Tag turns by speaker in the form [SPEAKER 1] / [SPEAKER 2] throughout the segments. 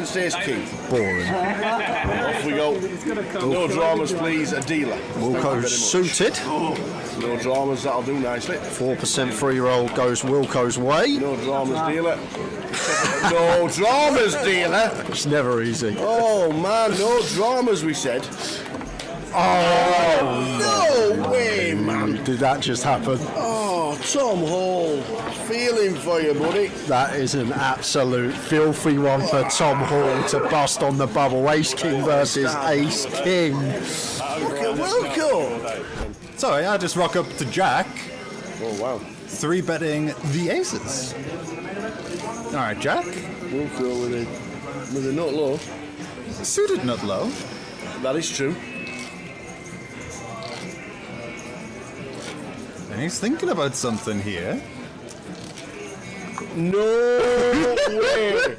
[SPEAKER 1] against ace king.
[SPEAKER 2] Boring.
[SPEAKER 1] Off we go. No dramas, please. A dealer.
[SPEAKER 2] Wilco's suited.
[SPEAKER 1] No dramas, that'll do nicely.
[SPEAKER 2] 4% free roll goes Wilco's way.
[SPEAKER 1] No dramas, dealer. No dramas, dealer.
[SPEAKER 2] It's never easy.
[SPEAKER 1] Oh man, no dramas, we said.
[SPEAKER 2] Oh,
[SPEAKER 1] no way, man.
[SPEAKER 2] Did that just happen?
[SPEAKER 1] Oh, Tom Hall. Feeling for you, buddy.
[SPEAKER 2] That is an absolute filthy one for Tom Hall to bust on the bubble. Ace King versus Ace King.
[SPEAKER 1] Look at Wilco.
[SPEAKER 3] Sorry, I just rock up to Jack.
[SPEAKER 1] Oh, wow.
[SPEAKER 3] 3-betting the aces. All right, Jack.
[SPEAKER 1] Wilco with a nut low.
[SPEAKER 3] Suited nut low.
[SPEAKER 1] That is true.
[SPEAKER 3] And he's thinking about something here.
[SPEAKER 1] No way!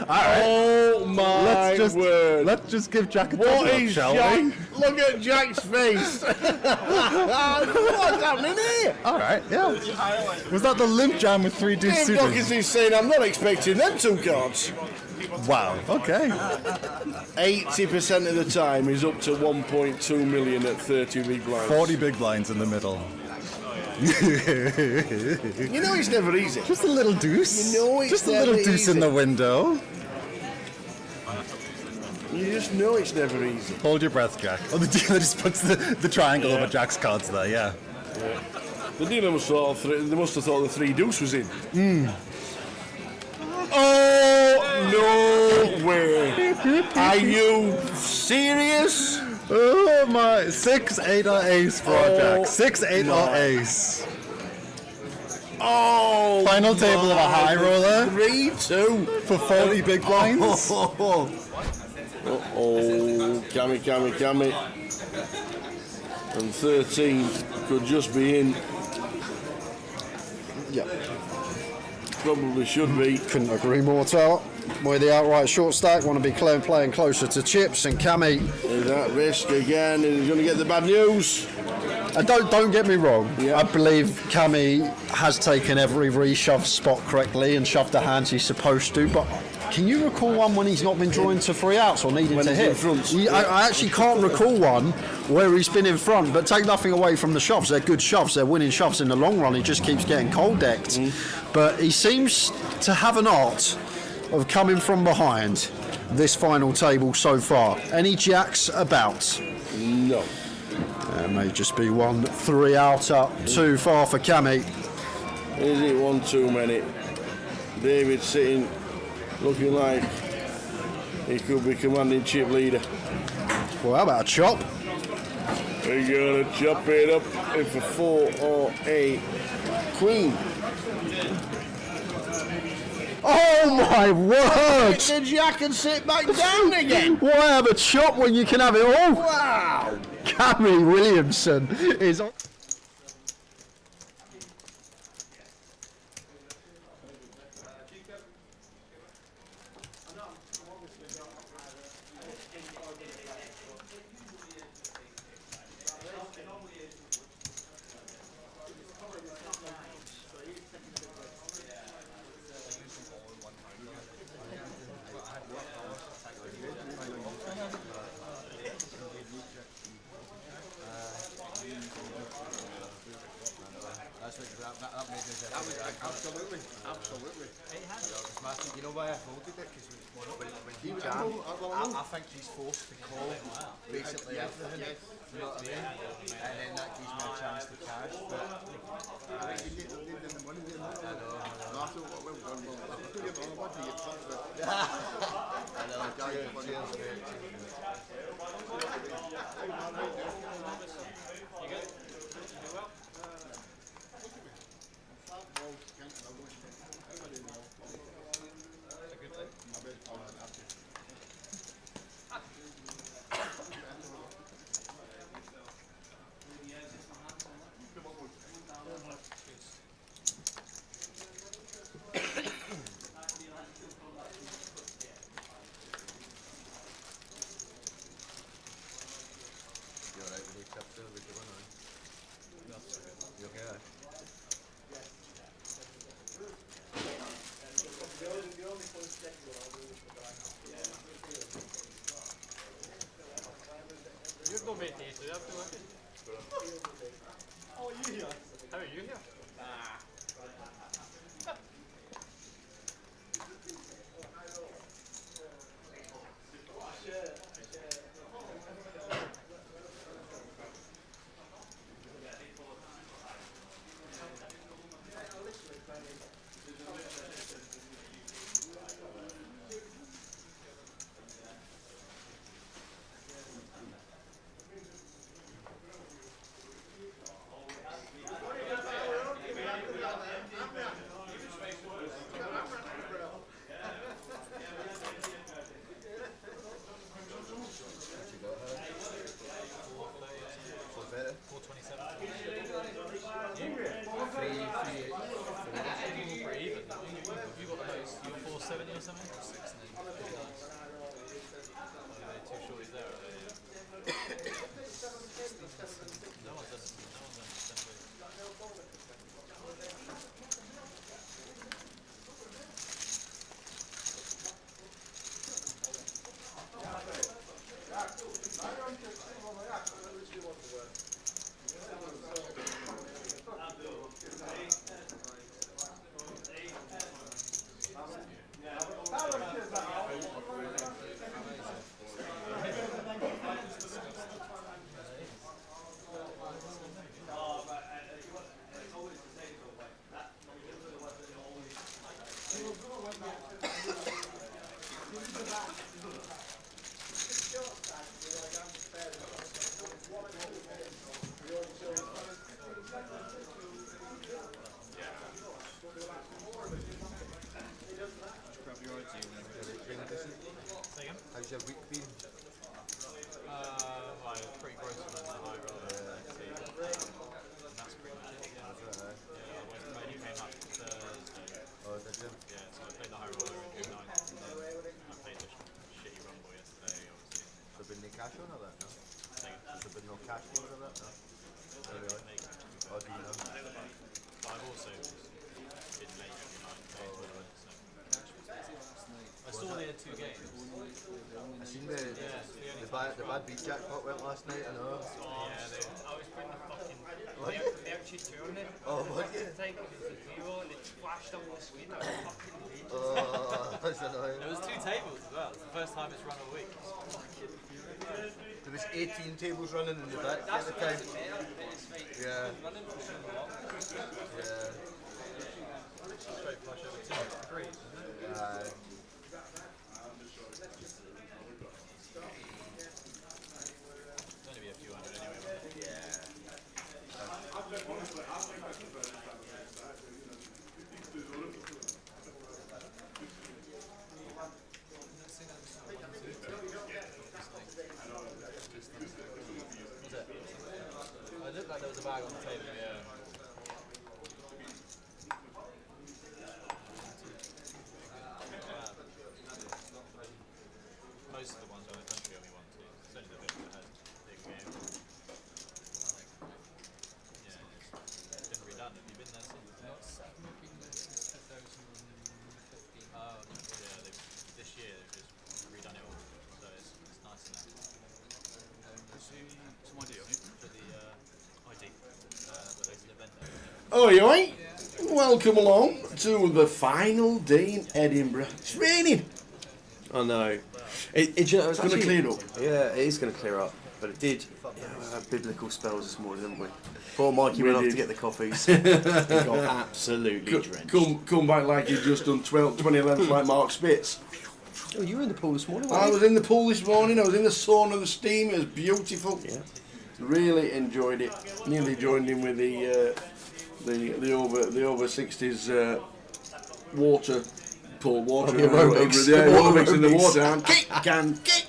[SPEAKER 1] Oh my word!
[SPEAKER 3] Let's just give Jack a
[SPEAKER 1] What
[SPEAKER 3] thumbs up,
[SPEAKER 1] is
[SPEAKER 3] shall
[SPEAKER 1] Jack?
[SPEAKER 3] we?
[SPEAKER 1] Look at Jack's face! What's happening here?
[SPEAKER 3] All right, yeah. Was that the limp jam with 3 deuce
[SPEAKER 1] Dave
[SPEAKER 3] suited?
[SPEAKER 1] Dockers is saying I'm not expecting them 2 cards.
[SPEAKER 3] Wow. Okay.
[SPEAKER 1] 80% of the time he's up to 1.2 million at 30 big blinds.
[SPEAKER 3] 40 big blinds in the middle.
[SPEAKER 1] You know it's never easy.
[SPEAKER 3] Just a little deuce.
[SPEAKER 1] You know it's
[SPEAKER 3] just a little
[SPEAKER 1] never
[SPEAKER 3] deuce
[SPEAKER 1] easy.
[SPEAKER 3] in the window.
[SPEAKER 1] You just know it's never easy.
[SPEAKER 3] Hold your breath, Jack. Oh, the dealer just puts the triangle over Jack's cards there. Yeah.
[SPEAKER 1] The dealer must have thought the 3 deuce was in. Oh no way! Are you serious?
[SPEAKER 3] Oh my! 6-8 or ace for Jack. 6-8 or ace.
[SPEAKER 1] Oh!
[SPEAKER 3] Final table of a high roller.
[SPEAKER 1] 3-2
[SPEAKER 3] for 40 big blinds.
[SPEAKER 1] Oh, Cammy. And 13 could just be in.
[SPEAKER 2] Yeah.
[SPEAKER 1] Probably should be.
[SPEAKER 2] Couldn't agree more, Tower. Boy, the outright short stack want to be playing closer to chips, and Cammy.
[SPEAKER 1] Is that risk again? And he's going to get the bad news.
[SPEAKER 2] And don't get me wrong.
[SPEAKER 1] Yeah.
[SPEAKER 2] I believe Cammy has taken every reshove spot correctly and shoved the hands he's supposed to. But can you recall one when he's not been drawing to 3 outs or needing
[SPEAKER 1] When
[SPEAKER 2] to
[SPEAKER 1] he's
[SPEAKER 2] hit?
[SPEAKER 1] in front.
[SPEAKER 2] I actually can't recall one where he's been in front. But take nothing away from the shoves. They're good shoves. They're winning shoves in the long run. He just keeps getting cold decked. But he seems to have an art of coming from behind this final table so far. Any jacks about?
[SPEAKER 1] No.
[SPEAKER 2] There may just be 1 3 out up too far for Cammy.
[SPEAKER 1] Is it one too many? David sitting, looking like he could be commanding chip leader.
[SPEAKER 2] Well, how about a chop?
[SPEAKER 1] We're gonna chop it up if a 4 or a queen.
[SPEAKER 2] Oh my word!
[SPEAKER 1] The jack and sit back down again.
[SPEAKER 2] Why have a chop when you can have it all?
[SPEAKER 1] Wow.
[SPEAKER 2] Cammy Williamson is on.
[SPEAKER 4] Absolutely. You know why I folded it? Because when he jammed, I think he's forced to call basically everything. You know what I mean? And then that gives me a chance to cash. But
[SPEAKER 5] go mate day 2 after work. Oh, you here? How are you here?
[SPEAKER 4] How's your week been?
[SPEAKER 5] Well, pretty gross on the high roller. And that's pretty much it. Yeah, I only came up Thursday.
[SPEAKER 4] Oh, did you?
[SPEAKER 5] Yeah, so I played the high roller in June 9th, and then I played the shitty rumble yesterday, obviously.
[SPEAKER 4] Has there been no cash on or that, no? Has there been no cash on or that, no? Oh, really? Oh, do you know?
[SPEAKER 5] But I've also been late every night. I saw they had 2 games.
[SPEAKER 4] I seen the bad beat jackpot went last night, I know.
[SPEAKER 5] Yeah,
[SPEAKER 6] I was putting the fucking. They actually turned it.
[SPEAKER 4] Oh, what?
[SPEAKER 6] It's like it was a 0 and it flashed up on the screen. I was fucking late.
[SPEAKER 4] Oh, that's annoying.
[SPEAKER 5] There was 2 tables as well. It's the first time it's run all week.
[SPEAKER 4] There was 18 tables running in the back at the time. Yeah. Yeah.
[SPEAKER 5] Straight flush over 2 threes, isn't it? It's only be a few hundred anyway. Was it? It looked like there was a bag on the table, yeah. Most of the ones around the country only won 2. It's only the bit that had big games. Yeah, it's been redone. Have you been there since?
[SPEAKER 6] I've been there since 2015.
[SPEAKER 5] Oh, yeah, this year they've just redone it all. So it's nice in there. Some ID, I think. For the ID. But there's an event there.
[SPEAKER 1] Oi, oi! Welcome along to the final day in Edinburgh. It's raining.
[SPEAKER 7] I know. You know,
[SPEAKER 1] It's going to clear up.
[SPEAKER 7] Yeah, it is going to clear up. But it did. Yeah, we had biblical spells this morning, didn't we? Poor Mikey went off to get the coffees. He got absolutely drenched.
[SPEAKER 1] Come back like you'd just done 20 lengths like Mark Spitz.
[SPEAKER 7] Oh, you were in the pool this morning,
[SPEAKER 1] I
[SPEAKER 7] weren't
[SPEAKER 1] was in the pool this morning. I was in the sauna, the steam. It was beautiful.
[SPEAKER 7] you? Yeah.
[SPEAKER 1] Really enjoyed it. Nearly joined in with the over 60s water pool water
[SPEAKER 7] aerobics.
[SPEAKER 1] the aerobics in the
[SPEAKER 7] Aerobics.
[SPEAKER 1] water. And kick.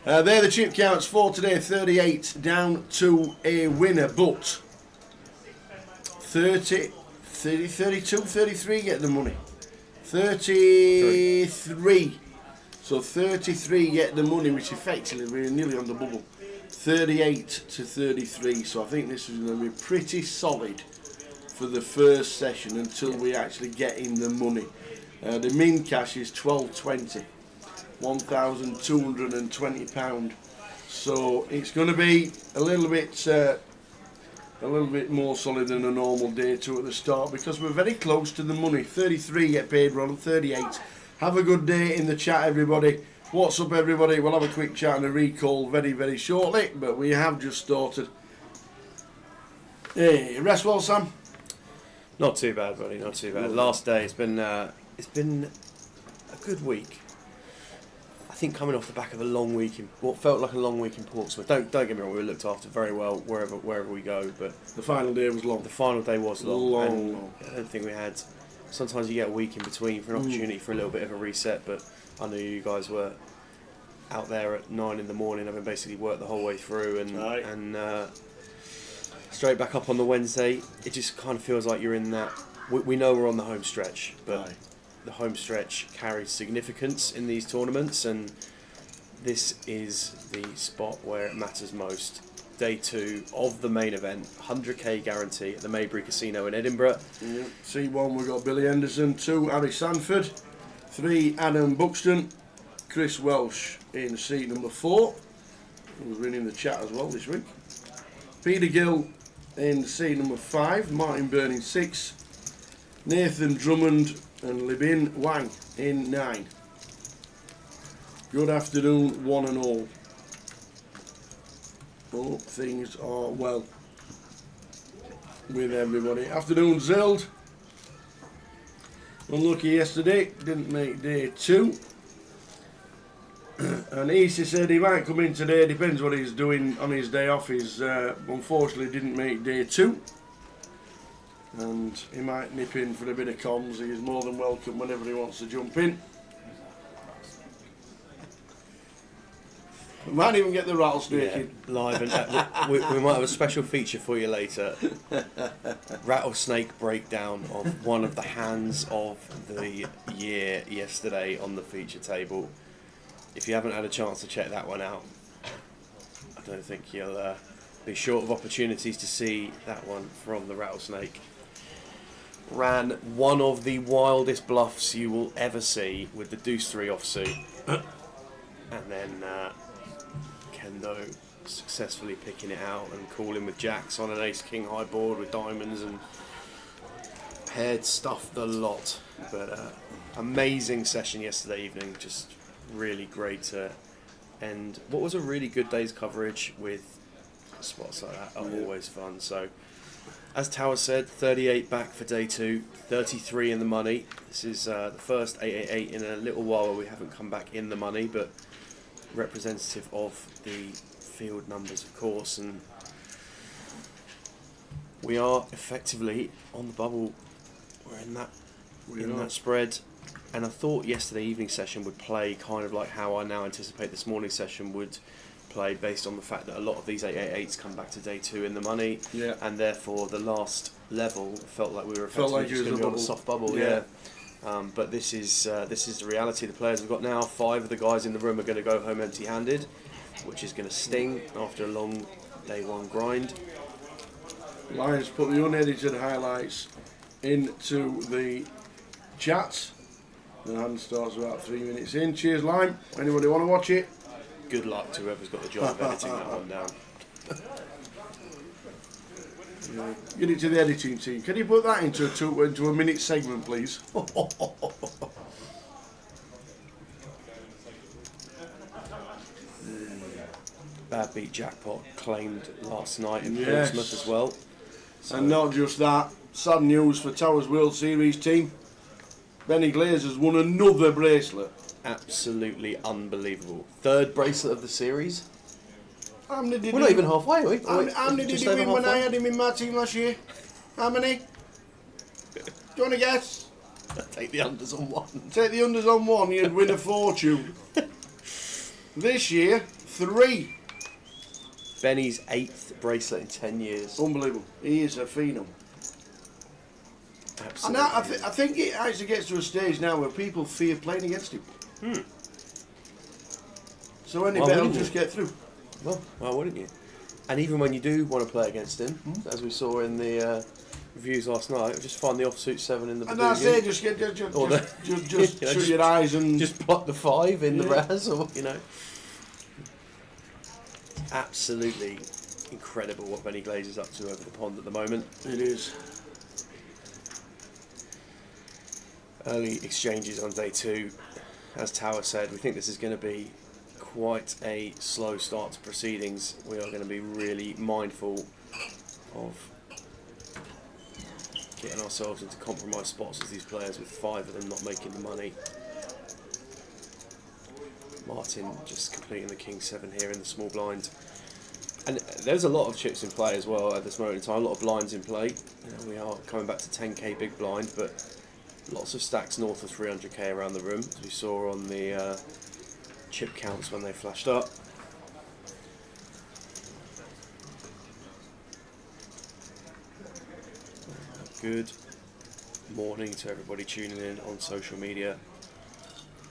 [SPEAKER 1] They're the chip counts for today. 38 down to a winner, but 30, 32, 33 get the money. 33. So 33 get the money, which effectively we're nearly on the bubble. 38 to 33. So I think this is going to be pretty solid for the first session until we actually get in the money. The min cash is 12.20. £1,220. So it's going to be a little bit more solid than a normal day two at the start because we're very close to the money. 33 get paid, Ron, 38. Have a good day in the chat, everybody. What's up, everybody? We'll have a quick chat and a recall very, very shortly, but we have just started. Hey, rest well, Sam?
[SPEAKER 7] Not too bad, buddy. Not too bad. Last day. It's been a good week. I think coming off the back of a long week in what felt like a long week in Portsmouth. Don't get me wrong. We were looked after very well wherever we go. But
[SPEAKER 1] the final day was long.
[SPEAKER 7] The final day was long. And
[SPEAKER 1] long.
[SPEAKER 7] I don't think we had. Sometimes you get a week in between for an opportunity for a little bit of a reset. But I knew you guys were out there at 9 in the morning, having basically worked the whole way through, and straight back up on the Wednesday. It just kind of feels like you're in that. We know we're on the home stretch, but the home stretch carries significance in these tournaments, and this is the spot where it matters most. Day 2 of the main event, 100k guarantee at the Maybury Casino in Edinburgh.
[SPEAKER 1] Yeah. C1 we've got Billy Henderson, 2 Harry Sanford, 3 Adam Buxton, Chris Welsh in seat number 4, who's been in the chat as well this week. Peter Gill in seat number 5, Martin Byrne in 6, Nathan Drummond and Libin Wang in 9. Good afternoon, one and all. Hope things are well with everybody. Afternoon, Zild. Unlucky yesterday, didn't make day 2. And Easy said he might come in today, depends what he's doing on his day off. He's unfortunately didn't make day 2. And he might nip in for a bit of comms. He's more than welcome whenever he wants to jump in. We might even get the rattlesnake in.
[SPEAKER 7] Live, and we might have a special feature for you later. Rattlesnake breakdown of one of the hands of the year yesterday on the feature table. If you haven't had a chance to check that one out, I don't think you'll be short of opportunities to see that one from the Rattlesnake. Ran one of the wildest bluffs you will ever see with the deuce 3 offsuit, and then Kendo successfully picking it out and calling with jacks on an ace-king high board with diamonds, and paired stuffed the lot. But amazing session yesterday evening, just really great to end what was a really good day's coverage with spots like that are always fun. So as Tower said, 38 back for day 2, 33 in the money. This is the first 888 in a little while where we haven't come back in the money, but representative of the field numbers, of course. And we are effectively on the bubble. We're in that spread. And I thought yesterday evening session would play kind of like how I now anticipate this morning session would play, based on the fact that a lot of these 888s come back to day 2 in the money, and therefore the last level felt like we were effectively just going to be on a soft bubble. But this is the reality. The players we've got now, 5 of the guys in the room are going to go home empty-handed, which is going to sting after a long day 1 grind.
[SPEAKER 1] Lions put the unedited highlights into the chat. The hand starts about 3 minutes in. Cheers, Lime. Anybody want to watch it?
[SPEAKER 7] Good luck to whoever's got the job of editing that one down.
[SPEAKER 1] Get it to the editing team. Can you put that into a minute segment, please?
[SPEAKER 7] Bad beat jackpot claimed last night in Portsmouth as well. So
[SPEAKER 1] and not just that, sad news for Towers World Series team. Benny Glazer's won another bracelet.
[SPEAKER 7] Absolutely unbelievable. 3rd bracelet of the series.
[SPEAKER 1] How many did
[SPEAKER 7] We're not even halfway, are we?
[SPEAKER 1] How many did he win when I had him in my team last year? How many? Do you want to guess?
[SPEAKER 7] Take the unders on 1.
[SPEAKER 1] Take the unders on 1, you'd win a fortune. This year, 3.
[SPEAKER 7] Benny's 8th bracelet in 10 years.
[SPEAKER 1] Unbelievable. He is a phenom.
[SPEAKER 7] Absolutely.
[SPEAKER 1] And I think it actually gets to a stage now where people fear playing against him. So any bet will just get through.
[SPEAKER 7] Well, why wouldn't you? And even when you do want to play against him, as we saw in the views last night. Just find the offsuit 7 in the
[SPEAKER 1] And that's it. Just
[SPEAKER 7] Or the-
[SPEAKER 1] just
[SPEAKER 7] you know,
[SPEAKER 1] shut your eyes and
[SPEAKER 7] just plot the 5 in the
[SPEAKER 1] Yeah.
[SPEAKER 7] Raz, or you know. Absolutely incredible what Benny Glazer's up to over the pond at the moment.
[SPEAKER 1] it is.
[SPEAKER 7] Early exchanges on day 2. As Tower said, we think this is going to be quite a slow start to proceedings. We are going to be really mindful of getting ourselves into compromised spots as these players, with 5 of them not making the money. Martin just completing the King 7 here in the small blind. And there's a lot of chips in play as well at this moment in time, a lot of blinds in play. You know, we are coming back to 10k big blind, but lots of stacks north of 300k around the room, as we saw on the chip counts when they flashed up. Good morning to everybody tuning in on social media.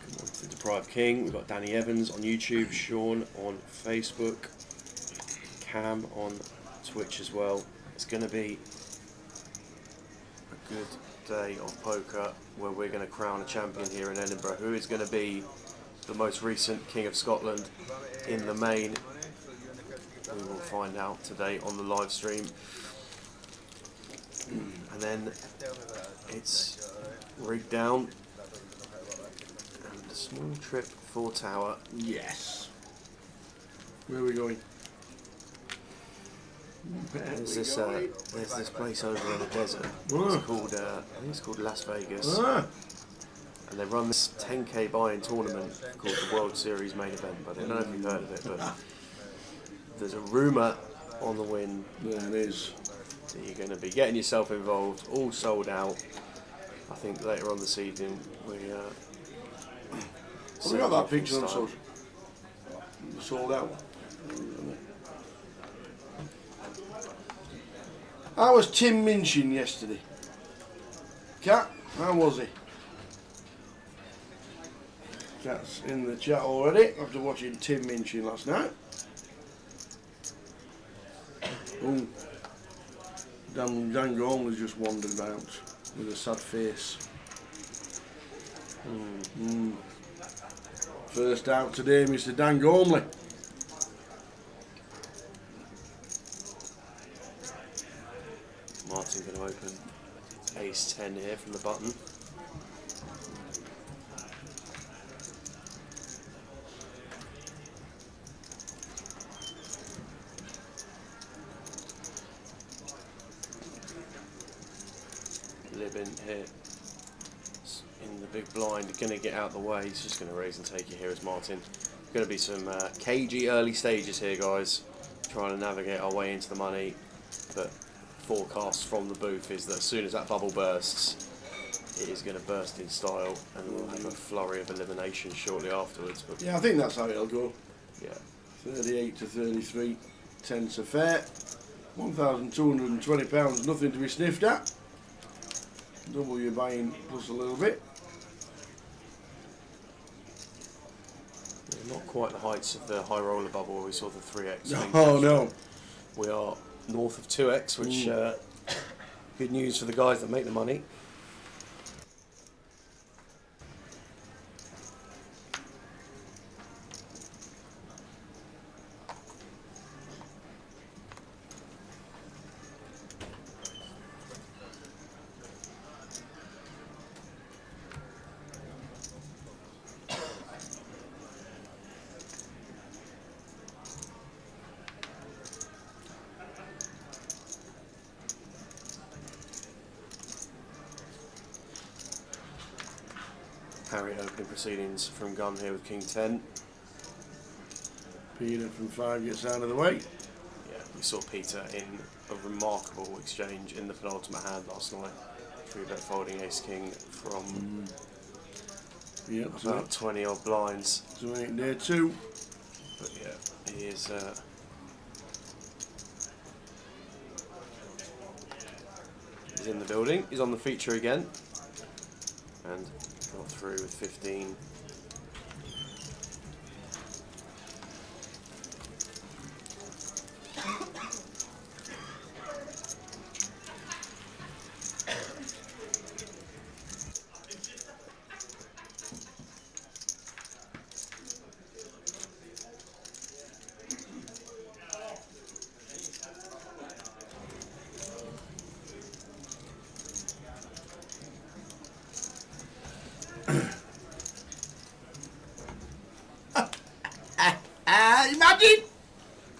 [SPEAKER 7] Good morning to Deprived King. We've got Danny Evans on YouTube, Sean on Facebook, Cam on Twitch as well. It's going to be a good day of poker where we're going to crown a champion here in Edinburgh. Who is going to be the most recent King of Scotland in the main? We will find out today on the live stream. And then it's rigged down and a small trip for Tower.
[SPEAKER 1] Yes. Where are we going?
[SPEAKER 7] There's this place over in the desert.
[SPEAKER 1] Ah.
[SPEAKER 7] It's called I think it's called Las Vegas,
[SPEAKER 1] Ah,
[SPEAKER 7] and they run this 10k buy-in tournament called the World Series Main Event. But I don't know if you've heard of it, but there's a rumour on the wind
[SPEAKER 1] there it is.
[SPEAKER 7] that you're going to be getting yourself involved. All sold out. I think later on this evening we.
[SPEAKER 1] We got that picture on
[SPEAKER 7] style.
[SPEAKER 1] social. Sold out. How was Tim Minchin yesterday? Cat, how was he? Cat's in the chat already after watching Tim Minchin last night. Oh, Dan Gormley's just wandered about with a sad face. First out today, Mr. Dan Gormley.
[SPEAKER 7] Martin going to open ace 10 here from the button. Libin here in the big blind, going to get out the way. He's just going to raise and take it here as Martin. Going to be some cagey early stages here, guys. Trying to navigate our way into the money, but forecast from the booth is that as soon as that bubble bursts, it is going to burst in style, and we'll have a flurry of eliminations shortly afterwards. But
[SPEAKER 1] Yeah, I think that's how it'll go.
[SPEAKER 7] yeah,
[SPEAKER 1] 38 to 33, 10 to fair. £1,220, nothing to be sniffed at. Double your buying plus a little bit.
[SPEAKER 7] not quite the heights of the high roller bubble where we saw the 3x. swing
[SPEAKER 1] Oh
[SPEAKER 7] catch.
[SPEAKER 1] no.
[SPEAKER 7] We are north of 2x, which good news for the guys that make the money. Harry opening proceedings from gun here with King 10.
[SPEAKER 1] Peter from 5 gets out of the way.
[SPEAKER 7] Yeah, we saw Peter in a remarkable exchange in the penultimate hand last night. 3-bet folding Ace King from
[SPEAKER 1] Yep,
[SPEAKER 7] about 20 odd blinds.
[SPEAKER 1] so ain't there too.
[SPEAKER 7] But yeah, he is he's in the building. He's on the feature again. And got through with 15.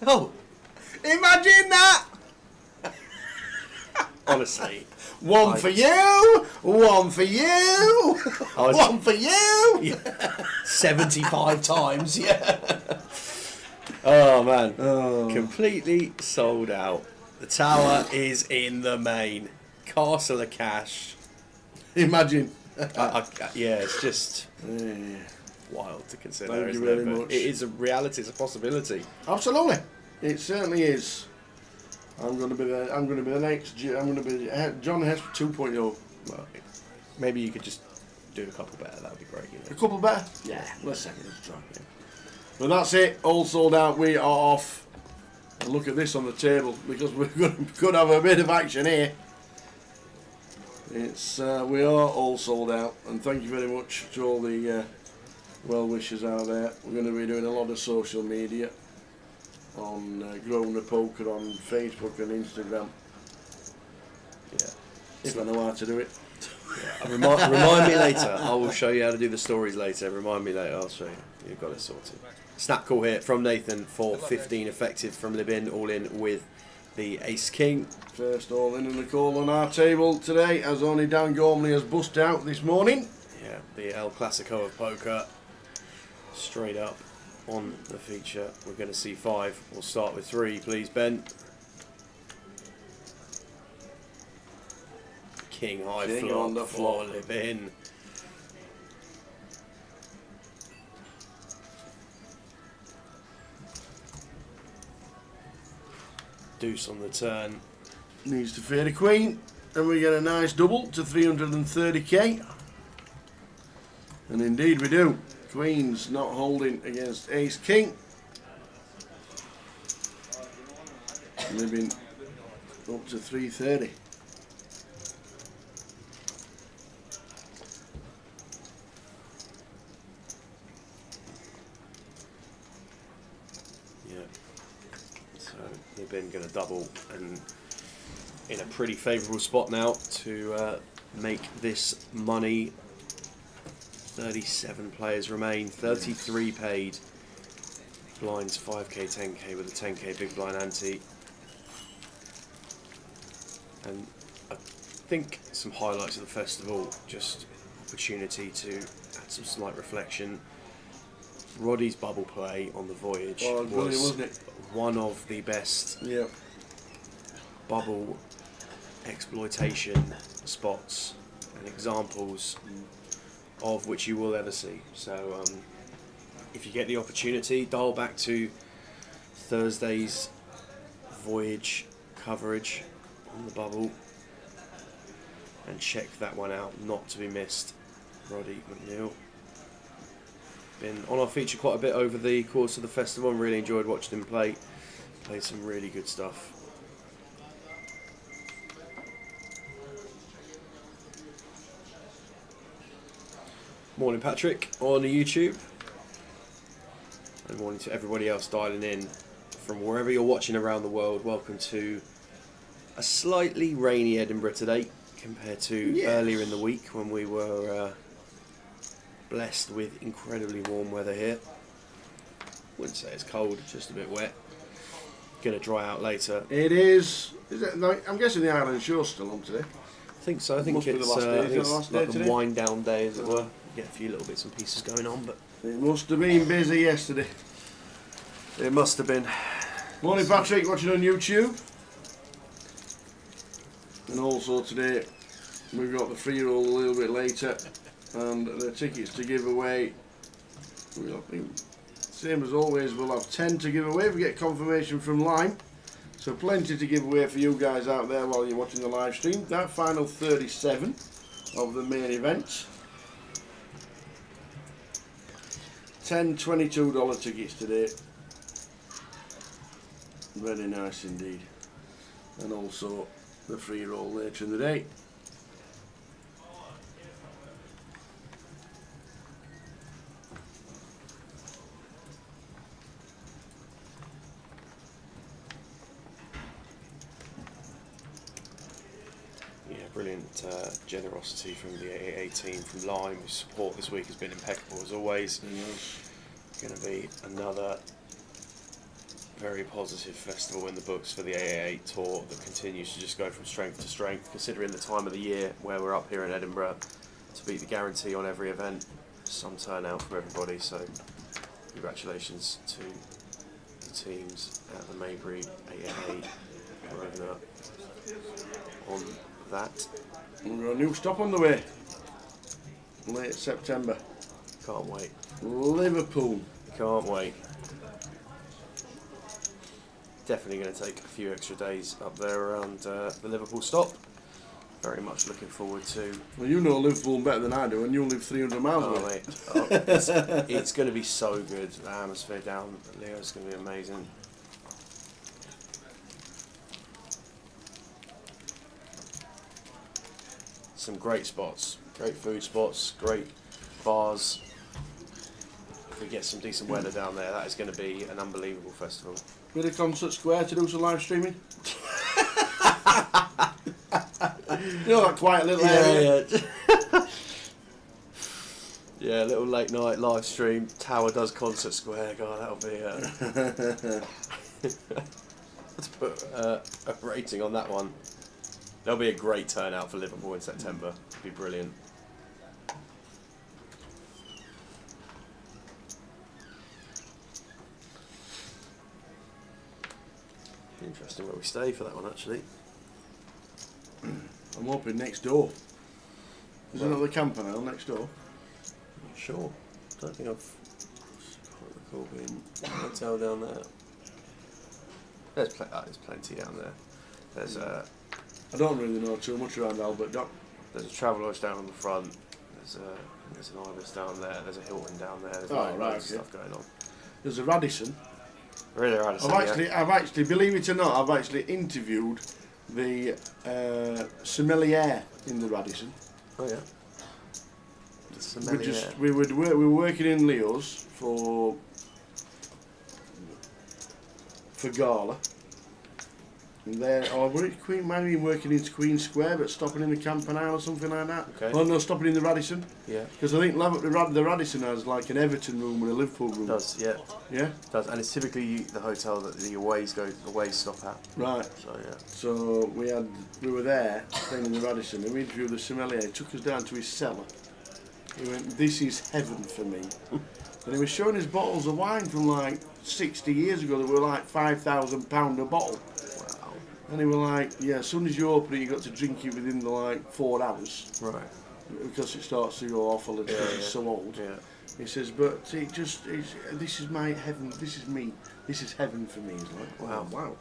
[SPEAKER 7] Oh,
[SPEAKER 1] Imagine that!
[SPEAKER 7] honestly.
[SPEAKER 1] One for you, one for you,
[SPEAKER 7] was-
[SPEAKER 1] one for you.
[SPEAKER 7] 75 times, yeah. Oh man, completely sold out. The tower is in the main. Castle of cash.
[SPEAKER 1] Imagine.
[SPEAKER 7] Yeah, it's just wild to consider.
[SPEAKER 1] Thank you
[SPEAKER 7] isn't
[SPEAKER 1] very
[SPEAKER 7] it? But
[SPEAKER 1] much.
[SPEAKER 7] it is a reality. It's a possibility.
[SPEAKER 1] Absolutely, it certainly is. I'm going to be the. I'm going to be the next. I'm going to be John Hess 2.0.
[SPEAKER 7] Well, maybe you could just do a couple better. That would be great. You
[SPEAKER 1] A
[SPEAKER 7] know?
[SPEAKER 1] couple better? Yeah, let's try. Yeah. But that's it, all sold out. We are off. And look at this on the table because we're going to have a bit of action here. It's we are all sold out, and thank you very much to all the well wishers out there. We're going to be doing a lot of social media on Grosvenor Poker on Facebook and Instagram.
[SPEAKER 7] Yeah.
[SPEAKER 1] If I know how to do it.
[SPEAKER 7] Remind me later. I will show you how to do the stories later. Remind me later. I'll show you. You've got it sorted. Snap call here from Nathan for 15 effective from Libin, all in with the Ace King.
[SPEAKER 1] First all in and the call on our table today, as only Dan Gormley has bust out this morning.
[SPEAKER 7] Yeah, the El Clasico of poker. Straight up on the feature. We're going to see 5. We'll start with 3, please, Ben. King high
[SPEAKER 1] King
[SPEAKER 7] flop
[SPEAKER 1] on the
[SPEAKER 7] for
[SPEAKER 1] flop.
[SPEAKER 7] Libin. Deuce on the turn.
[SPEAKER 1] Needs to fade a queen, and we get a nice double to 330k. And indeed we do. Queen's not holding against Ace King. Living up to 330.
[SPEAKER 7] Yeah. So they've been going to double and in a pretty favourable spot now to make this money. 37 players remain, 33 paid. Blinds 5k, 10k with a 10k big blind ante. And I think some highlights of the festival, just opportunity to add some slight reflection. Roddy's bubble play on the voyage
[SPEAKER 1] Oh, brilliant,
[SPEAKER 7] was
[SPEAKER 1] wasn't it?
[SPEAKER 7] one of the best
[SPEAKER 1] Yep.
[SPEAKER 7] bubble exploitation spots and examples of which you will ever see. So if you get the opportunity, dial back to Thursday's voyage coverage on the bubble and check that one out, not to be missed. Roddy McNeil. Been on our feature quite a bit over the course of the festival and really enjoyed watching him play. Played some really good stuff. Morning Patrick on YouTube. And morning to everybody else dialing in from wherever you're watching around the world. Welcome to a slightly rainy Edinburgh today compared to earlier in the week when we were blessed with incredibly warm weather here. Wouldn't say it's cold, just a bit wet. Gonna dry out later.
[SPEAKER 1] It is. Is it like, I'm guessing the Island Show's still on today.
[SPEAKER 7] I think so. I think
[SPEAKER 1] Must be the
[SPEAKER 7] it's,
[SPEAKER 1] last day.
[SPEAKER 7] I
[SPEAKER 1] Is
[SPEAKER 7] think
[SPEAKER 1] it
[SPEAKER 7] it's
[SPEAKER 1] the last day
[SPEAKER 7] like a
[SPEAKER 1] today?
[SPEAKER 7] wind down day, as it were. Get a few little bits and pieces going on, but
[SPEAKER 1] It must have been busy yesterday.
[SPEAKER 7] it must have been.
[SPEAKER 1] Morning Patrick, watching on YouTube. And also today we've got the free roll a little bit later and the tickets to give away. We'll be, same as always, we'll have 10 to give away if we get confirmation from Lime. So plenty to give away for you guys out there while you're watching the live stream. That final 37 of the main event. 10 $22 tickets today. Very nice indeed. And also the free roll later in the day.
[SPEAKER 7] Yeah, brilliant generosity from the AAA team from Lime. Whose support this week has been impeccable as always. Going to be another very positive festival in the books for the AA8 tour that continues to just go from strength to strength, considering the time of the year where we're up here in Edinburgh to beat the guarantee on every event. Some turnout for everybody, so congratulations to the teams at the Maybury AA8 on that.
[SPEAKER 1] We've got a new stop on the way. Late September.
[SPEAKER 7] Can't wait.
[SPEAKER 1] Liverpool.
[SPEAKER 7] Can't wait. Definitely going to take a few extra days up there around the Liverpool stop. Very much looking forward to.
[SPEAKER 1] Well, you know Liverpool better than I do, and you live 300 miles away.
[SPEAKER 7] Mate. Oh, it's going to be so good. The atmosphere down there is going to be amazing. Some great spots, great food spots, great bars. If we get some decent weather down there, that is going to be an unbelievable festival.
[SPEAKER 1] Bit of Concert Square to do some live streaming. You know that quiet little area?
[SPEAKER 7] Yeah. Yeah, little late night live stream. Tower does Concert Square. God, that'll be. Let's put a rating on that one. There'll be a great turnout for Liverpool in September. It'll be brilliant. Interesting where we stay for that one, actually.
[SPEAKER 1] I'm hoping next door. Is there another camper now next door?
[SPEAKER 7] Not sure. Don't think I've quite recall being a hotel down there. There's plenty down there. There's
[SPEAKER 1] I don't really know too much around Albert Dock.
[SPEAKER 7] There's a Travelodge down on the front. There's an Ibis down there. There's a Hilton down there. There's loads of stuff going on.
[SPEAKER 1] There's a Radisson.
[SPEAKER 7] Really, Radisson.
[SPEAKER 1] I've actually, believe it or not, I've actually interviewed the sommelier in the Radisson.
[SPEAKER 7] Oh yeah. The sommelier.
[SPEAKER 1] We were working in Leo's for Gala. And there, might have been working in Queen Square, but stopping in the Campanile or something like that.
[SPEAKER 7] Okay.
[SPEAKER 1] Oh no, stopping in the Radisson.
[SPEAKER 7] Yeah.
[SPEAKER 1] Because I think the Radisson has like an Everton room and a Liverpool room.
[SPEAKER 7] It does, yeah.
[SPEAKER 1] Yeah.
[SPEAKER 7] It does, and it's typically the hotel that the aways stop at.
[SPEAKER 1] Right.
[SPEAKER 7] So yeah.
[SPEAKER 1] So we were there, staying in the Radisson, and we interviewed the sommelier. He took us down to his cellar. He went, "This is heaven for me." And he was showing us bottles of wine from like 60 years ago that were like £5,000 a bottle.
[SPEAKER 7] Wow.
[SPEAKER 1] And he was like, "Yeah, as soon as you open it, you got to drink it within the like 4 hours
[SPEAKER 7] Right.
[SPEAKER 1] because it starts to go awful and it's so old."
[SPEAKER 7] Yeah.
[SPEAKER 1] He says, "But this is my heaven. This is me. This is heaven for me." He's like,
[SPEAKER 7] Wow.
[SPEAKER 1] wow.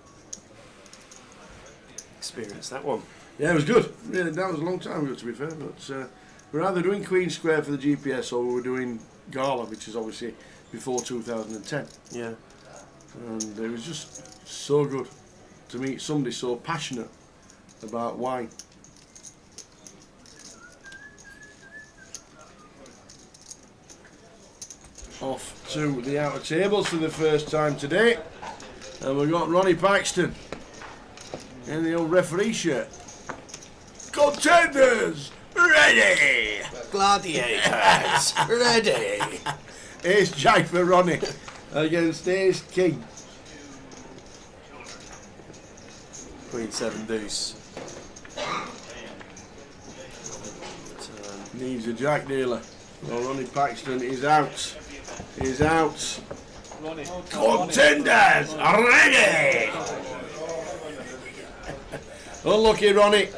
[SPEAKER 7] Experience that one.
[SPEAKER 1] Yeah, it was good. Really, that was a long time ago, to be fair. But we're either doing Queen Square for the GPS or we were doing Gala, which is obviously before 2010.
[SPEAKER 7] Yeah.
[SPEAKER 1] And it was just so good to meet somebody so passionate about wine. Off to the outer tables for the first time today. And we've got Ronnie Paxton in the old referee shirt. Contenders ready!
[SPEAKER 7] Gladiators ready.
[SPEAKER 1] Ace Jack for Ronnie against Ace King.
[SPEAKER 7] Queen 7 deuce.
[SPEAKER 1] Needs a Jack dealer. Well, Ronnie Paxton is out. He's out. Contenders ready! Unlucky Ronnie.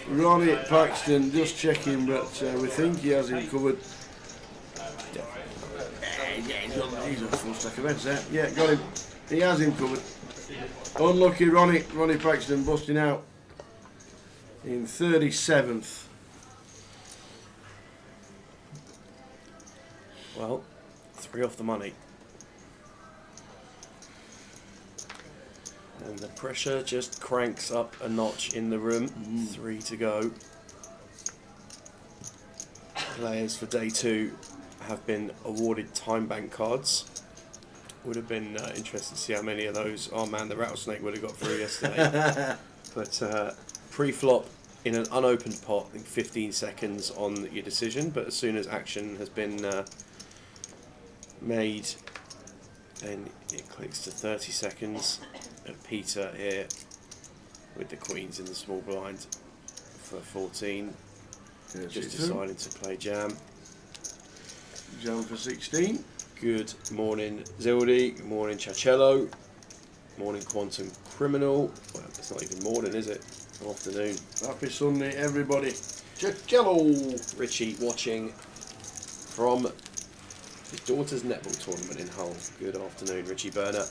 [SPEAKER 1] Ronnie Paxton just checking, but we think he has him covered. He's a full stack of heads there. Yeah, got him. He has him covered. Unlucky Ronnie Paxton busting out in 37th.
[SPEAKER 7] Well, 3 off the money. And the pressure just cranks up a notch in the room. 3 to go. Players for day 2 have been awarded time bank cards. Would have been interesting to see how many of those our man the Rattlesnake would have got through yesterday. But pre-flop in an unopened pot, I think 15 seconds on your decision, but as soon as action has been made Then it clicks to 30 seconds, and Peter here with the queens in the small blind for 14, just deciding to play jam.
[SPEAKER 1] Jam for 16.
[SPEAKER 7] Good morning, Zildi. Good morning, Chacello. Morning, Quantum Criminal. Well, it's not even morning, is it? Afternoon.
[SPEAKER 1] Happy Sunday, everybody. Cello.
[SPEAKER 7] Richie watching from his daughter's netball tournament in Hull. Good afternoon, Richie Burner.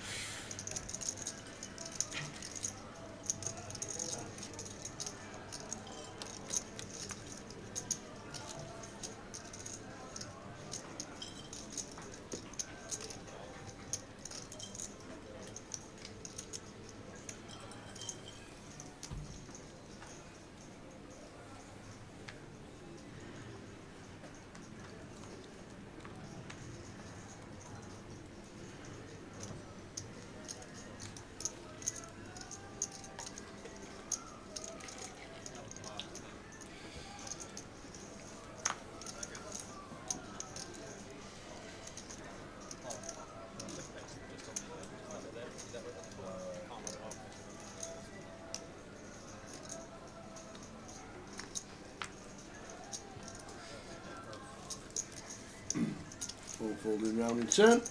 [SPEAKER 1] All folded round in turn.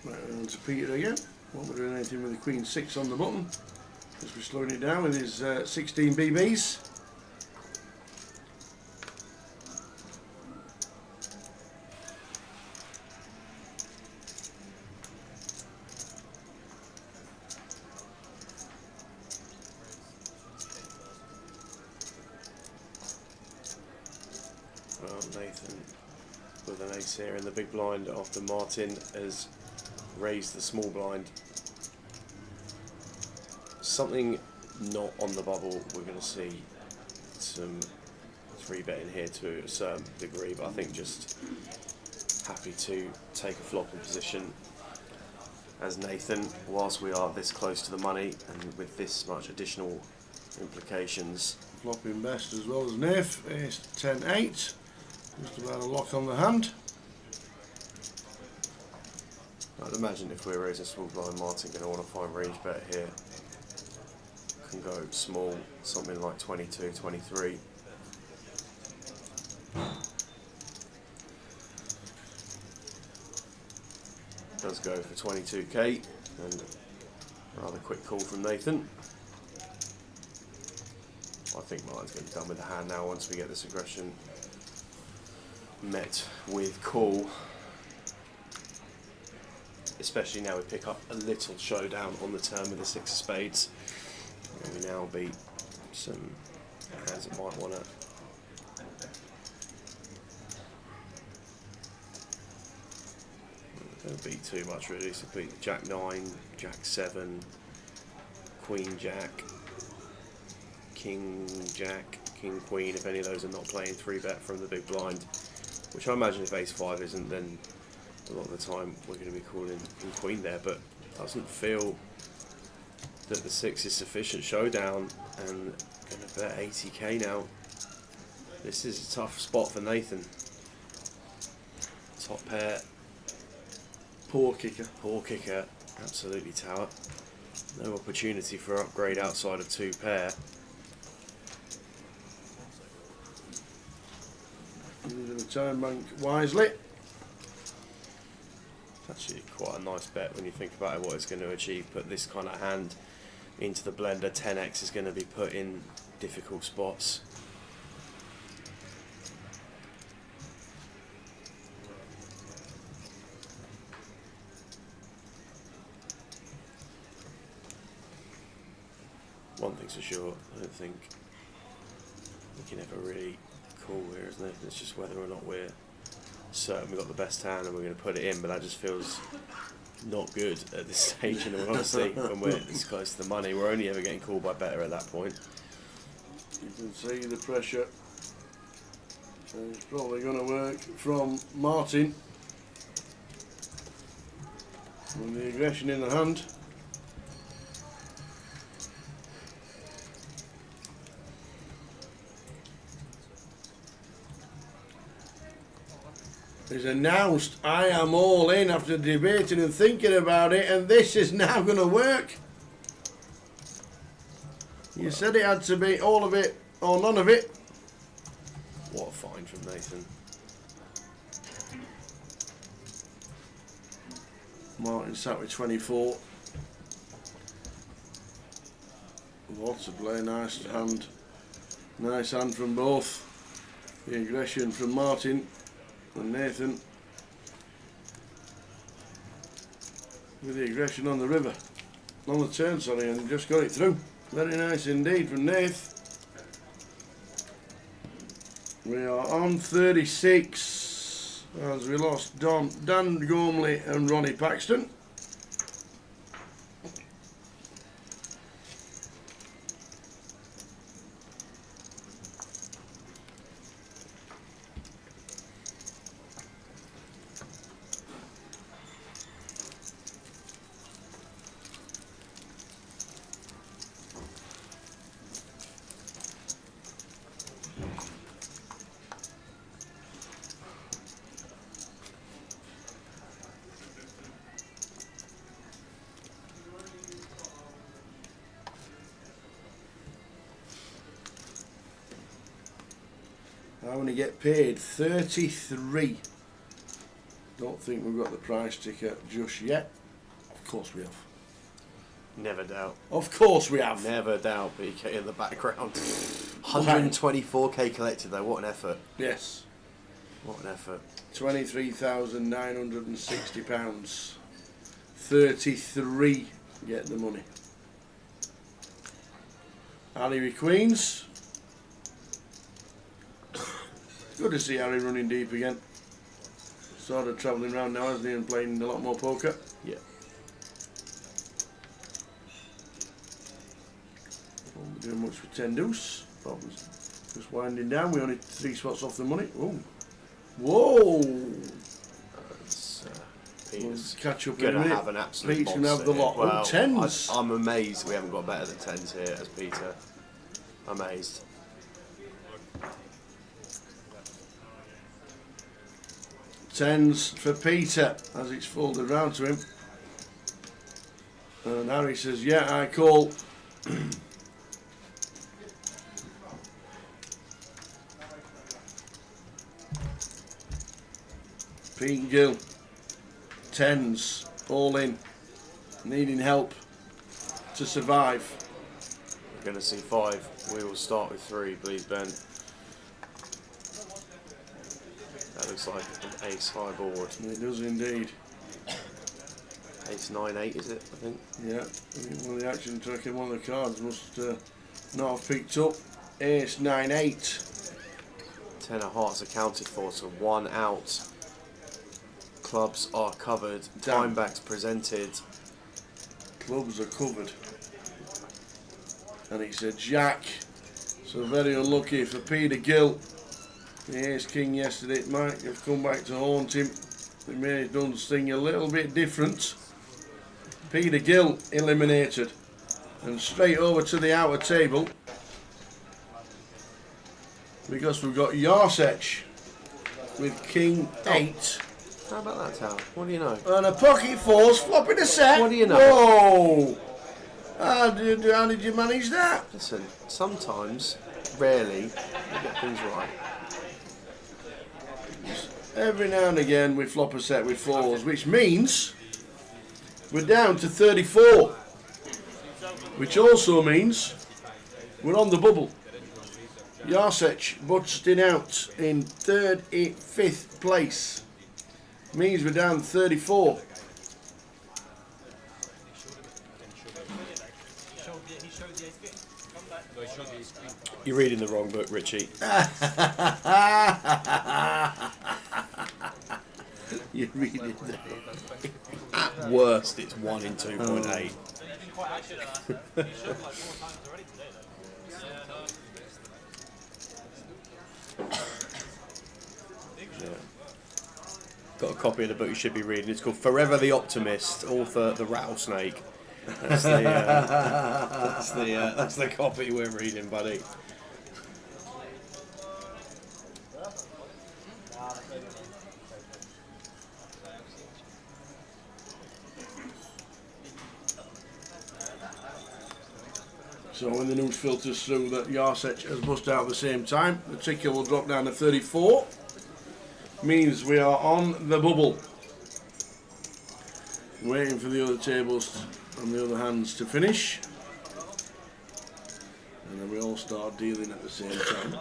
[SPEAKER 1] Right round to Peter again. Won't be doing anything with the Queen 6 on the button. Just be slowing it down with his 16 BBs.
[SPEAKER 7] Well, Nathan with an ace here in the big blind after Martin has raised the small blind. Something not on the bubble. We're going to see some 3-betting here to a certain degree, but I think just happy to take a flopping position as Nathan, whilst we are this close to the money and with this much additional implications.
[SPEAKER 1] Flopping best as well as Nif. Ace 10-8. Just about a lock on the hand.
[SPEAKER 7] I'd imagine if we're raising small blind, Martin going to want to find range bet here. Can go small, something like 22, 23. Does go for 22k, and rather quick call from Nathan. I think Martin's going to be done with the hand now once we get this aggression met with call. Especially now we pick up a little showdown on the turn with the 6 of spades. And we now beat some hands that might want to don't beat too much really, so beat Jack 9, Jack 7, Queen Jack, King Jack, King Queen, if any of those are not playing 3-bet from the big blind, which I imagine if Ace 5 isn't, then a lot of the time we're going to be calling King Queen there, but doesn't feel that the 6 is sufficient showdown, and going to bet 80k now. This is a tough spot for Nathan. Top pair.
[SPEAKER 1] Poor kicker.
[SPEAKER 7] Poor kicker, absolutely tower. No opportunity for upgrade outside of 2 pair.
[SPEAKER 1] Using the turn bank wisely.
[SPEAKER 7] It's actually quite a nice bet when you think about it, what it's going to achieve. Put this kind of hand into the blender. 10x is going to be put in difficult spots. One thing's for sure, I don't think we can ever really call here, isn't it? It's just whether or not we're certain we've got the best hand and we're going to put it in, but that just feels not good at this stage, in all honesty, when we're this close to the money. We're only ever getting called by better at that point.
[SPEAKER 1] You can see the pressure. So it's probably going to work from Martin. With the aggression in the hand. has announced, I am all in after debating and thinking about it, and this is now going to work. You said it had to be all of it or none of it.
[SPEAKER 7] What a find from Nathan.
[SPEAKER 1] Martin sat with 24. Lots of play, nice hand. Nice hand from both. The aggression from Martin and Nathan. With the aggression on the river. On the turn, sorry, and just got it through. Very nice indeed from Nath. We are on 36 as we lost Dan Gormley and Ronnie Paxton. I want to get paid 33. Don't think we've got the price ticker just yet. Of course we have.
[SPEAKER 7] Never doubt.
[SPEAKER 1] Of course we have.
[SPEAKER 7] Never doubt BK in the background. 124k collected though, what an effort.
[SPEAKER 1] Yes.
[SPEAKER 7] What an effort.
[SPEAKER 1] £23,960. 33 get the money. Harry with Queens. Good to see Harry running deep again. Started travelling around now, hasn't he, and playing a lot more poker.
[SPEAKER 7] Yeah.
[SPEAKER 1] Won't be doing much for 10 deuce. Just winding down, we're only 3 spots off the money. Ooh. Whoa!
[SPEAKER 7] It's,
[SPEAKER 1] We'll
[SPEAKER 7] Peter's
[SPEAKER 1] catch up in a
[SPEAKER 7] gonna
[SPEAKER 1] minute.
[SPEAKER 7] have an absolute
[SPEAKER 1] Pete's gonna have the
[SPEAKER 7] monster
[SPEAKER 1] lot.
[SPEAKER 7] here.
[SPEAKER 1] Oh, tens.
[SPEAKER 7] I'm amazed we haven't got better than tens here as Peter. Amazed.
[SPEAKER 1] Tens for Peter as it's folded round to him. And Harry says, yeah, I call. Pete and Gill, tens, all in, needing help to survive.
[SPEAKER 7] We're going to see 5. We will start with 3, please, Ben. That looks like an ace high board.
[SPEAKER 1] It does indeed.
[SPEAKER 7] Ace 9-8, is it, I think?
[SPEAKER 1] Yeah, I think one of the action tracking, one of the cards must not have picked up. Ace 9-8.
[SPEAKER 7] 10 of hearts accounted for, so 1 out. Clubs are covered.
[SPEAKER 1] Damn.
[SPEAKER 7] Time backs presented.
[SPEAKER 1] Clubs are covered. And it's a jack. So very unlucky for Peter Gill. The ace king yesterday might have come back to haunt him. He may have done thing a little bit different. Peter Gill eliminated. And straight over to the outer table. Because we've got Yarsech with king 8.
[SPEAKER 7] How about that, Tal? What do you know?
[SPEAKER 1] And a pocket force flopping a set.
[SPEAKER 7] What do you know?
[SPEAKER 1] Whoa! How did you manage that?
[SPEAKER 7] Listen, sometimes, rarely, you get things right.
[SPEAKER 1] Every now and again we flop a set with 4s, which means we're down to 34. Which also means we're on the bubble. Yarsech busting out in 5th place. Means we're down 34.
[SPEAKER 7] You're reading the wrong book, Richie.
[SPEAKER 1] You're reading that.
[SPEAKER 7] At worst, it's 1 in 2.8. Got a copy of the book you should be reading. It's called Forever the Optimist, author the Rattlesnake. That's the copy we're reading, buddy.
[SPEAKER 1] So when the news filters through that Yarsech has bust out at the same time, the ticker will drop down to 34. Means we are on the bubble. Waiting for the other tables and the other hands to finish. And then we all start dealing at the same time.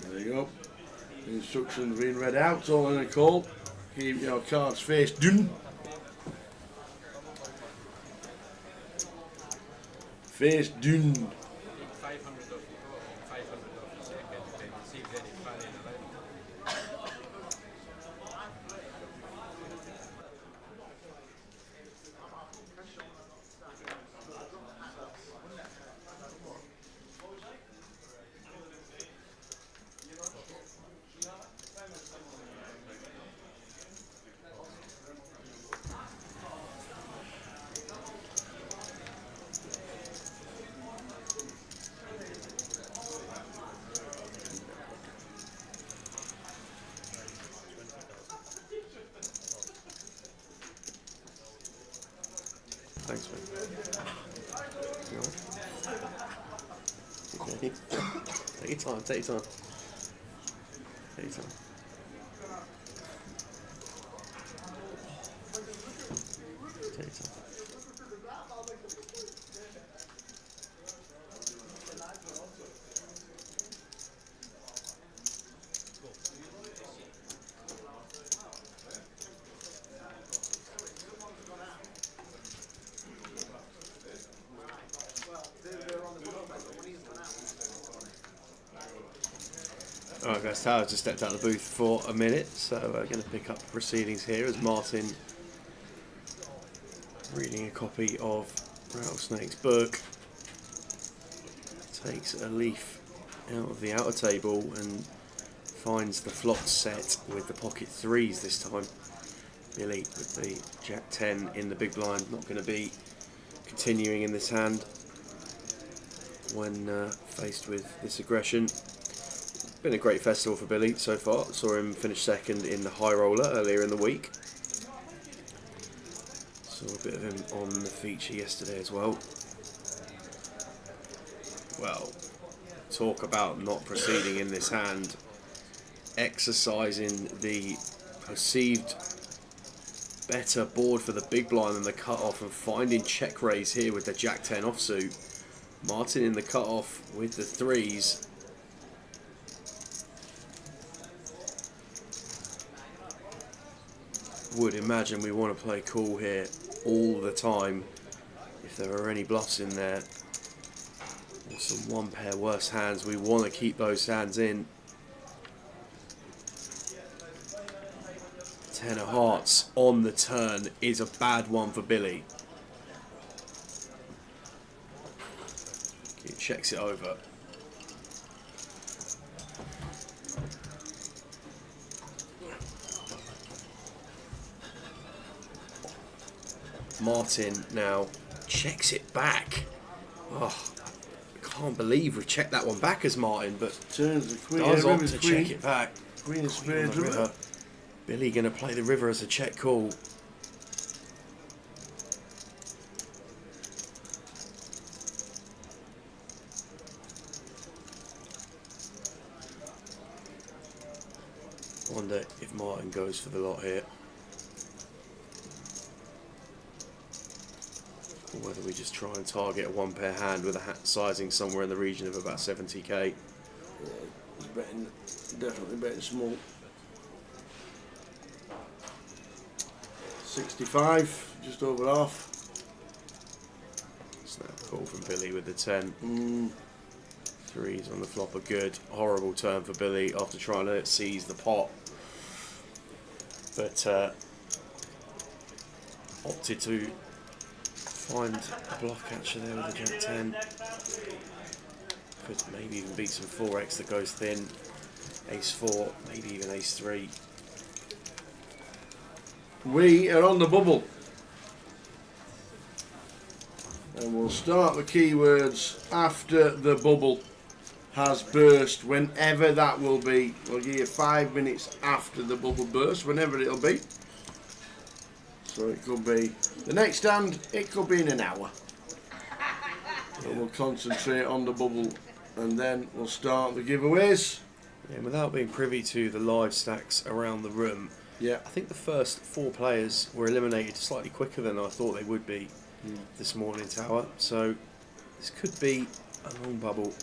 [SPEAKER 1] There you go. The instructions being read out, all in a call. Keep your cards face down. Face down.
[SPEAKER 5] 500 off your 500 off your second, then see if any planning around.
[SPEAKER 7] Thanks, mate. Okay. Take your time, take your time. Take your time. Take your time. Alright guys, Towers just stepped out of the booth for a minute, so we're going to pick up proceedings here as Martin reading a copy of Rattlesnake's book takes a leaf out of the outer table and finds the flop set with the pocket threes this time. Billy with the Jack 10 in the big blind, not going to be continuing in this hand when faced with this aggression. Been a great festival for Billy so far. Saw him finish second in the high roller earlier in the week. Saw a bit of him on the feature yesterday as well. Well, talk about not proceeding in this hand. Exercising the perceived better board for the big blind than the cut-off and finding check raise here with the Jack 10 offsuit. Martin in the cut-off with the threes. Would imagine we want to play cool here all the time if there are any bluffs in there or some one pair worse hands. We want to keep those hands in. 10 of hearts on the turn is a bad one for Billy. He checks it over. Martin now checks it back. Oh, I can't believe we've checked that one back as Martin, but
[SPEAKER 1] Turns the queen.
[SPEAKER 7] does opt
[SPEAKER 1] River's
[SPEAKER 7] to
[SPEAKER 1] queen.
[SPEAKER 7] check it back.
[SPEAKER 1] Queen of
[SPEAKER 7] Queen on
[SPEAKER 1] spades.
[SPEAKER 7] the
[SPEAKER 1] River.
[SPEAKER 7] river. Billy going to play the river as a check call. Wonder if Martin goes for the lot here. Or whether we just try and target a one pair hand with a sizing somewhere in the region of about 70k.
[SPEAKER 1] Yeah, he's betting, definitely betting small. 65, just over half.
[SPEAKER 7] Snap call from Billy with the 10. Threes on the flop are good. Horrible turn for Billy after trying to seize the pot. But opted to find a bluff catcher there with the Jack 10. Could maybe even beat some 4x that goes thin. Ace 4, maybe even Ace 3.
[SPEAKER 1] We are on the bubble. And we'll start the keywords after the bubble has burst, whenever that will be. We'll give you 5 minutes after the bubble burst, whenever it'll be. So it could be the next stand, it could be in an hour. So we'll concentrate on the bubble and then we'll start the giveaways.
[SPEAKER 7] Yeah, without being privy to the live stacks around the room,
[SPEAKER 1] Yeah.
[SPEAKER 7] I think the first 4 players were eliminated slightly quicker than I thought they would be this morning, Tower. So this could be a long bubble.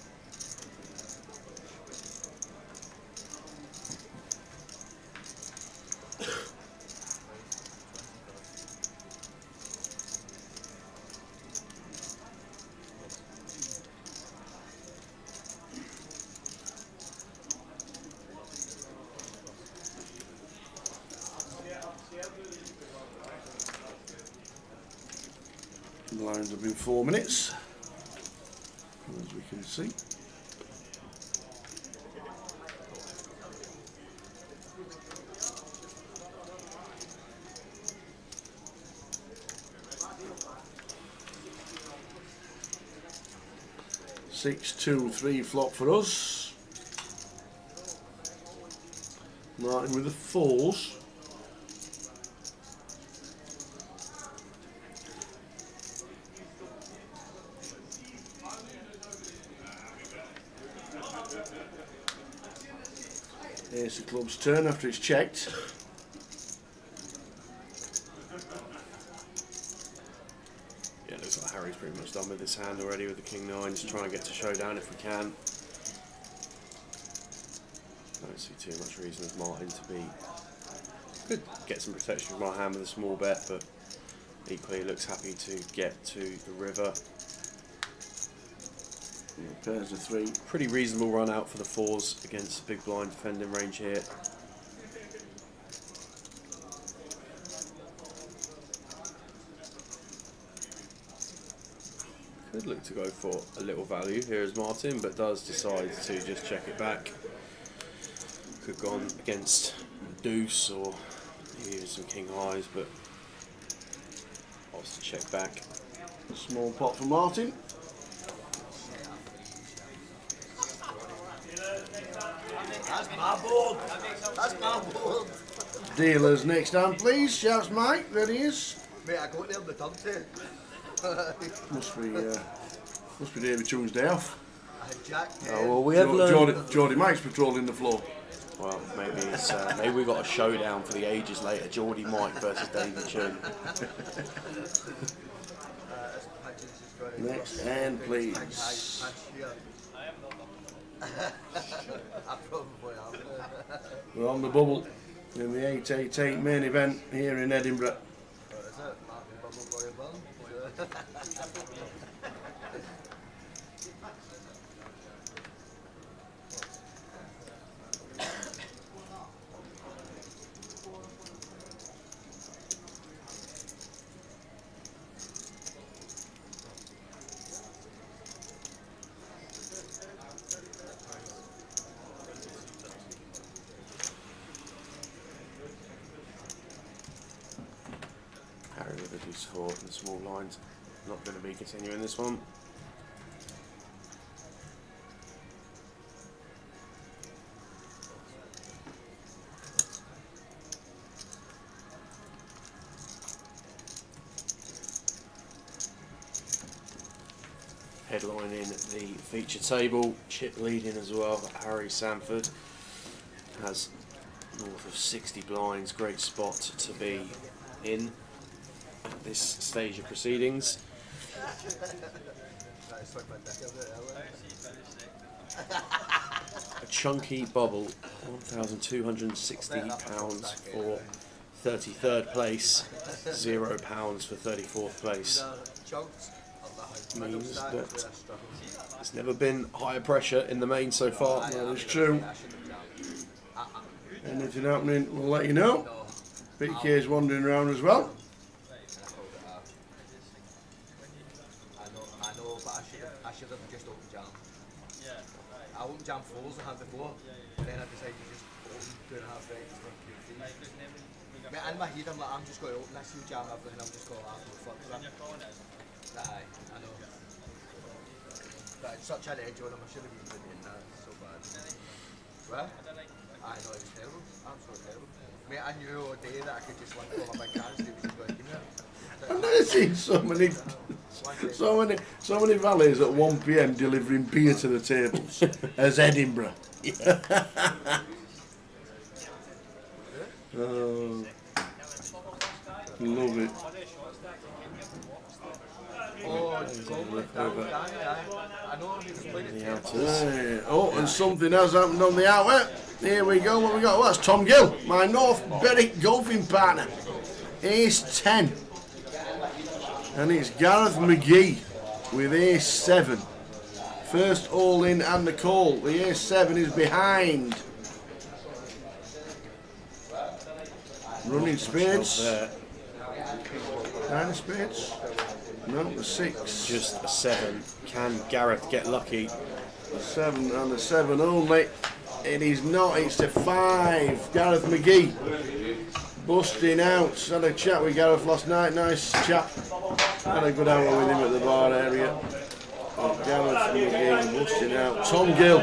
[SPEAKER 1] The lines have been 4 minutes, as we can see. Six, 2, 3 flop for us. Martin with the 4s. Ace of clubs turn after it's checked.
[SPEAKER 7] Yeah, looks like Harry's pretty much done with his hand already with the King 9. Just trying to get to showdown if we can. I don't see too much reason as Martin to be. Could get some protection from my hand with a small bet, but equally looks happy to get to the river.
[SPEAKER 1] Yeah, pairs of 3.
[SPEAKER 7] Pretty reasonable run out for the 4s against big blind defending range here. Could look to go for a little value here as Martin, but does decide to just check it back. Could go on against deuce or even some king highs, but opts to check back.
[SPEAKER 1] Small pot for Martin.
[SPEAKER 4] That's my board. That's my board.
[SPEAKER 1] Dealers next hand, please. Shouts Mike. There he is.
[SPEAKER 4] Mate, I got there on the tongue too.
[SPEAKER 1] Must be David Tune's day off.
[SPEAKER 4] I had Jack.
[SPEAKER 7] Oh, well, we have learned.
[SPEAKER 1] Geordie Mike's patrolling the floor.
[SPEAKER 7] Well, maybe it's maybe we got a showdown for the ages later. Geordie Mike versus David Chun.
[SPEAKER 1] Next hand, please.
[SPEAKER 4] I probably am.
[SPEAKER 1] We're on the bubble in the 888 main event here in Edinburgh.
[SPEAKER 4] What is it? Martin Bubble Boy Bum?
[SPEAKER 7] Harry with a deuce 4 and small lines. Not going to be continuing this one. Headlining the feature table, chip leading as well. Harry Sanford has north of 60 blinds, great spot to be in at this stage of proceedings. A chunky bubble, £1,260 for 33rd place, £0 for 34th place. Means that it's never been higher pressure in the main so far.
[SPEAKER 1] That is true. Anything happening, we'll let you know. PK is wandering around as well.
[SPEAKER 4] I know, but I should have just opened jam. I won't jam 4s the hand before, and then I decided to just open 2.5 ranks for QT. In my head, I'm like, I'm just going to open this, you jam everything, I'm just going to have no flip for it. Aye, I know. But it's such an edge on him, I should have been doing that, it's so bad. What? I know, it was terrible, absolutely terrible. Mate, I knew all day that I could just like throw my big hands and he was just going to give me it.
[SPEAKER 1] I've never seen so many valets at 1 PM delivering beer to the tables as Edinburgh. Oh, love it.
[SPEAKER 4] Oh, it's goal, I know he was playing it terrible.
[SPEAKER 1] Right. Oh, and something has happened on the outlet. Here we go. What we got? Well, that's Tom Gill, my North Berwick golfing partner. Ace 10. And it's Gareth McGee with Ace 7. First all in and the call. The Ace 7 is behind. Running spades. 9 of spades. No, the 6.
[SPEAKER 7] Just a 7. Can Gareth get lucky?
[SPEAKER 1] The 7 and the 7 only. It is not, it's a 5. Gareth McGee busting out. Had a chat with Gareth last night, nice chap. Had a good hour with him at the bar area. Oh, Gareth McGee busting out. Tom Gill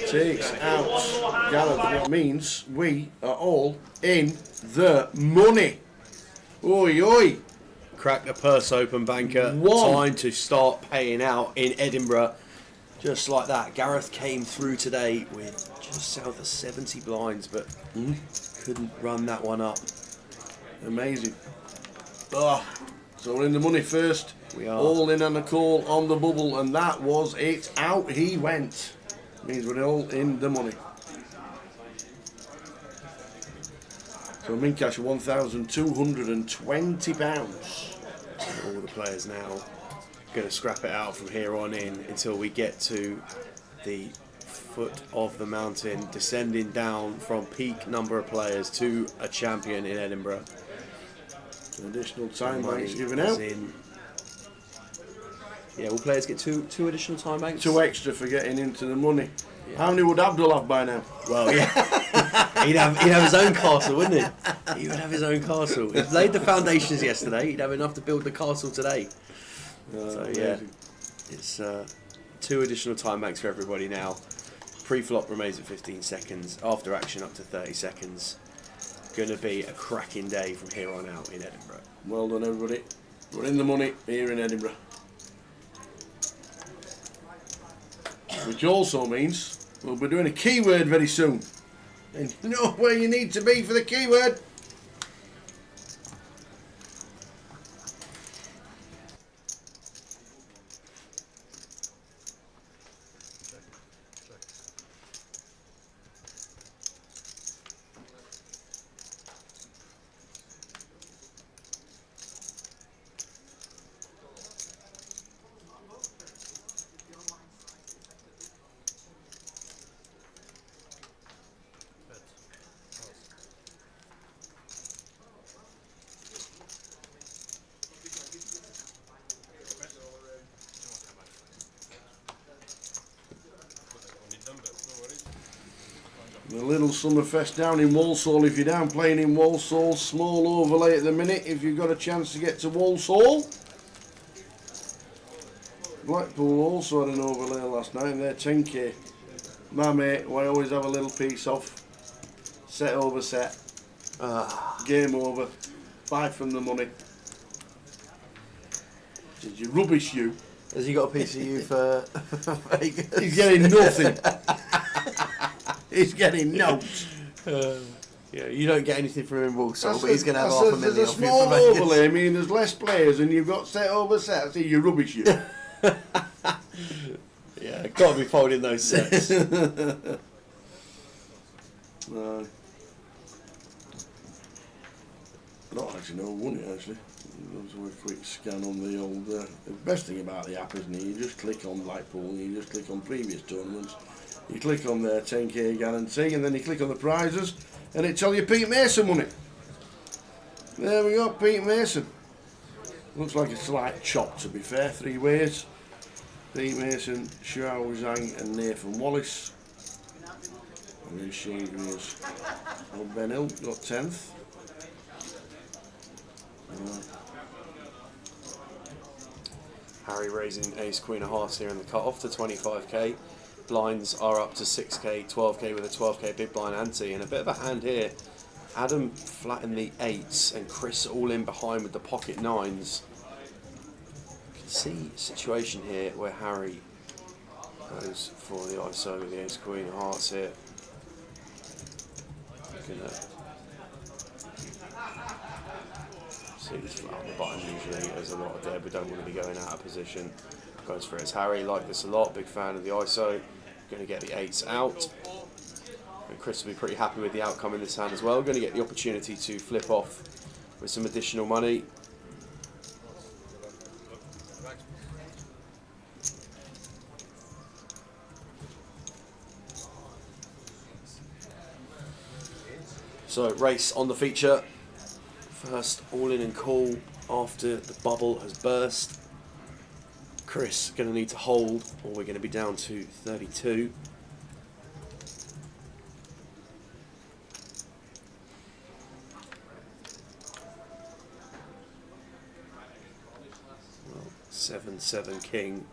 [SPEAKER 1] takes out Gareth. That means we are all in the money. Oi, oi.
[SPEAKER 7] Crack the purse open, banker. Time to start paying out in Edinburgh. Just like that, Gareth came through today with just south of 70 blinds, but couldn't run that one up.
[SPEAKER 1] Amazing. Oh, so we're in the money first.
[SPEAKER 7] We are.
[SPEAKER 1] All in on the call on the bubble, and that was it. Out he went. Means we're all in the money. So min cash of £1,220.
[SPEAKER 7] All the players now going to scrap it out from here on in until we get to the foot of the mountain, descending down from peak number of players to a champion in Edinburgh.
[SPEAKER 1] Additional time banks given
[SPEAKER 7] is
[SPEAKER 1] out.
[SPEAKER 7] in. Yeah, will players get two additional time banks?
[SPEAKER 1] 2 extra for getting into the money. Yeah. How many would Abdul have by now?
[SPEAKER 7] Well, yeah. he'd have his own castle, wouldn't he? He would have his own castle. He laid the foundations yesterday. He'd have enough to build the castle today. So yeah, it's 2 additional time banks for everybody now. Pre-flop remains at 15 seconds. After action up to 30 seconds. Going to be a cracking day from here on out in Edinburgh.
[SPEAKER 1] Well done, everybody. We're in the money here in Edinburgh. Which also means we'll be doing a keyword very soon. And you know where you need to be for the keyword. The little Summerfest down in Walsall. If you're down playing in Walsall, small overlay at the minute if you've got a chance to get to Walsall. Blackpool also had an overlay last night, they're 10k. My mate, who I always have a little piece of. Set over set. Game over. 5 from the money. Did you rubbish you?
[SPEAKER 2] Has he got a piece of you for Vegas?
[SPEAKER 1] He's getting nothing. He's getting notes.
[SPEAKER 7] Yeah, you don't get anything from him, Walsall,
[SPEAKER 2] but he's going to have half a million
[SPEAKER 1] There's a
[SPEAKER 2] off you
[SPEAKER 1] small
[SPEAKER 2] for Vegas.
[SPEAKER 1] overlay. I mean, there's less players, and you've got set over set. I see you rubbish you.
[SPEAKER 7] Yeah, got to be folding those sets.
[SPEAKER 1] No. I don't actually know who won it, actually. Let's have a quick scan on the old... the best thing about the app, isn't it? You just click on Blackpool, and you just click on previous tournaments. You click on their 10k guarantee, and then you click on the prizes, and it tells you Pete Mason won it. There we go, Pete Mason. Looks like a slight chop, to be fair, 3 ways. Pete Mason, Shuao Zhang and Nathan Wallace. And then Shane Greers. Well, Ben Hill got 10th.
[SPEAKER 7] Harry raising ace queen of hearts here in the cut off to 25k. Blinds are up to 6k, 12k with a 12k big blind ante, and a bit of a hand here. Adam flat in the 8s and Chris all in behind with the pocket 9s. You can see a situation here where Harry goes for the ISO with the ace queen of hearts here. Gonna see this flat on the button usually. There's a lot of dead. We don't want to be going out of position. Goes for it as Harry. Like this a lot. Big fan of the ISO. Going to get the 8s out. And Chris will be pretty happy with the outcome in this hand as well. Going to get the opportunity to flip off with some additional money. So race on the feature. First all in and call after the bubble has burst. Chris going to need to hold or we're going to be down to 32. Well, 7-7 king.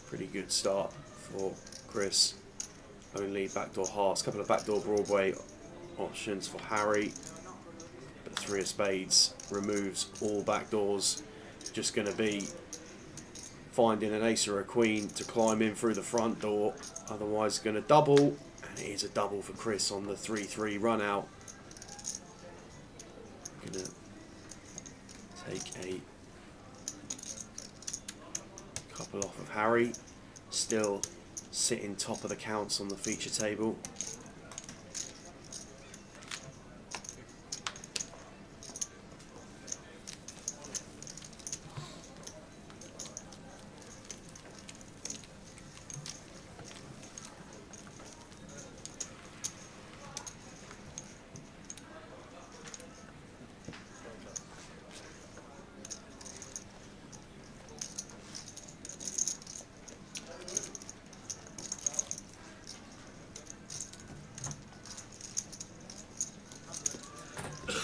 [SPEAKER 7] Pretty good start for Chris. Only backdoor hearts, couple of backdoor Broadway options for Harry, but 3 of spades removes all backdoors. Just going to be finding an ace or a queen to climb in through the front door, otherwise going to double, and it is a double for Chris on the 3-3 run out. Going to take a couple off of Harry, still sitting top of the counts on the feature table.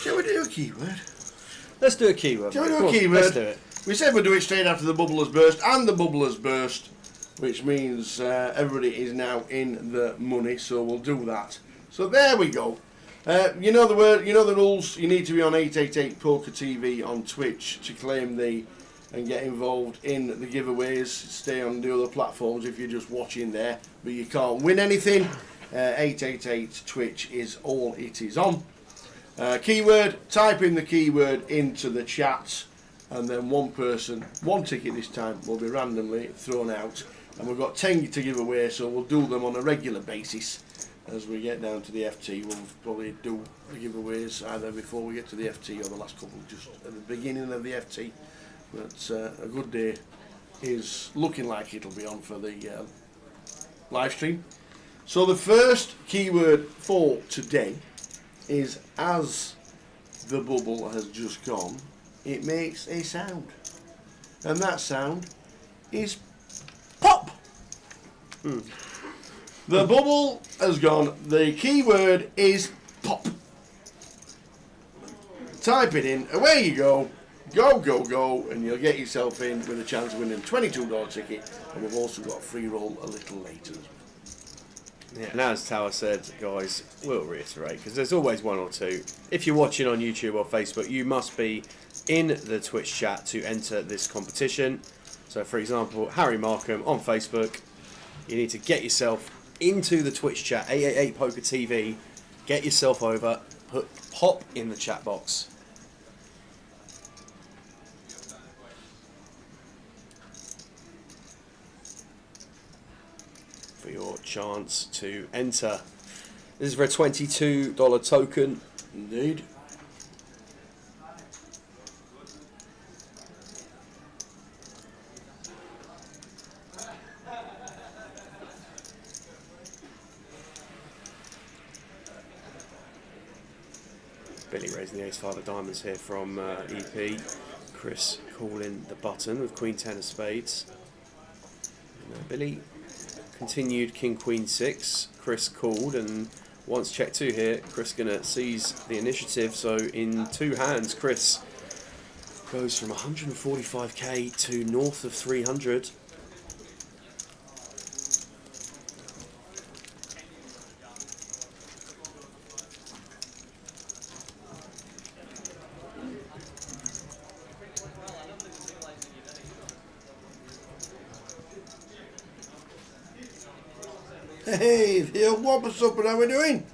[SPEAKER 1] Shall we do a keyword?
[SPEAKER 7] Let's do a keyword.
[SPEAKER 1] Shall we do
[SPEAKER 7] Come
[SPEAKER 1] a
[SPEAKER 7] on,
[SPEAKER 1] keyword?
[SPEAKER 7] Let's do it.
[SPEAKER 1] We said we'd do it straight after the bubble has burst, and the bubble has burst, which means everybody is now in the money, so we'll do that. So there we go. You know the word, you know the rules. You need to be on 888 Poker TV on Twitch to claim the and get involved in the giveaways. Stay on the other platforms if you're just watching there, but you can't win anything. 888 Twitch is all it is on. Keyword, type in the keyword into the chat, and then one person, one ticket this time, will be randomly thrown out. And we've got 10 to give away, so we'll do them on a regular basis. As we get down to the FT, we'll probably do the giveaways either before we get to the FT or the last couple, just at the beginning of the FT. But a good day is looking like it'll be on for the live stream. So the first keyword for today is, as the bubble has just gone, it makes a sound. And that sound is pop. The bubble has gone. The keyword is pop. Type it in. Away you go. Go, go, go. And you'll get yourself in with a chance of winning a $22 ticket. And we've also got a free roll a little later as well.
[SPEAKER 7] Yeah. And as Tower said, guys, we'll reiterate, because there's always one or two. If you're watching on YouTube or Facebook, you must be in the Twitch chat to enter this competition. So, for example, Harry Markham on Facebook, you need to get yourself into the Twitch chat, 888 Poker TV, get yourself over, put pop in the chat box. For your chance to enter. This is for a $22 token.
[SPEAKER 1] Indeed.
[SPEAKER 7] Billy raising the ace-5 of diamonds here from EP. Chris calling the button with Queen 10 of spades. Billy continued King Queen 6. Chris called, and once check 2 here, Chris gonna seize the initiative. So in 2 hands, Chris goes from 145k to north of 300.
[SPEAKER 1] Hey, the old Whopper's up, and how we doing?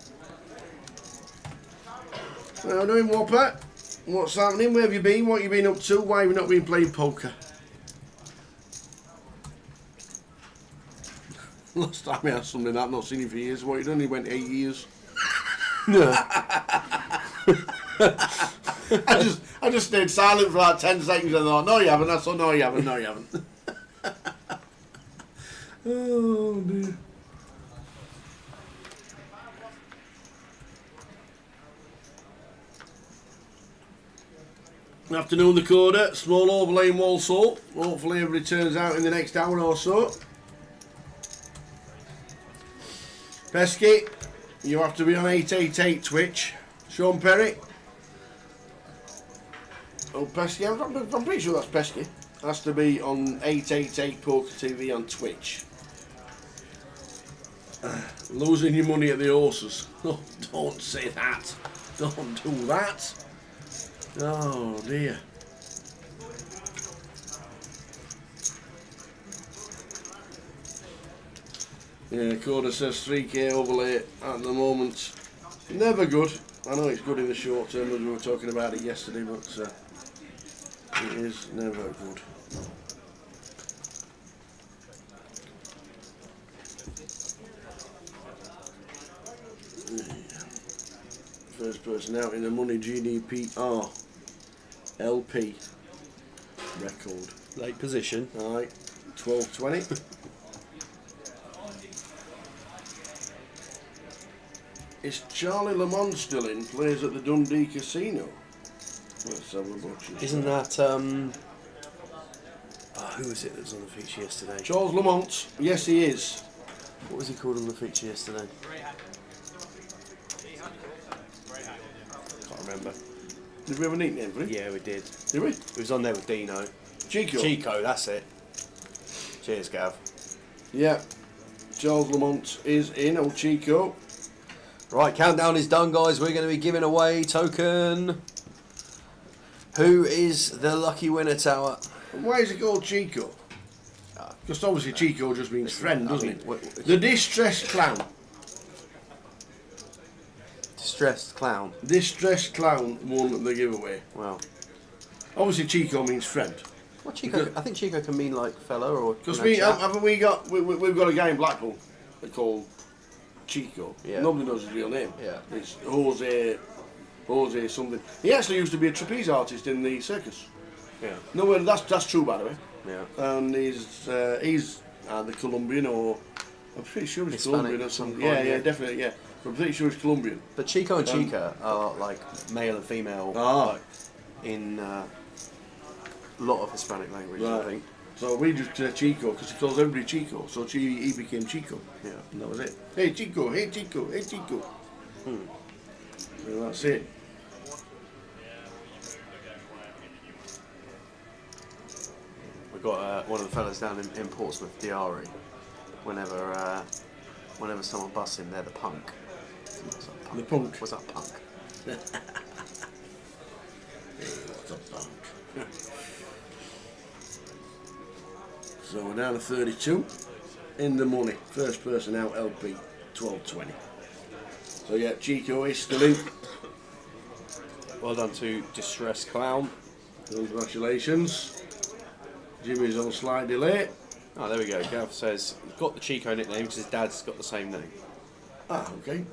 [SPEAKER 1] How we doing, Whopper? What's happening? Where have you been? What have you been up to? Why have you not been playing poker? Last time I had something like that, I've not seen you for years. What, you done? He went 8 years.
[SPEAKER 7] No.
[SPEAKER 1] I just stayed silent for like 10 seconds and thought, no you haven't. I thought, no you haven't, no you haven't. Oh dear. Afternoon, the Coda. Small overlay in Walsall. Hopefully everybody turns out in the next hour or so. Pesky, you have to be on 888 Twitch. Sean Perry. Oh, Pesky, I'm pretty sure that's Pesky. Has to be on 888 Poker TV on Twitch. Losing your money at the horses. Oh, don't say that. Don't do that. Oh dear. Yeah, Coda says 3k overlay at the moment. Never good. I know it's good in the short term as we were talking about it yesterday, but it is never good. First person out in the money GDPR LP record.
[SPEAKER 7] Late position.
[SPEAKER 1] Alright, 12.20. Is Charlie Lamont still in? Plays at the Dundee Casino. Let's have a look.
[SPEAKER 7] Isn't that who was it that was on the feature yesterday?
[SPEAKER 1] Charles Lamont. Yes, he is.
[SPEAKER 7] What was he called on the feature yesterday? Can't remember.
[SPEAKER 1] Did we have a nickname for him?
[SPEAKER 7] Yeah, we did.
[SPEAKER 1] Did we?
[SPEAKER 7] He was on there with Dino.
[SPEAKER 1] Chico.
[SPEAKER 7] Chico, that's it. Cheers, Gav.
[SPEAKER 1] Yeah. Charles Lamont is in. Old Chico.
[SPEAKER 7] Right, countdown is done, guys. We're going to be giving away token. Who is the lucky winner, Tower?
[SPEAKER 1] And why is it called Chico? Because obviously Chico just means friend, doesn't it? The Distressed Clown.
[SPEAKER 7] Distressed Clown.
[SPEAKER 1] Distressed Clown won the giveaway.
[SPEAKER 7] Wow.
[SPEAKER 1] Obviously Chico means friend.
[SPEAKER 7] What Chico? I think Chico can mean like fella or.
[SPEAKER 1] Because
[SPEAKER 7] chap.
[SPEAKER 1] haven't we got we've got a guy in Blackpool called Chico.
[SPEAKER 7] Yeah.
[SPEAKER 1] Nobody knows his real name.
[SPEAKER 7] Yeah.
[SPEAKER 1] It's Jose something. He actually used to be a trapeze artist in the circus.
[SPEAKER 7] Yeah.
[SPEAKER 1] No, well, that's true, by the way.
[SPEAKER 7] Yeah.
[SPEAKER 1] And he's either Colombian or I'm pretty sure he's
[SPEAKER 7] Hispanic
[SPEAKER 1] Colombian or
[SPEAKER 7] of some
[SPEAKER 1] something.
[SPEAKER 7] kind,
[SPEAKER 1] Yeah,
[SPEAKER 7] yeah.
[SPEAKER 1] Definitely, yeah. I'm pretty sure he's Colombian.
[SPEAKER 7] But Chico and Chica are like male and female, like, in a lot of Hispanic languages, I think.
[SPEAKER 1] So we just Chico because he calls everybody Chico. So he became Chico.
[SPEAKER 7] Yeah.
[SPEAKER 1] And that was it. Hey Chico, hey Chico, hey Chico. So that's it.
[SPEAKER 7] We've got one of the fellas down in Portsmouth, Diari. Whenever someone busts him, they're the punk. What's up, punk?
[SPEAKER 1] The punk.
[SPEAKER 7] What's up, punk?
[SPEAKER 1] What's up, punk? So we're down to 32 in the money. First person out, LP 12.20. So yeah, Chico is still in.
[SPEAKER 7] Well done to Distressed Clown.
[SPEAKER 1] Congratulations. Jimmy's on slight delay.
[SPEAKER 7] Oh, there we go. Gav says he's got the Chico nickname because his dad's got the same name.
[SPEAKER 1] Ah, okay.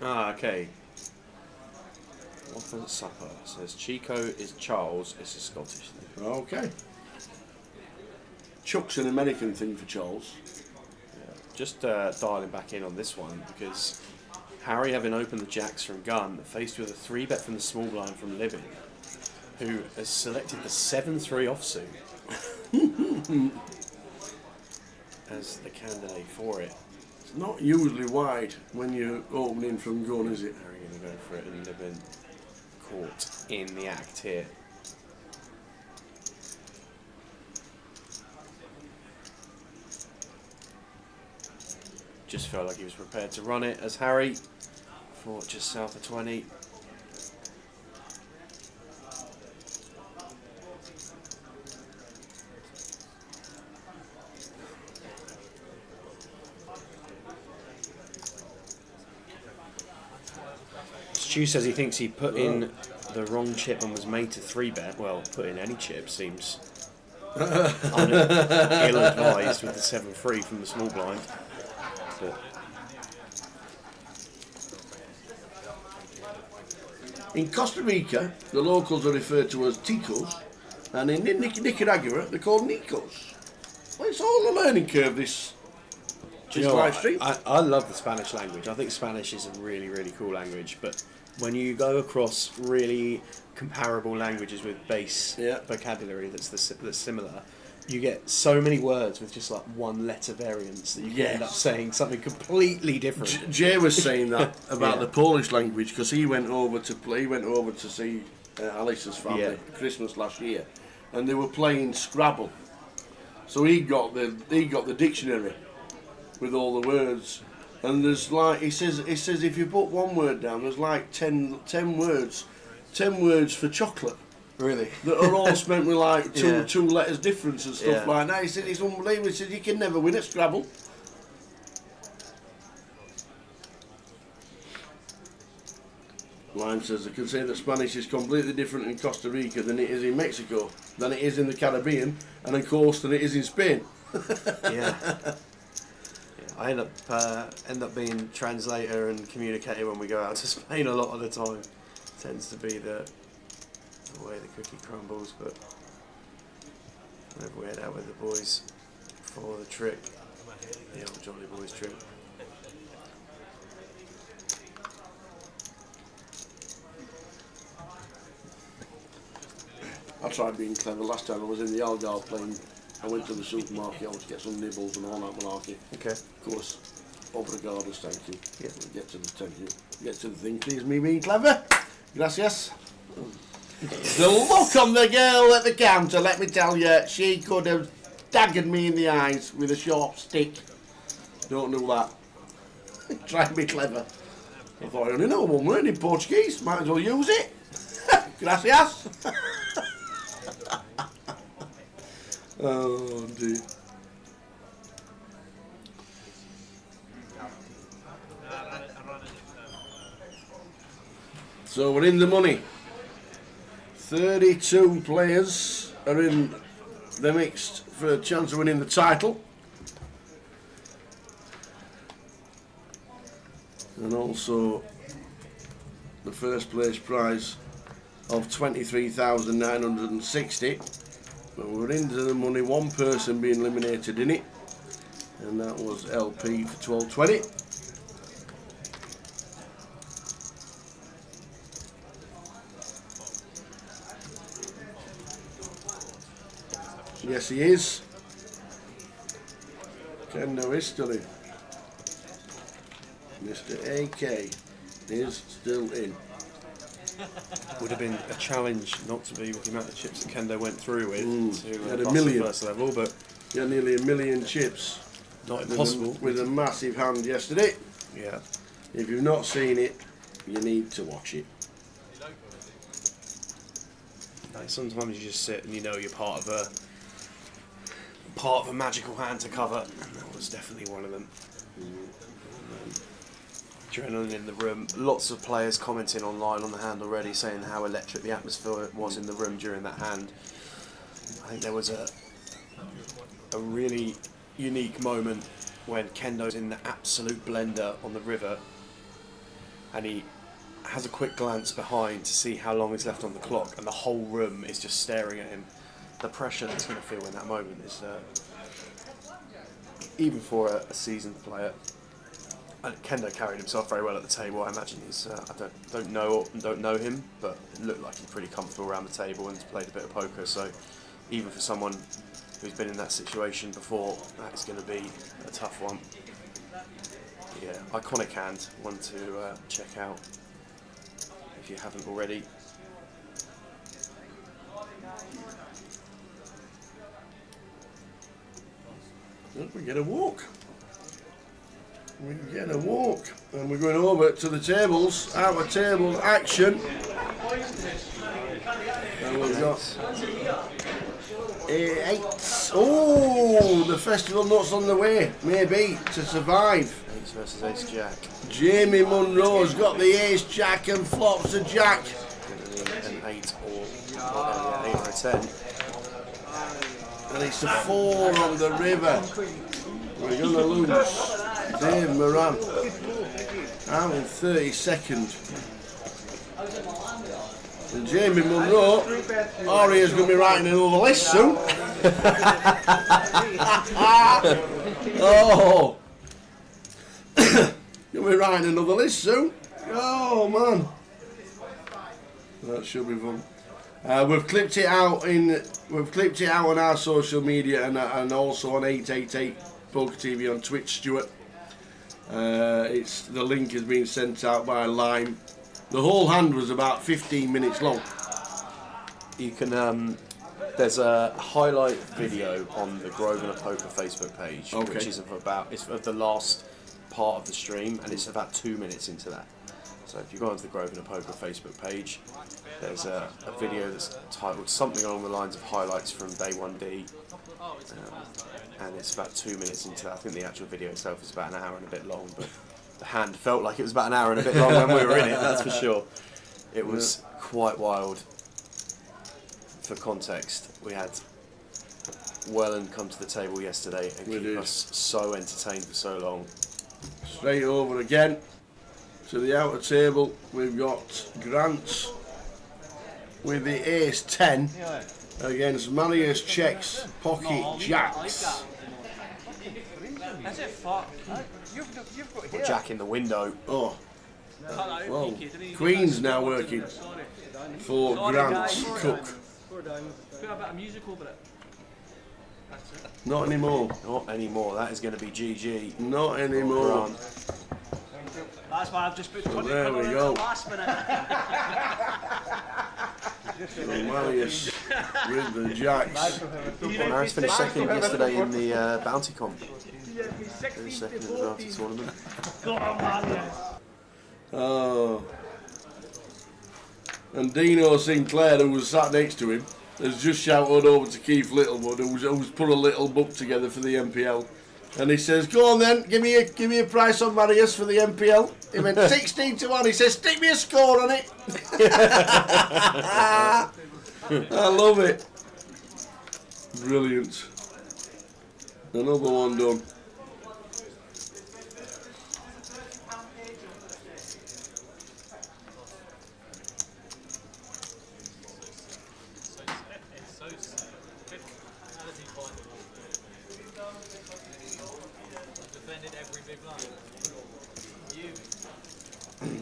[SPEAKER 7] Ah, okay. Waffle Supper says Chico is Charles, it's a Scottish name.
[SPEAKER 1] Okay. Chuck's an American thing for Charles.
[SPEAKER 7] Just dialing back in on this one because Harry, having opened the jacks from gun, faced with a 3-bet from the small blind from Living, who has selected the 7-3 offsuit as the candidate for it.
[SPEAKER 1] It's not usually wide when you're opening from gun, is it?
[SPEAKER 7] Harry going to go for it, and Living caught in the act here. Just felt like he was prepared to run it as Harry fought just south of 20. Stu says he thinks he put in the wrong chip and was made to 3-bet. Well, put in any chip seems ill-advised with the 7-3 from the small blind. But
[SPEAKER 1] in Costa Rica, the locals are referred to as ticos, and in Nicaragua, they're called nicos. Well, it's all a learning curve, this
[SPEAKER 7] do you know
[SPEAKER 1] live
[SPEAKER 7] what?
[SPEAKER 1] stream.
[SPEAKER 7] I love the Spanish language. I think Spanish is a really, really cool language. But when you go across really comparable languages with base vocabulary that's similar, you get so many words with just like one letter variants that you can end up saying something completely different.
[SPEAKER 1] Jay was saying that about the Polish language because he went over to see Alice's family Christmas last year, and they were playing Scrabble. So he got the dictionary with all the words, and there's like he says if you put one word down, there's like 10 words for chocolate.
[SPEAKER 7] Really?
[SPEAKER 1] That are all spent with like two letters difference and stuff like that. He said it's unbelievable. He said you can never win at Scrabble. Lime says I can say that Spanish is completely different in Costa Rica than it is in Mexico, than it is in the Caribbean, and of course than it is in Spain.
[SPEAKER 7] I end up being translator and communicator when we go out to Spain a lot of the time. Tends to be the way the cookie crumbles, but whenever we head out with the boys for the trip, the old Jolly Boys trip.
[SPEAKER 1] I tried being clever last time I was in the Algarve playing. I went to the supermarket, I wanted to get some nibbles and all that malarkey.
[SPEAKER 7] Okay.
[SPEAKER 1] Of course, obrigados, thank you.
[SPEAKER 7] Yeah.
[SPEAKER 1] Get to the thing, please me being clever. Gracias. The look on the girl at the counter, let me tell you, she could have daggered me in the eyes with a sharp stick. Don't do that. Try and be clever. I thought I only know one word in Portuguese, might as well use it. Gracias. Oh dear. So we're in the money. 32 players are in the mixed for a chance of winning the title. And also the first place prize of 23,960. But we're into the money, one person being eliminated in it, and that was LP for 1220. Yes, he is. Kendo is still in. Mr. AK is still in.
[SPEAKER 7] Would have been a challenge not to be with the amount of chips that Kendo went through with to
[SPEAKER 1] Had a
[SPEAKER 7] pass
[SPEAKER 1] million.
[SPEAKER 7] the first level, but
[SPEAKER 1] Yeah, nearly 1 million chips.
[SPEAKER 7] not impossible.
[SPEAKER 1] With a massive hand yesterday.
[SPEAKER 7] Yeah.
[SPEAKER 1] If you've not seen it, you need to watch it.
[SPEAKER 7] Like sometimes you just sit and you know you're part of a magical hand to cover, and that was definitely one of them. Adrenaline in the room. Lots of players commenting online on the hand already, saying how electric the atmosphere was in the room during that hand. I think there was a really unique moment when Kendo's in the absolute blender on the river, and he has a quick glance behind to see how long is left on the clock, and the whole room is just staring at him. The pressure that he's going to feel in that moment is, even for a seasoned player, Kendo carried himself very well at the table. I imagine he's. I don't know him, but it looked like he's pretty comfortable around the table and has played a bit of poker. So even for someone who's been in that situation before, that's going to be a tough one. Yeah, iconic hand. One to check out if you haven't already.
[SPEAKER 1] We get a walk. We get a walk. And we're going over to the tables. Out of table action. And we've got 8. Oh, the festival nuts on the way. Maybe to survive.
[SPEAKER 7] Ace versus Ace Jack.
[SPEAKER 1] Jamie Munro's got the ace jack and flops a jack.
[SPEAKER 7] An 8 or 8 or a 10.
[SPEAKER 1] And it's a 4 on the river. We're going to lose Dave Moran. Out in 32nd. And Jamie Munro, Aria's going to be writing another list soon. Oh! You'll be writing another list soon. Oh man. That should be fun. We've clipped it out on our social media and also on 888 Poker TV on Twitch, Stuart. The link has been sent out by Lime. The whole hand was about 15 minutes long.
[SPEAKER 7] You can. There's a highlight video on the Grosvenor Poker Facebook page,
[SPEAKER 1] Okay.
[SPEAKER 7] which is of the last part of the stream, and it's about 2 minutes into that. So if you go onto the Grosvenor Poker Facebook page, there's a video that's titled something along the lines of highlights from day 1D, and it's about 2 minutes into that. I think the actual video itself is about an hour and a bit long, but the hand felt like it was about an hour and a bit long when we were in it, that's for sure. It was quite wild. For context, we had Welland come to the table yesterday and keep us so entertained for so long.
[SPEAKER 1] Straight over again to the outer table. We've got Grant with the ace 10 against Manius checks pocket jacks.
[SPEAKER 6] Is it fuck?
[SPEAKER 7] Put Jack in the window.
[SPEAKER 1] Oh, well, Queen's now working for Grant Cook.
[SPEAKER 6] Put a bit of music over it.
[SPEAKER 1] Not anymore.
[SPEAKER 7] Not anymore. That is going to be GG.
[SPEAKER 1] Not anymore.
[SPEAKER 7] Grant.
[SPEAKER 6] That's why I've just put 20
[SPEAKER 1] There we
[SPEAKER 6] in
[SPEAKER 1] go.
[SPEAKER 6] the last minute.
[SPEAKER 1] Manius with the jacks.
[SPEAKER 7] Maris finished second yesterday in the bounty comp. Finished second in the bounty tournament.
[SPEAKER 6] Go on, man.
[SPEAKER 1] Oh. And Dino Sinclair, who was sat next to him, has just shouted over to Keith Littlewood, who's put a little book together for the MPL, and he says, "Go on then, give me a price on Marius for the MPL." He went 16-1. He says, "Stick me a score on it." I love it. Brilliant. Another one done.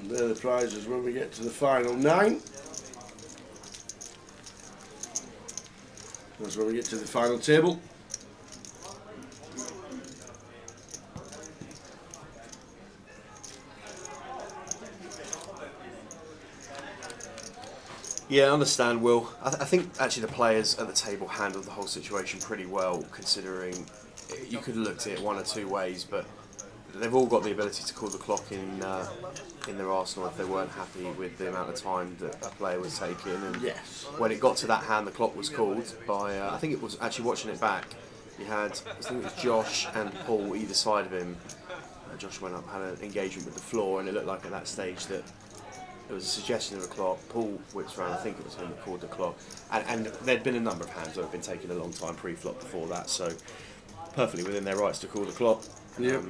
[SPEAKER 1] They're the prizes when we get to the final 9. That's when we get to the final table.
[SPEAKER 7] Yeah, I understand, Will. I think actually the players at the table handled the whole situation pretty well, considering you could have looked at it one or two ways, but they've all got the ability to call the clock in their arsenal if they weren't happy with the amount of time that a player was taking. And
[SPEAKER 1] Yes.
[SPEAKER 7] when it got to that hand, the clock was called by, I think it was actually watching it back, you had, I think it was Josh and Paul either side of him. Josh went up, had an engagement with the floor, and it looked like at that stage that there was a suggestion of a clock. Paul whips around, I think it was him that called the clock. And there'd been a number of hands that had been taking a long time pre-flop before that, so perfectly within their rights to call the clock.
[SPEAKER 1] Yep.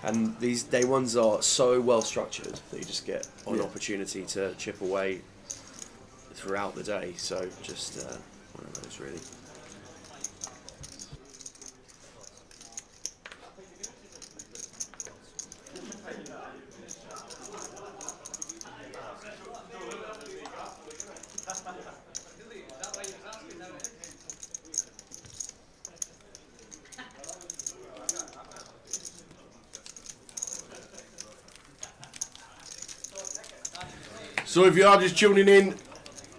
[SPEAKER 7] And these day ones are so well structured that you just get an opportunity to chip away throughout the day. So just one of those really.
[SPEAKER 1] So if you are just tuning in,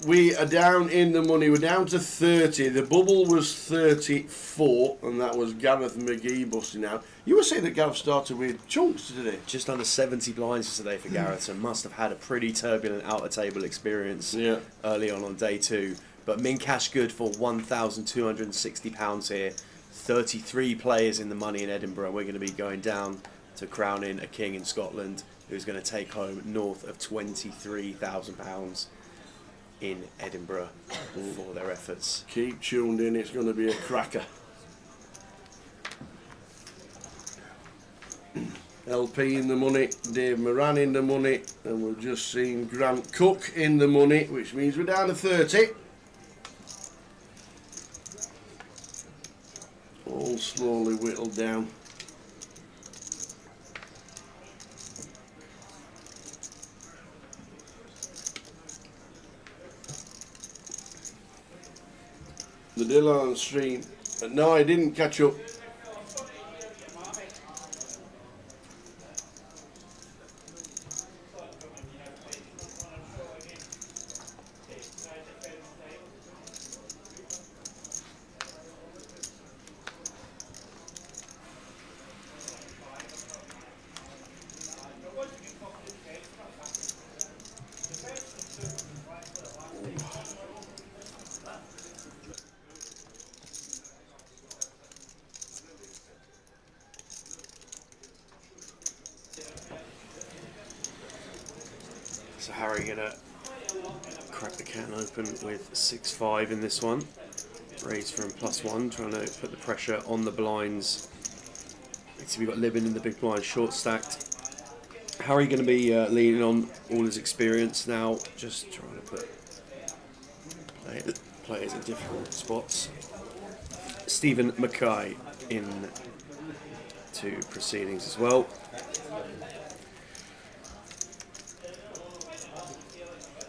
[SPEAKER 1] we are down in the money. We're down to 30. The bubble was 34, and that was Gareth McGee busting out. You were saying that Gareth started with chunks today.
[SPEAKER 7] Just under 70 blinds today for Gareth, and must have had a pretty turbulent outer table experience early on day 2. But min cash good for £1,260 here. 33 players in the money in Edinburgh. We're going to be going down to crowning a king in Scotland who's going to take home north of £23,000 in Edinburgh for their efforts.
[SPEAKER 1] Keep tuned in, it's going to be a cracker. LP in the money, Dave Moran in the money, and we've just seen Grant Cook in the money, which means we're down to 30. All slowly whittled down. The Dillon stream. No, I didn't catch up.
[SPEAKER 7] So Harry gonna crack the can open with 6-5 in this one. Raise from +1, trying to put the pressure on the blinds. So we've got Libin in the big blind, short stacked. Harry going to be leaning on all his experience now, just trying to put players in different spots. Stephen Mackay in to proceedings as well.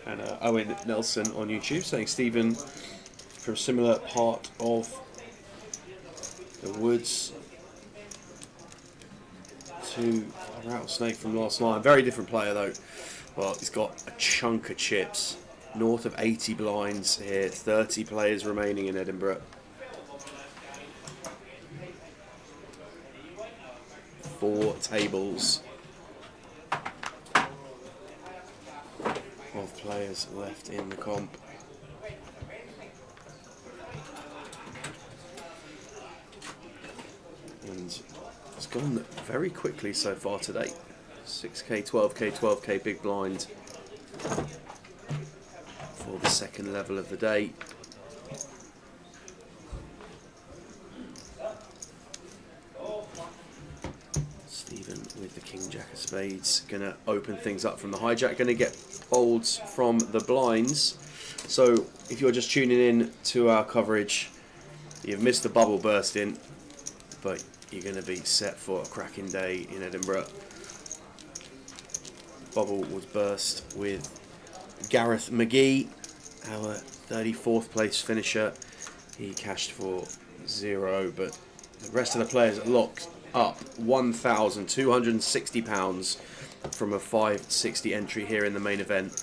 [SPEAKER 7] And Owen Nelson on YouTube saying Stephen from a similar part of the woods to Rattlesnake from last night. Very different player though. Well, he's got a chunk of chips. North of 80 blinds here. 30 players remaining in Edinburgh. 4 tables of players left in the comp. And it's gone very quickly so far today. 6k, 12k, 12k big blind for the second level of the day. Stephen with the King Jack of Spades, gonna open things up from the hijack, gonna get folds from the blinds. So if you're just tuning in to our coverage, you've missed the bubble bursting, but you're going to be set for a cracking day in Edinburgh. Bubble was burst with Gareth McGee, our 34th place finisher. He cashed for 0, but the rest of the players locked up £1,260 from a 560 entry here in the main event.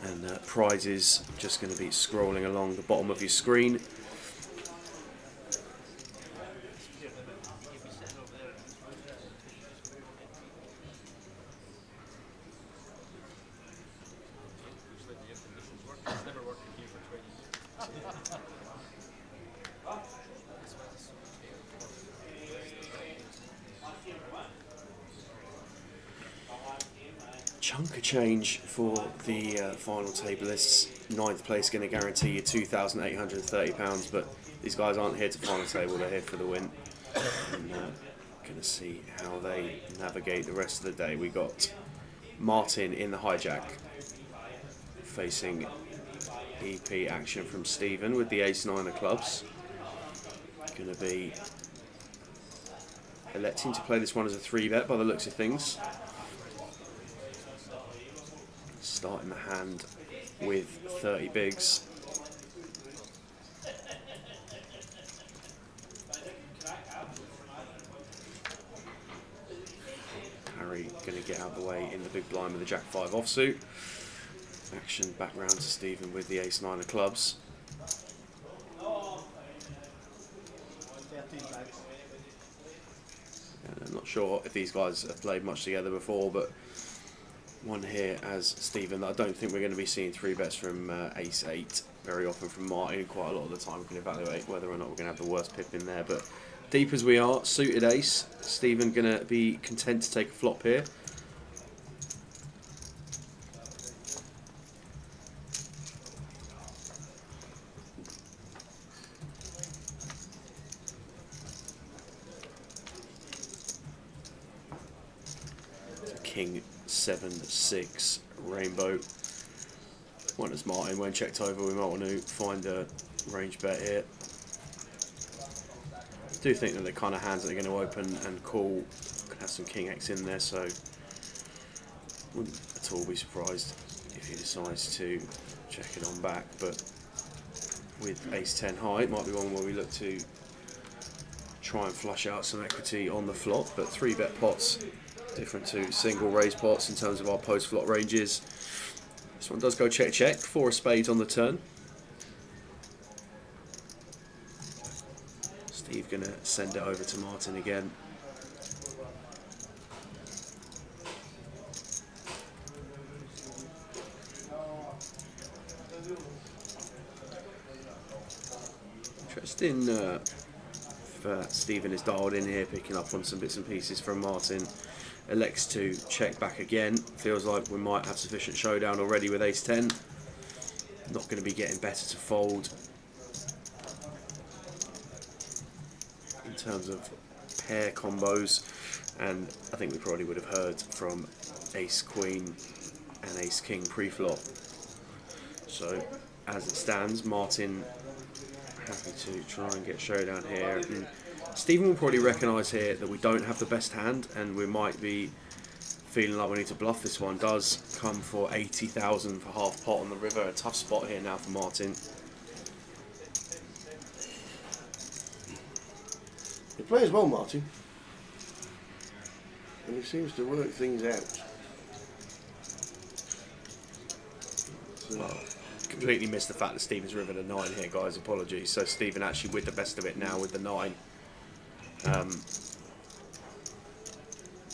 [SPEAKER 7] And prizes just going to be scrolling along the bottom of your screen. Chunk of change for the final tablists. 9th place going to guarantee you £2,830, but these guys aren't here to final table, they're here for the win. And going to see how they navigate the rest of the day. We got Martin in the hijack facing EP action from Stephen with the ace-9 of clubs. Going to be electing to play this one as a 3-bet by the looks of things. Starting the hand with 30 bigs. Harry going to get out of the way in the big blind with the Jack 5 offsuit. action back round to Stephen with the ace-9 of clubs. And I'm not sure if these guys have played much together before, but one here as Stephen. I don't think we're going to be seeing 3-bets from ace-8 very often from Martin. Quite a lot of the time we can evaluate whether or not we're going to have the worst pip in there. But deep as we are, suited ace, Stephen going to be content to take a flop here. King 7-6 rainbow. One as Martin, when checked over, we might want to find a range bet here. I do think that the kind of hands that they're going to open and call can have some King X in there, so wouldn't at all be surprised if he decides to check it on back. But with ace 10 high, it might be one where we look to try and flush out some equity on the flop. But 3-bet pots, different to single raise pots in terms of our post flop ranges. This one does go check check, 4 of spades on the turn. Steve gonna send it over to Martin again. Interesting if Stephen is dialed in here, picking up on some bits and pieces from Martin. Elects to check back again. Feels like we might have sufficient showdown already with ace 10. Not going to be getting better to fold in terms of pair combos, and I think we probably would have heard from ace queen and ace king pre-flop. So as it stands, Martin happy to try and get showdown here. And Stephen will probably recognise here that we don't have the best hand, and we might be feeling like we need to bluff this one. Does come for 80,000 for half pot on the river. A tough spot here now for Martin.
[SPEAKER 1] He plays well, Martin, and he seems to work things out. So,
[SPEAKER 7] Well, completely missed the fact that Stephen's rivered a 9 here, guys. Apologies. So Stephen actually with the best of it now with the 9.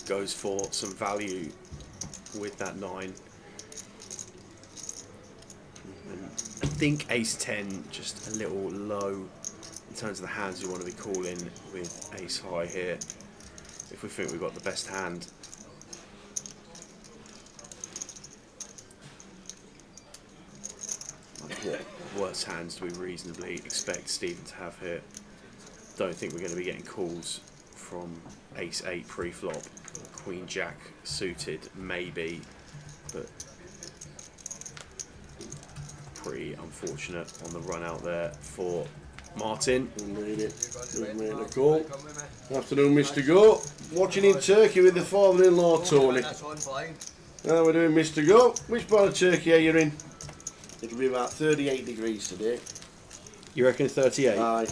[SPEAKER 7] Goes for some value with that 9. And I think ace 10 just a little low in terms of the hands you want to be calling with ace high here, if we think we've got the best hand. What worse hands do we reasonably expect Stephen to have here? Don't think we're going to be getting calls from ace 8 pre-flop. Queen jack suited maybe, but pretty unfortunate on the run out there for Martin.
[SPEAKER 1] made it. We've made a call. Afternoon, Mr. Go. Watching in Turkey with the father-in-law, Tony. Now we're doing Mr. Go. Which part of Turkey are you in? It'll be about 38 degrees today.
[SPEAKER 7] You reckon 38?
[SPEAKER 1] Aye.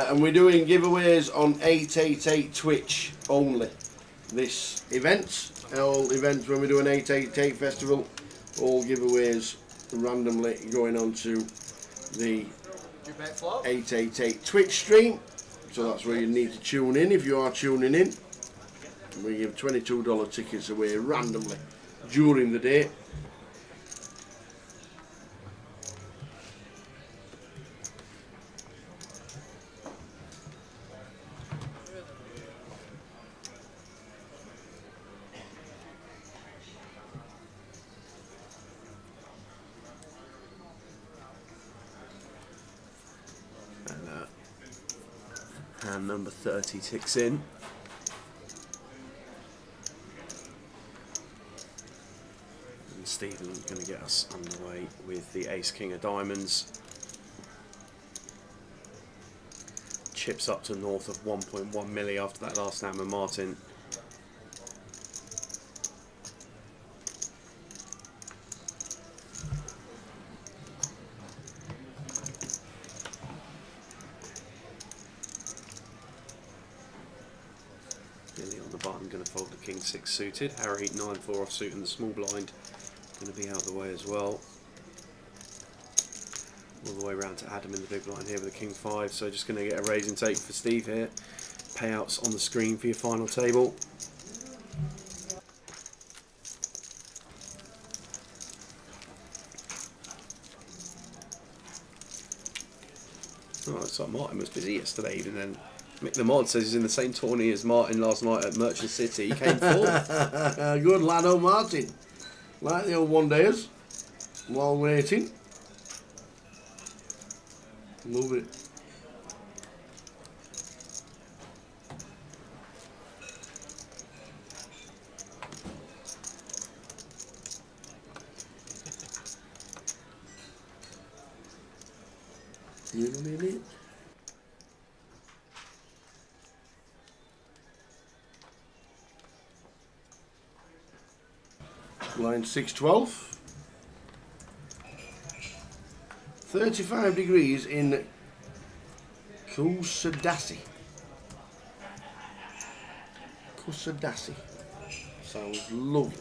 [SPEAKER 1] And we're doing giveaways on 888 Twitch only. This event, all events when we do an 888 festival, all giveaways randomly going on to the 888 Twitch stream. So that's where you need to tune in if you are tuning in. We give $22 tickets away randomly during the day.
[SPEAKER 7] Hand number 30 ticks in. And Stephen's going to get us underway with the ace king of diamonds. Chips up to north of 1.1 milli after that last hand with Martin. Going to fold the king 6 suited. Harry 9-4 offsuit and the small blind going to be out the way as well. the way around to Adam in the big blind here with the King 5. So just going to get a raise and take for Steve here. Payouts on the screen for your final table. Oh, it's like Martin was busy yesterday evening then. Mick the Mod says he's in the same tourney as Martin last night at Merchant City. He came fourth.
[SPEAKER 1] Good lad, old Martin. Like the old one days. While waiting. Love it. Line 612. 35 degrees in Kusadasi. Kusadasi. Sounds lovely.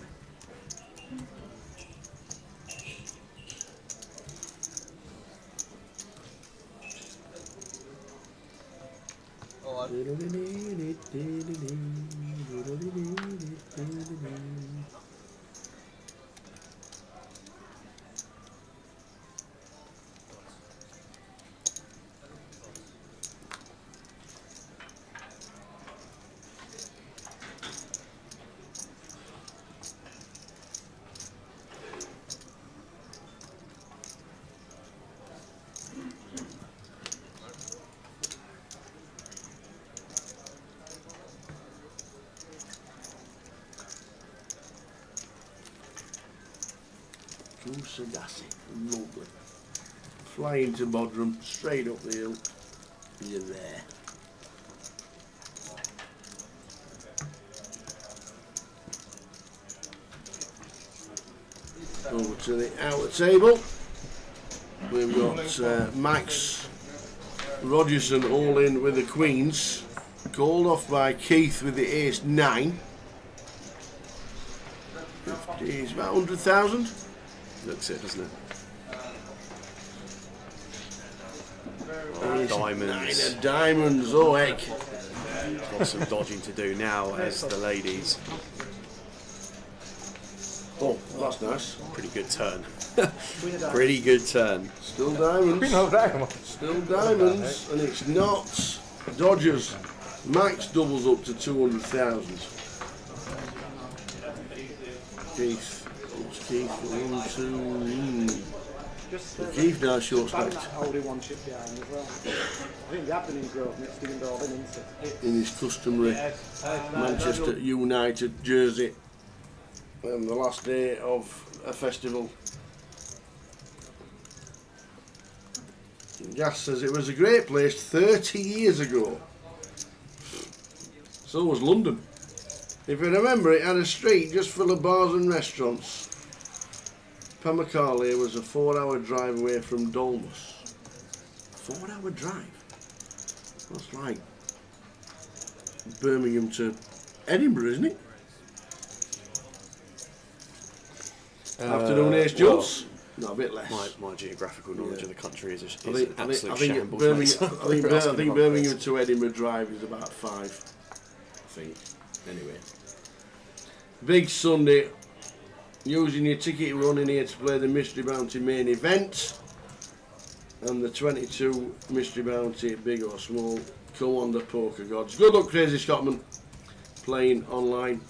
[SPEAKER 1] Kusadasi. Lovely. Flying to Bodrum, straight up the hill. You're there. Over to the outer table. We've got Max Rogerson all in with the Queens. Called off by Keith with the Ace 9. It's about 100,000.
[SPEAKER 7] Looks it, doesn't it?
[SPEAKER 1] Ace
[SPEAKER 7] Diamonds.
[SPEAKER 1] 9 of diamonds, oh heck.
[SPEAKER 7] Got some dodging to do now as the ladies.
[SPEAKER 1] Oh, that's nice.
[SPEAKER 7] Pretty good turn. Pretty good turn.
[SPEAKER 1] Still diamonds. Still diamonds, and it's not Dodgers. Max doubles up to 200,000. Keith. What's Keith? 1, 2. Keith now short stacked.
[SPEAKER 8] Holding one chip behind as well. I think the happening growth next to him all in, isn't it?
[SPEAKER 1] In his customary Manchester United jersey. The last day of a festival. Gas says it was a great place 30 years ago. So was London. If you remember, it had a street just full of bars and restaurants. Pamacale was a 4-hour drive away from Dolmus. 4-hour drive? That's like Birmingham to Edinburgh, isn't it? Afternoon, Ace Jules. No, a bit less.
[SPEAKER 7] My geographical knowledge of the country is
[SPEAKER 1] I
[SPEAKER 7] an
[SPEAKER 1] think
[SPEAKER 7] absolute shambles.
[SPEAKER 1] Birmingham,
[SPEAKER 7] mate.
[SPEAKER 1] I think Birmingham to Edinburgh Drive is about 5. I think. Anyway. Big Sunday. Using your ticket running here to play the Mystery Bounty main event. And the 22 Mystery Bounty, big or small, come on the poker gods. Good luck, Crazy Scotsman. Playing online.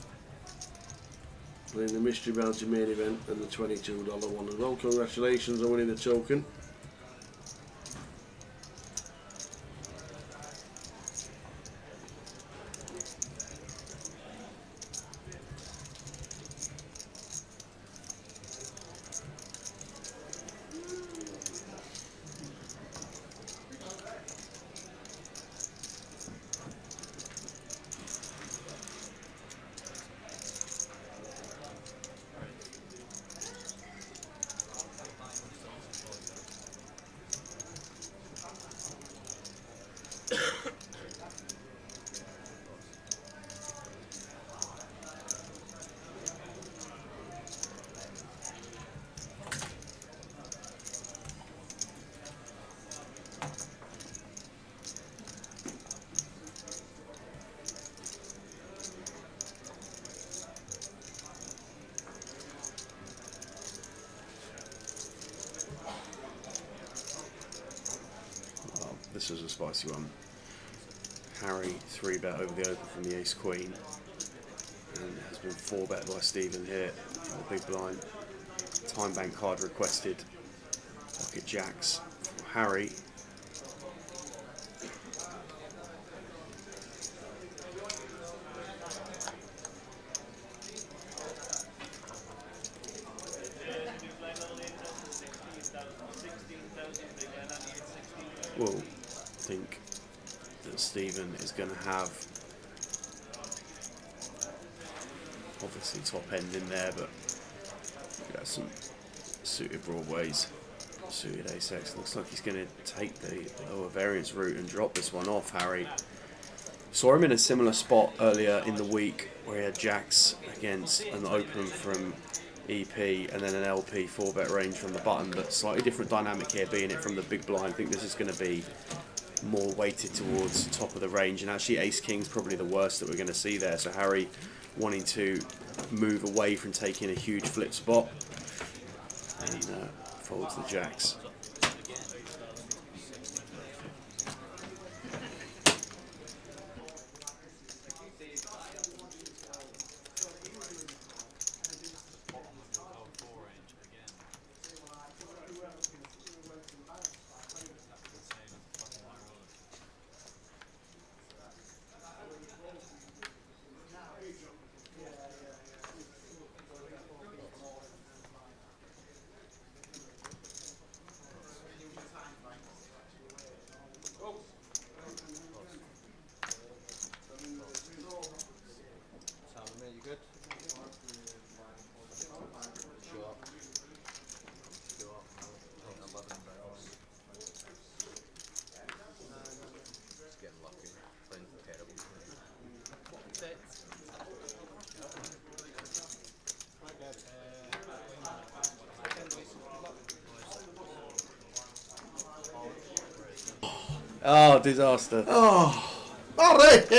[SPEAKER 1] Playing the Mystery Bounty main event and the $22 one as well. Congratulations on winning the token.
[SPEAKER 7] this as a spicy one. Harry 3-bet over the open from the ace queen, and has been 4-bet by Stephen here for the big blind. Time bank card requested. Pocket jacks for Harry. Well, I think that Stephen is going to have obviously top end in there, but got some suited broadways, suited ace-x. Looks like he's going to take the lower variance route and drop this one off. Harry saw him in a similar spot earlier in the week where he had jacks against an open from EP and then an LP 4-bet range from the button, but slightly different dynamic here, being it from the big blind. I think this is going to be more weighted towards top of the range, and actually ace king's probably the worst that we're going to see there. So Harry wanting to move away from taking a huge flip spot, and folds the jacks. Oh, disaster.
[SPEAKER 1] Oh, alright,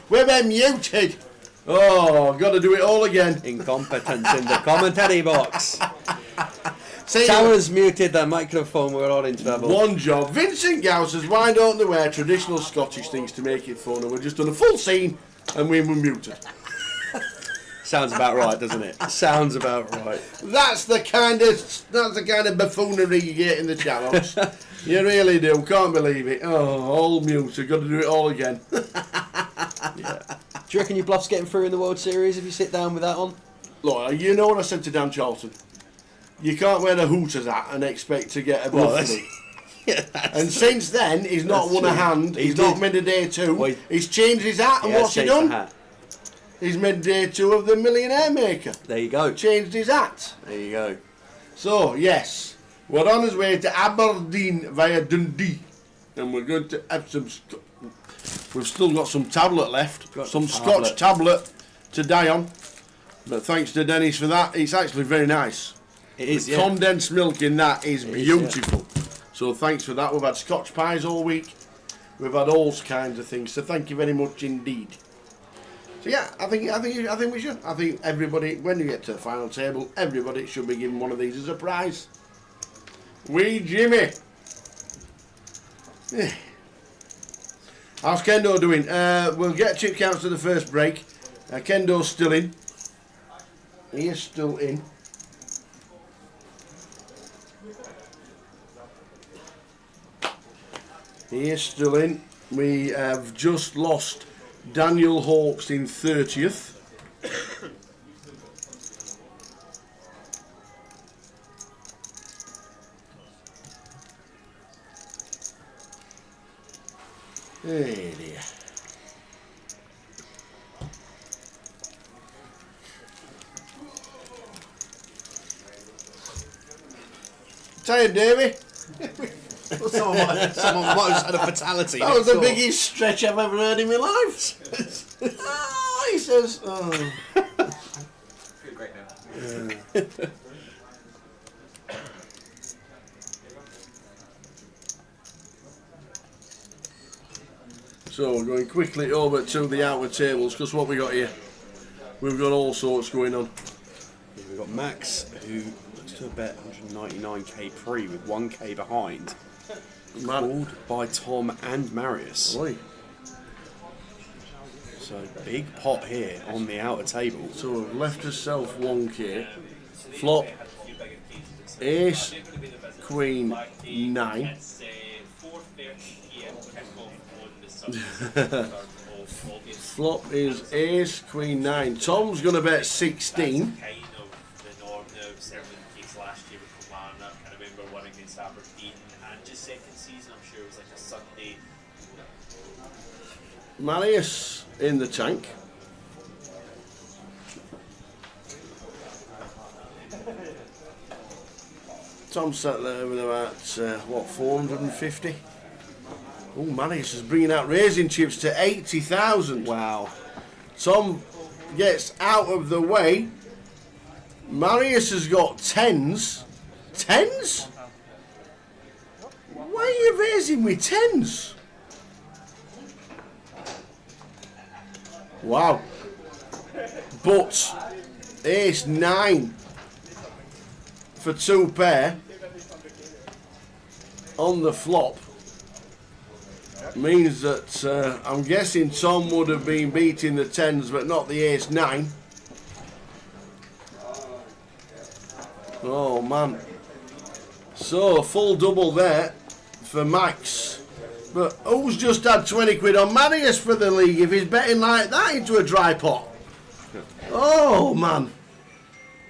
[SPEAKER 1] we're muted. Oh, got to do it all again.
[SPEAKER 7] Incompetence in the commentary box.
[SPEAKER 1] See,
[SPEAKER 7] Towers muted the microphone, we're all in trouble.
[SPEAKER 1] one job. Vincent Gauss says, why don't they wear traditional Scottish things to make it fun? And we've just done a full scene and we were muted.
[SPEAKER 7] Sounds about right, doesn't it? Sounds about right.
[SPEAKER 1] That's the kind of buffoonery you get in the chat box. You really do. Can't believe it. Oh, all muted. Got to do it all again.
[SPEAKER 7] Yeah. Do you reckon your bluff's getting through in the World Series if you sit down with that on?
[SPEAKER 1] Look, you know what I said to Dan Charlton? You can't wear a Hooters hat and expect to get a bluff through.
[SPEAKER 7] Yeah,
[SPEAKER 1] and since then, he's not won a hand. He's
[SPEAKER 7] did.
[SPEAKER 1] not made a day two.
[SPEAKER 7] Well,
[SPEAKER 1] he's changed his hat, and what's he
[SPEAKER 7] changed the
[SPEAKER 1] done?
[SPEAKER 7] hat.
[SPEAKER 1] He's made day two of the Millionaire Maker.
[SPEAKER 7] There you go.
[SPEAKER 1] Changed his hat.
[SPEAKER 7] There you go.
[SPEAKER 1] So, yes, we're on his way to Aberdeen via Dundee. And we're going to have some... We've still got some tablet left. Some Scotch tablet to die on. But thanks to Dennis for that. It's actually very nice.
[SPEAKER 7] It is,
[SPEAKER 1] The condensed milk in that is beautiful. So thanks for that. We've had Scotch pies all week. We've had all kinds of things. So thank you very much indeed. So yeah, I think we should. I think everybody, when you get to the final table, everybody should be given one of these as a prize. Wee Jimmy. Yeah. How's Kendo doing? We'll get chip counts to the first break. Kendo's still in. He is still in. He is still in. We have just lost Daniel Hawkes in 30th. Hey dear. Tired, Davey?
[SPEAKER 7] Someone might have had a fatality.
[SPEAKER 1] That was the biggest stretch I've ever heard in my life. He says, oh.
[SPEAKER 4] Great now.
[SPEAKER 1] So we're going quickly over to the outward tables because what we got here, we've got all sorts going on.
[SPEAKER 7] We've got Max, who looks to have bet 199k pre with 1k behind. called by Tom and Marius.
[SPEAKER 1] Oi.
[SPEAKER 7] So big pot here on the outer table.
[SPEAKER 1] So we've left herself 1k. Flop. Ace, Queen, 9. Flop is Ace, Queen, 9. Tom's going to bet 16.
[SPEAKER 5] Kind of the norm now, certainly the case last year with Kilmarnock. I remember one against Aberdeen and just second season, I'm sure it was like a Sunday.
[SPEAKER 1] Marius in the tank. Tom sat there with about, 450? Oh, Marius is bringing out raising chips to 80,000.
[SPEAKER 7] Wow.
[SPEAKER 1] Tom gets out of the way. Marius has got 10s. 10s? Why are you raising with 10s? Wow. But ace 9 for 2 pair on the flop means that I'm guessing Tom would have been beating the 10s but not the ace 9. Oh man. So full double there for Max. But who's just had 20 quid on Marius for the league if he's betting like that into a dry pot? Oh man.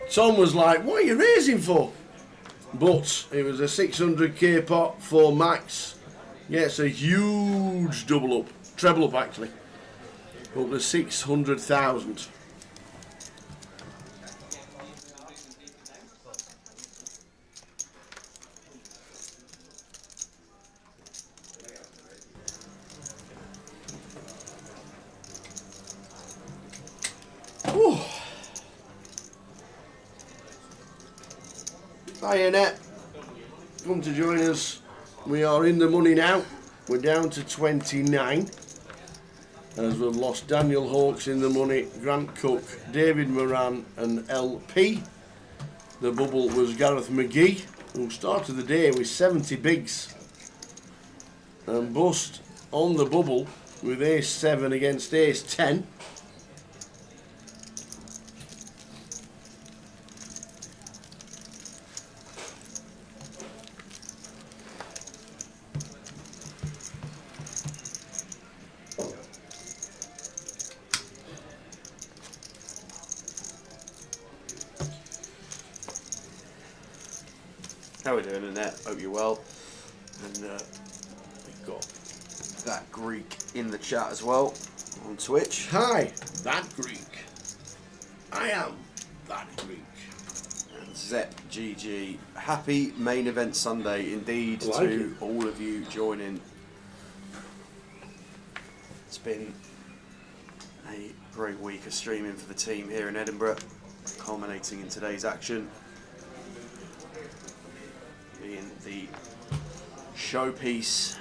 [SPEAKER 1] Tom was like, what are you raising for? But it was a 600k pot for Max. Yeah, it's a huge double up. Treble up actually. Up to 600,000. Hi Annette, come to join us. We are in the money now. We're down to 29 as we've lost Daniel Hawkes in the money, Grant Cook, David Moran and LP. The bubble was Gareth McGee, who started the day with 70 bigs and bust on the bubble with ace 7 against ace 10.
[SPEAKER 7] How are we doing, Annette? Hope you're well. And we've got that Greek in the chat as well on Twitch.
[SPEAKER 1] Hi, that Greek. I am that Greek.
[SPEAKER 7] And Zep GG. Happy main event Sunday indeed to all of you joining. It's been a great week of streaming for the team here in Edinburgh, culminating in today's action. Being the showpiece.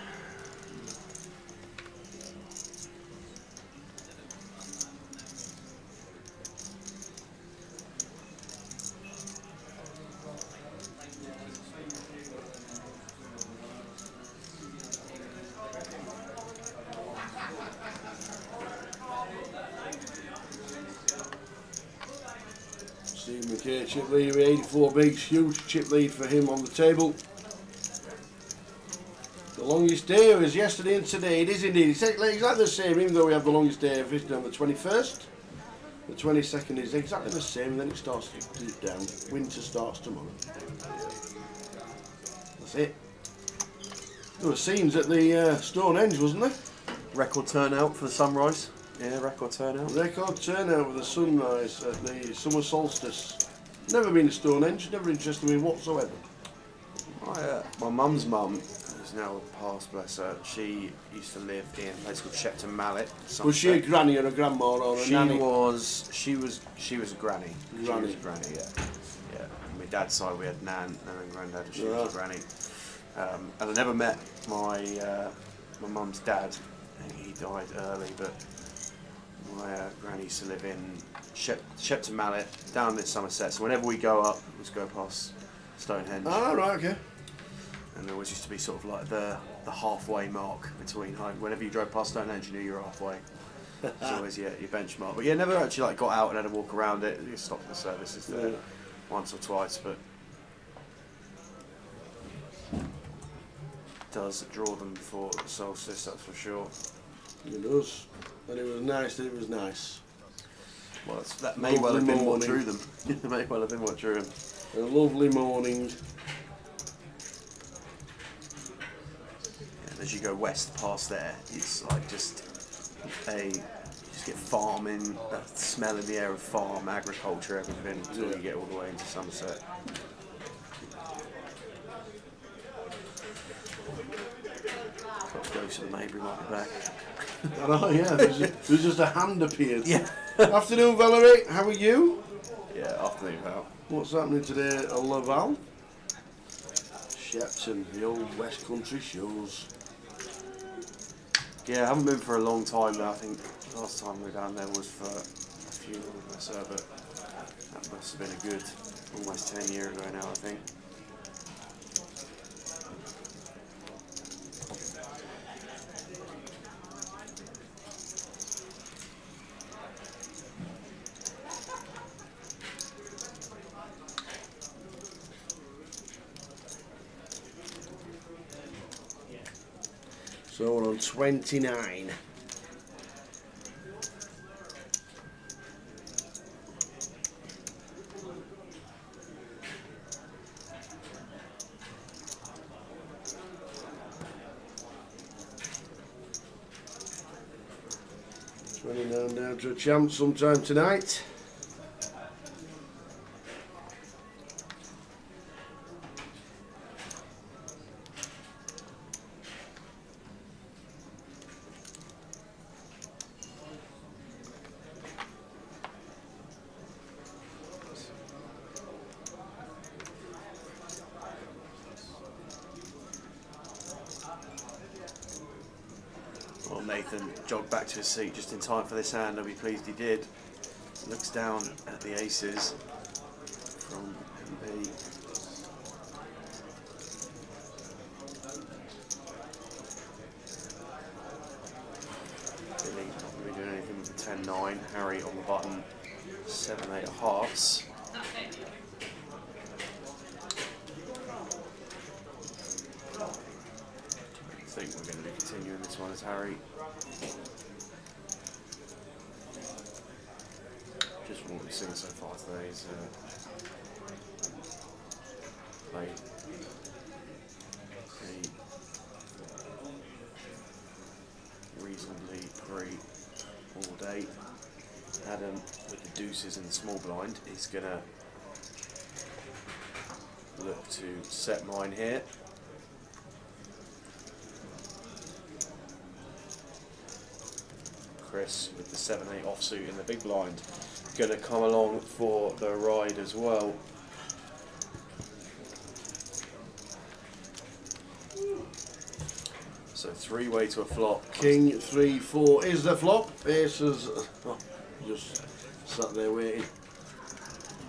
[SPEAKER 1] Steve McKay, chip lead with 84 bigs, huge chip lead for him on the table. The longest day was yesterday and today. It is indeed. It's exactly the same, even though we have the longest day of visiting on the 21st. The 22nd is exactly the same, and then it starts to dip down. Winter starts tomorrow. That's it. There were scenes at the Stonehenge, wasn't there?
[SPEAKER 7] Record turnout for the sunrise. Yeah, record turnout.
[SPEAKER 1] Record turnout with the sunrise at the summer solstice. Never been to Stonehenge, never interested me whatsoever.
[SPEAKER 7] My mum's mum, who's now passed, bless her, she used to live in a place called Shepton Mallet.
[SPEAKER 1] Was she a granny or a grandma or a nanny?
[SPEAKER 7] She was a granny.
[SPEAKER 1] Granny.
[SPEAKER 7] She was a granny, yeah. Yeah. On my dad's side we had Nan and Granddad, and she was a granny. And I never met my mum's dad. He died early, but my granny used to live in Shepton Mallet, down in Somerset. So whenever we go up, we just go past Stonehenge.
[SPEAKER 1] Ah, right, okay.
[SPEAKER 7] And there always used to be sort of like the halfway mark between home. Whenever you drove past Stonehenge, you knew you were halfway. It's always your benchmark. But yeah, never actually like got out and had a walk around it. You stopped at the services there once or twice, but does draw them for the solstice, that's for sure.
[SPEAKER 1] It does. And it was nice, it was nice.
[SPEAKER 7] Well, that may well have been what drew them. It may well have been what drew them.
[SPEAKER 1] A lovely morning.
[SPEAKER 7] And as you go west past there, it's like you just get farming, that smell in the air of farm, agriculture, everything, until you get all the way into Somerset. Ghost of the Maybury might be back.
[SPEAKER 1] I know, yeah, there's just a hand appeared.
[SPEAKER 7] Yeah.
[SPEAKER 1] Afternoon, Valerie, how are you?
[SPEAKER 7] Yeah, afternoon, pal.
[SPEAKER 1] What's happening today at Laval? Shepton, the old West Country shows.
[SPEAKER 7] Yeah, I haven't been for a long time now. I think last time we were down there was for a funeral of my sir, but that must have been a good almost 10 years ago now, I think.
[SPEAKER 1] So we're on 29. Down to a champ sometime tonight.
[SPEAKER 7] Well, Nathan jogged back to his seat just in time for this hand. I'll be pleased he did. Looks down at the aces from MB. Billy not really doing anything with the 10-9. Harry on the button. 7-8 of hearts. I think we're going to be continuing this one as Harry. Just from what we've seen so far today, he's played a reasonably free all day. Adam with the deuces in the small blind is going to look to set mine here. Chris with the 7-8 offsuit in the big blind, going to come along for the ride as well. So 3-way to a flop.
[SPEAKER 1] King 3-4 is the flop. Aces just sat there waiting.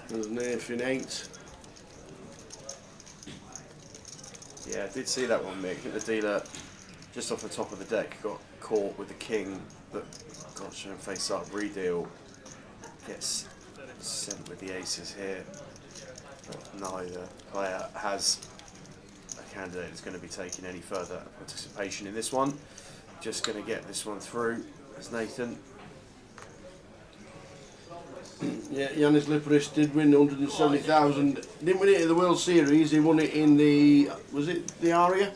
[SPEAKER 1] There's an ace in 8.
[SPEAKER 7] Yeah, I did see that one, Mick. I think the dealer just off the top of the deck got caught with the king, but got shown face up. Redeal gets sent with the aces here, but neither player has a candidate that's going to be taking any further participation in this one. Just going to get this one through as Nathan.
[SPEAKER 1] Yeah, Yanis Liparis did win 170,000. Didn't win it in the World Series. He won it in the, was it the Aria?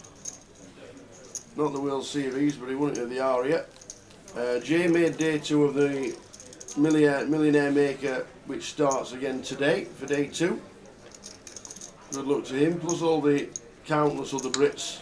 [SPEAKER 1] Not the World Series, but he won it at the Aria. Jay made day 2 of the Millionaire Maker, which starts again today for day 2. Good luck to him, plus all the countless other Brits.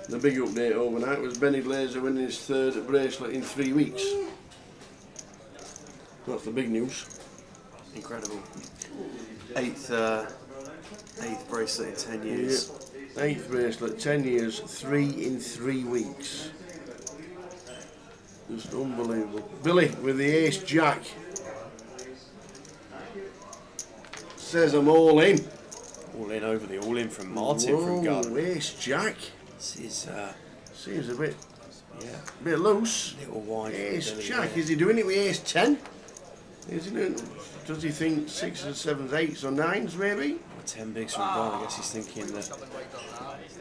[SPEAKER 1] The big update overnight was Benny Glazer winning his 3rd bracelet in 3 weeks. That's the big news.
[SPEAKER 7] Incredible. Eighth bracelet in 10 years.
[SPEAKER 1] Yeah. 8th bracelet, 10 years, 3 in 3 weeks. Just unbelievable. Billy with the ace jack. Says I'm all in.
[SPEAKER 7] All in over the all in from Martin from Gun.
[SPEAKER 1] Ace jack.
[SPEAKER 7] This is
[SPEAKER 1] Seems a bit
[SPEAKER 7] a
[SPEAKER 1] bit loose.
[SPEAKER 7] little wide.
[SPEAKER 1] Ace
[SPEAKER 7] for Billy
[SPEAKER 1] jack.
[SPEAKER 7] there.
[SPEAKER 1] Is he doing it with ace 10? Isn't it? Does he think 6s, 7s, 8s or 9s maybe?
[SPEAKER 7] Or 10 bigs from Gun. I guess he's thinking that.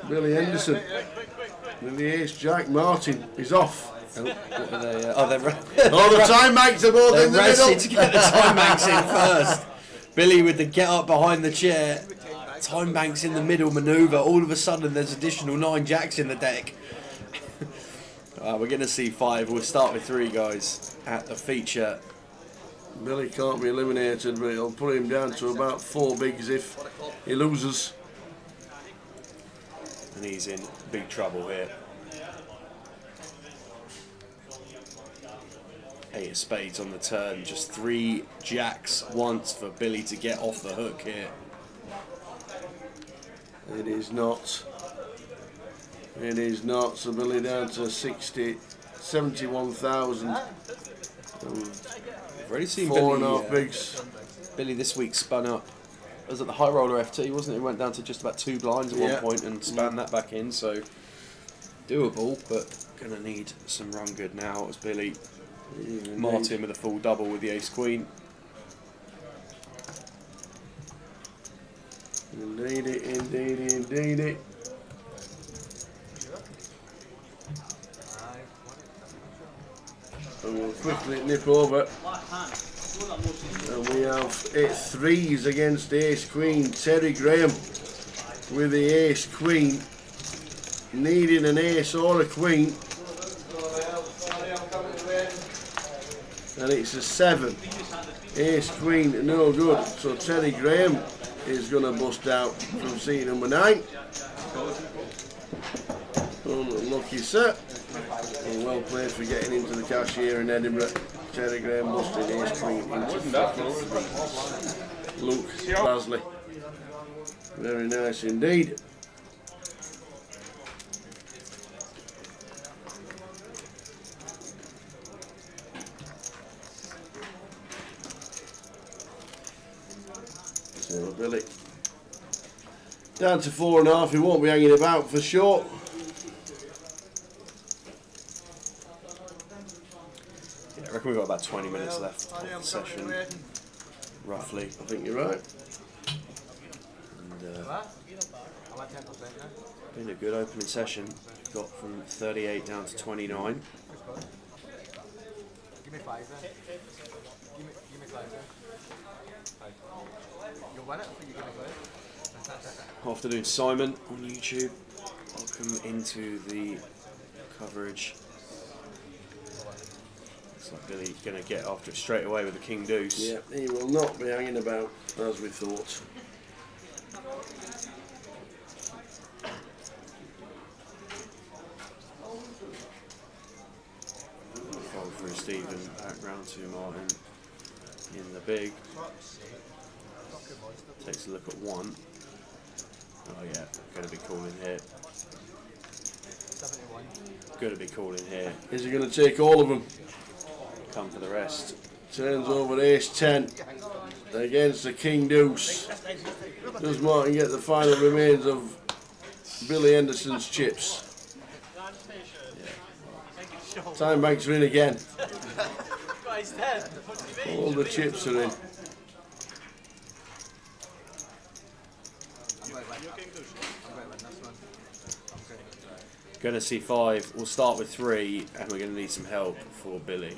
[SPEAKER 1] Billy Henderson with the ace jack. Martin is off.
[SPEAKER 7] Oh, what are they? They're
[SPEAKER 1] All the time banks are both in the
[SPEAKER 7] racing
[SPEAKER 1] middle.
[SPEAKER 7] to get the time banks in first. Billy with the get up behind the chair. Time banks in the middle manoeuvre. All of a sudden, there's additional 9 jacks in the deck. We're going to see 5. We'll start with 3 guys at the feature.
[SPEAKER 1] Billy can't be eliminated, but it'll put him down to about 4 bigs if he loses.
[SPEAKER 7] And he's in big trouble here. 8 of spades on the turn. Just 3 jacks once for Billy to get off the hook here.
[SPEAKER 1] It is not. It is not. So Billy down to 71,000.
[SPEAKER 7] We've already seen
[SPEAKER 1] 4.5
[SPEAKER 7] Billy,
[SPEAKER 1] bigs.
[SPEAKER 7] Billy this week spun up. It was at the high roller FT, wasn't it? He went down to just about 2 blinds at one point and span that back in. So doable, but gonna need some run good now as Billy. Martin with a full double with the ace queen.
[SPEAKER 1] Indeed it, indeed it, indeed it. And we'll quickly nip over. And we have 8 3s against ace queen. Terry Graham with the ace queen. Needing an ace or a queen. And it's a 7. Ace queen, no good. So Terry Graham is going to bust out from seat number 9. Unlucky set. And well played for getting into the cash here in Edinburgh. Terry Graham busted ace queen into 53. Luke Basley. Very nice indeed. So Billy down to 4.5. He won't be hanging about for sure.
[SPEAKER 7] Yeah, I reckon we've got about 20 minutes left of the session, roughly.
[SPEAKER 1] I think you're right.
[SPEAKER 7] And, been a good opening session. Got from 38 down to 29.
[SPEAKER 4] Give me 5 then. Give me 5 then. You'll win it if you give me 5.
[SPEAKER 7] Afternoon Simon on YouTube. Welcome into the coverage. Looks like Billy going to get after it straight away with the king deuce.
[SPEAKER 1] Yeah, he will not be hanging about as we thought.
[SPEAKER 7] Fold through Stephen, back round to Martin in the big. Takes a look at 1. Oh yeah, going to be calling here.
[SPEAKER 4] 71.
[SPEAKER 7] Going to be calling here.
[SPEAKER 1] Is he going to take all of them?
[SPEAKER 7] Come for the rest.
[SPEAKER 1] Turns over ace 10 against the king deuce. Does Martin get the final remains of Billy Henderson's chips? Time banks are in again. All the chips are in.
[SPEAKER 7] Going to see 5. We'll start with 3, and we're going to need some help for Billy.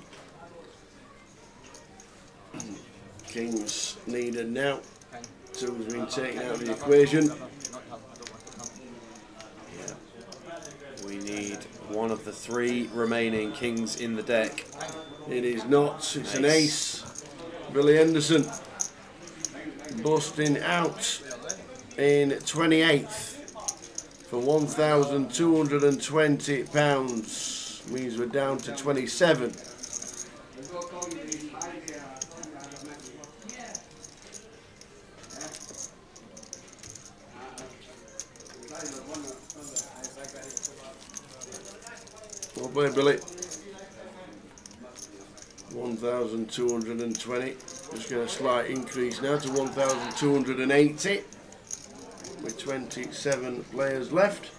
[SPEAKER 1] Kings needed now. 2's been taken out of the equation.
[SPEAKER 7] Yeah. We need one of the 3 remaining kings in the deck.
[SPEAKER 1] It is not. It's an ace. Billy Henderson busting out in 28th. for £1,220. Means we're down to 27. Well played, Billy. 1,220. Just get a slight increase now to 1,280 with 27 players left.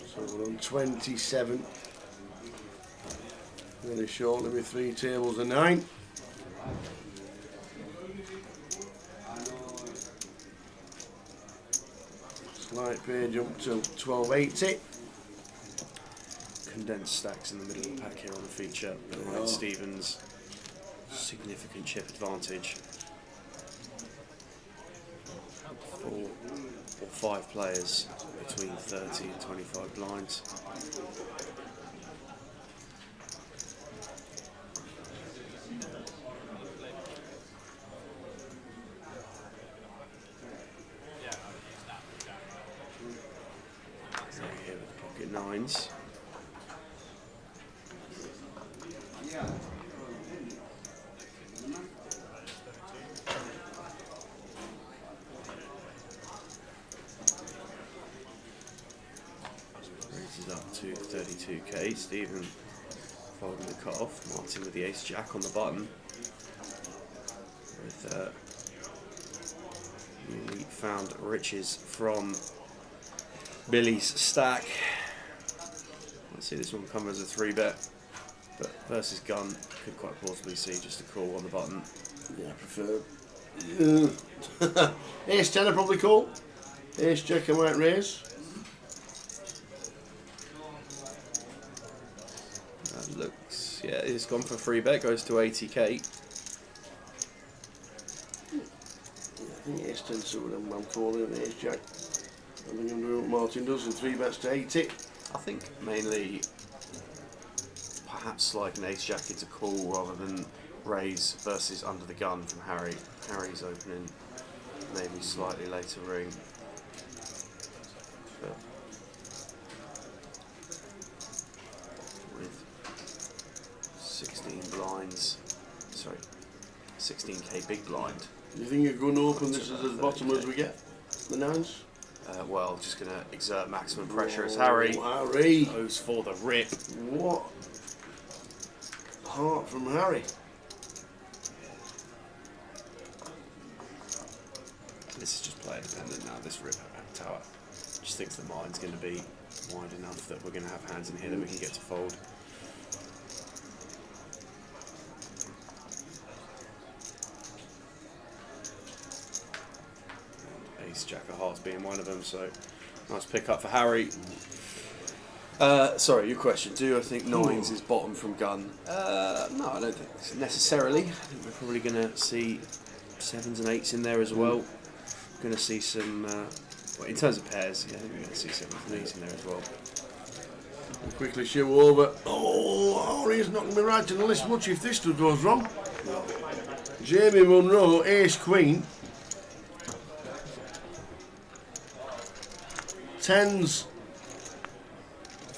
[SPEAKER 1] So we're on 27. Really shortly with 3 tables of 9. Slight pay jump to 1280.
[SPEAKER 7] Condensed stacks in the middle of the pack here on the feature. Behind Stevens, significant chip advantage. 4 or 5 players between 30 and 25 blinds. Here with the pocket 9s. Raises up to 32k. Stephen folding the cut off. Martin with the ace jack on the button. With newly found riches from Billy's stack. Let's see this one come as a 3-bet, but versus gun could quite plausibly see just a call on the button.
[SPEAKER 1] Yeah, I prefer. Ace 10 I probably call. Ace jack I might raise.
[SPEAKER 7] That looks, yeah, it's gone for 3-bet, goes to 80k.
[SPEAKER 1] I think ace 10 suited I'm calling it ace jack. I think I'm doing what Martin does and 3 bets to 80.
[SPEAKER 7] I think mainly perhaps like an ace jack it's a call rather than raise versus under the gun from Harry. Harry's opening maybe slightly later ring. But with 16 blinds, sorry, 16k big blind.
[SPEAKER 1] Do you think you're going to open this as bottom as we get? The 9s?
[SPEAKER 7] Well, just going to exert maximum pressure as Harry
[SPEAKER 1] Harry!
[SPEAKER 7] goes for the rip.
[SPEAKER 1] What? Heart from Harry.
[SPEAKER 7] This is just player dependent now, this rip tower. Just thinks the mine's going to be wide enough that we're going to have hands in here that we can get to fold. And ace jack of hearts being one of them, so nice pick up for Harry. Sorry, your question. Do I think 9s is bottom from gun? No, I don't think necessarily. I think we're probably going to see 7s and 8s in there as well. Going to see some, well, in terms of pairs, yeah, I think we're going to see 7s and 8s in there as well.
[SPEAKER 1] Quickly shoot over. Oh, Harry's not going to be right in the list much if this stuff goes wrong. Jamie Munro, ace queen. 10s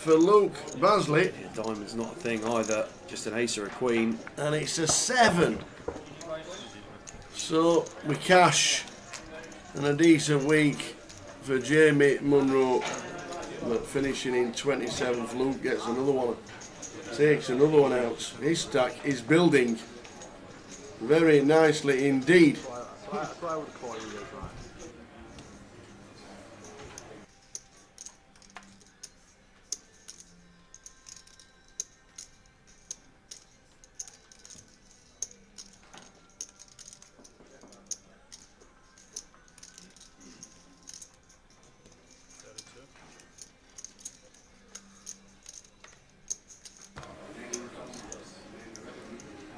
[SPEAKER 1] for Luke Basley.
[SPEAKER 7] Yeah, diamond's not a thing either, just an ace or a queen.
[SPEAKER 1] And it's a 7. So we cash, and a decent week for Jamie Munro, but finishing in 27th. Luke gets another one, takes another one out. His stack is building very nicely indeed.
[SPEAKER 3] That's what I would call you, right?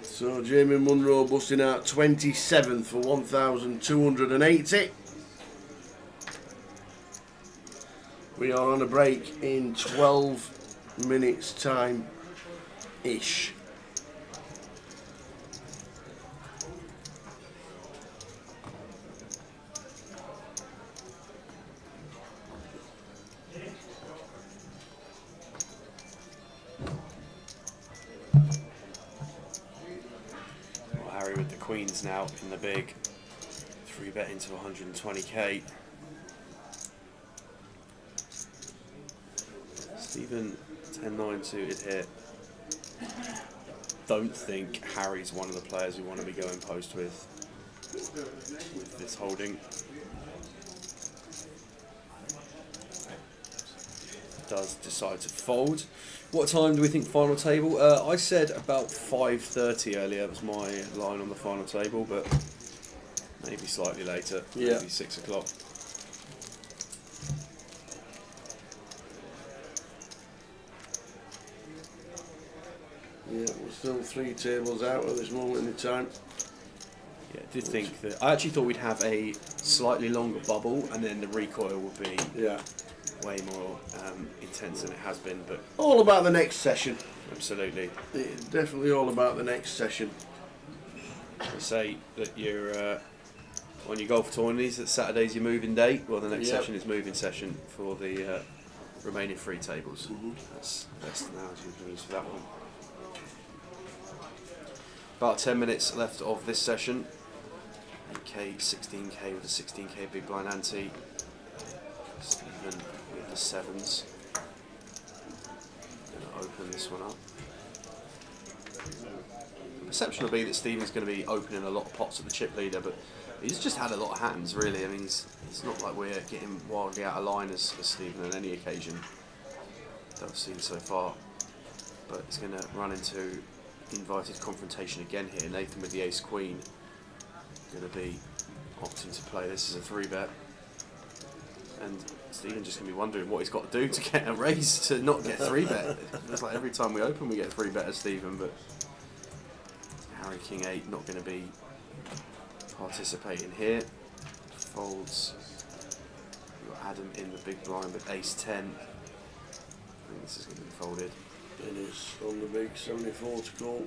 [SPEAKER 1] So Jamie Munro busting out 27th for 1,280. We are on a break in 12 minutes time-ish.
[SPEAKER 7] Harry with the queens now in the big 3-bet into 120k. Stephen 10-9 suited here. Don't think Harry's one of the players we want to be going post with this holding. Does decide to fold. What time do we think final table? I said about 5:30 earlier. That was my line on the final table, but maybe slightly later.
[SPEAKER 1] Yeah.
[SPEAKER 7] Maybe 6 o'clock.
[SPEAKER 1] Yeah, we're still 3 tables out at this moment in time.
[SPEAKER 7] Yeah, I did think that. I actually thought we'd have a slightly longer bubble, and then the recoil would be
[SPEAKER 1] Yeah.
[SPEAKER 7] way more intense than it has been. But
[SPEAKER 1] All about the next session.
[SPEAKER 7] absolutely,
[SPEAKER 1] It's definitely all about the next session.
[SPEAKER 7] I say that you're on your golf tourneys. That Saturday's your moving date. Well, the next
[SPEAKER 1] Yep.
[SPEAKER 7] session is moving session for the remaining 3 tables. That's the best analogy we can use for that one. About 10 minutes left of this session. 8k, 16k with a 16k big blind ante. Stephen with the 7s. Gonna open this one up. The perception will be that Stephen's going to be opening a lot of pots at the chip leader, but he's just had a lot of hands, really. I mean, it's not like we're getting wildly out of line as Stephen on any occasion that I've seen so far. But he's going to run into invited confrontation again here. Nathan with the ace queen going to be opting to play this as a 3-bet, and Stephen just going to be wondering what he's got to do to get a raise to not get 3-bet. It's like every time we open we get 3-bet as Stephen, but Harry King 8 not going to be participating here. Folds. We've got Adam in the big blind with ace 10. I think this is going to be folded.
[SPEAKER 1] It is on the big 74 to call.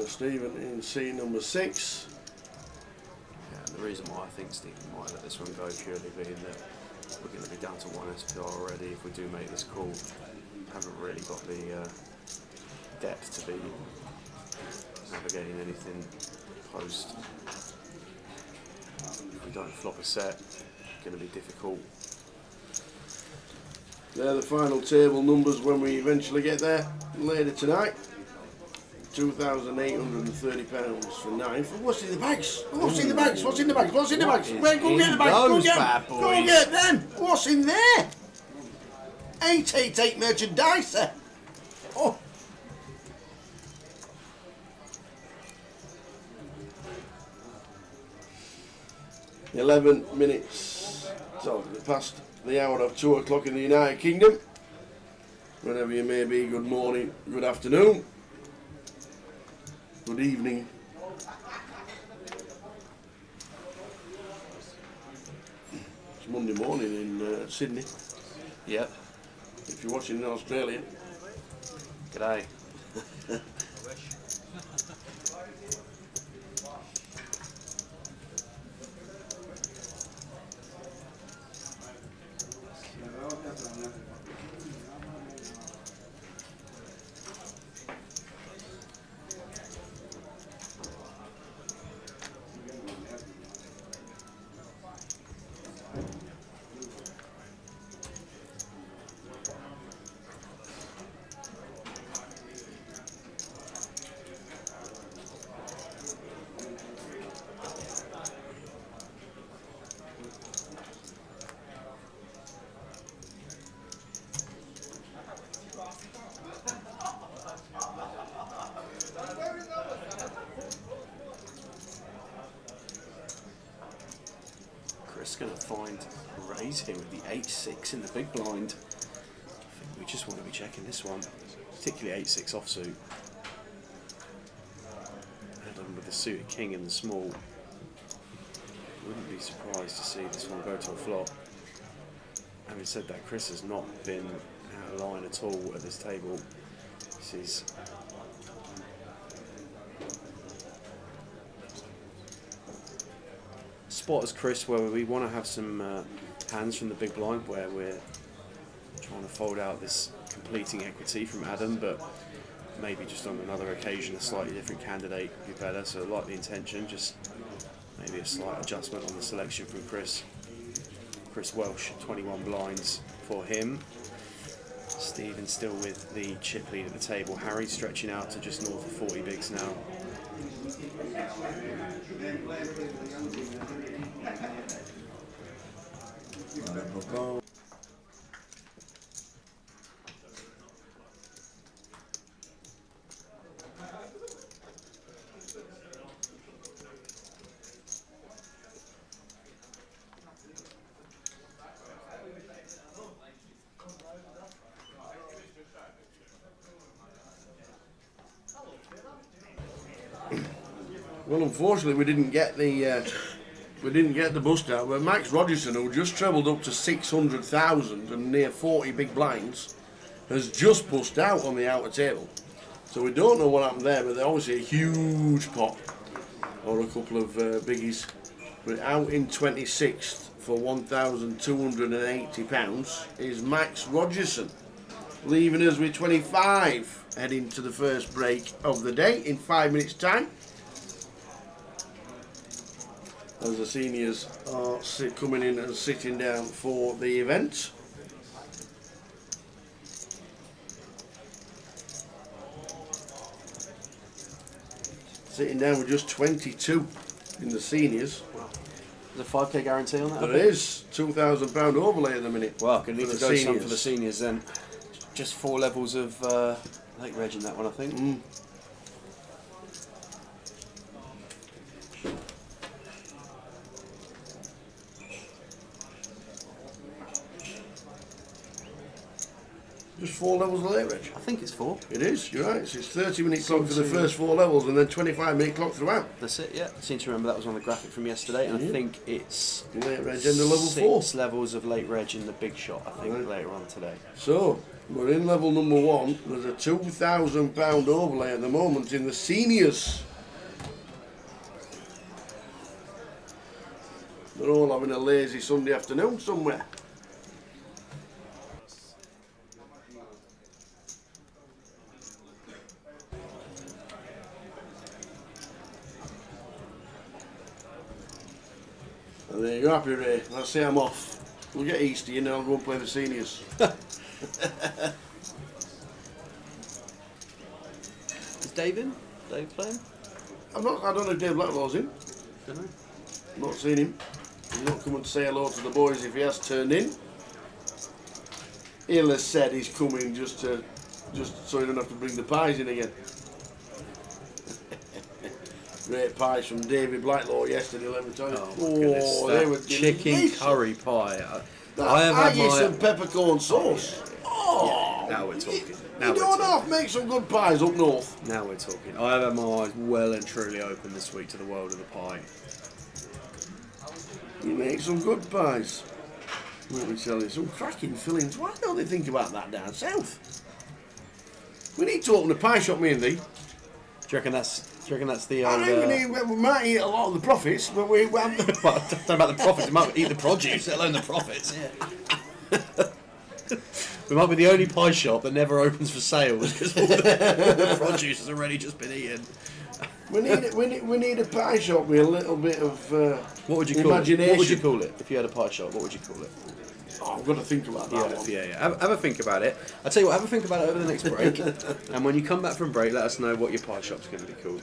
[SPEAKER 1] Stephen in C number 6.
[SPEAKER 7] Yeah, and the reason why I think Stephen might let this one go purely being that we're going to be down to 1 SPR already if we do make this call. Haven't really got the depth to be navigating anything post. If we don't flop a set, it's going to be difficult.
[SPEAKER 1] They're the final table numbers when we eventually get there later tonight. £2,830 for 9. What's in the bags? What's in the bags? What's in the bags? What's in the bags? Where, go get the bags. Go
[SPEAKER 7] those
[SPEAKER 1] get
[SPEAKER 7] bad
[SPEAKER 1] them. Go
[SPEAKER 7] boys?
[SPEAKER 1] get them. What's in there? 888 merchandise. Oh. .11 so past the hour of 2 o'clock in the United Kingdom. Whenever you may be, good morning, good afternoon, good evening. It's Monday morning in Sydney.
[SPEAKER 7] Yep.
[SPEAKER 1] If you're watching in Australia.
[SPEAKER 7] G'day. Chris going to find raise here with the 8-6 in the big blind. I think we just want to be checking this one, particularly 8-6 offsuit. And with the suited king in the small, wouldn't be surprised to see this one go to a flop. Having said that, Chris has not been out of line at all at this table. This is spot as Chris, where we want to have some hands from the big blind, where we're trying to fold out this completing equity from Adam, but maybe just on another occasion a slightly different candidate would be better. So like the intention, just maybe a slight adjustment on the selection from Chris. Chris Welsh, 21 blinds for him. Stephen still with the chip lead at the table. Harry stretching out to just north of 40 bigs now.
[SPEAKER 1] Well, unfortunately, we didn't get the bust out. But Max Rogerson, who just trebled up to 600,000 and near 40 big blinds, has just bust out on the outer table. So we don't know what happened there, but they're obviously a huge pot or a couple of biggies. But out in 26th for £1,280 is Max Rogerson, leaving us with 25, heading to the first break of the day in 5 minutes' time. As the seniors are coming in and sitting down for the event. Sitting down with just 22 in the seniors.
[SPEAKER 7] There's a 5k guarantee on that?
[SPEAKER 1] There is £2,000 overlay at the minute.
[SPEAKER 7] Well, going to need to go some for the
[SPEAKER 1] seniors.
[SPEAKER 7] seniors then. Just 4 levels of late reg in that one, I think.
[SPEAKER 1] Just 4 levels of late reg.
[SPEAKER 7] I think it's 4.
[SPEAKER 1] It is, you're right. It's 30-minute clock for the first 4 levels and then 25-minute clock throughout.
[SPEAKER 7] That's it, yeah. I seem to remember that was on the graphic from yesterday, and I think it's
[SPEAKER 1] late reg and the level 4.
[SPEAKER 7] 6 levels of late reg in the big shot, I think, later on today.
[SPEAKER 1] So, we're in level number 1. There's a £2,000 overlay at the moment in the seniors. They're all having a lazy Sunday afternoon somewhere. And there you go, happy Ray. Let's say I'm off. We'll get Easty and then I'll go and play the seniors.
[SPEAKER 7] Is Dave in? Dave playing?
[SPEAKER 1] I don't know if Dave Blackwell's in.
[SPEAKER 7] Don't know.
[SPEAKER 1] Not seen him. He's not coming to say hello to the boys if he has turned in. He'll have said he's coming just so he don't have to bring the pies in again. Great pies from David Blacklaw yesterday, let me tell you.
[SPEAKER 7] Oh,
[SPEAKER 1] they were
[SPEAKER 7] chicken
[SPEAKER 1] delicious.
[SPEAKER 7] curry pie.
[SPEAKER 1] I have haggis and peppercorn sauce. Oh,
[SPEAKER 7] now we're talking.
[SPEAKER 1] You don't have to make some good pies up north.
[SPEAKER 7] Now we're talking. I have had my eyes well and truly open this week to the world of the pie.
[SPEAKER 1] You make some good pies. Let me tell you, some cracking fillings. Why don't they think about that down south? We need to open a pie shop, me and thee.
[SPEAKER 7] Do you reckon that's the
[SPEAKER 1] I
[SPEAKER 7] old...
[SPEAKER 1] reckon we might eat a lot of the profits, but we
[SPEAKER 7] well, don't know about the profits, we might eat the produce, let alone the profits. We might be the only pie shop that never opens for sales because all the produce has already just been eaten.
[SPEAKER 1] We need a pie shop with a little bit of
[SPEAKER 7] What would you call
[SPEAKER 1] imagination.
[SPEAKER 7] it? What would you call it if you had a pie shop? What would you call it?
[SPEAKER 1] Oh, I've got to think about that one.
[SPEAKER 7] Yeah. Have a think about it. I'll tell you what. Have a think about it over the next break, and when you come back from break, let us know what your pie shop's going to be called.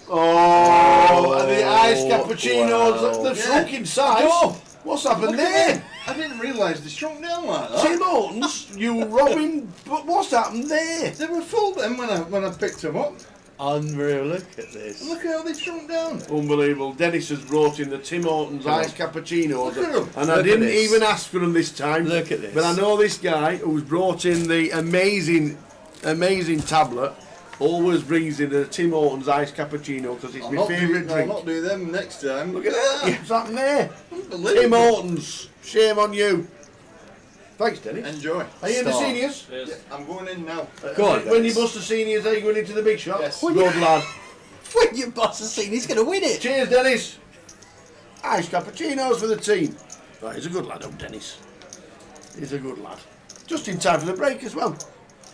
[SPEAKER 1] Oh, the iced cappuccinos,
[SPEAKER 7] wow.
[SPEAKER 1] they've shrunk in size.
[SPEAKER 3] Oh,
[SPEAKER 1] What's happened there?
[SPEAKER 3] I didn't realise they shrunk down like that.
[SPEAKER 1] Tim Hortons, you Robin, but what's happened there?
[SPEAKER 3] They were full then when I picked them up.
[SPEAKER 7] Unreal. Look at this.
[SPEAKER 3] Look at how they shrunk down.
[SPEAKER 1] Unbelievable. Dennis has brought in the Tim Hortons iced cappuccinos,
[SPEAKER 3] Look at 'em.
[SPEAKER 1] and I
[SPEAKER 7] Look at
[SPEAKER 1] didn't
[SPEAKER 7] this.
[SPEAKER 1] even ask for them this time.
[SPEAKER 7] Look at this.
[SPEAKER 1] But I know this guy who's brought in the amazing tablet. Always brings in a Tim Hortons iced cappuccino because it's
[SPEAKER 3] I'll
[SPEAKER 1] my
[SPEAKER 3] not
[SPEAKER 1] favourite
[SPEAKER 3] do, I'll
[SPEAKER 1] drink.
[SPEAKER 3] not do them next time.
[SPEAKER 1] Look at that. What's happened there?
[SPEAKER 3] Unbelievable.
[SPEAKER 1] Tim Hortons. Shame on you. Thanks, Dennis.
[SPEAKER 3] Enjoy.
[SPEAKER 1] Are you in the
[SPEAKER 7] Start.
[SPEAKER 1] seniors?
[SPEAKER 3] Yeah, I'm going in now.
[SPEAKER 7] Go on,
[SPEAKER 1] When you
[SPEAKER 7] Dennis.
[SPEAKER 1] bust the seniors, are you going into the big shot?
[SPEAKER 3] Yes.
[SPEAKER 1] Good lad.
[SPEAKER 7] When your boss has seen, he's going to win it.
[SPEAKER 1] Cheers, Dennis. Iced cappuccinos for the team. Right, he's a good lad, oh, Dennis. He's a good lad. Just in time for the break as well.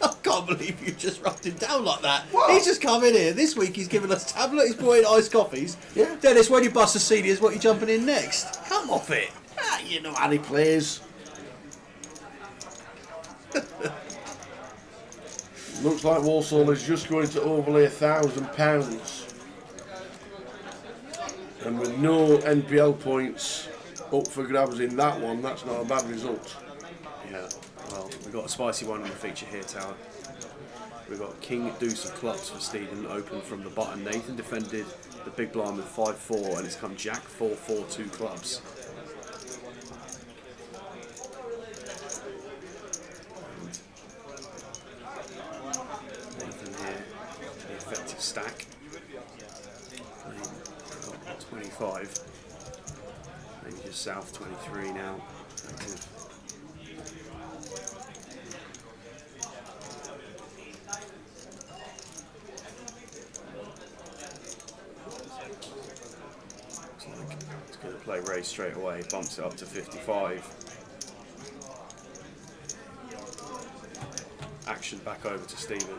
[SPEAKER 7] I can't believe you just rubbed him down like that.
[SPEAKER 1] What?
[SPEAKER 7] He's just come in here. This week he's given us a tablet, he's brought in iced coffees.
[SPEAKER 1] Yeah.
[SPEAKER 7] Dennis, when you bust the seniors, what are you jumping in next? Come off it.
[SPEAKER 1] Ah, you know how he plays. Looks like Walsall is just going to overlay £1,000. And with no NPL points up for grabs in that one, that's not a bad result.
[SPEAKER 7] Yeah, well, we've got a spicy one in the feature here, Tower. We've got King Deuce of Clubs for Stephen, open from the button. Nathan defended the big blind with 5-4, and it's come Jack 4-4, 2 clubs. Nathan here, the effective stack. Playing, got 25. Maybe just south 23 now. Active. It's going to play race straight away, bumps it up to 55. Action back over to Stephen.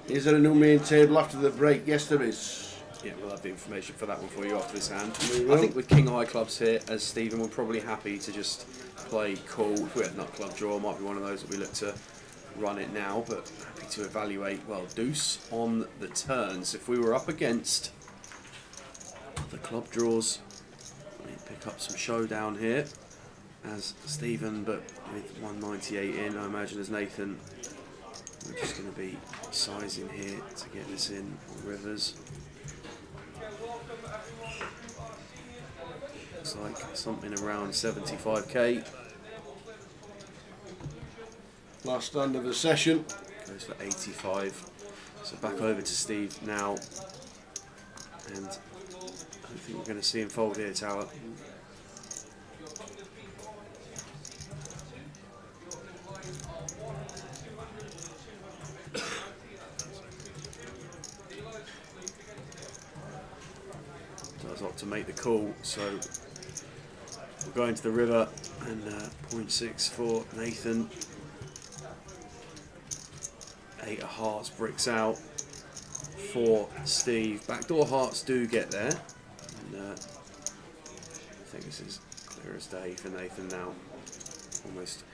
[SPEAKER 1] Is there a new main table after the break? Yes, there is.
[SPEAKER 7] Yeah, we'll have the information for that one for you after this hand.
[SPEAKER 1] We will.
[SPEAKER 7] I think with King High clubs here, as Stephen, we're probably happy to just play cool. If we had nut club draw, might be one of those that we look to run it now, but happy to evaluate, well, deuce on the turns. If we were up against the club draws, we pick up some showdown here as Stephen, but with 198 in, I imagine as Nathan, we're just going to be sizing here to get this in on rivers. Looks like something around 75k.
[SPEAKER 1] Last stand of the session.
[SPEAKER 7] Goes for 85. So back over to Steve now. And I don't think we're going to see him fold here, Tower. Does opt to make the call, so we'll go into the river and 0.6 for Nathan. 8 of hearts, bricks out for Steve. Backdoor hearts do get there. And, I think this is clear as day for Nathan now. Almost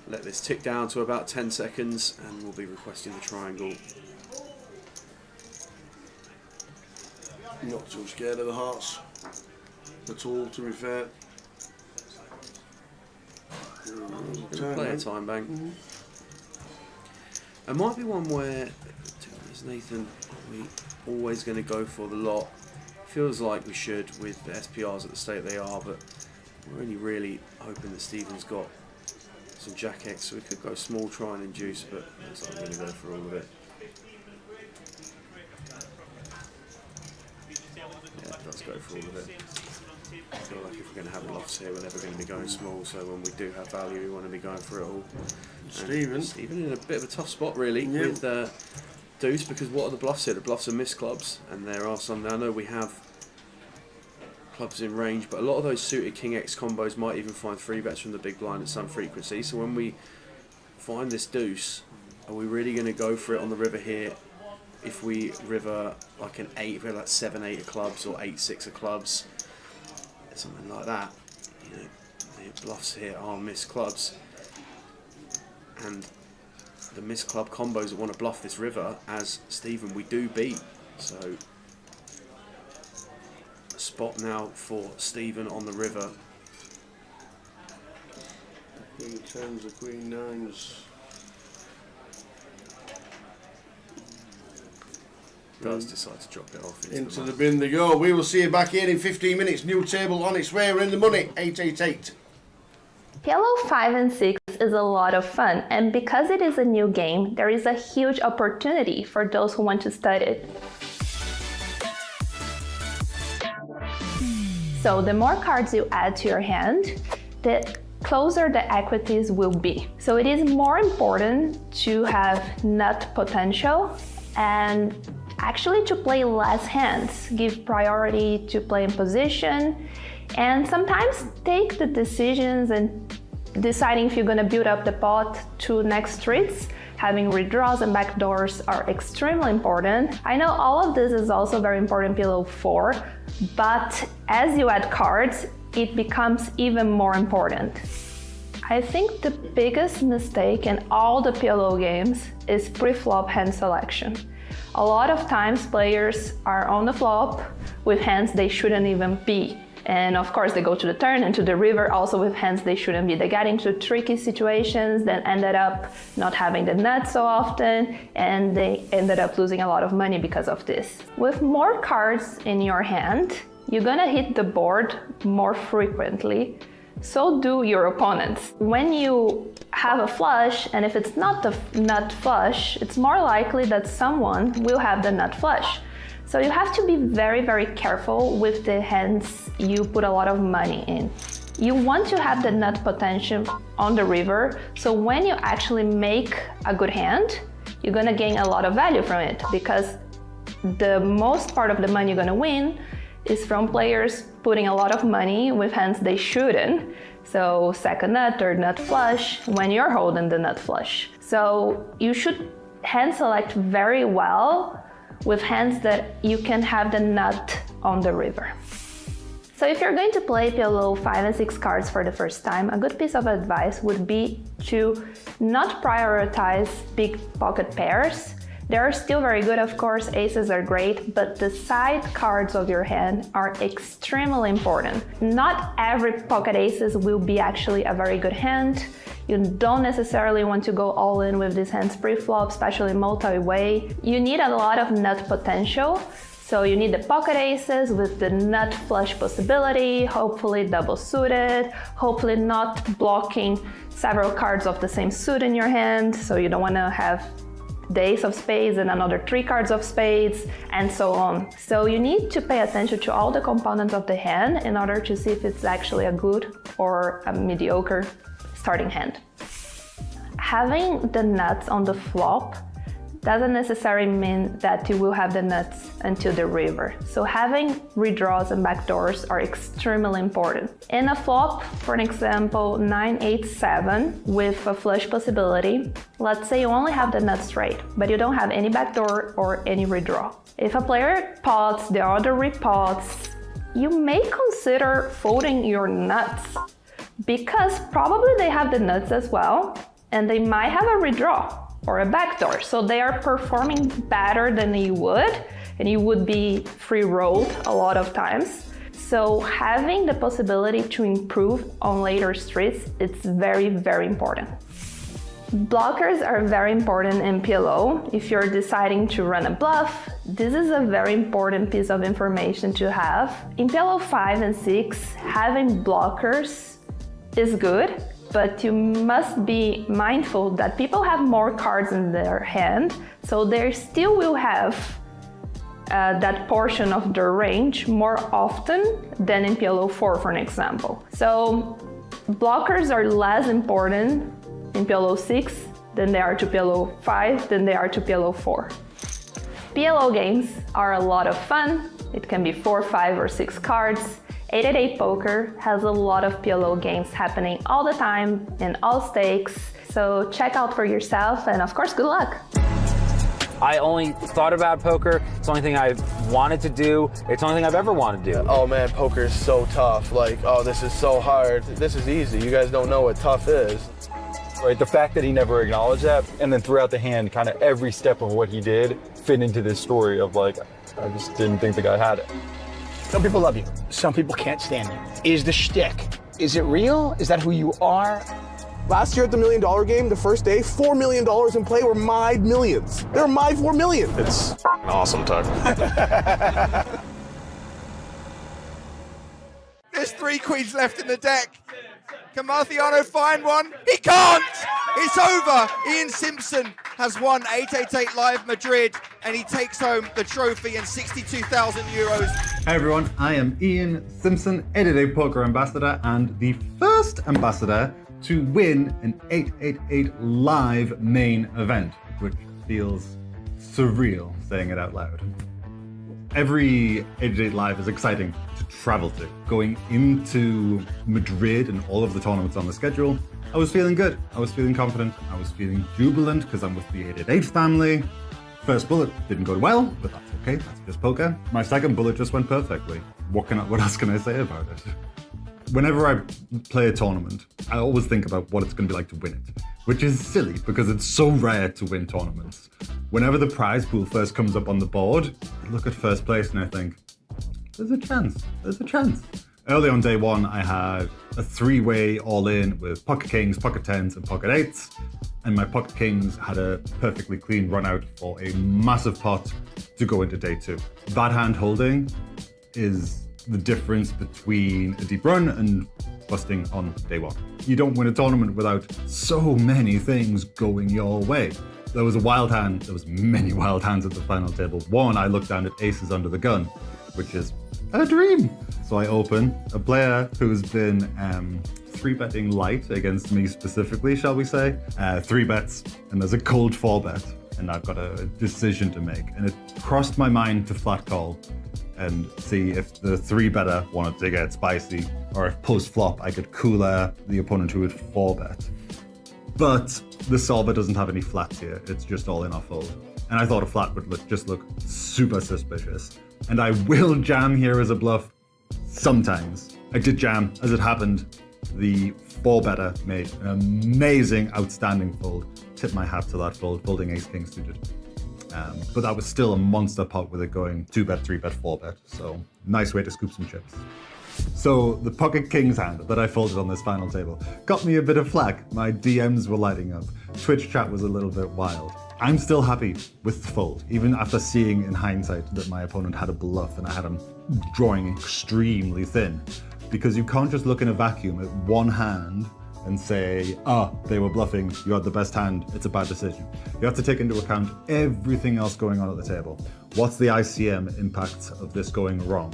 [SPEAKER 7] let this tick down to about 10 seconds and we'll be requesting the triangle.
[SPEAKER 1] Not too scared of the hearts at all, to be fair.
[SPEAKER 7] Play a time bank. It might be one where, as Nathan, we always going to go for the lot. Feels like we should with the SPRs at the state they are, but we're only really hoping that Stephen's got some Jack X, so we could go small, try and induce, but looks like we're going to go for all of it. Yeah, it does go for all of it. I feel like if we're going to have lofts here, we're never going to be going small, so when we do have value, we want to be going for it all.
[SPEAKER 1] Stephen
[SPEAKER 7] in a bit of a tough spot, really,
[SPEAKER 1] Yeah.
[SPEAKER 7] with deuce, because what are the bluffs here? The bluffs are missed clubs, and there are some. Now I know we have clubs in range, but a lot of those suited King X combos might even find 3-bets from the big blind at some frequency. So when we find this deuce, are we really going to go for it on the river here? If we river like an 8, we're like 7-8 of clubs or 8-6 of clubs, something like that. You know, the bluffs here are missed clubs, and the missed club combos that want to bluff this river, as Stephen, we do beat. So a spot now for Stephen on the river.
[SPEAKER 1] Queen tens, the queen nines.
[SPEAKER 7] Does decide to drop it off
[SPEAKER 1] Into the bin they go. We will see you back here in 15 minutes. New table on its way. We're in the money. 888.
[SPEAKER 9] PLO 5 and 6 is a lot of fun, and because it is a new game, there is a huge opportunity for those who want to study it. So the more cards you add to your hand, the closer the equities will be. So it is more important to have nut potential and actually to play less hands, give priority to play in position, and sometimes take the decisions and deciding if you're going to build up the pot to next streets. Having redraws and backdoors are extremely important. I know all of this is also very important in PLO 4, but as you add cards, it becomes even more important. I think the biggest mistake in all the PLO games is pre-flop hand selection. A lot of times players are on the flop with hands they shouldn't even be. And of course they go to the turn and to the river also with hands they shouldn't be. They get into tricky situations, then ended up not having the nuts so often, and they ended up losing a lot of money because of this. With more cards in your hand, you're gonna hit the board more frequently. So do your opponents. When you have a flush, and if it's not the nut flush, it's more likely that someone will have the nut flush. So you have to be very, very careful with the hands you put a lot of money in. You want to have the nut potential on the river, so when you actually make a good hand, you're gonna gain a lot of value from it, because the most part of the money you're gonna win is from players putting a lot of money with hands they shouldn't. So second nut, third nut flush, when you're holding the nut flush. So you should hand select very well with hands that you can have the nut on the river. So if you're going to play PLO 5 and 6 cards for the first time, a good piece of advice would be to not prioritize big pocket pairs. They are still very good, of course, aces are great, but the side cards of your hand are extremely important. Not every pocket aces will be actually a very good hand. You don't necessarily want to go all in with these hands pre-flop, especially multi-way. You need a lot of nut potential. So you need the pocket aces with the nut flush possibility, hopefully double suited, hopefully not blocking several cards of the same suit in your hand. So you don't want to have the ace of spades and another 3 cards of spades, and so on. So you need to pay attention to all the components of the hand in order to see if it's actually a good or a mediocre starting hand. Having the nuts on the flop doesn't necessarily mean that you will have the nuts until the river. So having redraws and backdoors are extremely important. In a flop, for an example, 9-8-7 with a flush possibility, let's say you only have the nuts straight, but you don't have any backdoor or any redraw. If a player pots, the other repots, you may consider folding your nuts, because probably they have the nuts as well, and they might have a redraw or a backdoor, so they are performing better than you would, and you would be free rolled a lot of times. So having the possibility to improve on later streets, it's very, very important. Blockers are very important in PLO. If you're deciding to run a bluff, this is a very important piece of information to have. In PLO 5 and 6, having blockers is good, but you must be mindful that people have more cards in their hand, so they still will have that portion of their range more often than in PLO 4, for an example. So blockers are less important in PLO 6 than they are to PLO 5 than they are to PLO 4. PLO games are a lot of fun. It can be 4, 5, or 6 cards. 888 Poker has a lot of PLO games happening all the time in all stakes. So check out for yourself, and of course, good luck.
[SPEAKER 10] I only thought about poker. It's the only thing I've wanted to do. It's the only thing I've ever wanted to do.
[SPEAKER 11] Oh man, poker is so tough. Like, oh, this is so hard. This is easy. You guys don't know what tough is.
[SPEAKER 12] Right, the fact that he never acknowledged that, and then throughout the hand, kind of every step of what he did fit into this story of like, I just didn't think the guy had it.
[SPEAKER 13] Some people love you. Some people can't stand you. Is the shtick, is it real? Is that who you are?
[SPEAKER 11] Last year at the $1 Million Game, the first day, $4 million in play were my millions. They're my $4 million.
[SPEAKER 14] It's awesome, Tuck.
[SPEAKER 4] There's 3 queens left in the deck. Can Marciano find one? He can't! It's over! Ian Simpson has won 888 Live Madrid, and he takes home the trophy and 62,000 euros.
[SPEAKER 3] Hi everyone, I am Ian Simpson, 888 Poker Ambassador, and the first ambassador to win an 888 Live Main Event, which feels surreal saying it out loud. Every 888 Live is exciting to travel to. Going into Madrid and all of the tournaments on the schedule, I was feeling good. I was feeling confident. I was feeling jubilant because I'm with the 888 family. First bullet didn't go well, but that's okay. That's just poker. My second bullet just went perfectly. What else can I say about it? Whenever I play a tournament, I always think about what it's going to be like to win it, which is silly because it's so rare to win tournaments. Whenever the prize pool first comes up on the board, I look at first place and I think, there's a chance, there's a chance. Early on day one, I had a 3-way all-in with pocket kings, pocket tens, and pocket eights, and my pocket kings had a perfectly clean run out for a massive pot to go into day 2. That hand holding is the difference between a deep run and busting on day 1. You don't win a tournament without so many things going your way. There was a wild hand, there was many wild hands at the final table. One, I looked down at aces under the gun, which is a dream. So I open, a player who's been 3-betting light against me specifically, shall we say, 3 bets, and there's a cold 4-bet, and I've got a decision to make. And it crossed my mind to flat call and see if the 3-better wanted to get spicy, or if post-flop I could cooler the opponent who would 4-bet. But the solver doesn't have any flats here, it's just all in or fold. And I thought a flat would just look super suspicious. And I will jam here as a bluff sometimes. I did jam, as it happened. The 4-better made an amazing, outstanding fold. Tip my hat to that fold, folding ace-king suited. But that was still a monster pot with it going 2-bet, 3-bet, 4-bet. So nice way to scoop some chips. So the pocket kings hand that I folded on this final table got me a bit of flack. My DMs were lighting up. Twitch chat was a little bit wild. I'm still happy with the fold, even after seeing in hindsight that my opponent had a bluff and I had him drawing extremely thin. Because you can't just look in a vacuum at one hand and say, they were bluffing, you had the best hand, it's a bad decision. You have to take into account everything else going on at the table. What's the ICM impact of this going wrong?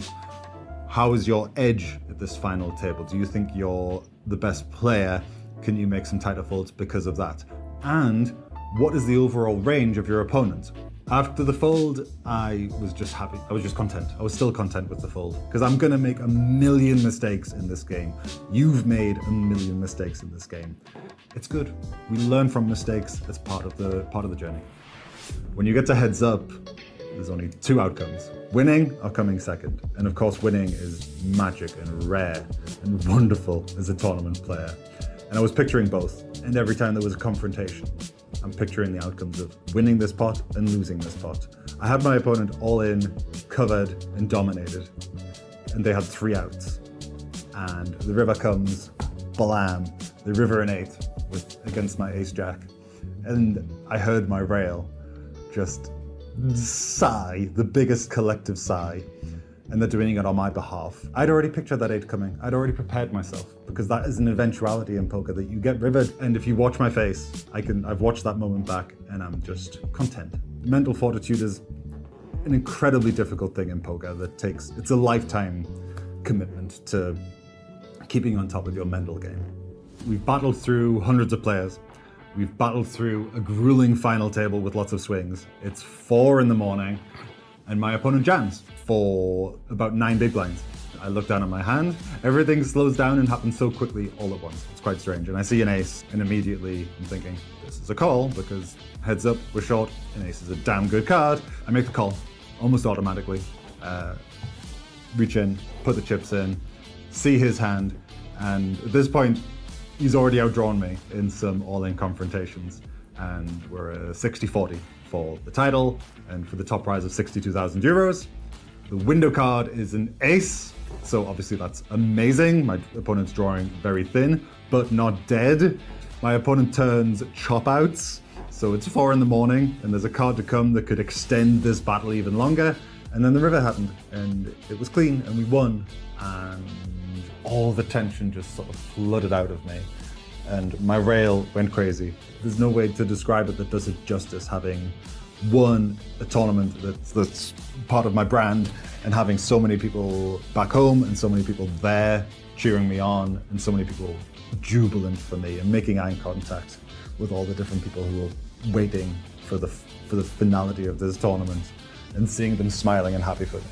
[SPEAKER 3] How is your edge at this final table? Do you think you're the best player? Can you make some tighter folds because of that? And what is the overall range of your opponent? After the fold, I was just happy. I was just content. I was still content with the fold because I'm going to make a million mistakes in this game. You've made a million mistakes in this game. It's good. We learn from mistakes. It's part of the journey. When you get to heads up, there's only 2 outcomes. Winning or coming second. And of course, winning is magic and rare and wonderful as a tournament player. And I was picturing both. And every time there was a confrontation, I'm picturing the outcomes of winning this pot and losing this pot. I had my opponent all in, covered, and dominated. And they had 3 outs. And the river comes, blam, the river an 8 against my ace-jack. And I heard my rail just sigh, the biggest collective sigh. And they're doing it on my behalf. I'd already pictured that 8 coming. I'd already prepared myself because that is an eventuality in poker that you get rivered. And if you watch my face, I've watched that moment back and I'm just content. Mental fortitude is an incredibly difficult thing in poker it's a lifetime commitment to keeping on top of your mental game. We've battled through hundreds of players. We've battled through a grueling final table with lots of swings. It's 4 in the morning, and my opponent jams for about 9 big blinds. I look down at my hand, everything slows down and happens so quickly all at once. It's quite strange. And I see an ace, and immediately I'm thinking, this is a call, because heads up, we're short, an ace is a damn good card. I make the call almost automatically. Reach in, put the chips in, see his hand, and at this point, he's already outdrawn me in some all-in confrontations, and we're a 60-40 for the title, and for the top prize of 62,000 euros. The window card is an ace, so obviously that's amazing. My opponent's drawing very thin, but not dead. My opponent turns chop outs, so it's 4 in the morning, and there's a card to come that could extend this battle even longer. And then the river happened, and it was clean, and we won, and all the tension just sort of flooded out of me, and my rail went crazy. There's no way to describe it that does it justice, having won a tournament that's part of my brand, and having so many people back home and so many people there cheering me on, and so many people jubilant for me, and making eye contact with all the different people who were waiting for the finality of this tournament, and seeing them smiling and happy for me.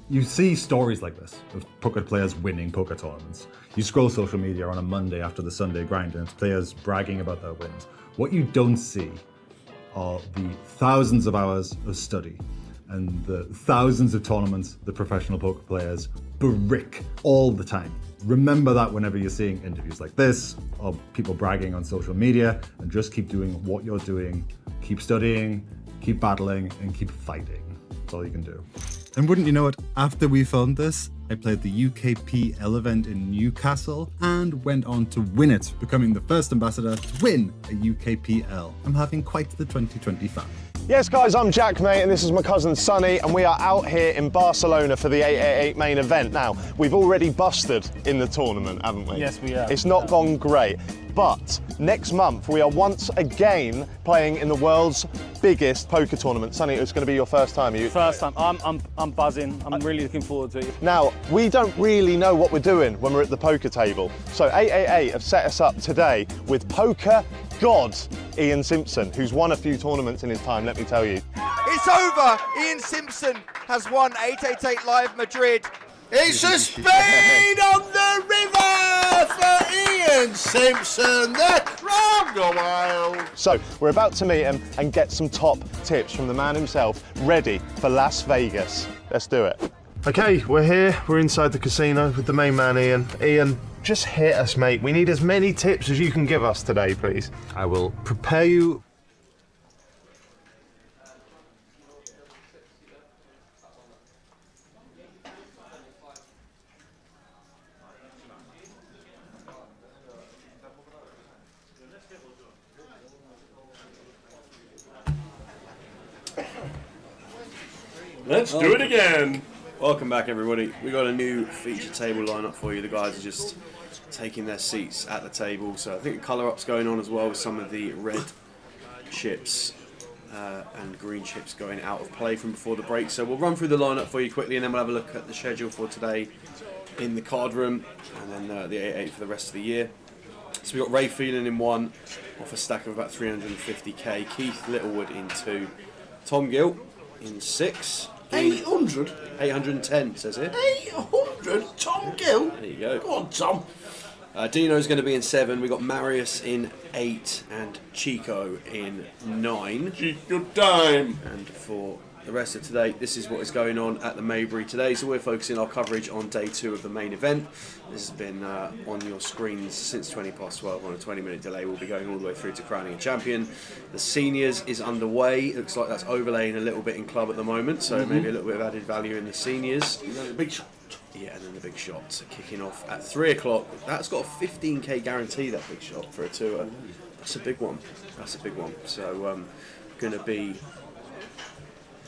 [SPEAKER 3] You see stories like this of poker players winning poker tournaments. You scroll social media on a Monday after the Sunday grind, and it's players bragging about their wins. What you don't see are the thousands of hours of study and the thousands of tournaments the professional poker players brick all the time. Remember that whenever you're seeing interviews like this, or people bragging on social media, and just keep doing what you're doing. Keep studying, keep battling, and keep fighting. That's all you can do. And wouldn't you know it, after we filmed this, I played the UKPL event in Newcastle and went on to win it, becoming the first ambassador to win a UKPL. I'm having quite the 2025.
[SPEAKER 14] Yes guys, I'm Jack mate, and this is my cousin Sonny, and we are out here in Barcelona for the 888 main event. Now, we've already busted in the tournament, haven't we?
[SPEAKER 5] Yes, we have.
[SPEAKER 14] It's not gone great, but next month we are once again playing in the world's biggest poker tournament. Sonny, it's going to be your first time.
[SPEAKER 5] First time. I'm buzzing. I'm really looking forward to it.
[SPEAKER 14] Now, we don't really know what we're doing when we're at the poker table. So 888 have set us up today with poker god Ian Simpson, who's won a few tournaments in his time, let me tell you.
[SPEAKER 15] It's over! Ian Simpson has won 888 Live Madrid.
[SPEAKER 1] It's a spade on the river for Ian Simpson. The crowd go wild.
[SPEAKER 14] So we're about to meet him and get some top tips from the man himself, ready for Las Vegas. Let's do it. Okay, we're here. We're inside the casino with the main man, Ian. Ian, just hit us, mate. We need as many tips as you can give us today, please.
[SPEAKER 3] I will prepare you.
[SPEAKER 1] Let's do it again.
[SPEAKER 7] Welcome back, everybody. We got a new feature table lineup for you. The guys are just taking their seats at the table. So I think the colour up's going on as well, with some of the red chips and green chips going out of play from before the break. So we'll run through the lineup for you quickly, and then we'll have a look at the schedule for today in the card room, and then the 8-8 for the rest of the year. So we've got Ray Phelan in 1, off a stack of about 350k. Keith Littlewood in 2. Tom Gill in 6.
[SPEAKER 1] 800?
[SPEAKER 7] 810, says it.
[SPEAKER 1] 800? Tom Gill?
[SPEAKER 7] There you go.
[SPEAKER 1] Go on, Tom.
[SPEAKER 7] Dino's going to be in 7. We've got Marius in 8 and Chico in 9.
[SPEAKER 1] Chico time.
[SPEAKER 7] And for the rest of today, this is what is going on at the Maybury today. So we're focusing our coverage on day 2 of the main event. This has been on your screens since 12 on a 20-minute delay. We'll be going all the way through to crowning a champion. The seniors is underway. It looks like that's overlaying a little bit in club at the moment, so maybe a little bit of added value in the seniors.
[SPEAKER 1] Big shot.
[SPEAKER 7] Yeah, and then the big shot kicking off at 3 o'clock. That's got a 15k guarantee, that big shot, for a tour. That's a big one. That's a big one. So going to be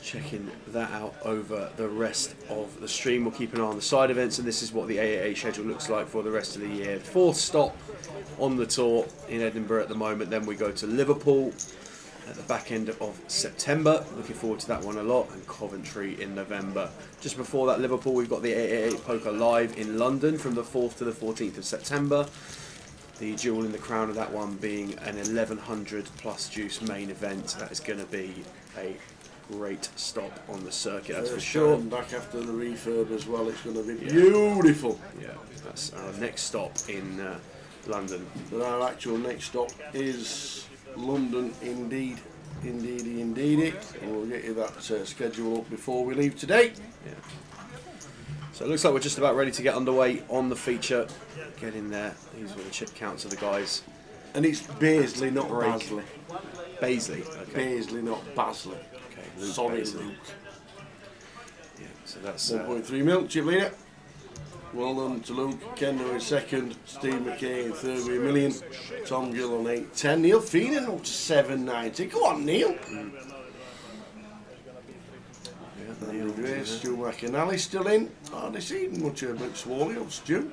[SPEAKER 7] checking that out over the rest of the stream. We'll keep an eye on the side events, and this is what the 888 schedule looks like for the rest of the year. 4th stop on the tour in Edinburgh at the moment. Then we go to Liverpool at the back end of September. Looking forward to that one a lot. And Coventry in November. Just before that, Liverpool, we've got the 888 Poker Live in London from the 4th to the 14th of September. The jewel in the crown of that one being an 1100 plus juice main event. That is going to be a great stop on the circuit, that's for sure.
[SPEAKER 1] Back after the refurb as well, it's going to be beautiful.
[SPEAKER 7] Yeah, that's our next stop in London.
[SPEAKER 1] But our actual next stop is London, indeed. Indeedy. And we'll get you that schedule up before we leave today.
[SPEAKER 7] Yeah. So it looks like we're just about ready to get underway on the feature. Get in there. These were the chip counts of the guys.
[SPEAKER 1] And it's Baisley, not Basley.
[SPEAKER 7] Baisley, okay.
[SPEAKER 1] Baisley, not Basley.
[SPEAKER 7] Okay,
[SPEAKER 1] Sorry,
[SPEAKER 7] Baisley.
[SPEAKER 1] Luke.
[SPEAKER 7] Yeah, so that's
[SPEAKER 1] 1.3 mil, chip leader. Well done to Luke. Kendo in second. Steve McKay in third with $1 million. Tom Gill on 810. Neil Feenan up to 790. Go on, Neil. Neil Gray, Stu McAnally still in. Hardly seen much of a bit swally on Stu.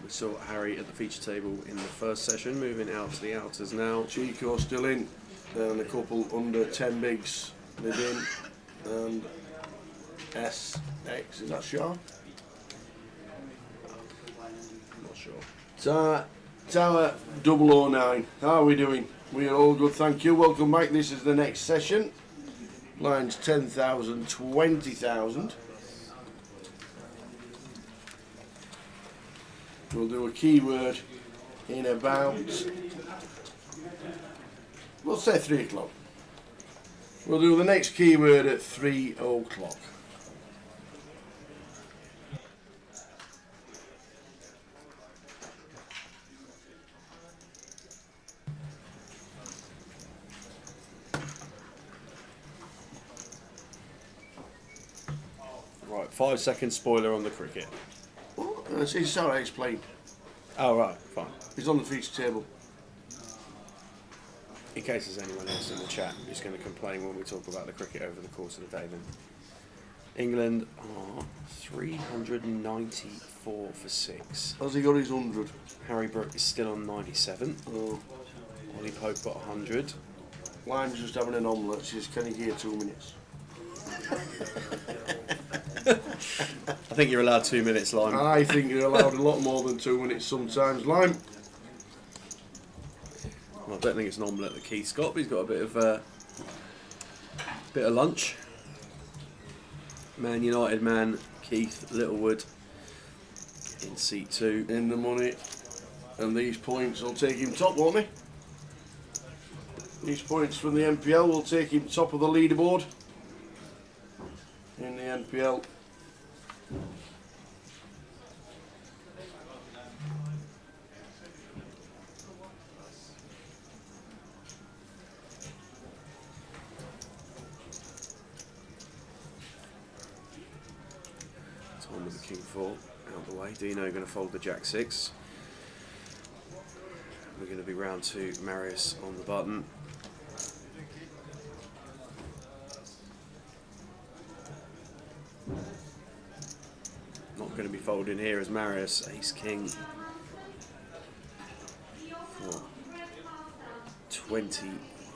[SPEAKER 7] We saw Harry at the feature table in the first session, moving out to the outers now.
[SPEAKER 1] Chico still in. And a couple under 10 bigs. Lidin and SX. Is that Shaw?
[SPEAKER 7] Not sure.
[SPEAKER 1] Tower 009. How are we doing? We are all good, thank you. Welcome back. This is the next session. Lines 10,000, 20,000. We'll do a keyword in about, we'll say 3 o'clock. We'll do the next keyword at 3 o'clock.
[SPEAKER 7] Right, 5 second spoiler on the cricket.
[SPEAKER 1] It's already explained.
[SPEAKER 7] Oh, right, fine.
[SPEAKER 1] It's on the feature table.
[SPEAKER 7] In case there's anyone else in the chat who's going to complain when we talk about the cricket over the course of the day, then. England are 394 for 6.
[SPEAKER 1] Has he got his 100?
[SPEAKER 7] Harry Brook is still on 97.
[SPEAKER 1] Oh.
[SPEAKER 7] Ollie Pope got 100.
[SPEAKER 1] Lime's just having an omelette. She's can he hear 2 minutes?
[SPEAKER 7] I think you're allowed 2 minutes, Lime.
[SPEAKER 1] I think you're allowed a lot more than 2 minutes sometimes, Lime.
[SPEAKER 7] Well, I don't think it's an omelette that Keith's got, but he's got a bit of lunch. Man United man Keith Littlewood in seat 2.
[SPEAKER 1] In the money. And these points will take him top, won't they? These points from the NPL will take him top of the leaderboard. In the NPL.
[SPEAKER 7] Tom with the King 4 out the way. Dino going to fold the Jack 6. We're going to be round to Marius on the button. Not going to be folding here as Marius, Ace King for 20,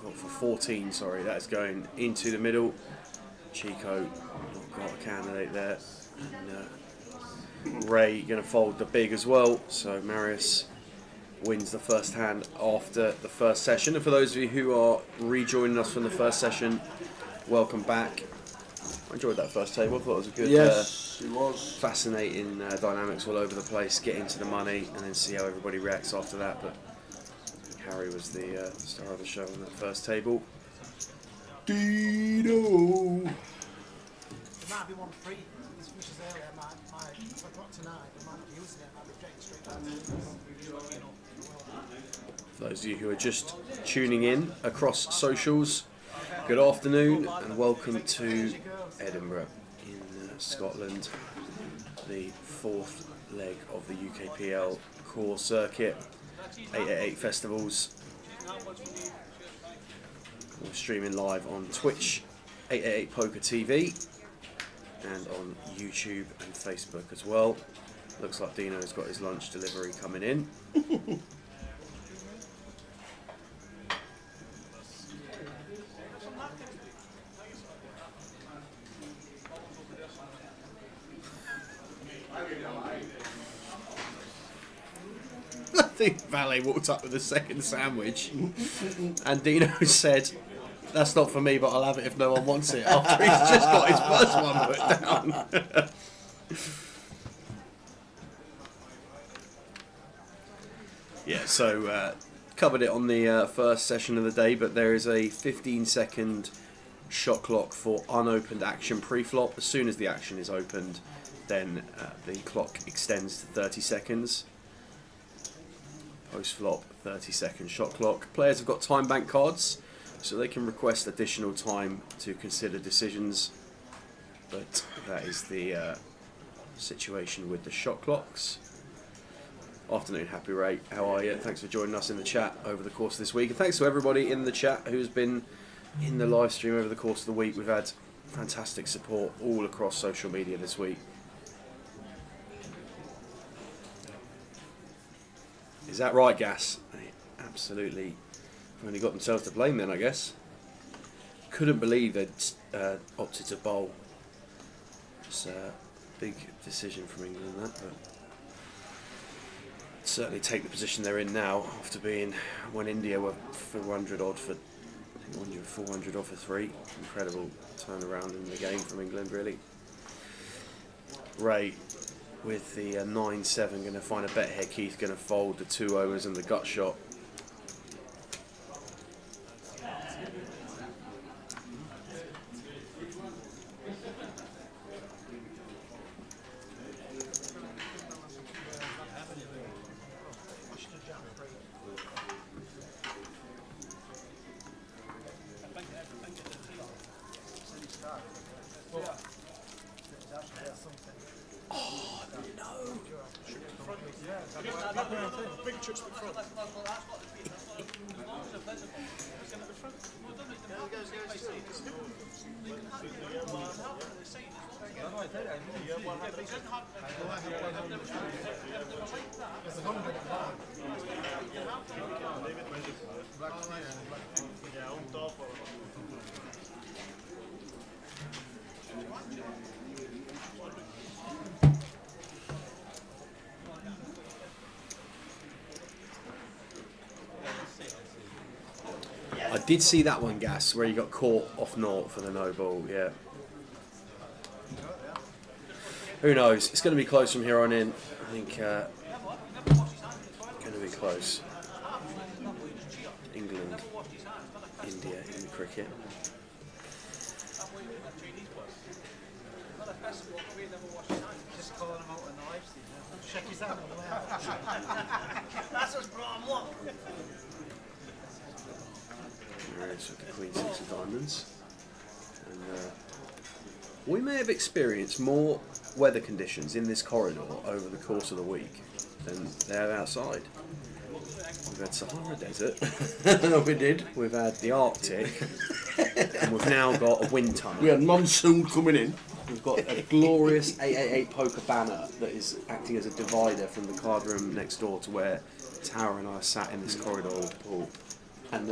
[SPEAKER 7] well, for 14, sorry, that is going into the middle. Chico, not got a candidate there. And Ray going to fold the big as well, so Marius wins the first hand after the first session. And for those of you who are rejoining us from the first session, welcome back. I enjoyed that first table. I thought it was a good,
[SPEAKER 1] yes, it was
[SPEAKER 7] fascinating dynamics all over the place. Get into the money and then see how everybody reacts after that. But Harry was the star of the show on that first table.
[SPEAKER 1] Dino.
[SPEAKER 8] Might be one free. This finishes earlier. If I got tonight, I might not be using it. I might be getting straight back to it.
[SPEAKER 7] For those of you who are just tuning in across socials, good afternoon and welcome to Edinburgh in Scotland, the 4th leg of the UKPL core circuit, 888 festivals. We're streaming live on Twitch, 888 Poker TV, and on YouTube and Facebook as well. Looks like Dino's got his lunch delivery coming in. think Valet walked up with a second sandwich, and Dino said, "That's not for me, but I'll have it if no one wants it." After he's just got his first one put down. Yeah, so covered it on the first session of the day, but there is a 15-second shot clock for unopened action pre-flop. As soon as the action is opened, then the clock extends to 30 seconds. Post-flop, 30-second shot clock. Players have got time bank cards, so they can request additional time to consider decisions, but that is the situation with the shot clocks. Afternoon, Happy Ray. How are you? Thanks for joining us in the chat over the course of this week, and thanks to everybody in the chat who's been in the live stream over the course of the week. We've had fantastic support all across social media this week. Is that right, Gas? They absolutely only got themselves to blame then, I guess. Couldn't believe they'd opted to bowl. It's a big decision from England, that, but certainly take the position they're in now after being, when India were 400 odd for 400 odd for 3. Incredible turnaround in the game from England, really. Ray with the 9-7 going to find a bet here. Keith going to fold the 2 overs and the gut shot. I did see that one, Gas, where you got caught off naught for the no ball, yeah. Who knows? It's going to be close from here on in. I think going to be close. England, India in cricket.
[SPEAKER 8] Just calling him out on the live stream. Check his out. That's what's brought him up.
[SPEAKER 7] There is with the Queen 6 of Diamonds. And we may have experienced more weather conditions in this corridor over the course of the week than they have outside. We've had Sahara Desert. We did. We've had the Arctic. And we've now got a wind tunnel.
[SPEAKER 1] We had monsoon coming in.
[SPEAKER 7] We've got a glorious 888 poker banner that is acting as a divider from the card room next door to where Tara and I are sat in this corridor with Paul. And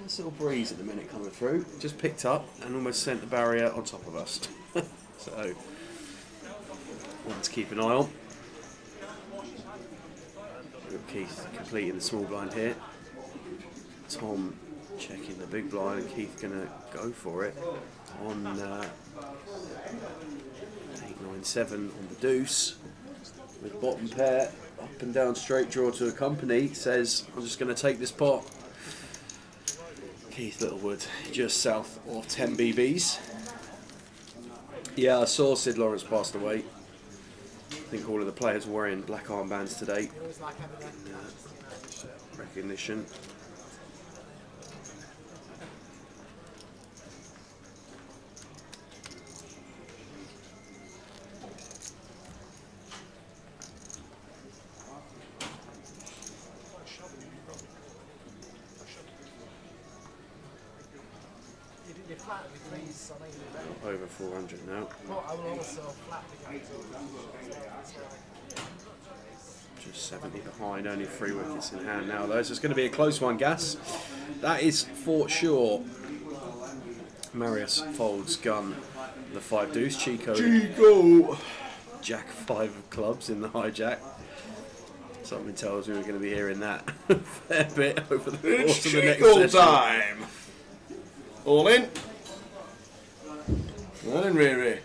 [SPEAKER 7] nice little breeze at the minute coming through. Just picked up and almost sent the barrier on top of us. So, one to keep an eye on. We've got Keith completing the small blind here. Tom checking the big blind, and Keith going to go for it on 8-9-7 on the deuce with bottom pair, up and down straight draw to accompany. Says, I'm just going to take this pot. Keith Littlewood, just south of 10 BBs. Yeah, I saw Sid Lawrence passed away. I think all of the players were wearing black armbands today in recognition. Over 400 now. Just 70 behind, only 3 wickets in hand now though, so it's going to be a close one, Gas. That is for sure. Marius folds gun, the 5 deuce, Chico. Jack 5 of clubs in the hijack. Something tells me we're going to be hearing that a fair bit over the
[SPEAKER 1] It's
[SPEAKER 7] course of the next
[SPEAKER 1] Chico
[SPEAKER 7] session.
[SPEAKER 1] time. All in. Well in, Ray.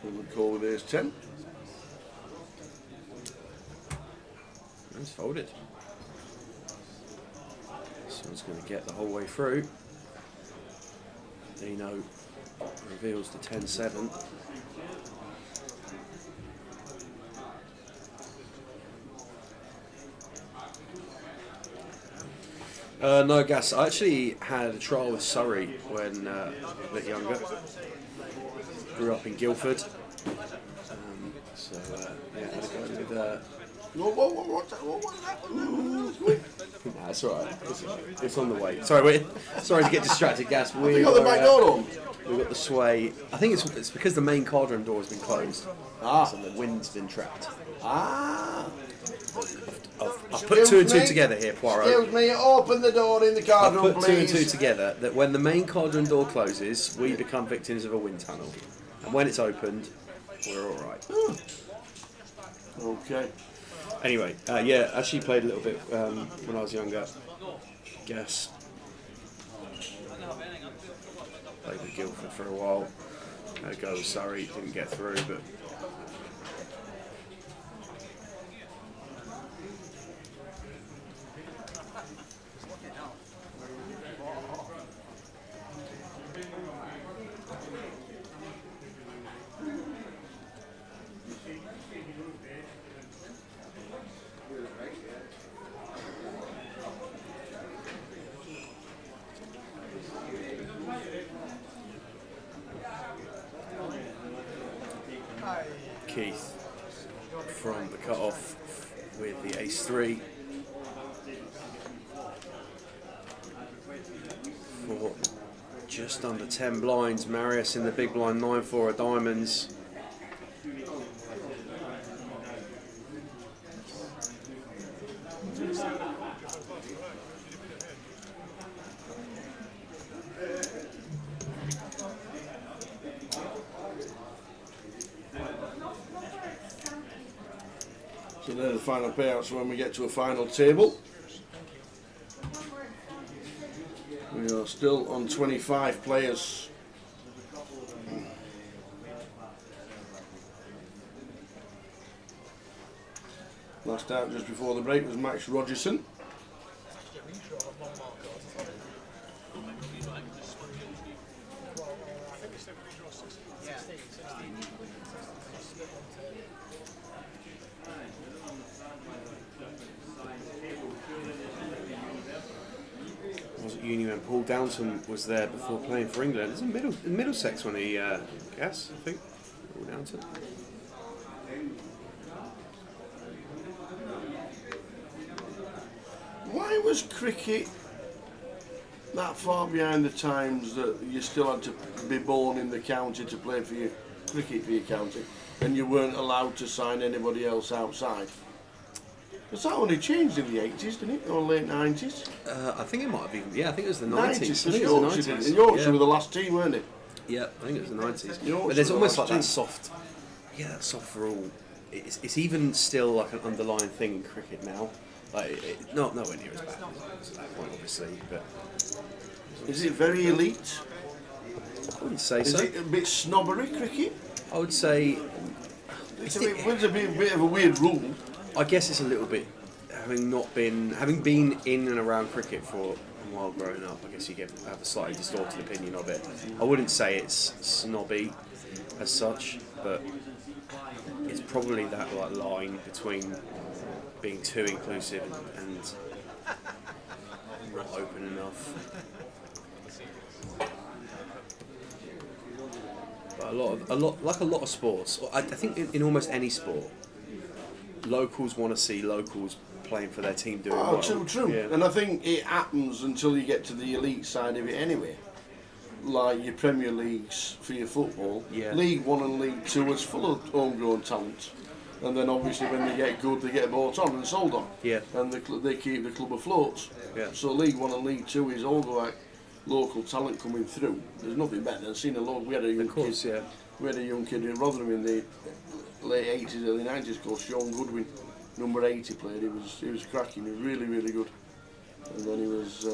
[SPEAKER 1] We'll call with ace 10.
[SPEAKER 7] It's folded. Someone's going to get the whole way through. Dino reveals the 10-7. No, Gas. I actually had a trial with Surrey when a bit younger. Grew up in Guildford. Yeah, had a go with
[SPEAKER 1] What's that?
[SPEAKER 7] Nah, it's alright. It's on the way. Sorry to get distracted, Gas.
[SPEAKER 1] We got the back door on.
[SPEAKER 7] We've got the sway. I think it's because the main card room door has been closed. So the wind's been trapped. I've put two and two together here, Poirot.
[SPEAKER 1] Excuse me, open the door in the card room,
[SPEAKER 7] I've put two and
[SPEAKER 1] please.
[SPEAKER 7] two together that when the main card room door closes, we become victims of a wind tunnel. And when it's opened, we're alright.
[SPEAKER 1] Okay.
[SPEAKER 7] Anyway, yeah, actually played a little bit when I was younger. Guess. Played with Guildford for a while. Had a go with Surrey, didn't get through, but. Keith from the cut-off with the ace-3 for just under 10 blinds. Marius in the big blind 9-4 of diamonds.
[SPEAKER 1] So there's the final payouts when we get to a final table. We are still on 25 players. Last out just before the break was Max Rogerson.
[SPEAKER 7] Was at uni when Paul Downton was there before playing for England. It's in Middlesex when he, guess, I think. Paul Downton.
[SPEAKER 1] Why was cricket that far behind the times that you still had to be born in the county to play for your cricket for your county, and you weren't allowed to sign anybody else outside? Because that only changed in the 80s, didn't it? Or late 90s?
[SPEAKER 7] I think it might have even, yeah, I think it was the 90s. I think
[SPEAKER 1] because
[SPEAKER 7] it was the
[SPEAKER 1] Yorkshire,
[SPEAKER 7] 90s.
[SPEAKER 1] Yorkshire were the last team, weren't it?
[SPEAKER 7] Yeah, I think it was the 90s.
[SPEAKER 1] Yorkshire
[SPEAKER 7] But there's
[SPEAKER 1] were the
[SPEAKER 7] almost
[SPEAKER 1] last
[SPEAKER 7] like that
[SPEAKER 1] team.
[SPEAKER 7] soft, that soft rule. It's even still like an underlying thing in cricket now. Like, not nowhere near as bad as at that point, obviously. But
[SPEAKER 1] is it very elite?
[SPEAKER 7] I wouldn't say
[SPEAKER 1] Is
[SPEAKER 7] so.
[SPEAKER 1] it a bit snobbery, cricket?
[SPEAKER 7] I would say
[SPEAKER 1] It's a bit of a weird rule.
[SPEAKER 7] I guess it's a little bit, having been in and around cricket for a while growing up, I guess you have a slightly distorted opinion of it. I wouldn't say it's snobby as such, but it's probably that like line between being too inclusive and not open enough. But a lot of sports, I think in almost any sport, locals want to see locals playing for their team doing well.
[SPEAKER 1] True.
[SPEAKER 7] Yeah.
[SPEAKER 1] And I think it happens until you get to the elite side of it anyway. Like your Premier Leagues for your football.
[SPEAKER 7] Yeah.
[SPEAKER 1] League 1 and League 2 is full of homegrown talent. And then obviously when they get good, they get bought on and sold on.
[SPEAKER 7] Yeah.
[SPEAKER 1] And they keep the club afloat.
[SPEAKER 7] Yeah.
[SPEAKER 1] So League 1 and League 2 is all like local talent coming through. There's nothing better than seeing a local. We had a young kid. We had a young kid in Rotherham in the late 80s, early 90s called Sean Goodwin. Number 80 played. He was cracking. He was really, really good. And then he was.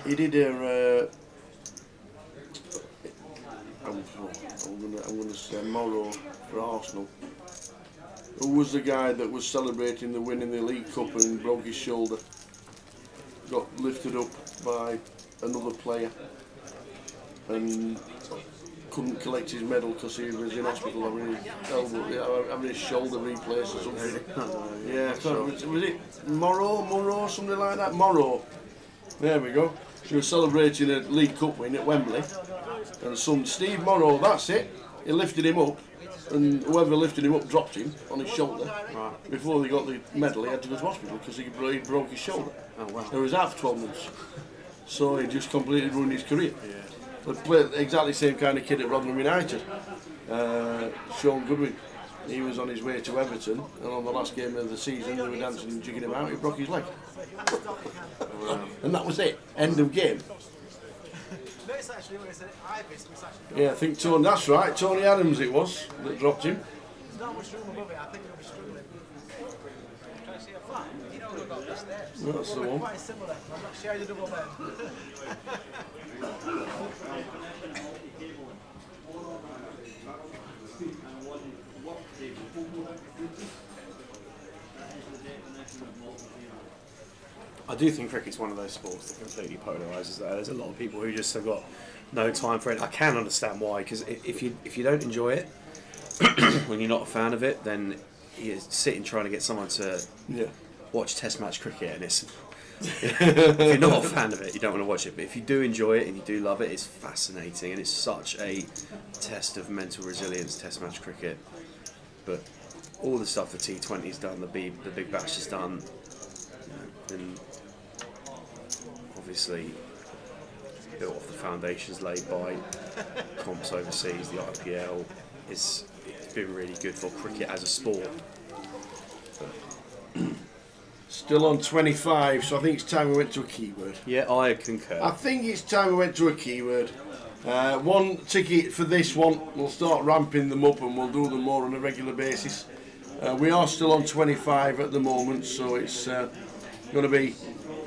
[SPEAKER 1] He did a. I'm going to say Morrow for Arsenal. Who was the guy that was celebrating the win in the League Cup and broke his shoulder? Got lifted up by another player and couldn't collect his medal because he was in hospital having his shoulder replaced or something. Yeah, was it Morrow, something like that? Morrow. There we go. He was celebrating a League Cup win at Wembley, and Steve Morrow, that's it. He lifted him up, and whoever lifted him up dropped him on his shoulder. Right. Before they got the medal, he had to go to hospital because he broke his shoulder. Oh wow! He was out for 12 months, so he just completely ruined his career. Yeah. But played exactly the same kind of kid at Rotherham United, Sean Goodwin. He was on his way to Everton, and on the last game of the season, they were dancing and jigging him out. He broke his leg, and that was it. End of game. Yeah, I think Tony. That's right, Tony Adams. It was that dropped him.
[SPEAKER 8] There's not much room above it. I think he'll be struggling. Can I see a flat? You know we've got this there.
[SPEAKER 1] That's the one.
[SPEAKER 8] Quite similar. I'm not sharing the double bed.
[SPEAKER 7] I do think cricket's one of those sports that completely polarises. There's a lot of people who just have got no time for it. I can understand why, because if you don't enjoy it, when you're not a fan of it, then you're sitting trying to get someone to watch Test match cricket, and it's if you're not a fan of it, you don't want to watch it. But if you do enjoy it and you do love it, it's fascinating, and it's such a test of mental resilience. Test match cricket, but all the stuff the T20's done, the Big Bash has done, and obviously built off the foundations laid by comps overseas, the IPL, it's been really good for cricket as a sport.
[SPEAKER 1] Still on 25, so I think it's time we went to a keyword.
[SPEAKER 7] Yeah, I concur.
[SPEAKER 1] I think it's time we went to a keyword. One ticket for this one. We'll start ramping them up and we'll do them more on a regular basis. We are still on 25 at the moment, so it's going to be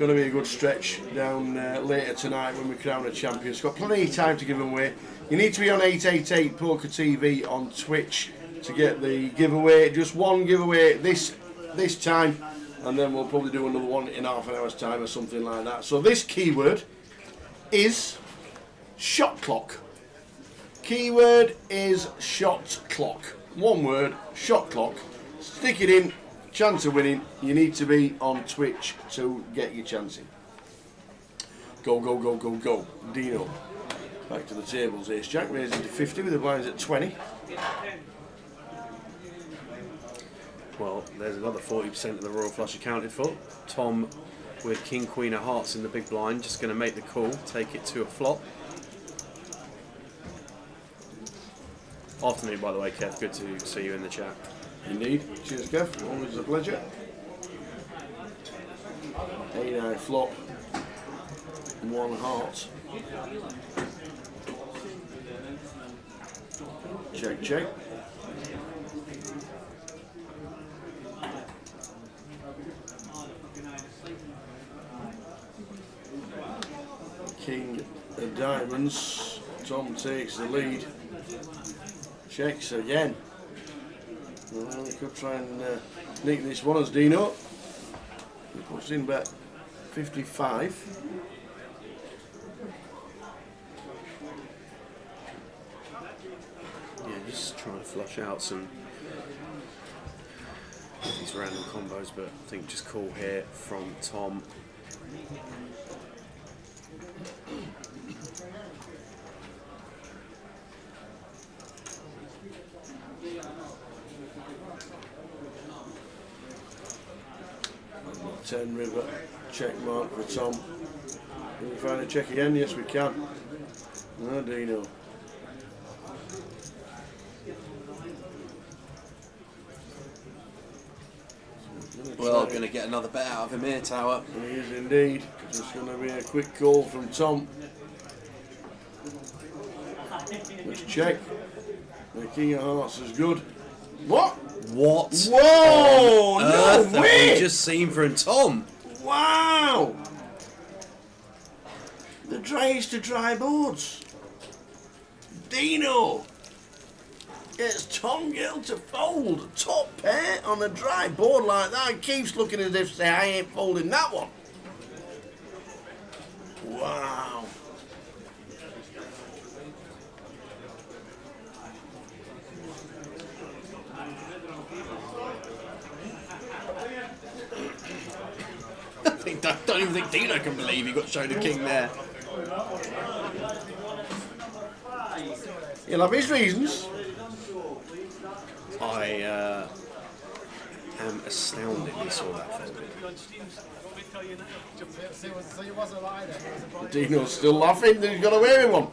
[SPEAKER 1] a good stretch down later tonight when we crown a champion. It's got plenty of time to give them away. You need to be on 888 Poker TV on Twitch to get the giveaway. Just one giveaway this time, and then we'll probably do another one in half an hour's time or something like that. So this keyword is shot clock. Keyword is shot clock. One word, shot clock. Stick it in. Chance of winning. You need to be on Twitch to get your chance in. Go, go, go, go, go. Dino. Back to the tables. Ace Jack raising to 50 with the blinds at 20.
[SPEAKER 7] Well, there's another 40% of the Royal Flush accounted for. Tom with King Queen of Hearts in the big blind, just going to make the call, take it to a flop. Afternoon, by the way, Kev. Good to see you in the chat.
[SPEAKER 1] Indeed. Cheers, Kev. Always a pleasure. 8-9 flop. 1 heart. Check, check. King of diamonds. Tom takes the lead. Checks again. Well, we could try and nick this one as Dino. He puts in bet 55.
[SPEAKER 7] Yeah, just trying to flush out some of these random combos, but I think just call here from Tom.
[SPEAKER 1] Ten river, check mark for Tom. Can we find a check again? Yes, we can. No, Dino.
[SPEAKER 7] Well, going to get another bet out of him here, Tower.
[SPEAKER 1] He is indeed. It's going to be a quick call from Tom. Let's check. The King of Hearts is good. What?
[SPEAKER 7] What?
[SPEAKER 1] Whoa!
[SPEAKER 7] on
[SPEAKER 1] No
[SPEAKER 7] earth have
[SPEAKER 1] way!
[SPEAKER 7] we just seen from Tom?
[SPEAKER 1] Wow! The driest to dry boards. Dino gets Tom Gill to fold. Top pair on a dry board like that. Keeps looking as if say I ain't folding that one. Wow.
[SPEAKER 7] I don't even think Dino can believe he got shown a king there.
[SPEAKER 1] He'll have his reasons.
[SPEAKER 7] I am astounded he saw that film.
[SPEAKER 8] So he wasn't like that.
[SPEAKER 1] Dino's still laughing that he's got away with one.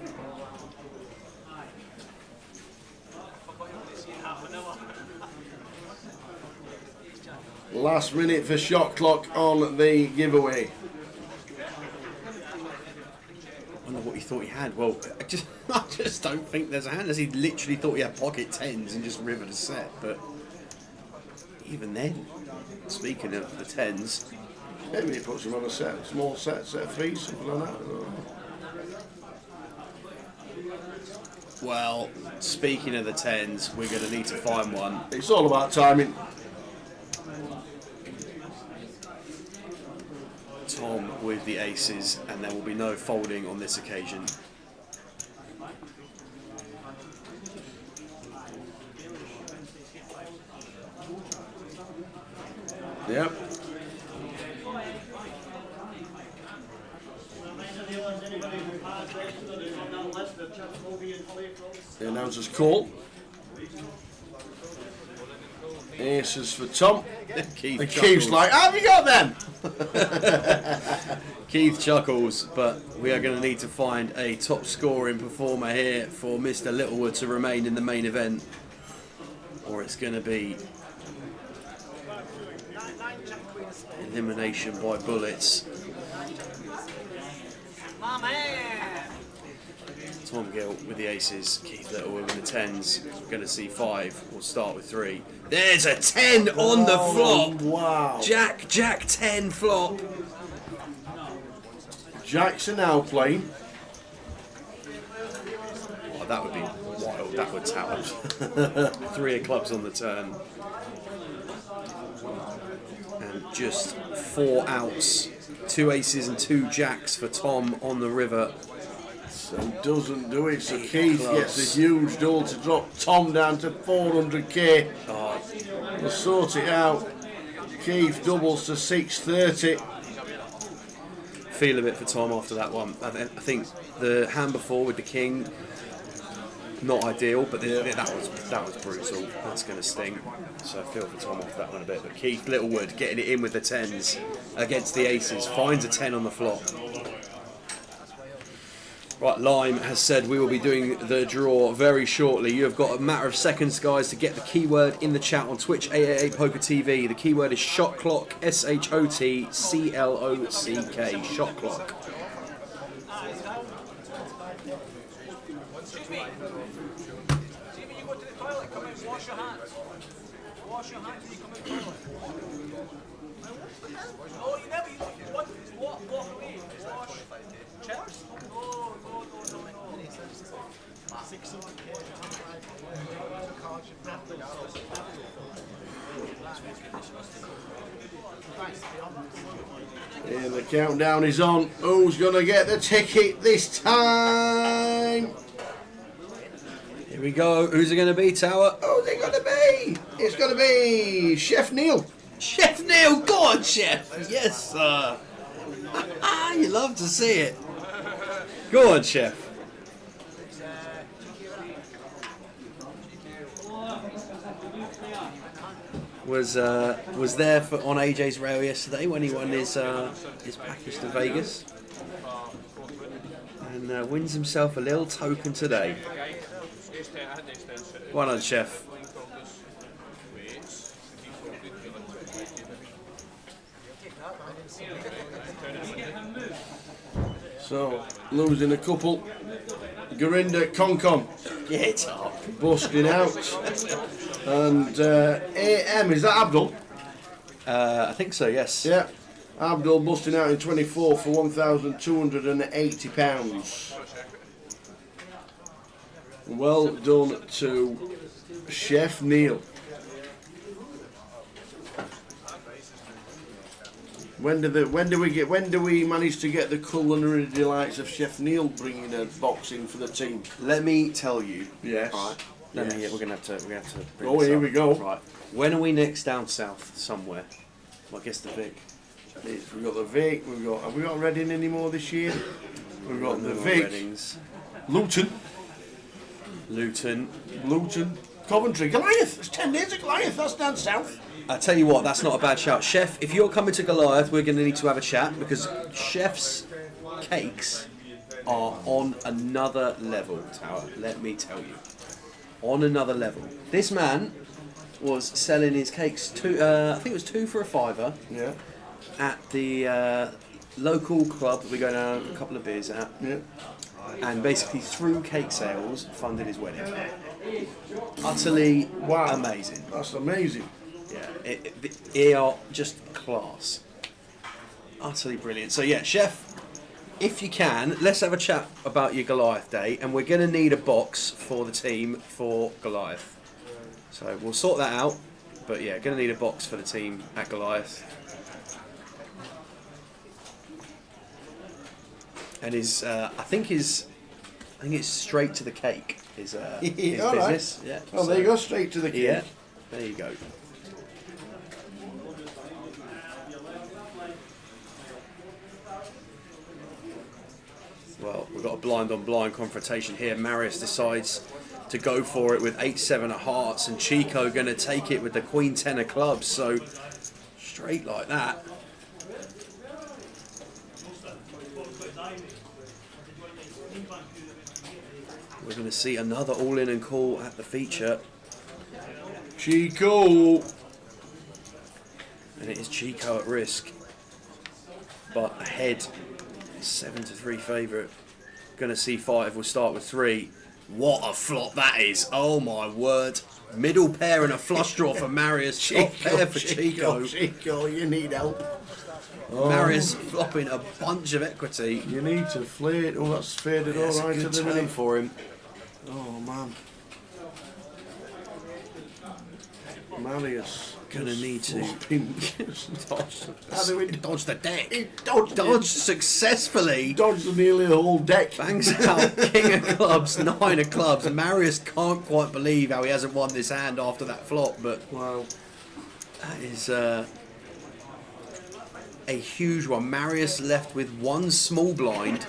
[SPEAKER 1] Last minute for shot clock on the giveaway.
[SPEAKER 7] I wonder what he thought he had. Well, I just don't think there's a hand. As he literally thought he had pocket tens and just rivered a set. But even then, speaking of the tens,
[SPEAKER 1] maybe he puts him on a small set of threes, something like that.
[SPEAKER 7] well, speaking of the tens, we're going to need to find one.
[SPEAKER 1] It's all about timing.
[SPEAKER 7] Tom with the aces, and there will be no folding on this occasion.
[SPEAKER 1] Yep. The announcer's call. Aces for Tom.
[SPEAKER 7] Keith
[SPEAKER 1] and Keith's like, have you got them?
[SPEAKER 7] Keith chuckles, but we are going to need to find a top scoring performer here for Mr. Littlewood to remain in the main event, or it's going to be elimination by bullets. Tom Gill with the aces, Keith Littlewood with the tens. We're going to see 5. We'll start with 3. There's a 10 on the flop.
[SPEAKER 1] Wow.
[SPEAKER 7] Jack 10 flop.
[SPEAKER 1] Jacks are now playing.
[SPEAKER 7] Oh, that would be wild. That would tower. 3 of clubs on the turn. And just 4 outs. 2 aces and 2 jacks for Tom on the river.
[SPEAKER 1] So doesn't do it. So Keith gets a huge double to drop Tom down to 400k.
[SPEAKER 7] Oh.
[SPEAKER 1] We'll sort it out. Keith doubles to 630.
[SPEAKER 7] Feel a bit for Tom after that one. I think the hand before with the king, not ideal, but that was brutal. That's going to sting. So I feel for Tom after that one a bit. But Keith Littlewood getting it in with the tens against the aces, finds a 10 on the flop. Right, Lime has said we will be doing the draw very shortly. You have got a matter of seconds, guys, to get the keyword in the chat on Twitch 888 Poker TV. The keyword is shot clock, SHOTCLOCK, shot clock.
[SPEAKER 6] Wash your hands when you come in the toilet. Oh, you never, walk away. Wash. Chairs? No.
[SPEAKER 8] 600k.
[SPEAKER 1] And the countdown is on. Who's going to get the ticket this time?
[SPEAKER 7] Here we go. Who's it going to be, Tower?
[SPEAKER 1] Who's it going to be? It's going to be Chef Neil.
[SPEAKER 7] Chef Neil, go on, Chef. Yes, sir. You love to see it. Go on, Chef. Was there on AJ's rail yesterday when he won his package to Vegas, and wins himself a little token today. Well done, Chef.
[SPEAKER 1] So, losing a couple. Garinda Concom.
[SPEAKER 7] Get up.
[SPEAKER 1] Busting out. And AM, is that Abdul?
[SPEAKER 7] I think so, yes.
[SPEAKER 1] Yeah. Abdul busting out in 24 for £1,280. Well done to Chef Neil. When do we manage to get the culinary delights of Chef Neil bringing a box in for the team?
[SPEAKER 7] Let me tell you.
[SPEAKER 1] Yes.
[SPEAKER 7] Right.
[SPEAKER 1] Yes.
[SPEAKER 7] We're gonna have to. Bring
[SPEAKER 1] Oh,
[SPEAKER 7] this
[SPEAKER 1] here
[SPEAKER 7] up.
[SPEAKER 1] we go.
[SPEAKER 7] Right. When are we next down south somewhere? Well, I guess the Vic.
[SPEAKER 1] We've got the Vic. Have we got Reading anymore this year? We've got the
[SPEAKER 7] No
[SPEAKER 1] Vic.
[SPEAKER 7] Readings.
[SPEAKER 1] Luton. Coventry. Goliath. It's 10 days of Goliath. That's down south.
[SPEAKER 7] I tell you what, that's not a bad shout. Chef, if you're coming to Goliath, we're going to need to have a chat because Chef's cakes are on another level, Tower. Let me tell you. On another level. This man was selling his cakes, I think it was 2 for a £5.
[SPEAKER 1] Yeah.
[SPEAKER 7] At the local club that we go down a couple of beers at.
[SPEAKER 1] Yeah.
[SPEAKER 7] And basically through cake sales funded his wedding. Utterly amazing.
[SPEAKER 1] That's amazing.
[SPEAKER 7] Yeah, they are just class. Utterly brilliant. So yeah, Chef, if you can, let's have a chat about your Goliath day, and we're going to need a box for the team for Goliath. So we'll sort that out, but yeah, going to need a box for the team at Goliath. And I think it's straight to the cake. His business.
[SPEAKER 1] Right.
[SPEAKER 7] Yeah.
[SPEAKER 1] Oh, there you go, straight to the cake.
[SPEAKER 7] Yeah, there you go. Well, we've got a blind-on-blind confrontation here. Marius decides to go for it with 8-7 of hearts, and Chico going to take it with the Queen 10 of clubs. So straight like that. We're going to see another all-in and call at the feature.
[SPEAKER 1] Chico!
[SPEAKER 7] And it is Chico at risk. But ahead, 7-3 favourite. Going to see 5, we'll start with 3. What a flop that is. Oh my word. Middle pair and a flush draw for Marius. Top pair for Chico.
[SPEAKER 1] Chico, you need help.
[SPEAKER 7] Marius flopping a bunch of equity.
[SPEAKER 1] You need to flay it. Oh, that's faded
[SPEAKER 7] That's
[SPEAKER 1] all right
[SPEAKER 7] a
[SPEAKER 1] at
[SPEAKER 7] good
[SPEAKER 1] the
[SPEAKER 7] turn
[SPEAKER 1] minute.
[SPEAKER 7] for him.
[SPEAKER 1] Oh, man. Marius.
[SPEAKER 7] Gonna need to dodge the deck.
[SPEAKER 1] He dodged
[SPEAKER 7] successfully.
[SPEAKER 1] Dodged nearly the whole deck.
[SPEAKER 7] Bangs out King of clubs, 9 of clubs. Marius can't quite believe how he hasn't won this hand after that flop, but
[SPEAKER 1] wow,
[SPEAKER 7] that is a huge one. Marius left with 1 small blind.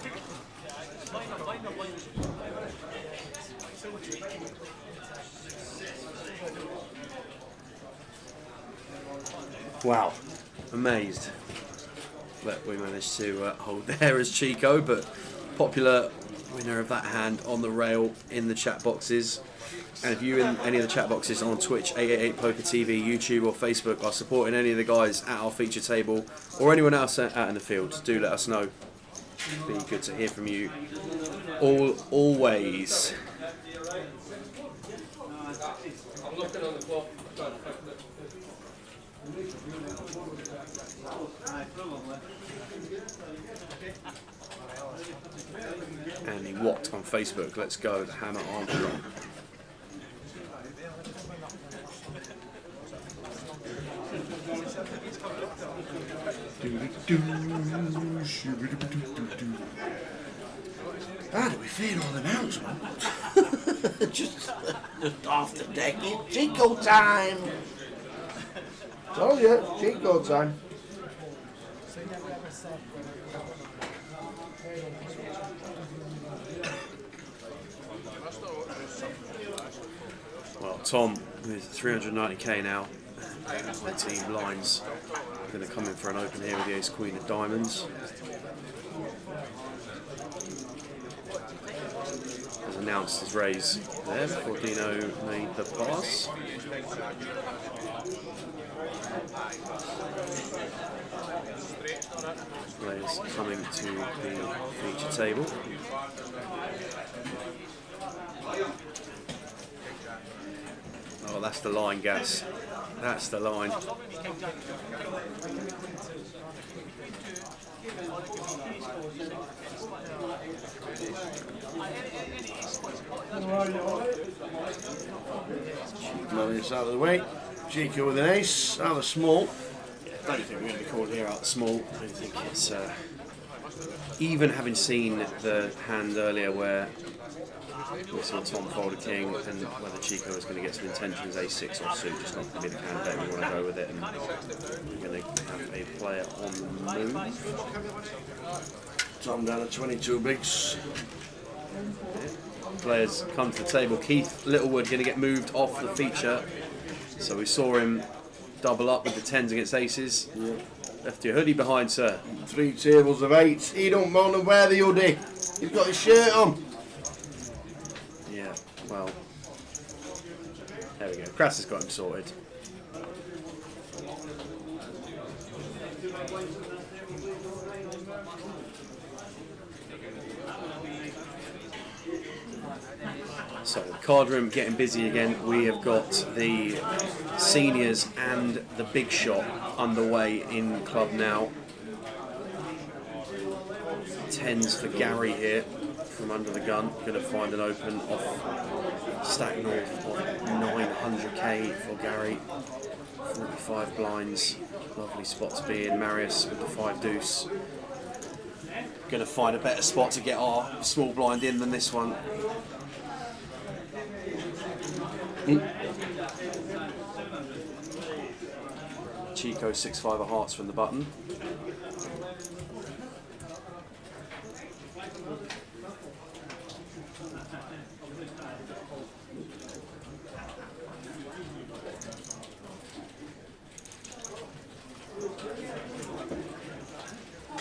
[SPEAKER 7] Wow, amazed. But we managed to hold there as Chico, but popular winner of that hand on the rail in the chat boxes. And if you in any of the chat boxes on Twitch, 888 Poker TV, YouTube or Facebook are supporting any of the guys at our feature table or anyone else out in the field, do let us know. Be good to hear from you. Always.
[SPEAKER 16] I'm looking on the clock.
[SPEAKER 7] Andy Watt on Facebook. Let's go. The Hammer Armstrong.
[SPEAKER 1] How do we fade all them out, man? just off the deck. It's Chico time. Told you, Chico time.
[SPEAKER 7] Well, Tom with 390k now. 19 blinds. Going to come in for an open here with the Ace Queen of Diamonds. has announced his raise there before Dino made the pass. Players coming to the feature table. Oh, that's the line, Gas. That's the line.
[SPEAKER 1] Managed out of the way. Chico with an ace, out of small.
[SPEAKER 7] I don't think we're going to be called here out small. I don't think it's even having seen the hand earlier where we saw Tom fold a king and whether Chico was going to get some intentions ace6 or suit, just not going to be the candidate we want to go with it, and we're going to have a player on the move.
[SPEAKER 1] Tom down at 22 bigs.
[SPEAKER 7] Players come to the table. Keith Littlewood going to get moved off the feature, so we saw him double up with the 10s against aces.
[SPEAKER 1] Yeah.
[SPEAKER 7] Left your hoodie behind, sir.
[SPEAKER 1] 3 tables of 8s. He don't want to wear the hoodie. He's got his shirt on.
[SPEAKER 7] Yeah, well, there we go. Kras has got him sorted. So, card room getting busy again. We have got the seniors and the big shot underway in club now. 10s for Gary here from under the gun. Going to find an open off stack north of 900k for Gary. 45 blinds. Lovely spot to be in. Marius with the 5 deuce. Going to find a better spot to get our small blind in than this one. Chico 6-5 of hearts from the button.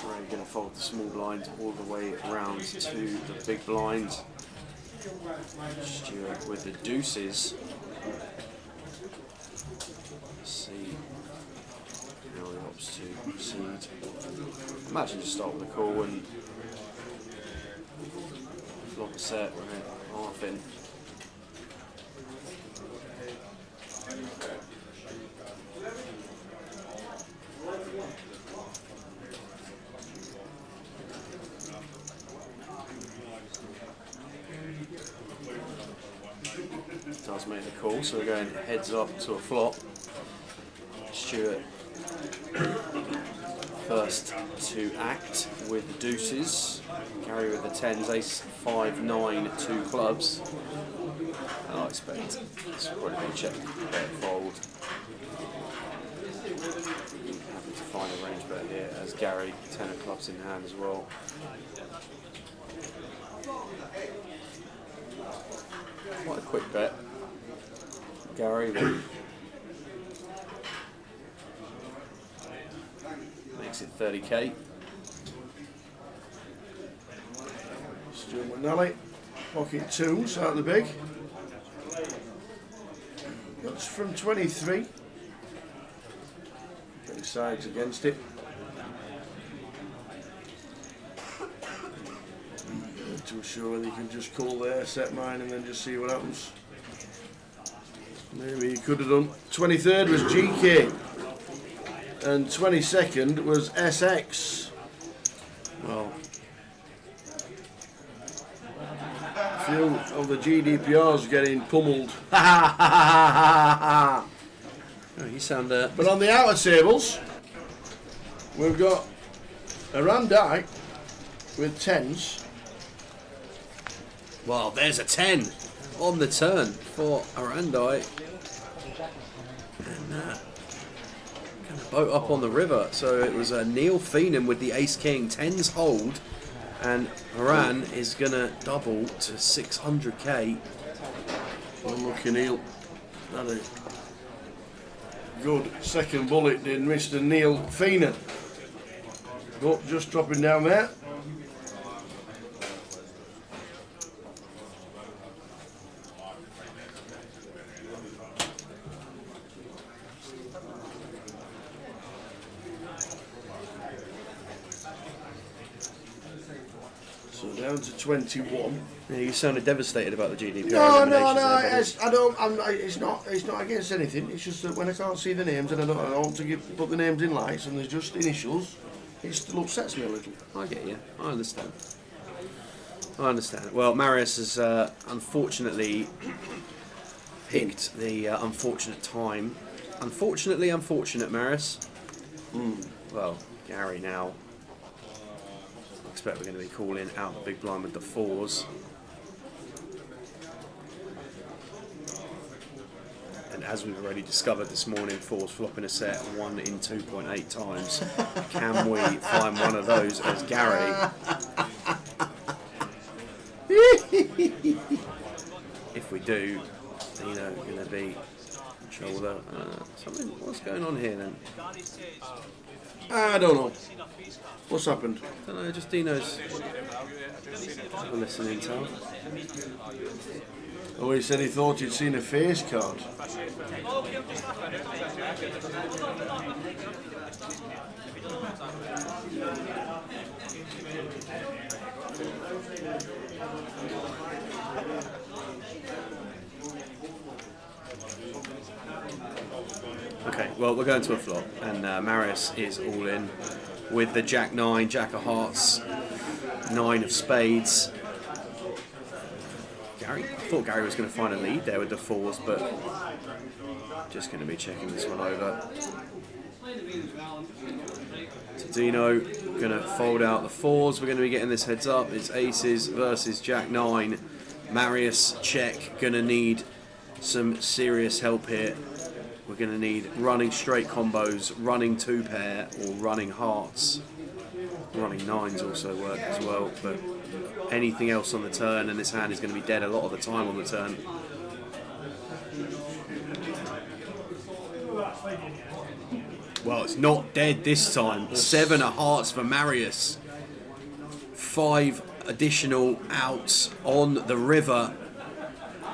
[SPEAKER 7] We're going to fold the small blind all the way around to the big blind. Stuart with the deuces. Let's see how he opts to proceed. Imagine just start with a call and flop a set, we're half in. Does make the call, so we're going heads up to a flop. Stuart first to act with the deuces. Gary with the 10s, ace 5, 9, 2 clubs. And I expect this will probably be check, bet, fold. Happy to find a range bet here as Gary 10 of clubs in hand as well. Quite a quick bet. Gary makes it 30k.
[SPEAKER 1] Stuart McNally, pocket 2s out of the big. That's from 23. Getting sides against it. Not too sure whether you can just call there, set mine, and then just see what happens. Maybe he could have done. 23rd was GK, and 22nd was SX.
[SPEAKER 7] Well,
[SPEAKER 1] a few of the GDPRs getting pummeled.
[SPEAKER 7] oh, you sound.
[SPEAKER 1] But on the outer tables, we've got a Randai with 10s.
[SPEAKER 7] Well, there's a 10 on the turn for Arandai. And going to boat up on the river. So it was Neil Feenan with the ace-king, 10s hold. And Haran is going to double to 600k.
[SPEAKER 1] Unlucky Neil. Had a good second bullet, did Mr. Neil Feenan. But just dropping down there. down to 21.
[SPEAKER 7] Yeah, you sounded devastated about the GDPR.
[SPEAKER 1] No,
[SPEAKER 7] eliminations there,
[SPEAKER 1] I don't. It's not against anything. It's just that when I can't see the names and I don't want to put the names in lights and there's just initials, it still upsets me a little.
[SPEAKER 7] I get you. I understand. Well, Marius has unfortunately picked the unfortunate time. Unfortunately, unfortunate, Marius. Well, Gary now. I expect we're going to be calling out the big blind with the 4s. And as we've already discovered this morning, 4s flop in a set 1 in 2.8 times. Can we find one of those as Gary? If we do, you know, we're going to be shoulder. Something. What's going on here then?
[SPEAKER 1] I don't know. What's happened?
[SPEAKER 7] I don't know. Just Dino's listening to.
[SPEAKER 1] Oh, he said he thought he'd seen a face card.
[SPEAKER 7] Okay, well, we're going to a flop, and Marius is all in with the Jack 9, Jack of Hearts, 9 of Spades. I thought Gary was going to find a lead there with the 4s, but just going to be checking this one over. So Dino going to fold out the 4s. We're going to be getting this heads up. It's aces versus Jack 9. Marius check. Going to need some serious help here. We're going to need running straight combos, running 2-pair, or running hearts. Running 9s also work as well, but anything else on the turn, and this hand is going to be dead a lot of the time on the turn. Well, it's not dead this time. 7 of hearts for Marius. 5 additional outs on the river.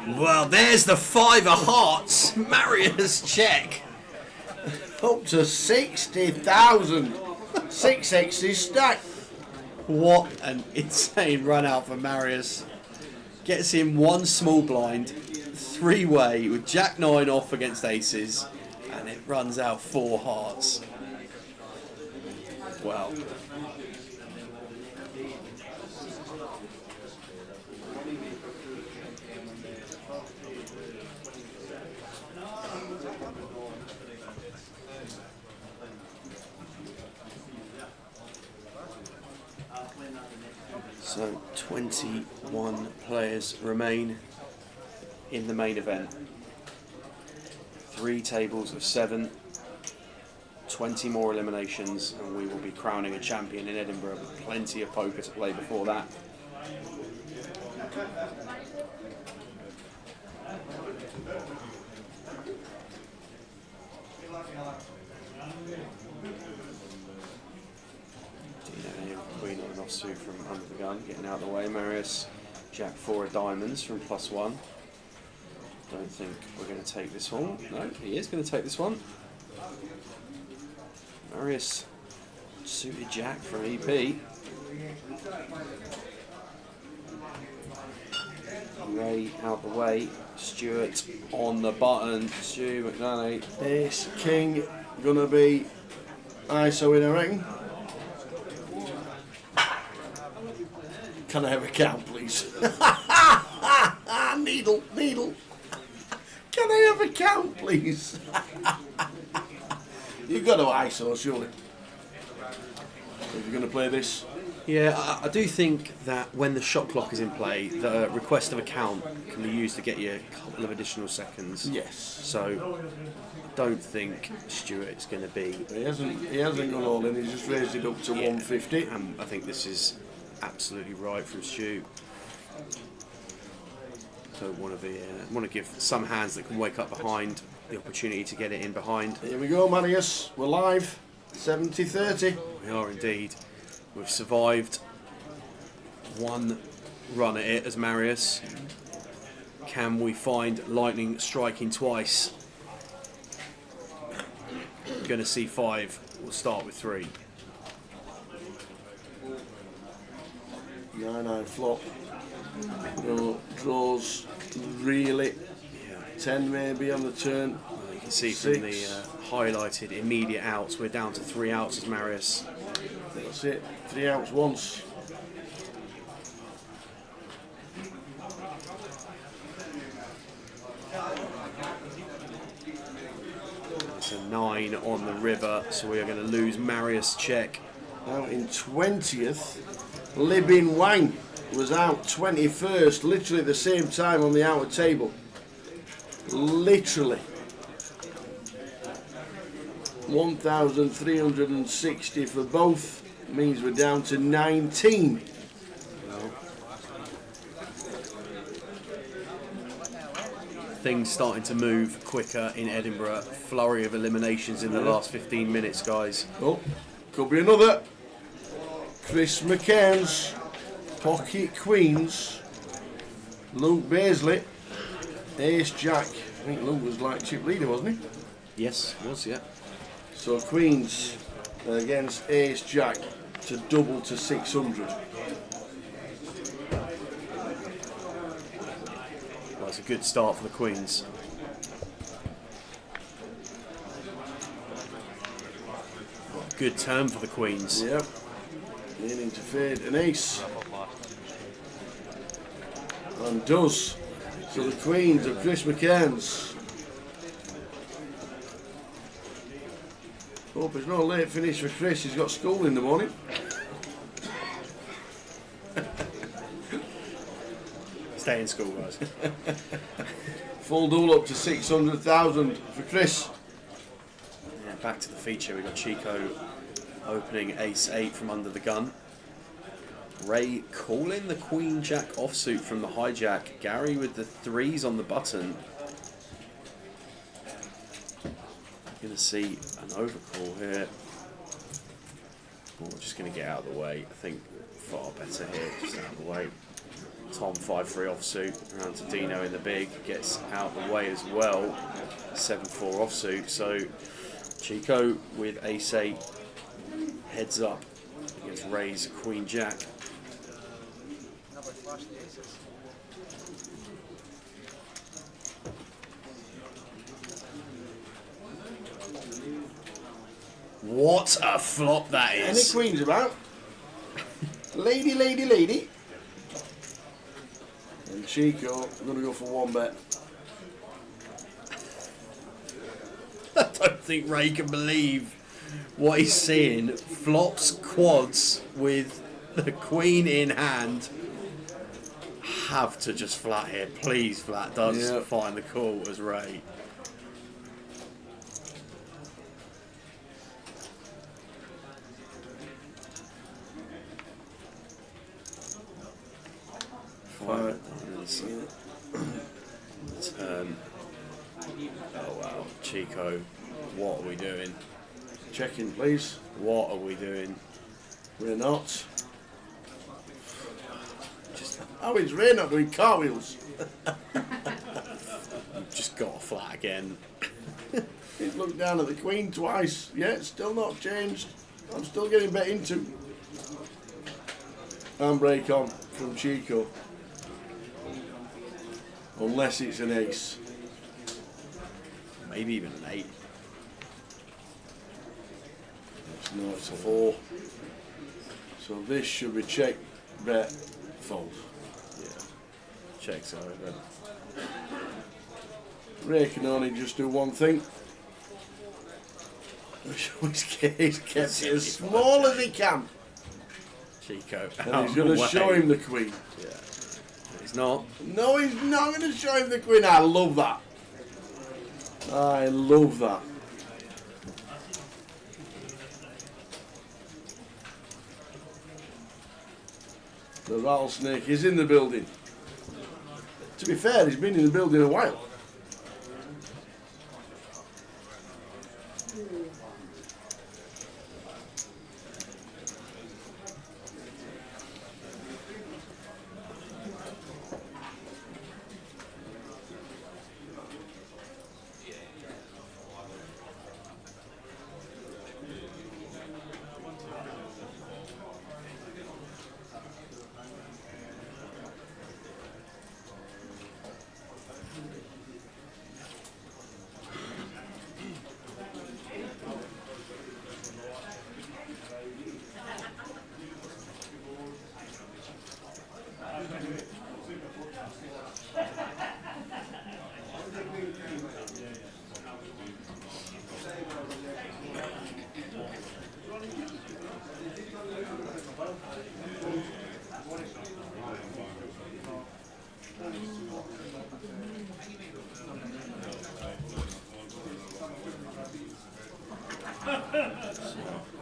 [SPEAKER 7] Well, there's the 5 of hearts. Marius check.
[SPEAKER 1] Up to 60,000. 6 X's stacked.
[SPEAKER 7] What an insane run out for Marius. Gets in 1 small blind, 3-way with Jack 9 off against aces, and it runs out 4 hearts. Wow. So 21 players remain in the main event. 3 tables of 7, 20 more eliminations, and we will be crowning a champion in Edinburgh with plenty of poker to play before that. Queen on an offsuit from under the gun, getting out of the way. Marius, Jack 4 of diamonds from +1. Don't think we're going to take this one. No, he is going to take this one. Marius, suited Jack from EP. Ray out the way. Stuart on the button. Stu McNally.
[SPEAKER 1] Ace King gonna be ISO in a ring. Can I have a count, please? Needle. Can I have a count, please? You've got to ISO, surely. If you're going to play this.
[SPEAKER 7] Yeah, I do think that when the shot clock is in play, the request of a count can be used to get you a couple of additional seconds.
[SPEAKER 1] Yes.
[SPEAKER 7] So I don't think Stuart's going to be.
[SPEAKER 1] He hasn't gone all in. He's just raised it up to 150.
[SPEAKER 7] And I think this is absolutely right from Stu. So want to give some hands that can wake up behind the opportunity to get it in behind.
[SPEAKER 1] Here we go, Marius. We're live. 70-30.
[SPEAKER 7] We are indeed. We've survived 1 run at it as Marius. Can we find lightning striking twice? Going to see 5. We'll start with 3.
[SPEAKER 1] 9-9 flop. No draws really. 10 maybe on the turn.
[SPEAKER 7] You can see from the highlighted immediate outs, we're down to 3 outs as Marius.
[SPEAKER 1] That's it. 3 outs once.
[SPEAKER 7] It's a 9 on the river, so we are going to lose Marius check.
[SPEAKER 1] Out in 20th, Libin Wang was out 21st, literally at the same time on the outer table. Literally. 1,360 for both, means we're down to 19.
[SPEAKER 7] Things starting to move quicker in Edinburgh. Flurry of eliminations in the last 15 minutes, guys.
[SPEAKER 1] Oh, could be another. Chris McCairns, Pocket Queens, Luke Beasley, Ace Jack. I think Luke was like chip leader, wasn't he?
[SPEAKER 7] Yes, was, yeah.
[SPEAKER 1] So Queens against Ace Jack to double to 600.
[SPEAKER 7] Well, it's a good start for the Queens. Good turn for the Queens.
[SPEAKER 1] Yep. Meaning to fade an ace. And does. So the Queens of Chris McCairns. Hope it's no late finish for Chris, he's got school in the morning.
[SPEAKER 7] Stay in school, guys.
[SPEAKER 1] Full duel up to 600,000 for Chris.
[SPEAKER 7] Yeah, back to the feature, we've got Chico opening ace-8 from under the gun. Ray calling the Queen-Jack offsuit from the hijack. Gary with the 3s on the button. Going to see an overcall here. We're just going to get out of the way. I think far better here, just out of the way. Tom 5-3 offsuit, around to Dino in the big, gets out of the way as well. 7-4 offsuit, so Chico with ace-8 heads up against Ray's Queen-Jack. What a flop that is.
[SPEAKER 1] Any queens about? Lady, lady, lady. And Chico, I'm going to go for 1 bet.
[SPEAKER 7] I don't think Ray can believe what he's seeing. Flops quads with the queen in hand. Have to just flat here. Please flat does find the call as Ray. Turn. Oh wow, Chico, what are we doing?
[SPEAKER 1] Checking, please.
[SPEAKER 7] What are we doing?
[SPEAKER 1] We're not. How is Ray not doing cartwheels?
[SPEAKER 7] Just got a flat again.
[SPEAKER 1] He's looked down at the queen twice. Yeah, it's still not changed. I'm still getting bet into. And break on from Chico. Unless it's an ace.
[SPEAKER 7] Maybe even an 8.
[SPEAKER 1] No, it's a 4. So this should be check, bet, fold.
[SPEAKER 7] Yeah. Checks over.
[SPEAKER 1] Ray can only just do one thing. He's kept it as small as he can.
[SPEAKER 7] Chico.
[SPEAKER 1] And he's going to show him the queen.
[SPEAKER 7] Yeah. He's not.
[SPEAKER 1] No, he's not going to show him the queen. I love that. I love that. The Rattlesnake is in the building. To be fair, he's been in the building a while.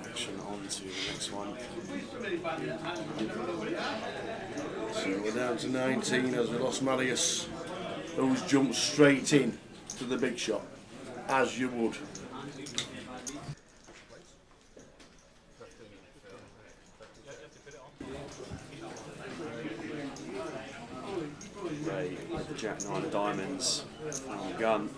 [SPEAKER 7] Action on to the next one.
[SPEAKER 1] So we're down to 19 as we lost Marius, who's jumped straight in to the big shot, as you would.
[SPEAKER 7] Ray with the Jack 9 of diamonds on the gun.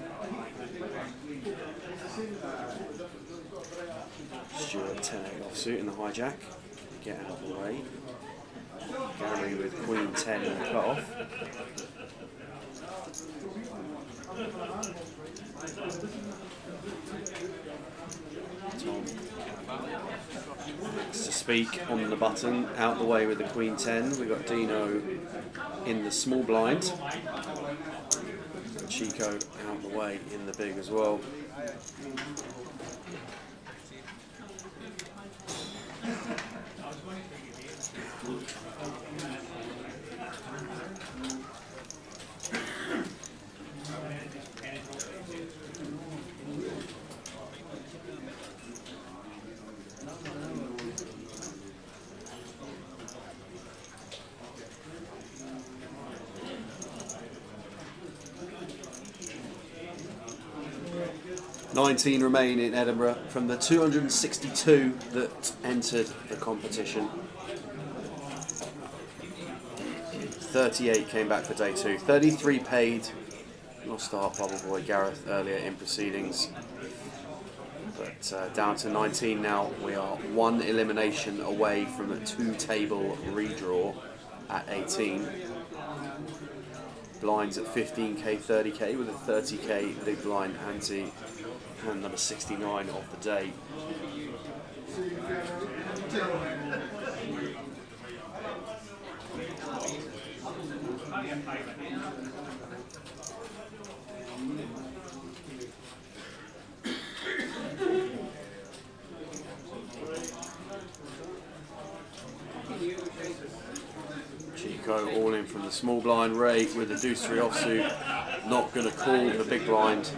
[SPEAKER 7] Stuart 10-8 offsuit in the hijack, getting out of the way. Gary with Queen 10 in the cut-off. Tom next to speak on the button, out the way with the Queen 10. We've got Dino in the small blind. Chico out the way in the big as well. $19 remain in Edinburgh from the 262 that entered the competition. 38 came back for day 2. 33 paid. Lost our bubble boy Gareth earlier in proceedings. But down to 19 now. We are one elimination away from a 2-table redraw at 18. Blinds at 15k, 30k with a 30k big blind ante. And number 69 of the day. Chico all in from the small blind. Ray with the deuce 3 offsuit, not going to call the big blind.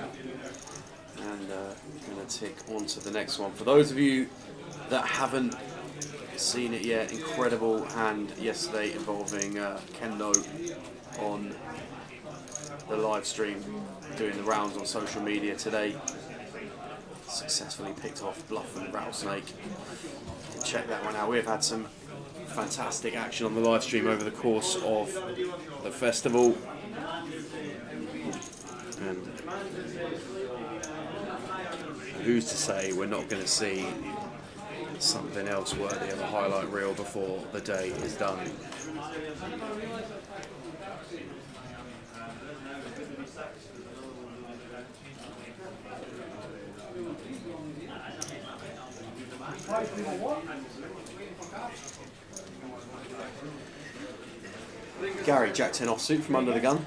[SPEAKER 7] Going to tick on to the next one. For those of you that haven't seen it yet, incredible hand yesterday involving Kendo on the live stream, doing the rounds on social media today. Successfully picked off Bluff and Rattlesnake. Check that one out. We've had some fantastic action on the live stream over the course of the festival. And who's to say we're not going to see something else worthy of a highlight reel before the day is done. Gary, Jack 10 offsuit from under the gun.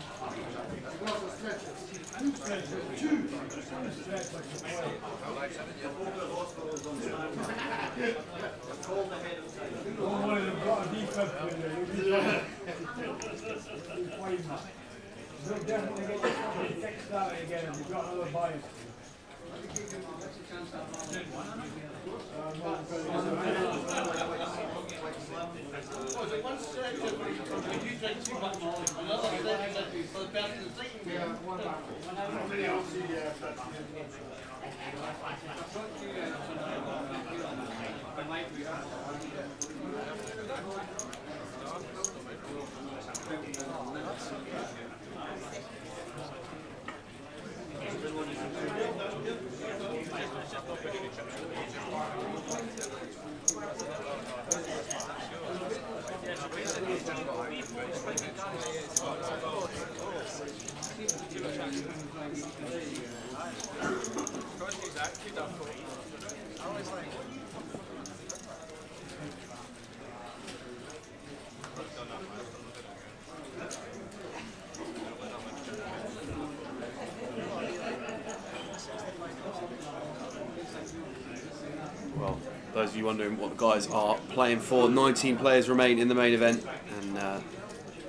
[SPEAKER 7] Well, those of you wondering what the guys are playing for, 19 players remain in the main event, and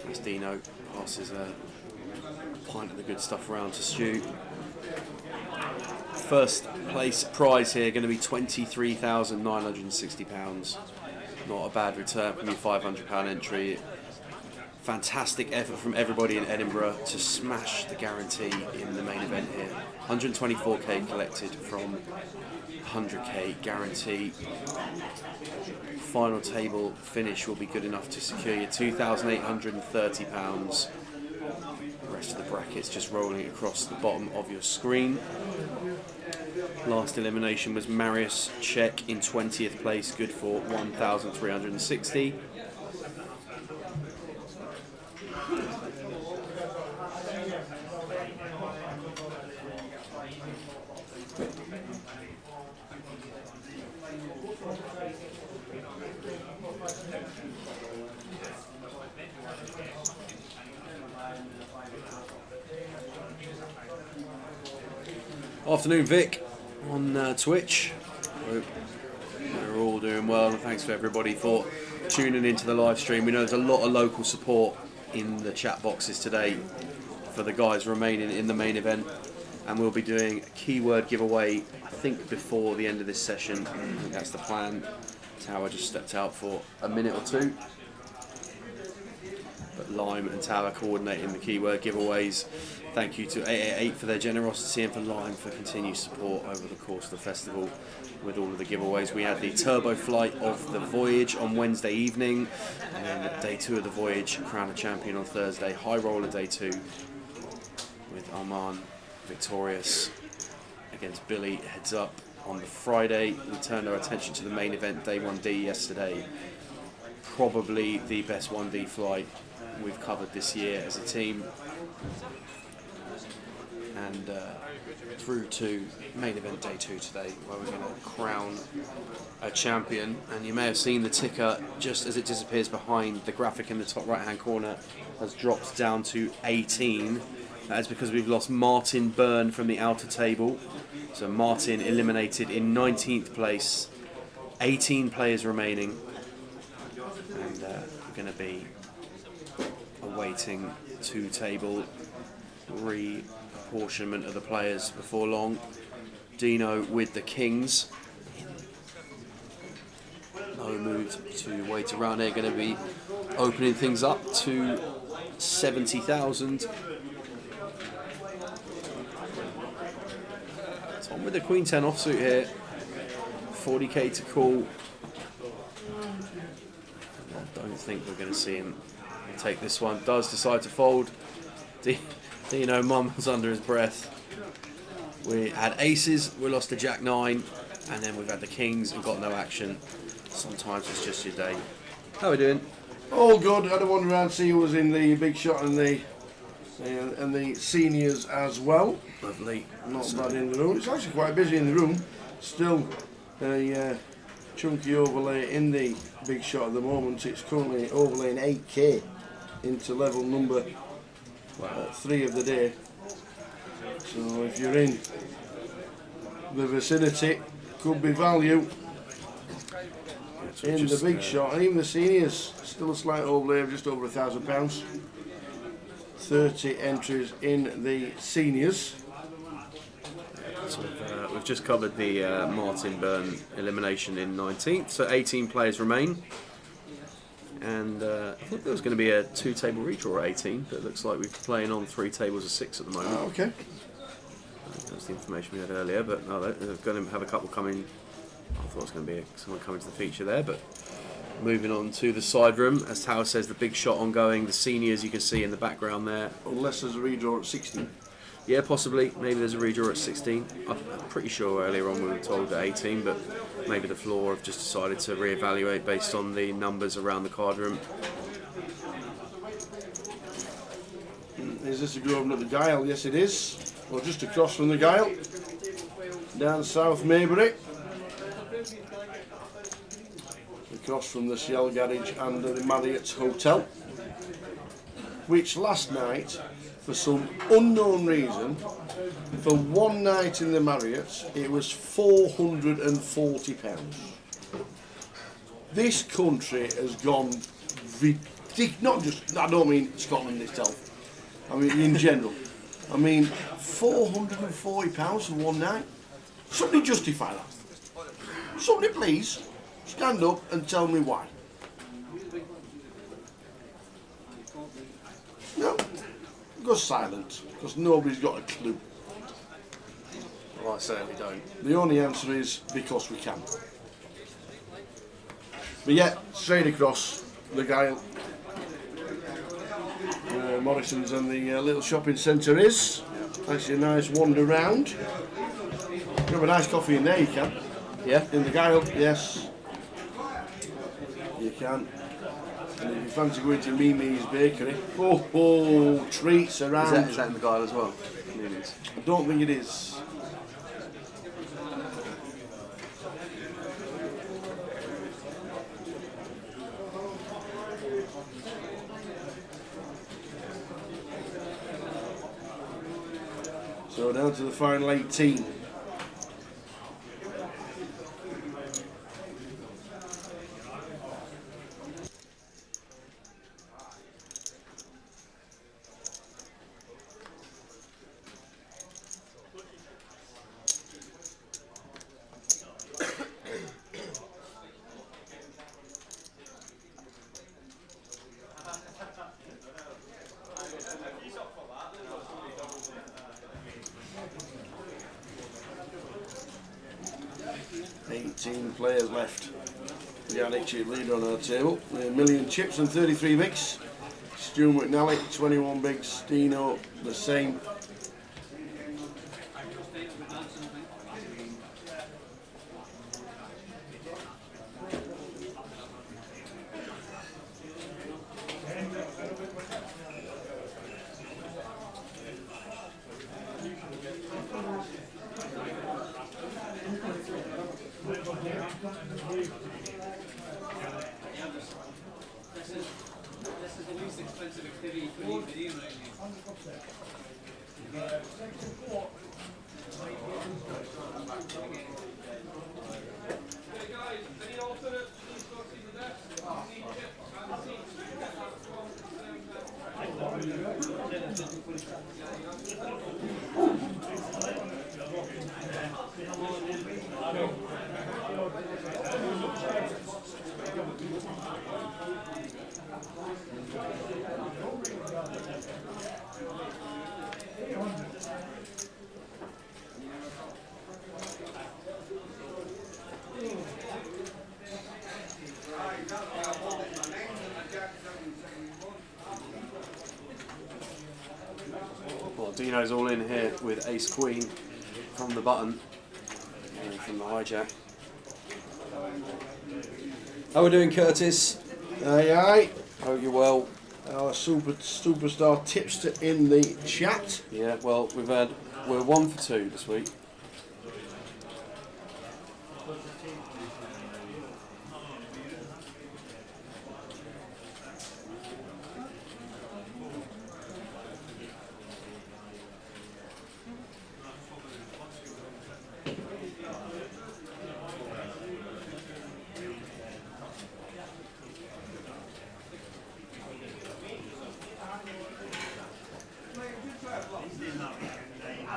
[SPEAKER 7] as Dino passes a pint of the good stuff around to Stu. First place prize here going to be £23,960. Not a bad return from your £500 entry. Fantastic effort from everybody in Edinburgh to smash the guarantee in the main event here. 124k collected from 100k guarantee. Final table finish will be good enough to secure your £2,830. The rest of the brackets just rolling across the bottom of your screen. Last elimination was Marius Czech in 20th place, good for 1,360. Afternoon, Vic, on Twitch. Hope we're all doing well, and thanks to everybody for tuning into the live stream. We know there's a lot of local support in the chat boxes today for the guys remaining in the main event, and we'll be doing a keyword giveaway, I think, before the end of this session. I think that's the plan. Tower just stepped out for a minute or two. But Lime and Tower coordinating the keyword giveaways. Thank you to 888 for their generosity, and for Lime for continued support over the course of the festival with all of the giveaways. We had the turbo flight of the Voyage on Wednesday evening, and then day 2 of the Voyage, Crown of Champion on Thursday, High Roller day 2 with Arman victorious against Billy Heads Up on the Friday. We turned our attention to the main event, day 1D yesterday. Probably the best 1D flight we've covered this year as a team. And through to main event day 2 today, where we're going to crown a champion. And you may have seen the ticker, just as it disappears behind the graphic in the top right hand corner, has dropped down to 18. That is because we've lost Martin Byrne from the outer table. So Martin eliminated in 19th place, 18 players remaining, and we're going to be awaiting 2-table reapportionment of the players before long. Dino with the Kings. No move to wait around. They're going to be opening things up to 70,000. Tom with the Queen 10 offsuit here. 40k to call. I don't think we're going to see him take this one. Does decide to fold. Dino mumbles under his breath. We had aces, we lost to Jack 9, and then we've had the Kings and got no action. Sometimes it's just your day. How are we doing?
[SPEAKER 1] All good. I had a wander around, see who was in the big shot and the seniors as well.
[SPEAKER 7] Lovely.
[SPEAKER 1] Not bad in the room. It's actually quite busy in the room. Still a chunky overlay in the big shot at the moment. It's currently overlaying 8k into level number 3 of the day. So if you're in the vicinity, could be value in the big shot, and even the seniors. Still a slight overlay of just over £1,000. 30 entries in the seniors.
[SPEAKER 7] So we've just covered the Martin Byrne elimination in 19th, so 18 players remain. And I thought there was going to be a 2-table redraw at 18, but it looks like we're playing on 3 tables of 6 at the moment.
[SPEAKER 1] Okay.
[SPEAKER 7] That's the information we had earlier, but no, they're going to have a couple coming. I thought it was going to be someone coming to the feature there, but moving on to the side room, as Tower says, the big shot ongoing. The seniors you can see in the background there.
[SPEAKER 1] Unless there's a redraw at 16.
[SPEAKER 7] Yeah, possibly. Maybe there's a redraw at 16. I'm pretty sure earlier on we were told at 18, but maybe the floor have just decided to reevaluate based on the numbers around the card room.
[SPEAKER 1] Is this a Grosvenor of the Guile? Yes, it is. Well, just across from the Guile, down South Maybury, across from the Shell Garage and the Marriott's Hotel, which last night, for some unknown reason, for one night in the Marriott's, it was £440. This country has gone ridiculous. Not just, I don't mean Scotland itself. I mean, in general. I mean, £440 for one night. Somebody justify that. Somebody please stand up and tell me why. No, go silent, because nobody's got a clue.
[SPEAKER 7] Well, I certainly don't.
[SPEAKER 1] The only answer is because we can. But yeah, straight across the Gyle, Morrison's and the little shopping centre is. Actually a nice wander round. You have a nice coffee in there, you can.
[SPEAKER 7] Yeah?
[SPEAKER 1] In the Gyle, yes. You can. And if you fancy going to Mimi's Bakery, treats around.
[SPEAKER 7] Is that in the Gyle as well?
[SPEAKER 1] I don't think it is. So down to the final 18. Players left. Yannick chip leader on our table. A million chips and 33 bigs. Stu McNally, 21 bigs. Dino, the same.
[SPEAKER 7] Well, Dino's all in here with Ace Queen from the button, from the hijack. How are we doing, Curtis?
[SPEAKER 1] Aye.
[SPEAKER 7] Hope you're well.
[SPEAKER 1] Our superstar tipster in the chat.
[SPEAKER 7] Yeah, well, we're 1 for 2 this week.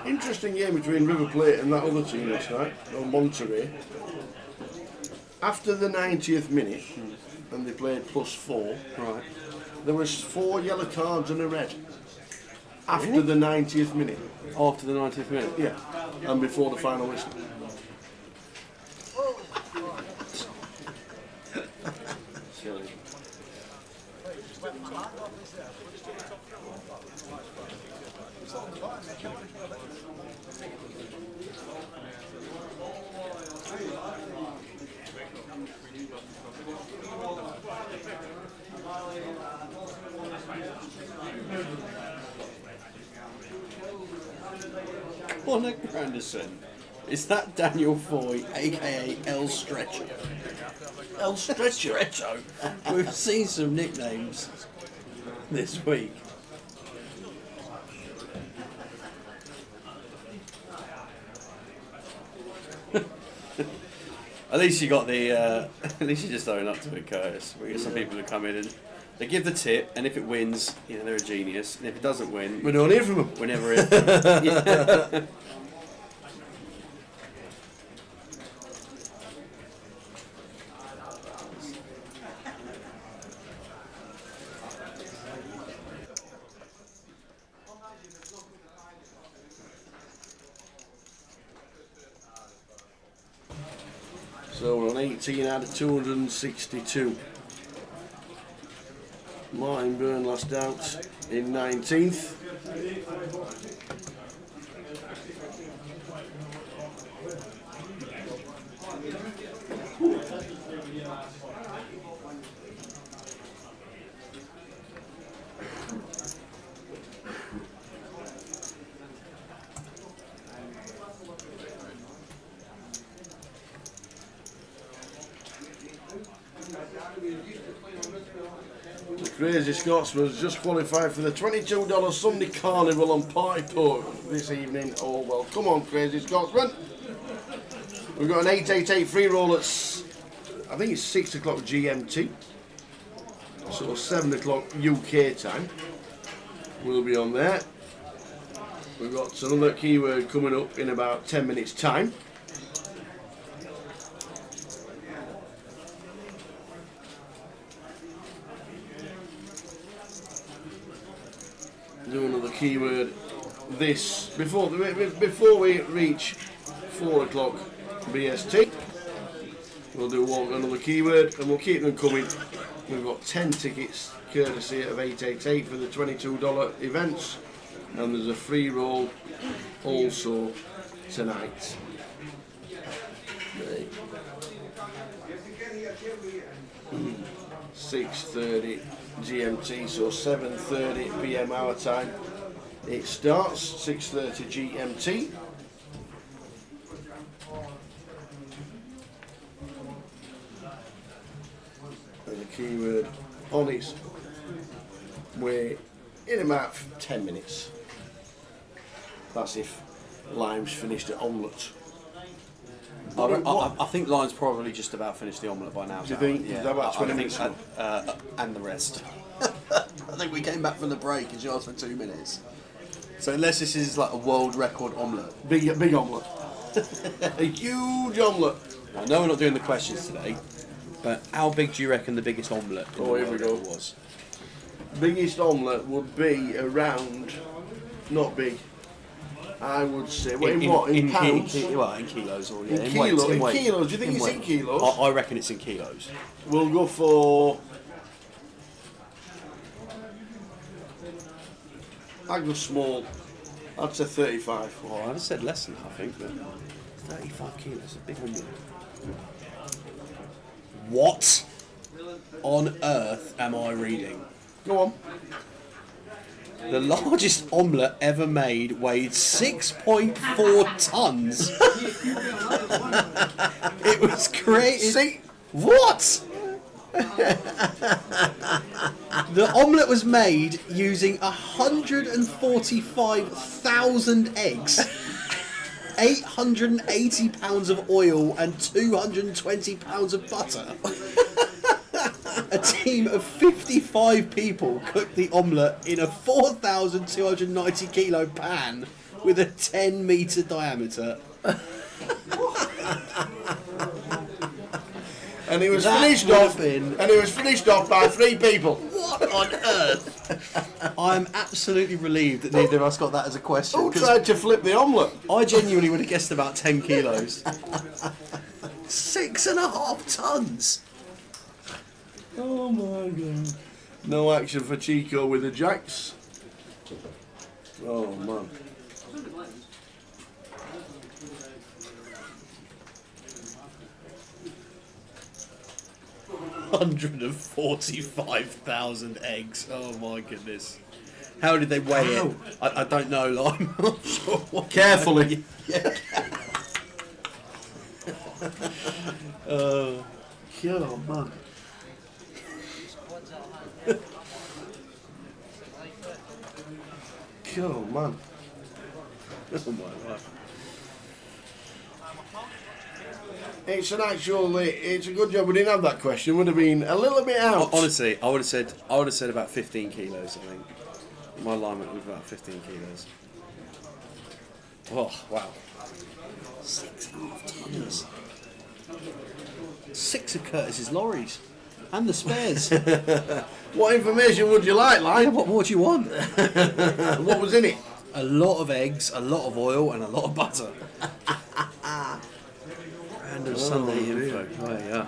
[SPEAKER 1] Interesting game between River Plate and that other team last night, or Monterey. After the 90th minute, and they played +4,
[SPEAKER 7] right,
[SPEAKER 1] there was 4 yellow cards and a red. After the 90th minute.
[SPEAKER 7] After the 90th minute?
[SPEAKER 1] Yeah, and before the final whistle.
[SPEAKER 7] Silly. Connor Granderson. Is that Daniel Foy, aka El Stretcho? El Stretcho. We've seen some nicknames this week. At least you got the. At least you just own up to it, Curtis. We get some people who come in and They give the tip, and if it wins, you know, they're a genius. And if it doesn't win,
[SPEAKER 1] we don't hear from them.
[SPEAKER 7] We never hear from them. Yeah.
[SPEAKER 1] So we're on 18 out of 262. Martin Byrne last out in 19th. The Crazy Scotsman has just qualified for the $22 Sunday Carnival on Party Port this evening. Oh well, come on Crazy Scotsman. We've got an 888 free roll at, I think it's 6 o'clock GMT. So 7 o'clock UK time. We'll be on there. We've got another keyword coming up in about 10 minutes time. Do another keyword this before we reach 4 o'clock BST. We'll do another keyword and we'll keep them coming. We've got 10 tickets courtesy of 888 for the $22 events, and there's a free roll also tonight. 6:30 GMT, so 7:30 PM our time. It starts 6:30 GMT. And the keyword on its way in about 10 minutes. That's if Lime's finished at omelette.
[SPEAKER 7] I think Line's probably just about finished the omelette by now.
[SPEAKER 1] Do you think?
[SPEAKER 7] Yeah.
[SPEAKER 1] Is that about 20
[SPEAKER 7] I
[SPEAKER 1] minutes?
[SPEAKER 7] think, and the rest. I think we came back from the break and she asked for 2 minutes. So unless this is like a world record omelette.
[SPEAKER 1] Big omelette. A huge omelette.
[SPEAKER 7] I know we're not doing the questions today, but how big do you reckon the biggest omelette in the
[SPEAKER 1] Oh, here we
[SPEAKER 7] world
[SPEAKER 1] go.
[SPEAKER 7] was?
[SPEAKER 1] Biggest omelette would be around, not big, I would say, well, in what, in pounds?
[SPEAKER 7] Well, in kilos or yeah,
[SPEAKER 1] In
[SPEAKER 7] weight,
[SPEAKER 1] kilos, in
[SPEAKER 7] weight.
[SPEAKER 1] kilos, do you think it's in
[SPEAKER 7] weight.
[SPEAKER 1] kilos?
[SPEAKER 7] I reckon it's in kilos.
[SPEAKER 1] We'll go for, I'd go small, I'd say 35.
[SPEAKER 7] Well, I'd have said less than that, I think, but 35 kilos, a big omelette. What on earth am I reading?
[SPEAKER 1] Go on.
[SPEAKER 7] The largest omelette ever made weighed 6.4 tons. It was created. What? The omelette was made using 145,000 eggs, 880 pounds of oil, and 220 pounds of butter. A team of 55 people cooked the omelette in a 4,290 kilo pan with a 10 metre diameter.
[SPEAKER 1] And it was
[SPEAKER 7] That
[SPEAKER 1] finished
[SPEAKER 7] would
[SPEAKER 1] off.
[SPEAKER 7] have been-
[SPEAKER 1] And it was finished off by 3 people.
[SPEAKER 7] What on earth? I'm absolutely relieved that neither of us got that as a question.
[SPEAKER 1] Who
[SPEAKER 7] 'cause
[SPEAKER 1] tried to flip the omelette?
[SPEAKER 7] I genuinely would have guessed about 10 kilos. 6.5 tons.
[SPEAKER 1] Oh my god. No action for Chico with the jacks. Oh man.
[SPEAKER 7] $145,000 eggs. Oh my goodness. How did they weigh it? I don't know, like, I'm not sure. What
[SPEAKER 1] Carefully.
[SPEAKER 7] Yeah.
[SPEAKER 1] Oh man. Oh man.
[SPEAKER 7] Oh my life.
[SPEAKER 1] It's an actual. It's a good job we didn't have that question. Would have been a little bit out.
[SPEAKER 7] Honestly, I would have said about 15 kilos. I think my alignment was about 15 kilos. Oh wow, 6.5 tons. 6 of Curtis's lorries and the spares.
[SPEAKER 1] What information would you like?
[SPEAKER 7] Yeah, what more do you want?
[SPEAKER 1] What was in it?
[SPEAKER 7] A lot of eggs, a lot of oil, and a lot of butter. Random Sunday info. Oh yeah.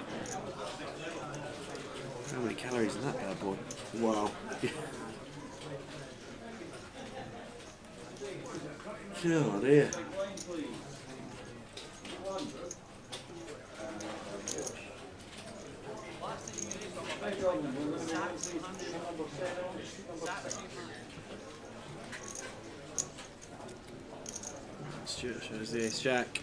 [SPEAKER 7] How many calories in that bad boy?
[SPEAKER 1] Wow. Oh dear.
[SPEAKER 7] Stuart shows the ace jack.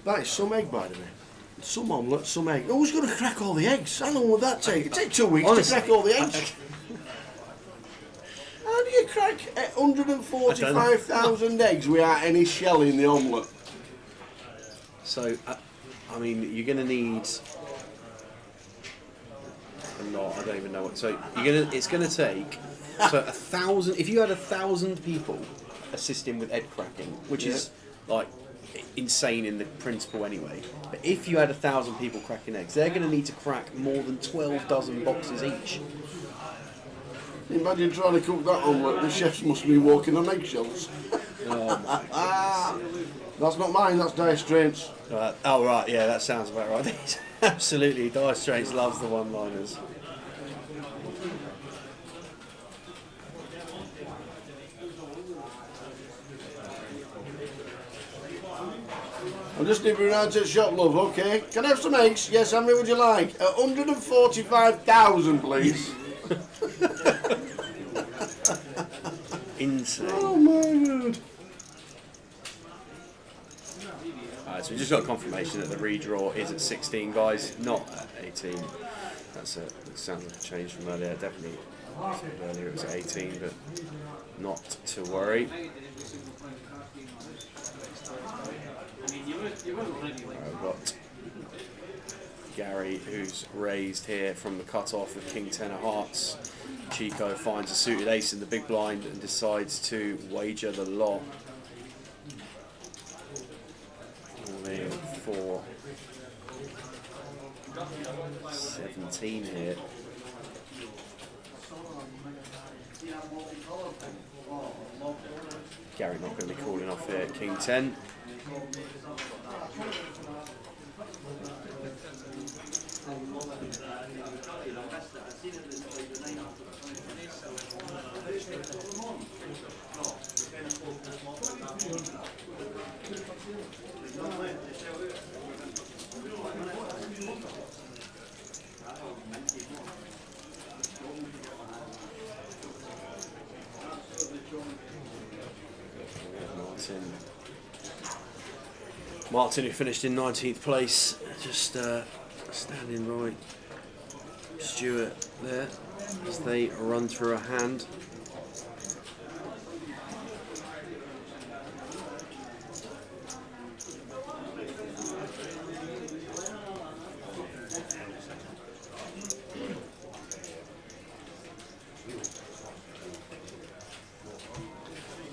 [SPEAKER 1] That is some egg, by the way. Some omelette, some egg. Who's going to crack all the eggs? How long would that take? It take 2 weeks to crack all the eggs. How do you crack 145,000 eggs without any shell in the omelette?
[SPEAKER 7] So, I mean, you're going to need a lot. I don't even know what. So, it's going to take 1,000. If you had 1,000 people assisting with egg cracking, which is like insane in the principle anyway. But if you had 1,000 people cracking eggs, they're going to need to crack more than 12 dozen boxes each.
[SPEAKER 1] Imagine trying to cook that omelette. The chefs must be walking on eggshells.
[SPEAKER 7] Oh my goodness.
[SPEAKER 1] That's not mine. That's Dire Straits.
[SPEAKER 7] Oh right, yeah, that sounds about right. Absolutely, Dire Straits loves the one-liners.
[SPEAKER 1] I'm just nipping around to the shop, love, okay? Can I have some eggs? Yes, how many would you like? 145,000, please.
[SPEAKER 7] Insane.
[SPEAKER 1] Oh my god.
[SPEAKER 7] Alright, so we just got confirmation that the redraw is at 16, guys, not at 18. That's it. It sounds like a change from earlier. Definitely earlier it was at 18, but not to worry. I've got Gary, who's raised here from the cut-off with King 10 of Hearts. Chico finds a suited ace in the big blind and decides to wager the lot. All in for 17 here. Gary not going to be calling off here at King 10. Martin, who finished in 19th place, just standing right. Stuart there as they run through a hand.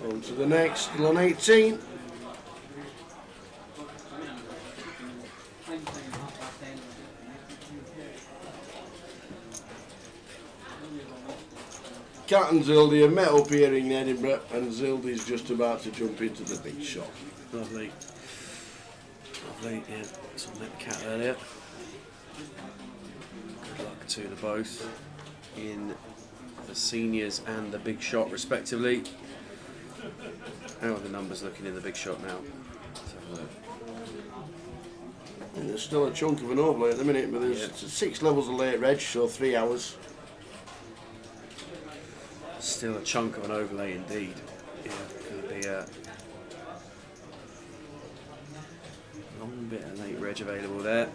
[SPEAKER 1] On to the next, still on 18. Cat and Zildy have met up here in Edinburgh, and Zildy's just about to jump into the big shop.
[SPEAKER 7] Lovely. Lovely, yeah. So I met the Cat earlier. Good luck to the both in the seniors and the big shot respectively. How are the numbers looking in the big shot now? Let's have a look.
[SPEAKER 1] And there's still a chunk of an overlay at the minute, but there's 6 levels of late reg, so 3 hours.
[SPEAKER 7] Still a chunk of an overlay indeed. Yeah, going to be a long bit of late reg available there.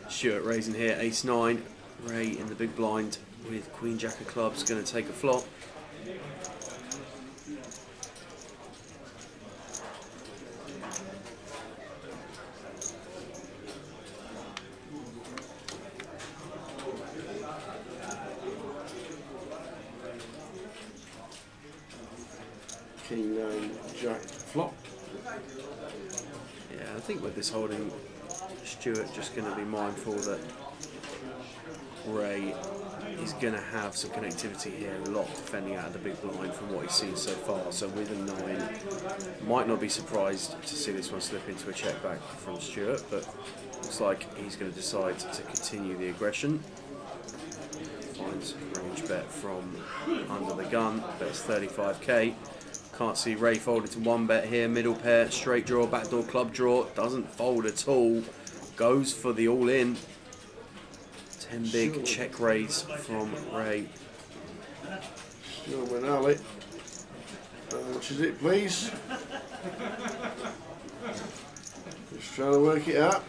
[SPEAKER 7] Stuart raising here, ace-9. Ray in the big blind with Queen Jack of clubs, going to take a flop.
[SPEAKER 1] King 9, Jack, flop.
[SPEAKER 7] Yeah, I think with this holding, Stuart just going to be mindful that Ray is going to have some connectivity here, a lot defending out of the big blind from what he's seen so far. So with a 9, might not be surprised to see this one slip into a check back from Stuart, but looks like he's going to decide to continue the aggression. Finds range bet from under the gun, bets 35k. Can't see Ray folded to 1 bet here, middle pair, straight draw, backdoor club draw, doesn't fold at all, goes for the all-in. 10 big check raise from Ray.
[SPEAKER 1] Sure, when Ali. How much is it, please? Just trying to work it out.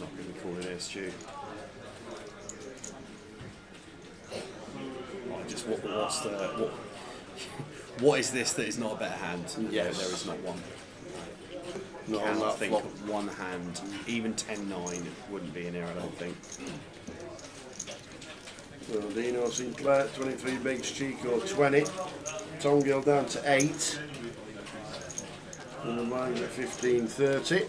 [SPEAKER 7] Not going to be calling it, Stu. Just what is this that is not a better hand?
[SPEAKER 1] Yes.
[SPEAKER 7] There is not one.
[SPEAKER 1] Not on
[SPEAKER 7] Cannot
[SPEAKER 1] that
[SPEAKER 7] think
[SPEAKER 1] flop.
[SPEAKER 7] of one hand. Even 10-9 wouldn't be in here, I don't think.
[SPEAKER 1] So Dino Sinclair, 23 bigs, Chico 20. Tom Gill down to 8. And the line at 15.30.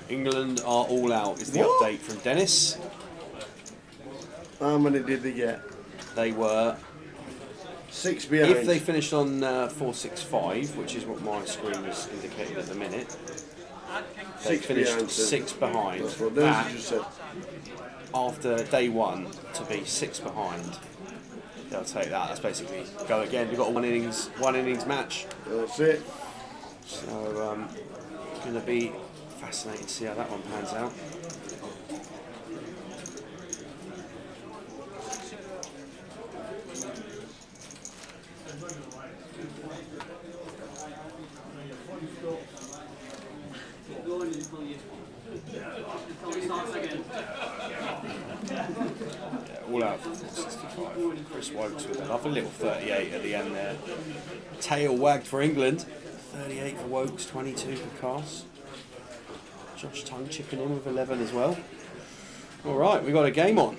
[SPEAKER 7] England are all out is the
[SPEAKER 1] What?
[SPEAKER 7] update from Dennis.
[SPEAKER 1] How many did they get?
[SPEAKER 7] They were
[SPEAKER 1] 6 behind.
[SPEAKER 7] If they finished on 465, which is what my screen is indicating at the minute, they
[SPEAKER 1] 6
[SPEAKER 7] finished
[SPEAKER 1] behind,
[SPEAKER 7] 6 behind.
[SPEAKER 1] That's what
[SPEAKER 7] That,
[SPEAKER 1] Dennis just said.
[SPEAKER 7] after day 1 to be 6 behind, they'll take that. That's basically go again. You've got a one innings match.
[SPEAKER 1] That's it.
[SPEAKER 7] So going to be fascinating to see how that one pans out. All out for 465. Chris Wokes with a lovely little 38 at the end there. Tail wagged for England. 38 for Wokes, 22 for Cass. Josh Tongue chipping in with 11 as well. All right, we've got a game on.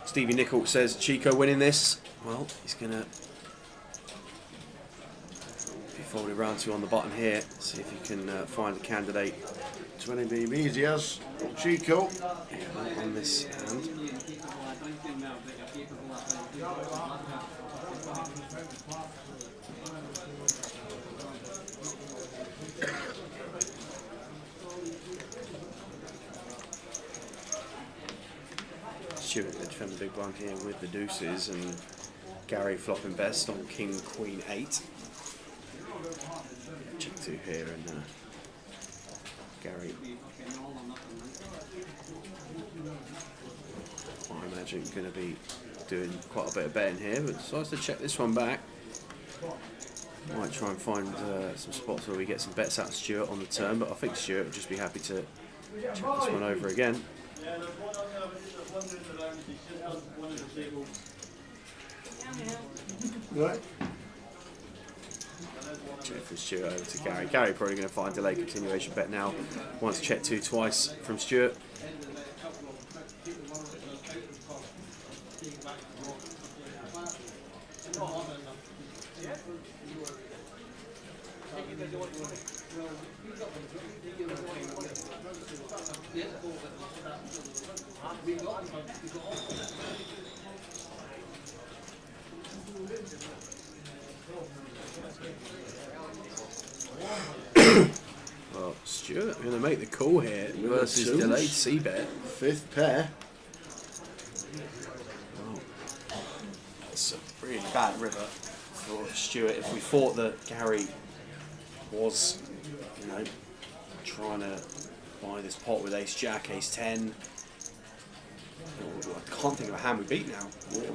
[SPEAKER 7] Stevie Nichols says Chico winning this. Well, he's going to be folded round to on the button here. See if he can find a candidate.
[SPEAKER 1] 20 BBs he has. Chico.
[SPEAKER 7] On this hand. Stuart to defend the big blind here with the deuces, and Gary flopping best on King Queen 8. Check 2 here, and Gary, I imagine, going to be doing quite a bit of betting here, but decides to check this one back. Might try and find some spots where we get some bets out of Stuart on the turn, but I think Stuart would just be happy to check this one over again.
[SPEAKER 1] Right.
[SPEAKER 7] Check from Stuart over to Gary. Gary probably going to find delay continuation bet now. Wants check 2 twice from Stuart. Well, Stuart going to make the call here versus
[SPEAKER 1] twos.
[SPEAKER 7] delayed C-bet.
[SPEAKER 1] 5th pair.
[SPEAKER 7] Oh. It's a really bad river for Stuart. If we thought that Gary was, you know, trying to buy this pot with ace jack, ace 10. I can't think of a hand we beat now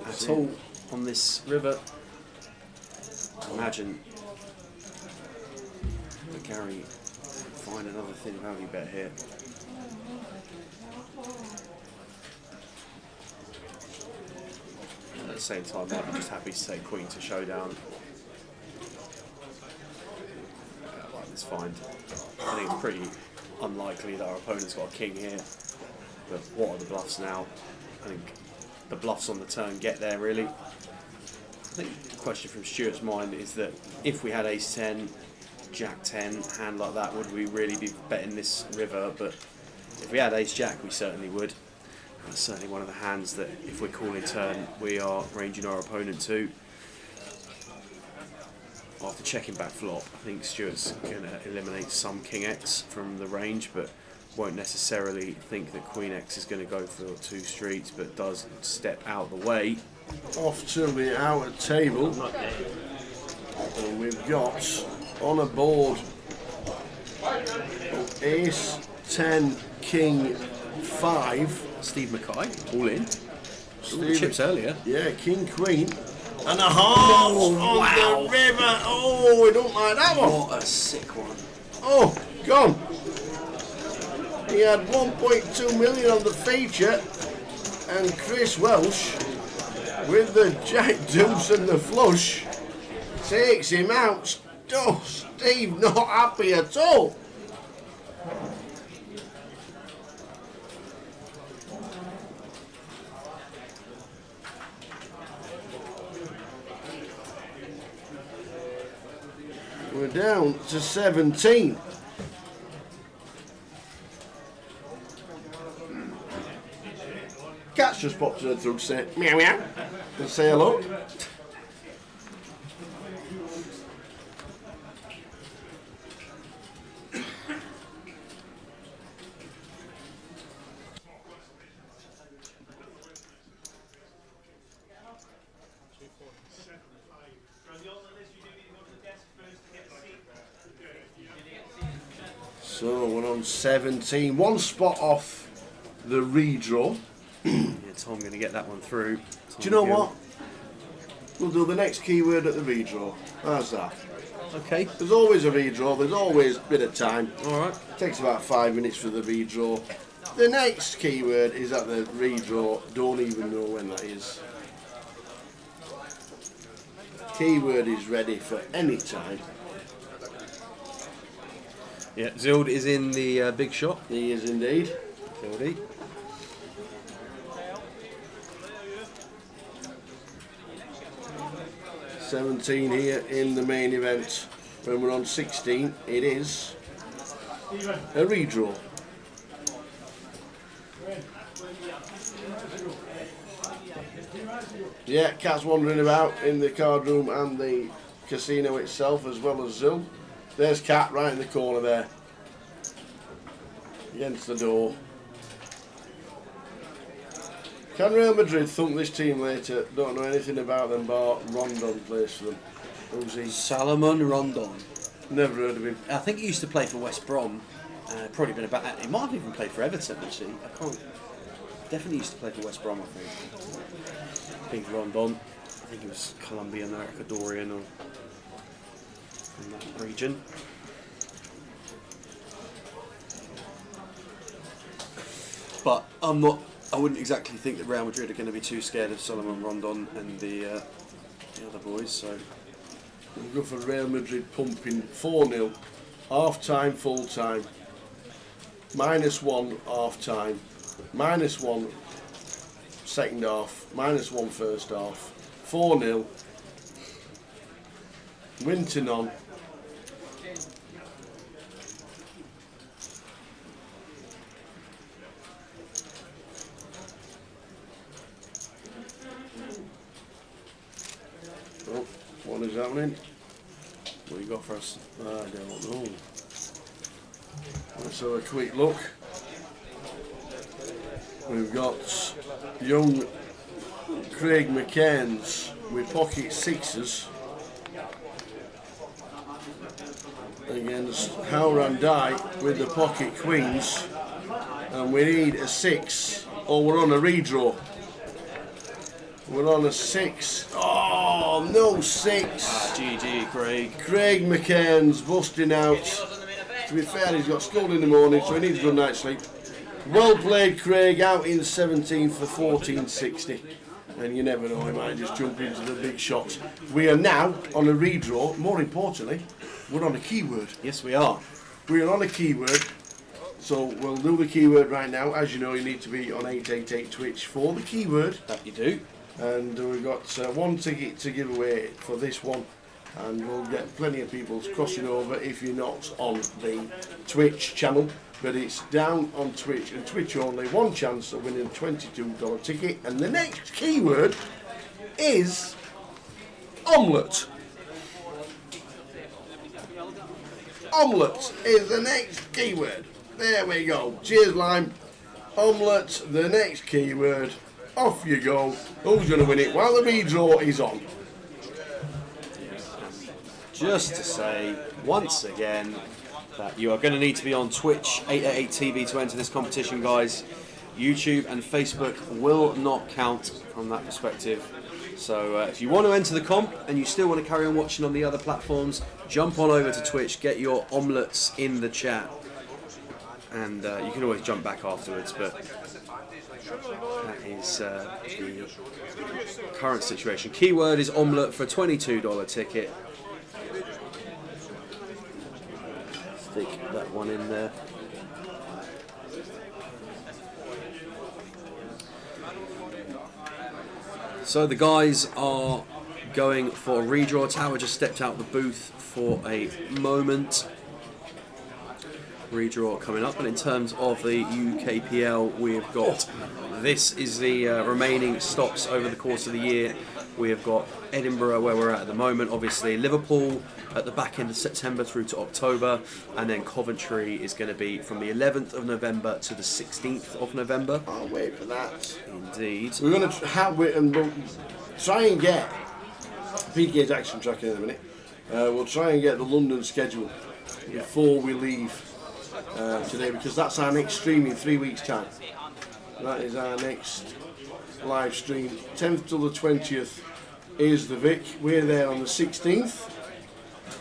[SPEAKER 7] at all on this river. I imagine that Gary will find another thin value bet here. At the same time, I'd be just happy to say queen to showdown. I like this find. I think it's pretty unlikely that our opponent's got a king here. But what are the bluffs now? I think the bluffs on the turn get there, really. I think the question from Stuart's mind is that if we had ace 10, jack 10, hand like that, would we really be betting this river? But if we had ace jack, we certainly would. That's certainly one of the hands that, if we're calling turn, we are ranging our opponent to. After checking back flop, I think Stuart's going to eliminate some king x from the range, but won't necessarily think that queen x is going to go for 2 streets, but does step out the way.
[SPEAKER 1] Off to the outer table, and we've got on a board ace 10 king 5.
[SPEAKER 7] Steve Mackay all in. Steve, chips earlier.
[SPEAKER 1] Yeah, king queen and a heart on the river. Oh, we don't like that one.
[SPEAKER 7] What a sick one.
[SPEAKER 1] Oh, gone. He had 1.2 million on the feature, and Chris Welsh, with the jack deuce and the flush, takes him out. Oh, Steve not happy at all. We're down to 17. Cat's just popped her through to say meow meow and say hello. So we're on 17, one spot off the redraw.
[SPEAKER 7] Yeah, Tom going to get that one through.
[SPEAKER 1] Do you know what? We'll do the next keyword at the redraw. How's that?
[SPEAKER 7] Okay.
[SPEAKER 1] There's always a redraw, there's always a bit of time.
[SPEAKER 7] Alright.
[SPEAKER 1] Takes about 5 minutes for the redraw. The next keyword is at the redraw. Don't even know when that is. Keyword is ready for any time.
[SPEAKER 7] Yeah, Zild is in the big shot.
[SPEAKER 1] He is indeed.
[SPEAKER 7] Zildy.
[SPEAKER 1] $17 here in the main event. When we're on 16, it is a redraw. Yeah, Cat's wandering about in the card room and the casino itself, as well as Zil. There's Cat right in the corner there, against the door. Can Real Madrid thump this team later? Don't know anything about them, bar Rondon plays for them. Who's he?
[SPEAKER 7] Salomon Rondon.
[SPEAKER 1] Never heard of him.
[SPEAKER 7] I think he used to play for West Brom. Probably been about. He might have even played for Everton actually. I can't. Definitely used to play for West Brom, I think. Big Rondon. I think he was Colombian or Ecuadorian or from that region. But I wouldn't exactly think that Real Madrid are going to be too scared of Salomon Rondon and the other boys. So
[SPEAKER 1] we'll go for Real Madrid pumping 4-0, half time, full time, -1 half time, -1 second half, -1 first half, 4-0, Winton on. Oh, what is happening?
[SPEAKER 7] What you got for us?
[SPEAKER 1] I don't know. Let's have a quick look. We've got young Craig McCairns with pocket sixes against Howrandai with the pocket queens, and we need a 6, or we're on a redraw. We're on a 6. Oh, no 6.
[SPEAKER 7] GG, Craig.
[SPEAKER 1] Craig McCairn's busting out. To be fair, he's got school in the morning, so he needs a good night's sleep. Well played, Craig, out in 17 for 1460. And you never know, he might just jump into the big shots. We are now on a redraw. More importantly, we're on a keyword.
[SPEAKER 7] Yes, we are.
[SPEAKER 1] We are on a keyword. So we'll do the keyword right now. As you know, you need to be on 888 Twitch for the keyword.
[SPEAKER 7] That you do.
[SPEAKER 1] And we've got one ticket to give away for this one, and we'll get plenty of people crossing over if you're not on the Twitch channel, but it's down on Twitch and Twitch only. One chance of winning a $22 ticket, and the next keyword is omelette. Omelette is the next keyword. There we go. Cheers, Lime. Omelette, the next keyword. Off you go. Who's going to win it while the redraw is on?
[SPEAKER 7] Just to say, once again, that you are going to need to be on Twitch 888 TV to enter this competition, guys. YouTube and Facebook will not count from that perspective. So if you want to enter the comp and you still want to carry on watching on the other platforms, jump on over to Twitch, get your omelettes in the chat. And you can always jump back afterwards, but that is the current situation. Keyword is omelette for a $22 ticket. Stick that one in there. So the guys are going for a redraw. Tower just stepped out of the booth for a moment. Redraw coming up, and in terms of the UKPL, we've got this is the remaining stops over the course of the year. We have got Edinburgh, where we're at the moment, obviously Liverpool at the back end of September through to October, and then Coventry is going to be from the 11th of November to the 16th of November.
[SPEAKER 1] I'll wait for that.
[SPEAKER 7] Indeed.
[SPEAKER 1] We're going to have and we'll try and get PK's action tracker in a minute. We'll try and get the London schedule before we leave today, because that's our next stream in 3 weeks' time. That is our next live stream. 10th till the 20th is the Vic. We're there on the 16th.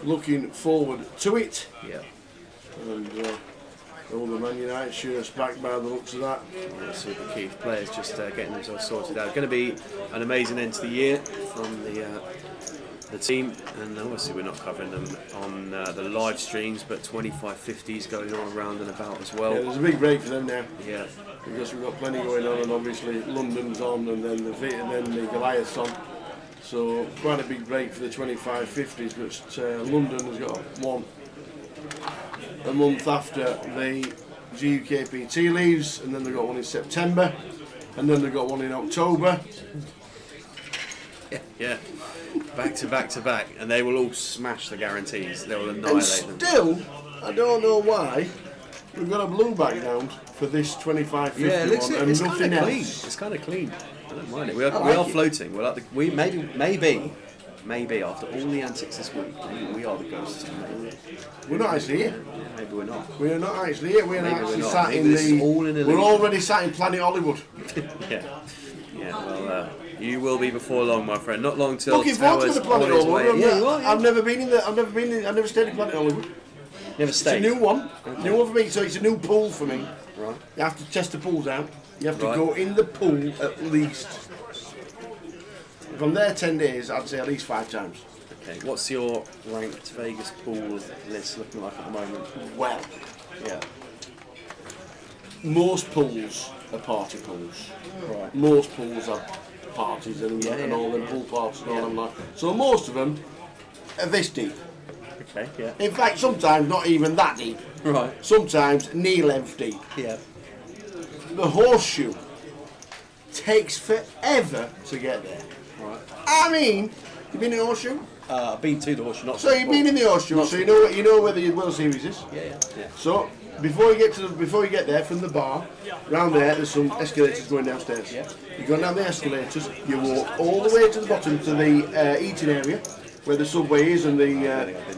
[SPEAKER 1] Looking forward to it.
[SPEAKER 7] Yeah.
[SPEAKER 1] And all the Man United shirts back by the looks of that.
[SPEAKER 7] Yeah, Super Keith players just getting themselves sorted out. Going to be an amazing end to the year from the team, and obviously we're not covering them on the live streams, but 2550s going on around and about as well.
[SPEAKER 1] Yeah, there's a big break for them now.
[SPEAKER 7] Yeah.
[SPEAKER 1] Because we've got plenty going on, and obviously London's on, and then the Goliath's on. So quite a big break for the 2550s, but London has got one a month after the GUKPT leaves, and then they've got one in September, and then they've got one in October.
[SPEAKER 7] Yeah. Back to back to back, and they will all smash the guarantees. They will annihilate them.
[SPEAKER 1] Still, I don't know why we've got a blue background for this 2550
[SPEAKER 7] Yeah, it looks
[SPEAKER 1] one, and
[SPEAKER 7] it's
[SPEAKER 1] nothing
[SPEAKER 7] kind of clean.
[SPEAKER 1] else.
[SPEAKER 7] It's kind of clean. I don't mind it. We are,
[SPEAKER 1] I
[SPEAKER 7] we are
[SPEAKER 1] like it.
[SPEAKER 7] floating. We're like we maybe after all the antics this week, we are the ghosts.
[SPEAKER 1] We're not actually here.
[SPEAKER 7] Yeah, maybe we're not.
[SPEAKER 1] We're not actually here. We're
[SPEAKER 7] Maybe
[SPEAKER 1] actually
[SPEAKER 7] we're not.
[SPEAKER 1] sat
[SPEAKER 7] Maybe
[SPEAKER 1] in
[SPEAKER 7] this is all in
[SPEAKER 1] the.
[SPEAKER 7] Elimination.
[SPEAKER 1] We're already sat in Planet Hollywood.
[SPEAKER 7] Yeah. Well, you will be before long, my friend. Not long till
[SPEAKER 1] Looking forward to
[SPEAKER 7] Towers
[SPEAKER 1] the Planet
[SPEAKER 7] on his
[SPEAKER 1] Hollywood.
[SPEAKER 7] way. Yeah, you are. Yeah.
[SPEAKER 1] I've never been in there. I've never stayed in Planet Hollywood.
[SPEAKER 7] Never stayed.
[SPEAKER 1] It's a new one.
[SPEAKER 7] Okay.
[SPEAKER 1] New one for me. So it's a new pool for me.
[SPEAKER 7] Right.
[SPEAKER 1] You have to test the pools out. You have to
[SPEAKER 7] Right.
[SPEAKER 1] go in the pool at least. If I'm there 10 days, I'd say at least 5 times.
[SPEAKER 7] Okay. What's your ranked Vegas pool list looking like at the moment?
[SPEAKER 1] Well,
[SPEAKER 7] Yeah.
[SPEAKER 1] most pools are party pools.
[SPEAKER 7] Right.
[SPEAKER 1] Most pools are parties and,
[SPEAKER 7] Yeah,
[SPEAKER 1] and
[SPEAKER 7] yeah.
[SPEAKER 1] all them pool parties and all them like. So most of them are this deep.
[SPEAKER 7] Okay. Yeah.
[SPEAKER 1] In fact, sometimes not even that deep.
[SPEAKER 7] Right.
[SPEAKER 1] Sometimes knee length deep.
[SPEAKER 7] Yeah.
[SPEAKER 1] The horseshoe takes forever to get there.
[SPEAKER 7] Right.
[SPEAKER 1] I mean, you've been in a horseshoe?
[SPEAKER 7] I've been to the horseshoe. Not
[SPEAKER 1] So you've been in the horseshoe, so you know where the World Series is.
[SPEAKER 7] Yeah.
[SPEAKER 1] So before you get there from the bar, round there's some escalators going downstairs.
[SPEAKER 7] Yeah.
[SPEAKER 1] You go down the escalators, you walk all the way to the bottom to the eating area, where the subway is and the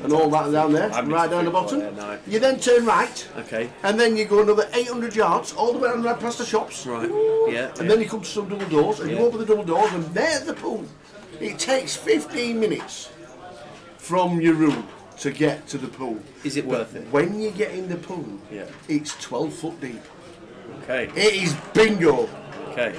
[SPEAKER 1] and all that down there, right down the bottom.
[SPEAKER 7] No.
[SPEAKER 1] You then turn right,
[SPEAKER 7] Okay.
[SPEAKER 1] and then you go another 800 yards all the way around right past the shops.
[SPEAKER 7] Right. Yeah.
[SPEAKER 1] And then you come to some double doors, and you open the double doors, and there's the pool. It takes 15 minutes from your room to get to the pool.
[SPEAKER 7] Is it worth it?
[SPEAKER 1] When you get in the pool,
[SPEAKER 7] Yeah.
[SPEAKER 1] it's 12 foot deep.
[SPEAKER 7] Okay.
[SPEAKER 1] It is bingo.
[SPEAKER 7] Okay.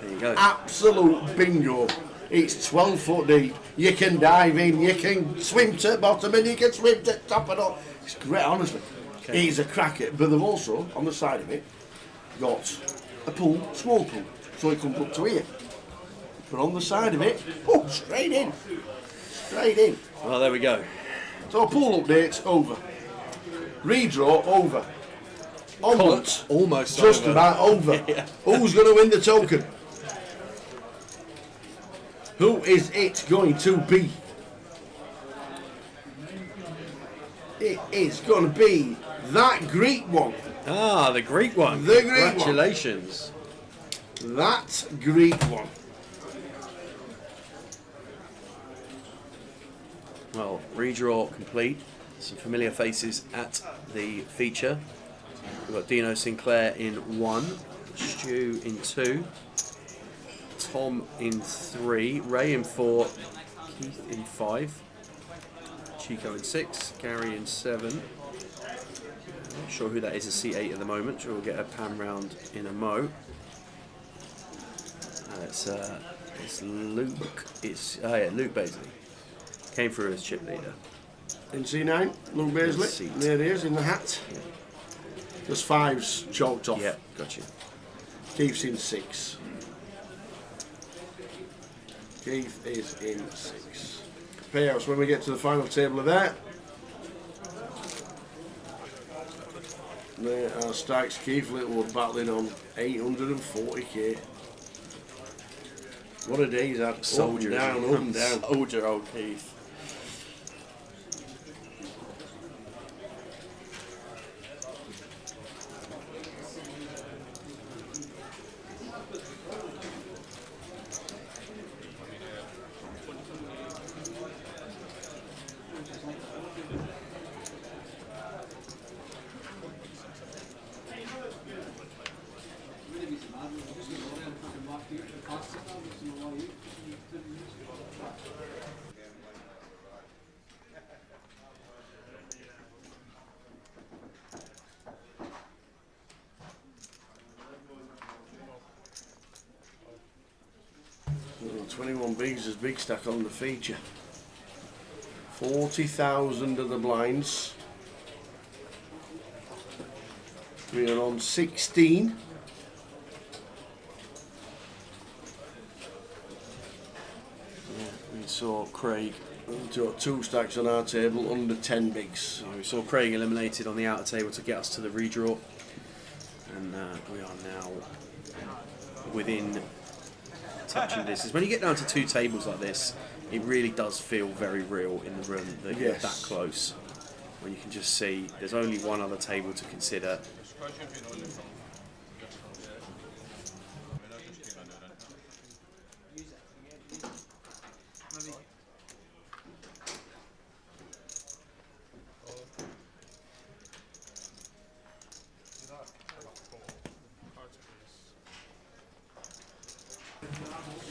[SPEAKER 7] There you go.
[SPEAKER 1] Absolute bingo. It's 12 foot deep. You can dive in, you can swim to the bottom, and you can swim to the top and all. It's great, honestly.
[SPEAKER 7] Okay.
[SPEAKER 1] It is a cracker. But they've also, on the side of it, got a pool, small pool, so it comes up to here. But on the side of it, oh, straight in. Straight in.
[SPEAKER 7] Well, there we go.
[SPEAKER 1] So pool updates over. Redraw over. Omelette
[SPEAKER 7] almost
[SPEAKER 1] just
[SPEAKER 7] over.
[SPEAKER 1] about over.
[SPEAKER 7] Yeah.
[SPEAKER 1] Who's going to win the token? Who is it going to be? It is going to be that Greek one.
[SPEAKER 7] Ah, the Greek one.
[SPEAKER 1] The Greek one.
[SPEAKER 7] Congratulations.
[SPEAKER 1] That Greek one.
[SPEAKER 7] Well, redraw complete. Some familiar faces at the feature. We've got Dino Sinclair in 1, Stu in 2, Tom in 3, Ray in 4, Keith in 5, Chico in 6, Gary in 7. Not sure who that is, a C8 at the moment. Sure, we'll get a pan round in a mo. It's Luke. Luke Baisley came through as chip leader.
[SPEAKER 1] In C9, Luke Beasley. There he is in the hat.
[SPEAKER 7] Yeah.
[SPEAKER 1] There's 5s chalked off.
[SPEAKER 7] Yeah, got you.
[SPEAKER 1] Keith's in 6. Keith is in 6. Payouts when we get to the final table of that. There are Stacks. Keith Littlewood battling on 840k. What a day he's had.
[SPEAKER 7] Soldier.
[SPEAKER 1] Up and down.
[SPEAKER 7] Soldier, old Keith.
[SPEAKER 1] Oh, 21 bigs is big stack on the feature. 40,000 of the blinds. We are on 16.
[SPEAKER 7] We saw Craig.
[SPEAKER 1] We've got 2 stacks on our table under 10 bigs.
[SPEAKER 7] So we saw Craig eliminated on the outer table to get us to the redraw, and we are now within touching distance. When you get down to 2 tables like this, it really does feel very real in the room that you're that close. When you can just see there's only one other table to consider.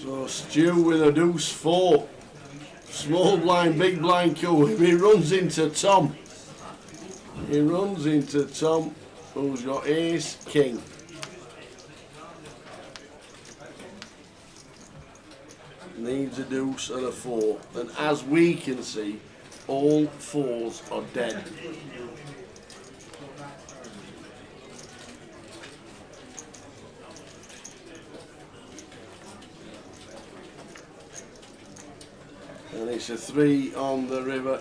[SPEAKER 1] So Stu with a deuce 4. Small blind, big blind cue. He runs into Tom. He runs into Tom, who's got ace, king. Needs a deuce and a 4. And as we can see, all 4s are dead. And it's a 3 on the river.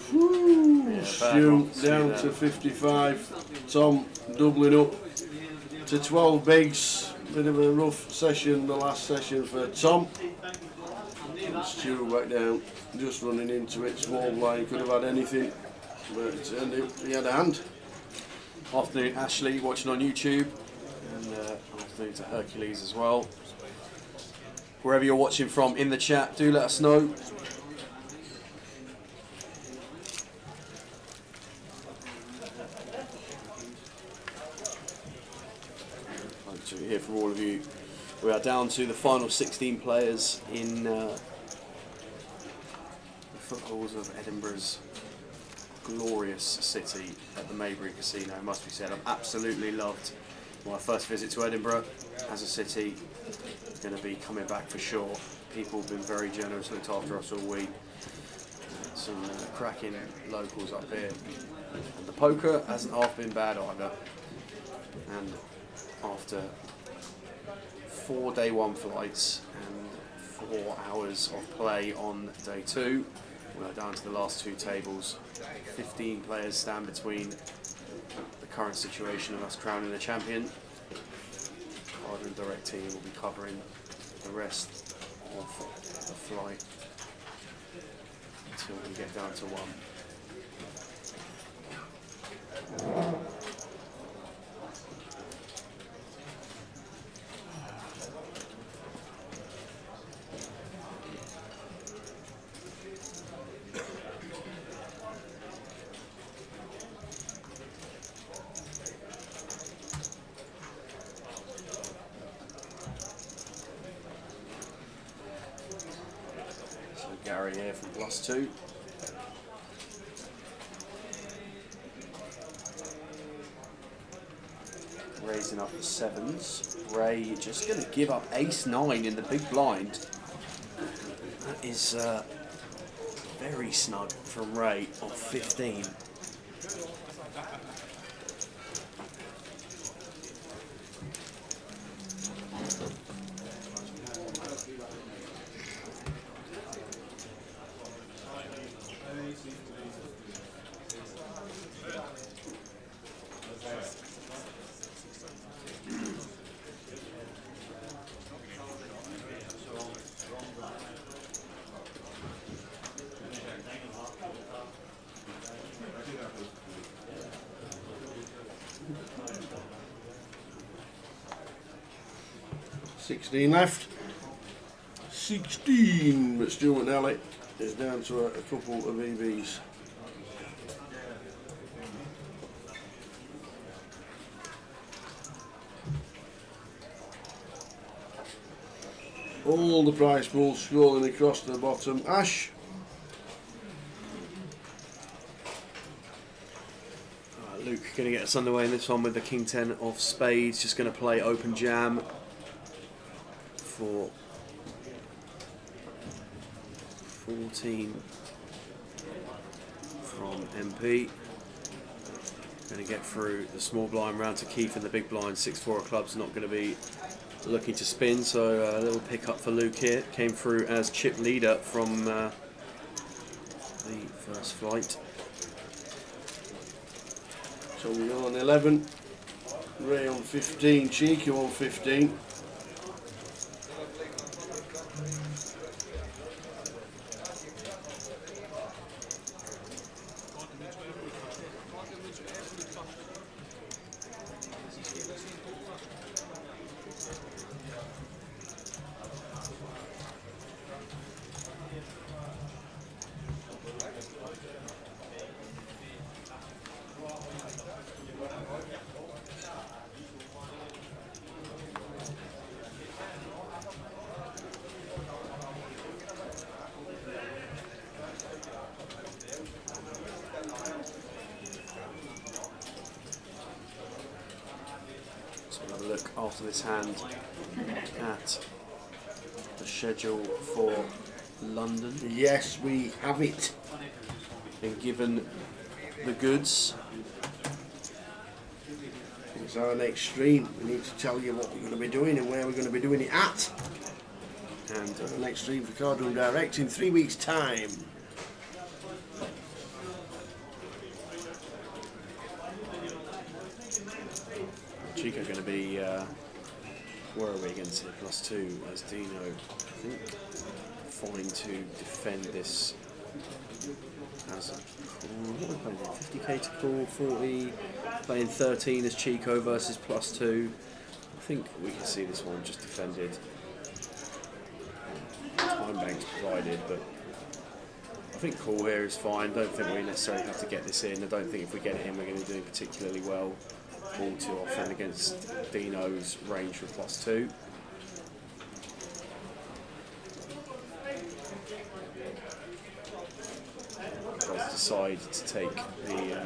[SPEAKER 1] Whew, Stu down to 55. Tom doubling up to 12 bigs. Bit of a rough session, the last session for Tom. And Stu back down, just running into it. Small blind, could have had anything, but it turned out he had a hand.
[SPEAKER 7] Afternoon, Ashley, watching on YouTube, and afternoon to Hercules as well. wherever you're watching from in the chat, do let us know. I'd like to hear from all of you. We are down to the final 16 players in the foothalls of Edinburgh's glorious city at the Maybury Casino. It must be said, I've absolutely loved my first visit to Edinburgh as a city. Going to be coming back for sure. People have been very generous, looked after us all week. Some cracking locals up here. And the poker hasn't half been bad either. And after 4 day one flights and 4 hours of play on day 2, we're down to the last 2 tables. 15 players stand between the current situation of us crowning the champion. Card and direct team will be covering the rest of the flight until we get down to 1. Gary here from +2. Raising up the 7s. Ray just going to give up ace-9 in the big blind. That is very snug from Ray of 15.
[SPEAKER 1] Left. 16, but Stuart Nelly is down to a couple of EVs. All the prize pools scrolling across the bottom. Ash.
[SPEAKER 7] Luke going to get us underway in this one with the King 10 of spades. Just going to play open jam for 14 from MP. Going to get through the small blind round to Keith and the big blind. 6-4 of clubs, not going to be looking to spin, so a little pick up for Luke here. Came through as chip leader from the first flight.
[SPEAKER 1] So we're on 11, Ray on 15, Chico on 15.
[SPEAKER 7] After this hand at the schedule for London.
[SPEAKER 1] Yes, we have it.
[SPEAKER 7] And given the goods,
[SPEAKER 1] it's our next stream. We need to tell you what we're going to be doing and where we're going to be doing it at. And the next stream for Cardroom Direct in 3 weeks' time.
[SPEAKER 7] Chico going to be, where are we against it? +2 as Dino, I think, fine to defend this as a call. What are we playing here? 50k to call, 40, playing 13 as Chico versus +2. I think we can see this one just defended time banks provided, but I think call here is fine. Don't think we necessarily have to get this in. I don't think if we get it in, we're going to do particularly well all too often against Dino's range for +2. Does decide to take the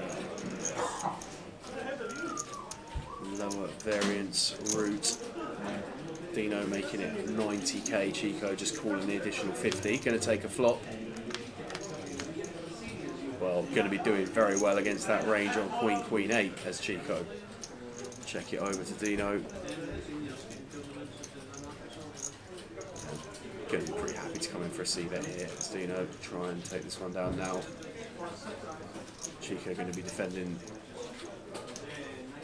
[SPEAKER 7] lower variance route. Dino making it 90k, Chico just calling the additional 50. Going to take a flop. Well, going to be doing very well against that range on Queen, Queen 8 as Chico. Check it over to Dino. Going to be pretty happy to come in for a C-bet here as Dino try and take this one down now. Chico going to be defending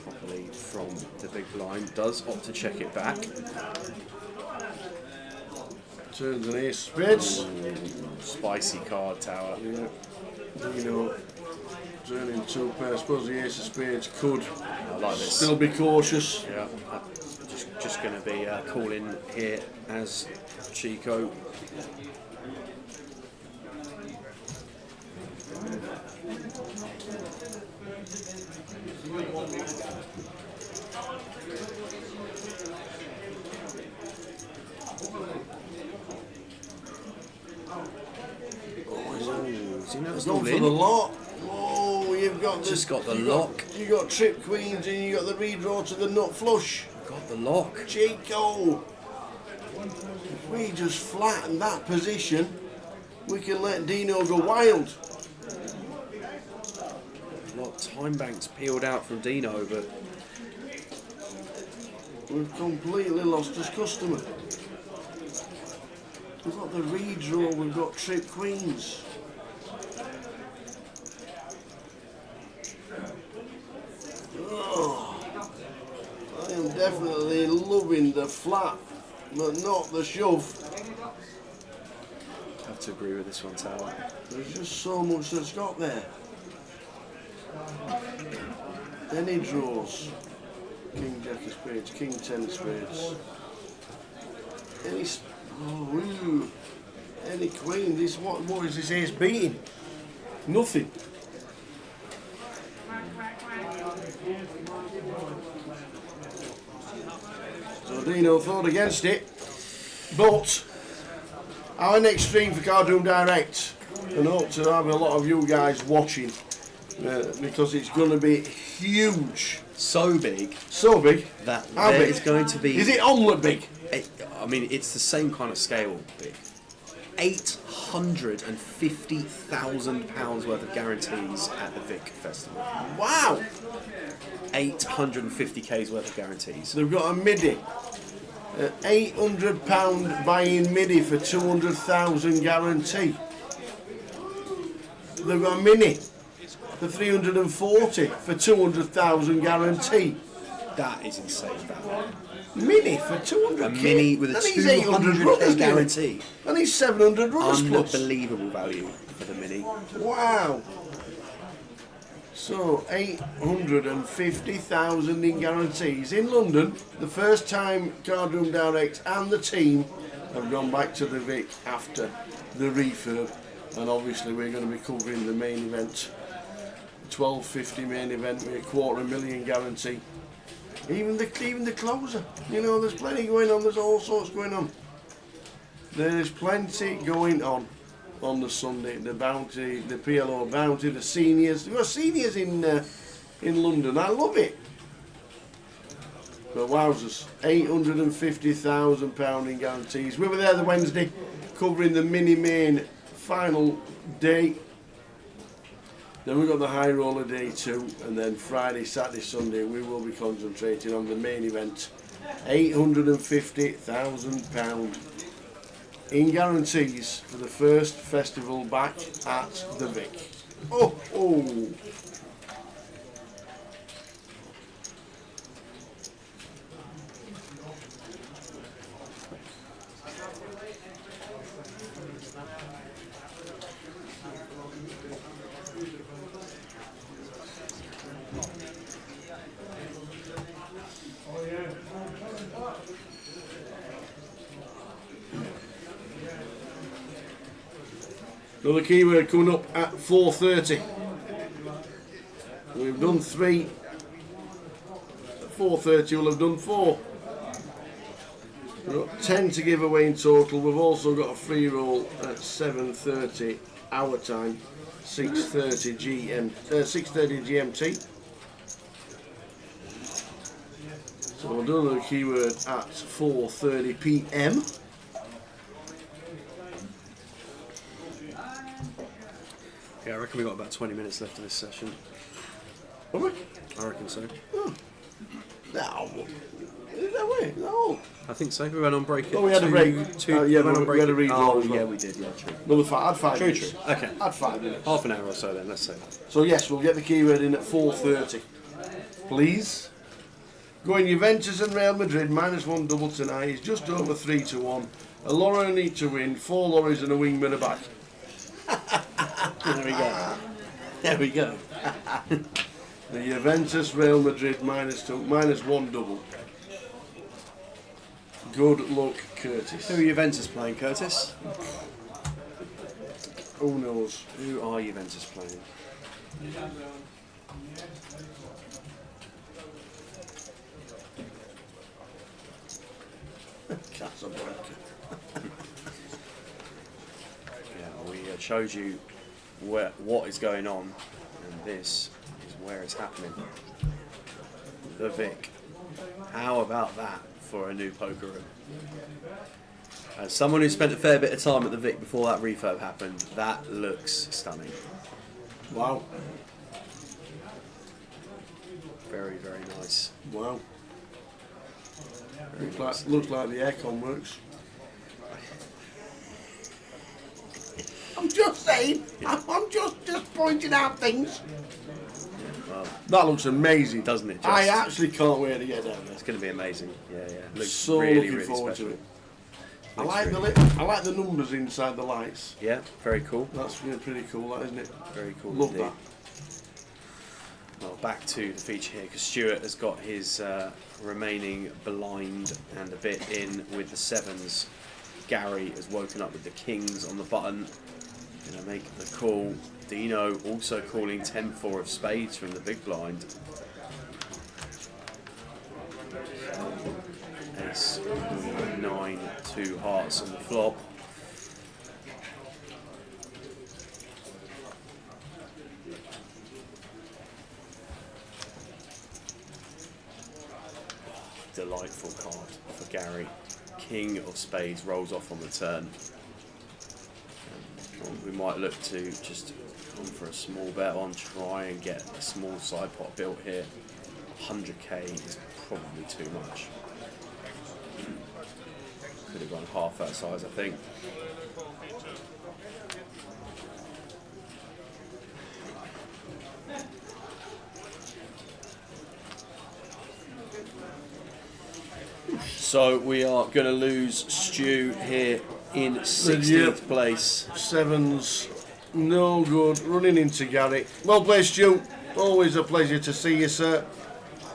[SPEAKER 7] properly from the big blind. Does opt to check it back.
[SPEAKER 1] Turns an ace spades.
[SPEAKER 7] Spicy card, Tower.
[SPEAKER 1] Yeah. Dino turning 2 pair. I suppose the ace of spades could still be cautious.
[SPEAKER 7] Yeah, just going to be calling here as Chico.
[SPEAKER 1] Gone for the lock. Oh, you've got
[SPEAKER 7] just got the lock.
[SPEAKER 1] You got trip queens and you got the redraw to the nut flush.
[SPEAKER 7] Got the lock.
[SPEAKER 1] Chico. If we just flatten that position, we can let Dino go wild.
[SPEAKER 7] A lot of time banks peeled out from Dino, but
[SPEAKER 1] we've completely lost his customer. We've got the redraw, we've got trip queens. Oh, I am definitely loving the flat, but not the shove.
[SPEAKER 7] I have to agree with this one, Tower.
[SPEAKER 1] There's just so much that's got there. Any draws. King Jack of spades, King 10 of spades. Any queen. This what is this ace beating? Nothing. So Dino thought against it, but our next stream for Card Room Direct, and hope to have a lot of you guys watching, because it's going to be huge.
[SPEAKER 7] So big.
[SPEAKER 1] So big.
[SPEAKER 7] That
[SPEAKER 1] How
[SPEAKER 7] there
[SPEAKER 1] big?
[SPEAKER 7] is going to be...
[SPEAKER 1] Is it omelette big?
[SPEAKER 7] I mean, it's the same kind of scale big. £850,000 worth of guarantees at the Vic Festival.
[SPEAKER 1] Wow!
[SPEAKER 7] 850k's worth of guarantees.
[SPEAKER 1] They've got a MIDI. £800 buying MIDI for 200,000 guarantee. They've got a Mini for 340 for 200,000 guarantee.
[SPEAKER 7] That is insane, that one.
[SPEAKER 1] Mini for 200k.
[SPEAKER 7] A Mini with a 200k guarantee.
[SPEAKER 1] And he's 700 runners plus.
[SPEAKER 7] Unbelievable value for the Mini.
[SPEAKER 1] Wow. So 850,000 in guarantees in London. The first time Card Room Direct and the team have gone back to the Vic after the refurb, and obviously we're going to be covering the main event, 1250 main event with a $250,000 guarantee. Even the closer, you know, there's plenty going on. There's all sorts going on. There's plenty going on the Sunday. The bounty, the PLO bounty, the seniors. We've got seniors in London. I love it. But wowzers, £850,000 in guarantees. We were there the Wednesday, covering the mini main final day. Then we've got the high roller day 2, and then Friday, Saturday, Sunday we will be concentrating on the main event. £850,000 in guarantees for the first festival back at the Vic. Oh, oh. Another keyword coming up at 4:30. We've done 3. At 4:30 we'll have done 4. We've got 10 to give away in total. We've also got a free roll at 7:30 our time, 6:30 GMT. So we'll do another keyword at 4:30 PM.
[SPEAKER 7] Yeah, I reckon we've got about 20 minutes left of this session.
[SPEAKER 1] Have we?
[SPEAKER 7] I reckon so.
[SPEAKER 1] Oh. No. Is that way? No.
[SPEAKER 7] I think so. We went on break.
[SPEAKER 1] Oh, we had a break.
[SPEAKER 7] Yeah,
[SPEAKER 1] Yeah,
[SPEAKER 7] we went on break.
[SPEAKER 1] we had a redraw
[SPEAKER 7] Oh,
[SPEAKER 1] as well.
[SPEAKER 7] yeah, we did. Yeah, true.
[SPEAKER 1] Another 5. Add 5
[SPEAKER 7] True,
[SPEAKER 1] minutes.
[SPEAKER 7] true. Okay.
[SPEAKER 1] Add 5 minutes.
[SPEAKER 7] Half an hour or so then, let's say that.
[SPEAKER 1] So yes, we'll get the keyword in at 4:30. Please. Going Juventus and Real Madrid, -1 double tonight. Is just over 3-1. A lorry need to win. 4 lorries and a wingman are back. There we go. There we go. The Juventus Real Madrid -1 double. Good luck, Curtis.
[SPEAKER 7] Who are Juventus playing, Curtis?
[SPEAKER 1] Who knows?
[SPEAKER 7] Who are Juventus playing?
[SPEAKER 1] Casablanca.
[SPEAKER 7] Yeah, we showed you what is going on, and this is where it's happening. The Vic. How about that for a new poker room? As someone who spent a fair bit of time at the Vic before that refurb happened, that looks stunning.
[SPEAKER 1] Wow.
[SPEAKER 7] Very, very nice.
[SPEAKER 1] Wow.
[SPEAKER 7] Very nice.
[SPEAKER 1] Looks like the aircon works. I'm just saying. I'm just pointing out things.
[SPEAKER 7] Well,
[SPEAKER 1] That looks amazing,
[SPEAKER 7] doesn't it? Just,
[SPEAKER 1] I actually can't wait to get down there.
[SPEAKER 7] It's going to be amazing. Yeah, yeah. Looks
[SPEAKER 1] So
[SPEAKER 7] really,
[SPEAKER 1] looking
[SPEAKER 7] really
[SPEAKER 1] forward
[SPEAKER 7] special.
[SPEAKER 1] to it. I
[SPEAKER 7] Looks
[SPEAKER 1] like
[SPEAKER 7] really
[SPEAKER 1] I like the numbers inside the lights.
[SPEAKER 7] Yeah, very cool.
[SPEAKER 1] That's really pretty cool, that, isn't it?
[SPEAKER 7] Very cool.
[SPEAKER 1] Love
[SPEAKER 7] indeed.
[SPEAKER 1] that.
[SPEAKER 7] Well, back to the feature here because Stuart has got his remaining blind and a bit in with the 7s. Gary has woken up with the kings on the button. Gonna make the call. Dino also calling 10-4 of spades from the big blind. Ace, 9, 2 hearts on the flop. Delightful card for Gary. King of spades rolls off on the turn. We might look to just go for a small bet on, try and get a small side pot built here. 100k is probably too much. Could have gone half that size, I think. So we are going to lose Stu here in 16th place.
[SPEAKER 1] 7s, no good. Running into Gary. Well played, Stu. Always a pleasure to see you, sir.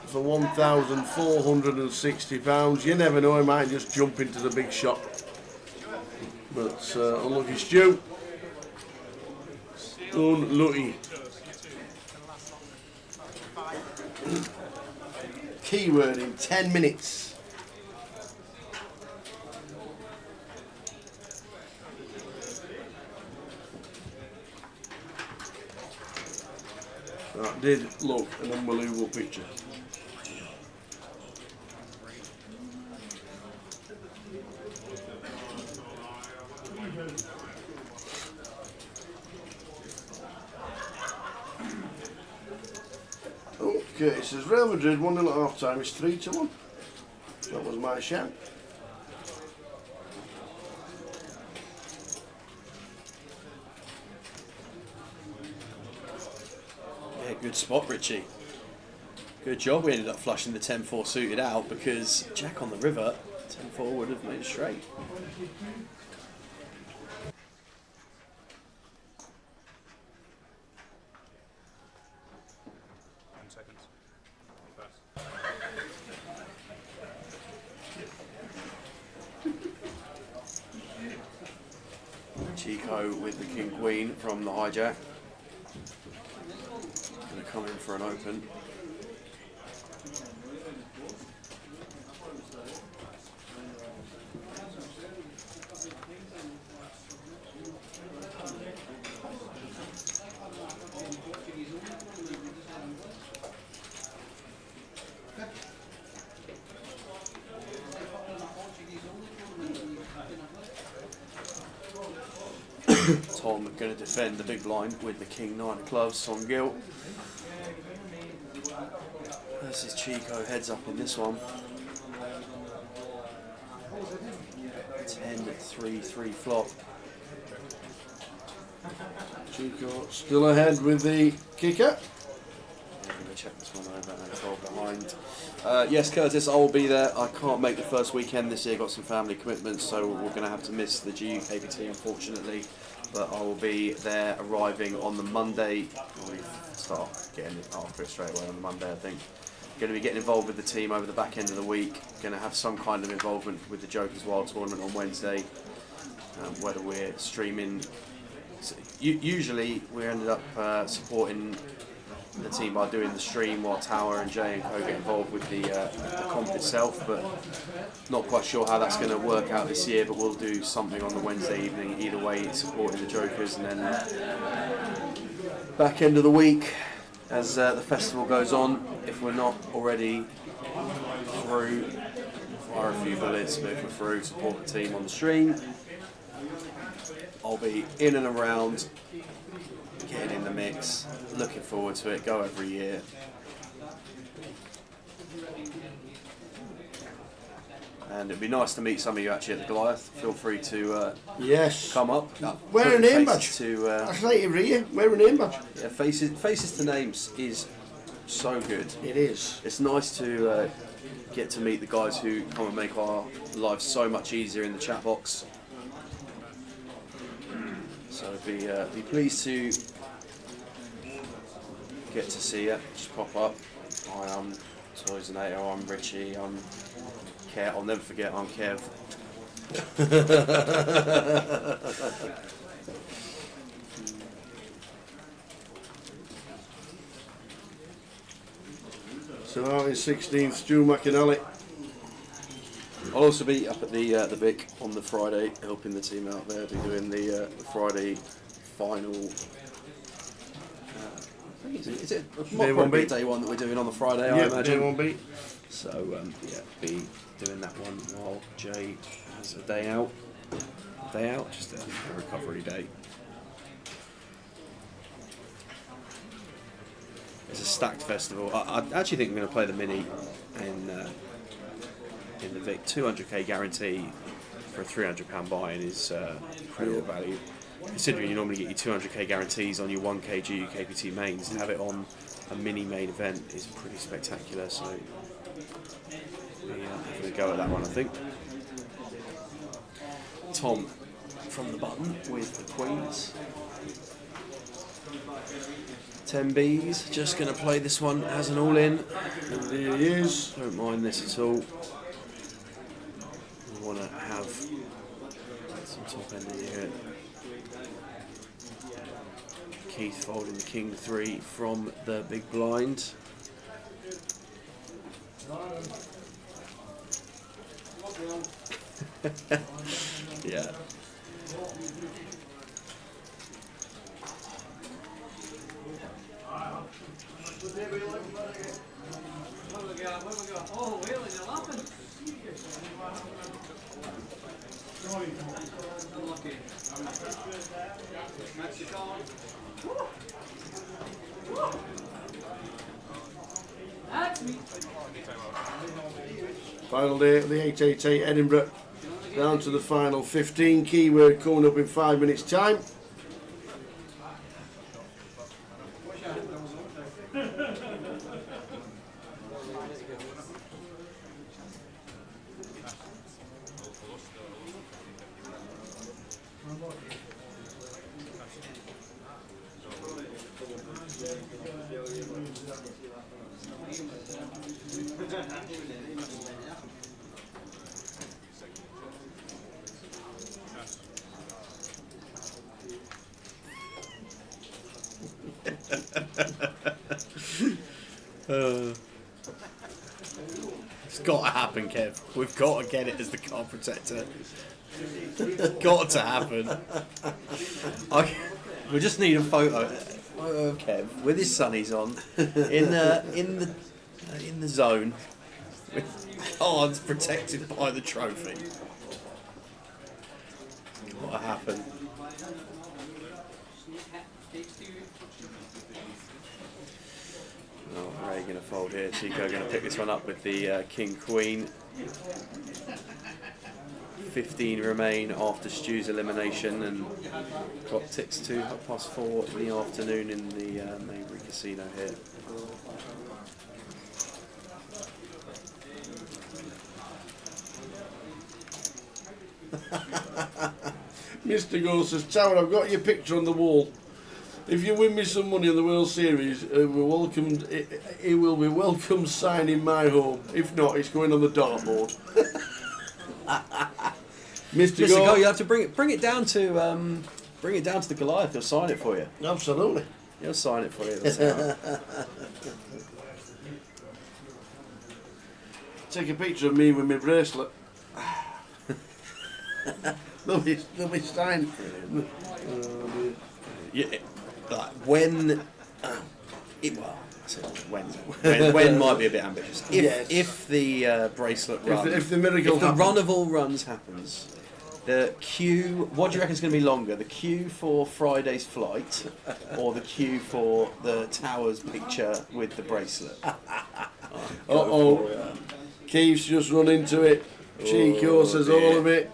[SPEAKER 1] For £1,460. You never know, he might just jump into the big shot. But unlucky, Stu. Unlucky. Keyword in 10 minutes. That did look an unbelievable picture. Okay, it says Real Madrid 1-0 at half time is 3-1. That was my shout.
[SPEAKER 7] Yeah, good spot, Richie. Good job we ended up flushing the 10-4 suited out because Jack on the river, 10-4 would have made it straight. Chico with the King Queen from the hijack. Going to come in for an open. Tom going to defend the big blind with the King 9 of clubs. Tom Gill versus Chico, heads up in this one. 10-3-3 flop.
[SPEAKER 1] Chico still ahead with the kicker.
[SPEAKER 7] I'm going to check this one over and 12 behind. Yes, Curtis, I will be there. I can't make the first weekend this year, got some family commitments, so we're going to have to miss the GUKPT unfortunately. But I will be there arriving on the Monday. We'll start getting after it straight away on the Monday, I think. Going to be getting involved with the team over the back end of the week. Going to have some kind of involvement with the Jokers Wild tournament on Wednesday. Whether we're streaming. Usually we ended up supporting the team by doing the stream while Tower and Jay and Co get involved with the comp itself, but not quite sure how that's going to work out this year, but we'll do something on the Wednesday evening either way supporting the Jokers, and then back end of the week as the festival goes on, if we're not already through, fire a few bullets, but if we're through, support the team on the stream. I'll be in and around, getting in the mix, looking forward to it, go every year. And it'd be nice to meet some of you actually at the Goliath. Feel free to come up.
[SPEAKER 1] Wear a name badge. I say every year, wear a name badge.
[SPEAKER 7] Yeah, faces to names is so good.
[SPEAKER 1] It is.
[SPEAKER 7] It's nice to get to meet the guys who come and make our lives so much easier in the chat box. So be pleased to get to see you. Just pop up. Hi, I'm Toysonator, I'm Richie, I'm Kev. I'll never forget I'm Kev.
[SPEAKER 1] So out in 16th, Stu McInally.
[SPEAKER 7] I'll also be up at the Vic on the Friday, helping the team out there. Be doing the Friday final. Is it
[SPEAKER 1] Day one beat?
[SPEAKER 7] Day one that we're doing on the Friday?
[SPEAKER 1] Yeah,
[SPEAKER 7] I imagine.
[SPEAKER 1] Day one beat.
[SPEAKER 7] So yeah, be doing that one while Jay has a day out. Just a recovery day. It's a stacked festival. I actually think I'm going to play the mini in the Vic. 200k guarantee for a £300 buy-in is incredible value. Considering you normally get your 200k guarantees on your 1k GUKPT mains, to have it on a mini main event is pretty spectacular. So we're having a go at that one, I think. Tom from the button with the Queens. 10Bs, just going to play this one as an all-in.
[SPEAKER 1] There he is.
[SPEAKER 7] Don't mind this at all. We want to have some top end in here. Keith folding the King 3 from the big blind. Yeah.
[SPEAKER 6] Oh, really? You're laughing? Unlucky. Mexico. That's me.
[SPEAKER 1] Final day of the 888 Edinburgh. Down to the final 15. Keyword coming up in 5 minutes' time.
[SPEAKER 7] It's got to happen, Kev. We've got to get it as the card protector. It's got to happen. We just need a photo of Kev with his sunnies on in the zone with cards protected by the trophy. It's got to happen. Oh, Ray going to fold here. Chico going to pick this one up with the King Queen. 15 remain after Stu's elimination, and clock ticks to 4:30 in the afternoon in the Maybury Casino here.
[SPEAKER 1] Mr. Go says, Tower, I've got your picture on the wall. If you win me some money in the World Series, it will be welcome signing my home. If not, it's going on the dartboard. Mr. Go,
[SPEAKER 7] you have to bring it down to the Goliath. He'll sign it for you.
[SPEAKER 1] Absolutely.
[SPEAKER 7] He'll sign it for you. That's how.
[SPEAKER 1] Take a picture of me with my bracelet. They'll be signed.
[SPEAKER 7] Yeah, like when might be a bit ambitious. If the bracelet run,
[SPEAKER 1] if the miracle happens.
[SPEAKER 7] run of all runs happens, the queue. What do you reckon is going to be longer? The queue for Friday's flight, or the queue for the Towers picture with the bracelet?
[SPEAKER 1] Keith's just run into it. Chico says all of it.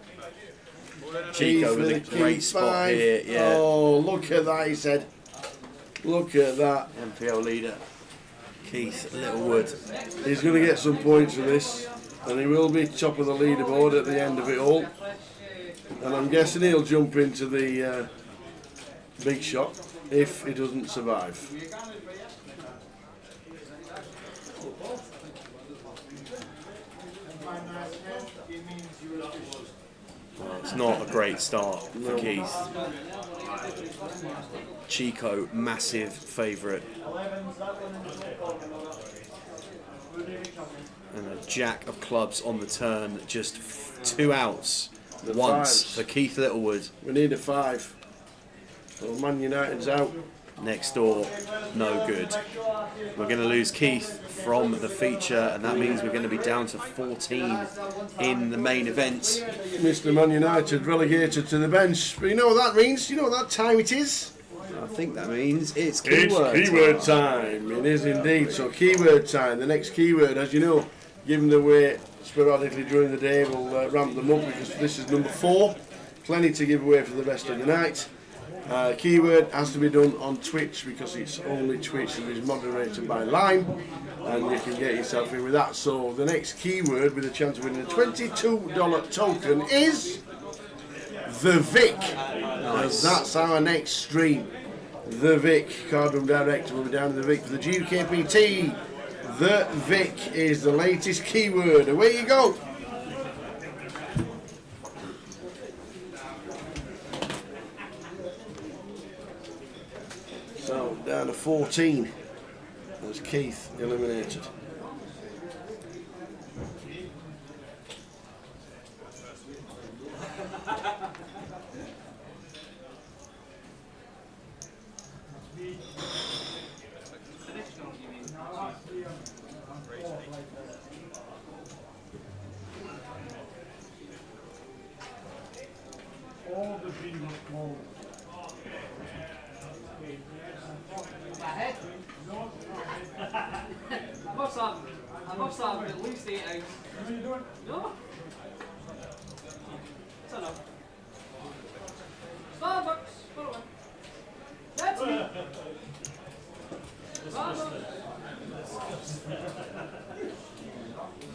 [SPEAKER 7] Chico with a great spot here. Yeah.
[SPEAKER 1] Oh, look at that, he said. Look at that.
[SPEAKER 7] MPL leader Keith Littlewood.
[SPEAKER 1] He's going to get some points for this, and he will be top of the leaderboard at the end of it all. And I'm guessing he'll jump into the big shot if he doesn't survive.
[SPEAKER 7] Well, it's not a great start for Keith. Chico, massive favourite. And a jack of clubs on the turn, just 2 outs. Once for Keith Littlewood.
[SPEAKER 1] We need a 5. So Man United's out.
[SPEAKER 7] Next door, no good. We're going to lose Keith from the feature, and that means we're going to be down to 14 in the main event.
[SPEAKER 1] Mr. Man United relegated to the bench. But you know what that means? You know what that time it is?
[SPEAKER 7] I think that means it's
[SPEAKER 1] keyword time. It is indeed. So keyword time. The next keyword, as you know, given the way sporadically during the day, we'll ramp them up because this is number 4. Plenty to give away for the rest of the night. Keyword has to be done on Twitch because it's only Twitch that is moderated by Lime, and you can get yourself in with that. So the next keyword with a chance of winning a $22 token is The Vic. Nice. That's our next stream. The Vic, Cardroom Director will be down in The Vic for the UKPT. The Vic is the latest keyword. Away you go. So down to 14 as Keith eliminated.
[SPEAKER 6] All the dreams small. I must have at least 8 outs. What are you doing? No. That's enough. Starbucks, put it on. That's me. Starbucks.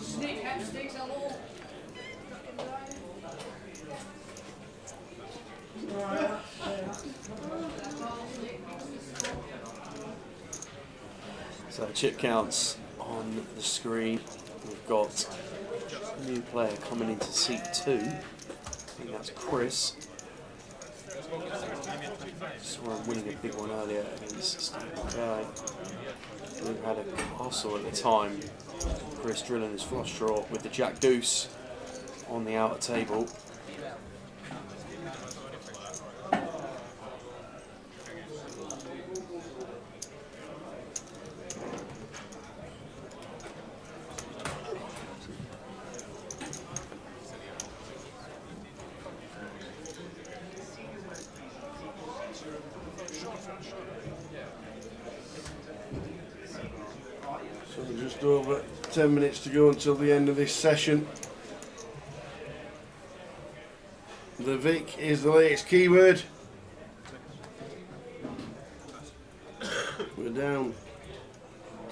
[SPEAKER 6] Snake head steaks hello.
[SPEAKER 7] So chip counts on the screen. We've got a new player coming into seat 2. I think that's Chris. Saw him winning a big one earlier against Stanley Guy. We had a castle at the time. Chris drilling his flush draw with the Jack Deuce on the outer table.
[SPEAKER 1] So just over 10 minutes to go until the end of this session. The Vic is the latest keyword. We're down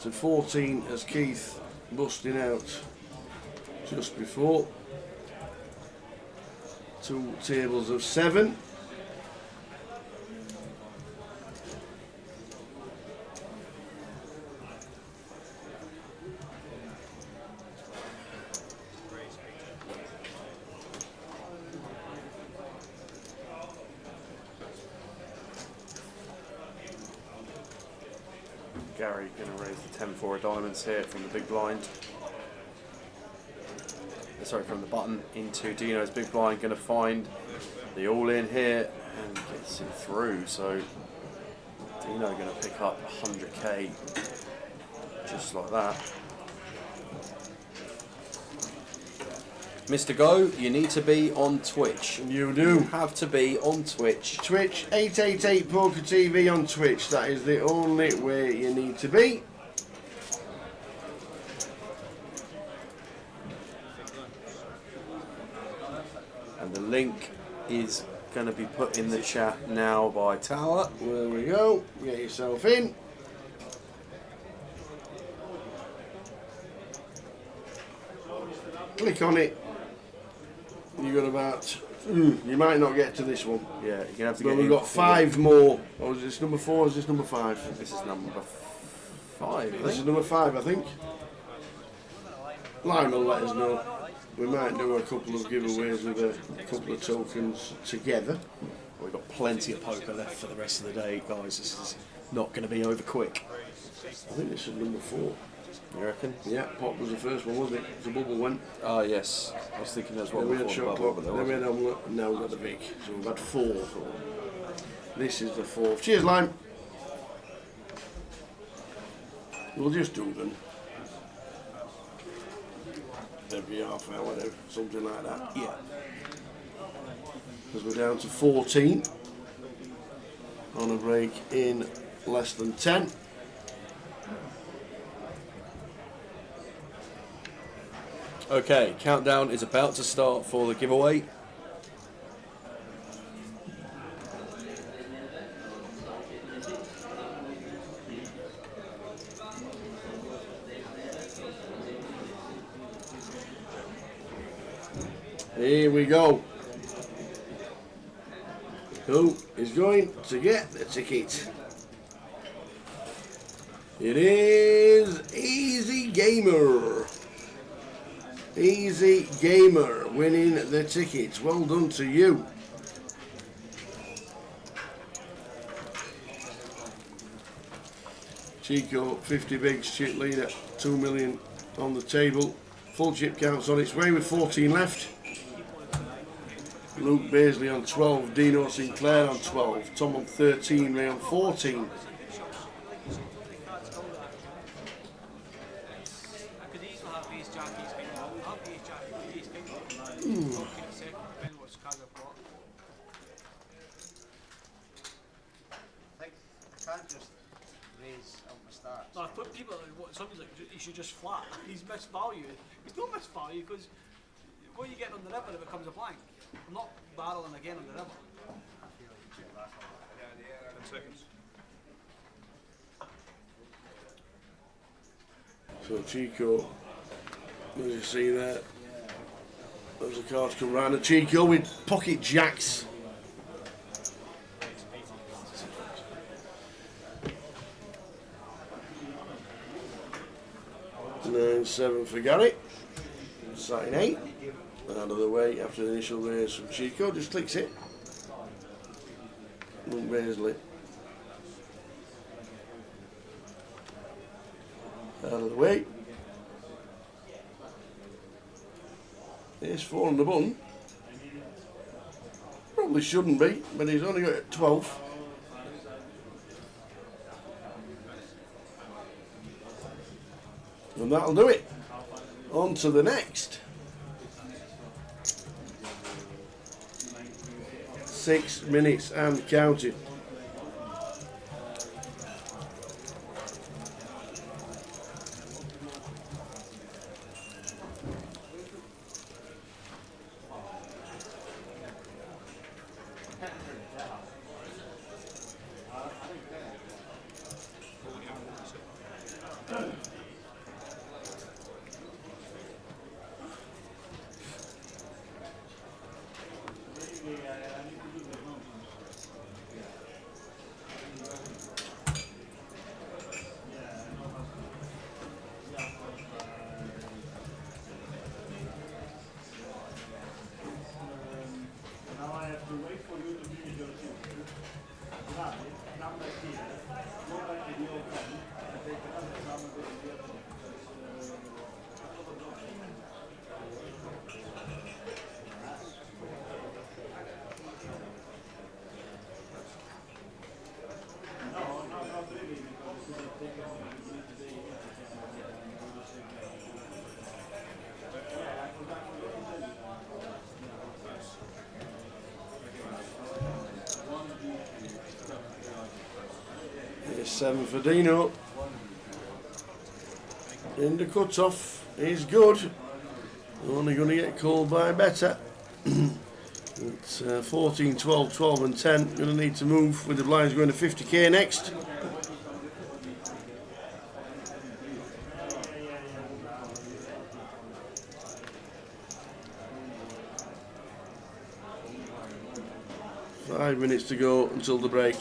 [SPEAKER 1] to 14 as Keith busting out just before. 2 tables of 7.
[SPEAKER 7] Gary going to raise the 10-4 of diamonds here from the big blind. Sorry, from the button into Dino's big blind. Going to find the all-in here and gets it through. So Dino going to pick up 100k just like that. Mr. Go, you need to be on Twitch.
[SPEAKER 1] You do.
[SPEAKER 7] You have to be on Twitch.
[SPEAKER 1] Twitch, 888 Poker TV on Twitch. That is the only way you need to be.
[SPEAKER 7] And the link is going to be put in the chat now by Tower.
[SPEAKER 1] There we go. Get yourself in. Click on it. You got about. You might not get to this one.
[SPEAKER 7] Yeah, you're gonna have to
[SPEAKER 1] but
[SPEAKER 7] get.
[SPEAKER 1] We've got 5 more. Or is this number 4? Or is this number 5?
[SPEAKER 7] This is number 5.
[SPEAKER 1] This is number 5, I think. Lionel, let us know. We might do a couple of giveaways with a couple of tokens together.
[SPEAKER 7] We've got plenty of poker left for the rest of the day, guys. This is not going to be over quick.
[SPEAKER 1] I think this is number 4.
[SPEAKER 7] You reckon?
[SPEAKER 1] Yeah, Pop was the first one, wasn't it? The bubble went.
[SPEAKER 7] Oh, yes. I was thinking there's one
[SPEAKER 1] Then we
[SPEAKER 7] before
[SPEAKER 1] had
[SPEAKER 7] the
[SPEAKER 1] shot
[SPEAKER 7] bubble,
[SPEAKER 1] clock,
[SPEAKER 7] but there
[SPEAKER 1] then we had
[SPEAKER 7] wasn't.
[SPEAKER 1] omelette, now we've got the Vic. So we've had 4. This is the 4th. Cheers, Lime. We'll just do them. Every half hour, something like that.
[SPEAKER 7] Yeah.
[SPEAKER 1] Because we're down to 14. On a break in less than 10.
[SPEAKER 7] Okay, countdown is about to start for the giveaway.
[SPEAKER 1] Here we go. Who is going to get the ticket? It is Easy Gamer. Easy Gamer winning the ticket. Well done to you. Chico, 50 bigs, chip leader, 2 million on the table. Full chip counts on its way with 14 left. Luke Baisley on 12, Dino Sinclair on 12, Tom on 13, Ray on 14.
[SPEAKER 6] No, I thought people, somebody's like, he should just flat. He's missed value. He's not missed value because what you get on the river, it becomes a blank. I'm not barreling again on the river. 10 seconds.
[SPEAKER 1] So Chico, as you see there, there's a card come round. And Chico with pocket jacks. Nine, 7 for Gary. Sat in 8. Out of the way after the initial raise from Chico. Just clicks it. Beasley. Out of the way. He's 4 on the button. Probably shouldn't be, but he's only got 12. And that'll do it. On to the next. 6 minutes and counting. Here's 7 for Dino. In the cut-off, he's good. Only going to get called by better. It's 14, 12, 12 and 10. Going to need to move with the blinds going to 50k next. Five minutes to go until the break.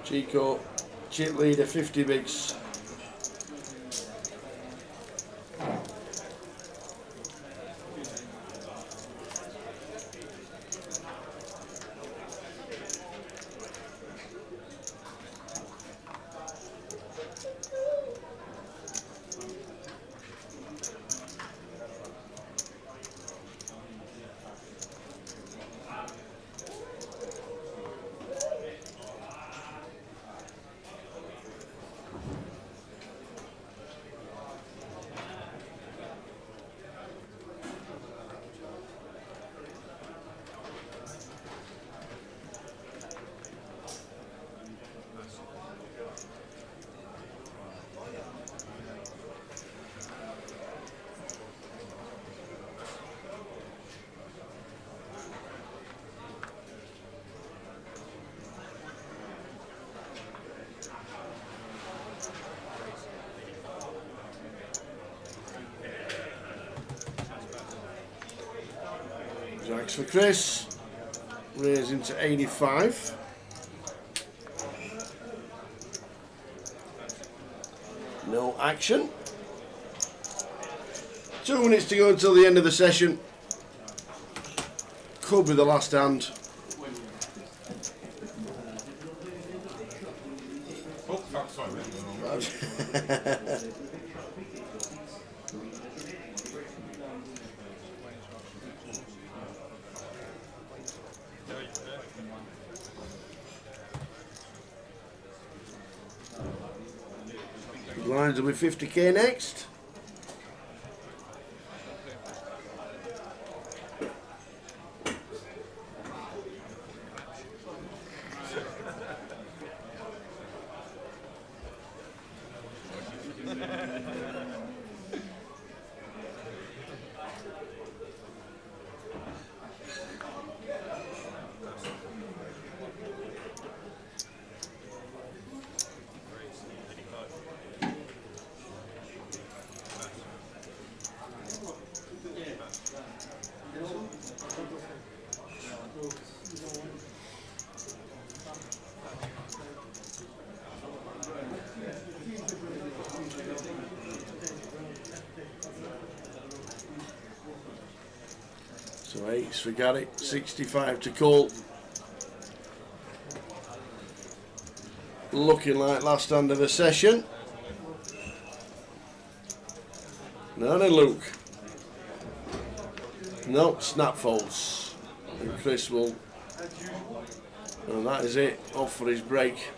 [SPEAKER 1] Chico, chip leader, 50 bigs. Jacks for Chris, raising to 85. No action. 2 minutes to go until the end of the session. Could be the last hand. blinds will be 50k next. So 8's for Gary, 65 to call. Looking like last hand of the session. No, then Luke. No, snap folds. And Chris will. And that is it. Off for his break.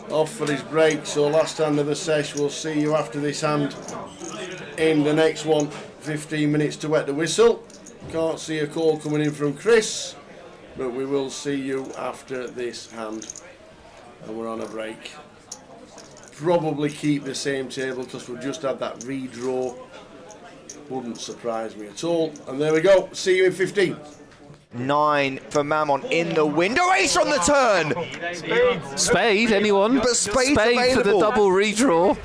[SPEAKER 1] Off for his break. So last hand of the session. We'll see you after this hand in the next one. 15 minutes to wet the whistle. Can't see a call coming in from Chris, but we will see you after this hand. And we're on a break. Probably keep the same table because we've just had that redraw. Wouldn't surprise me at all. And there we go. See you in 15.
[SPEAKER 15] 9 for Mammon in the window. Ace on the turn.
[SPEAKER 2] Spade, anyone?
[SPEAKER 15] But spade's
[SPEAKER 2] Spade for the
[SPEAKER 15] available.
[SPEAKER 2] double redraw.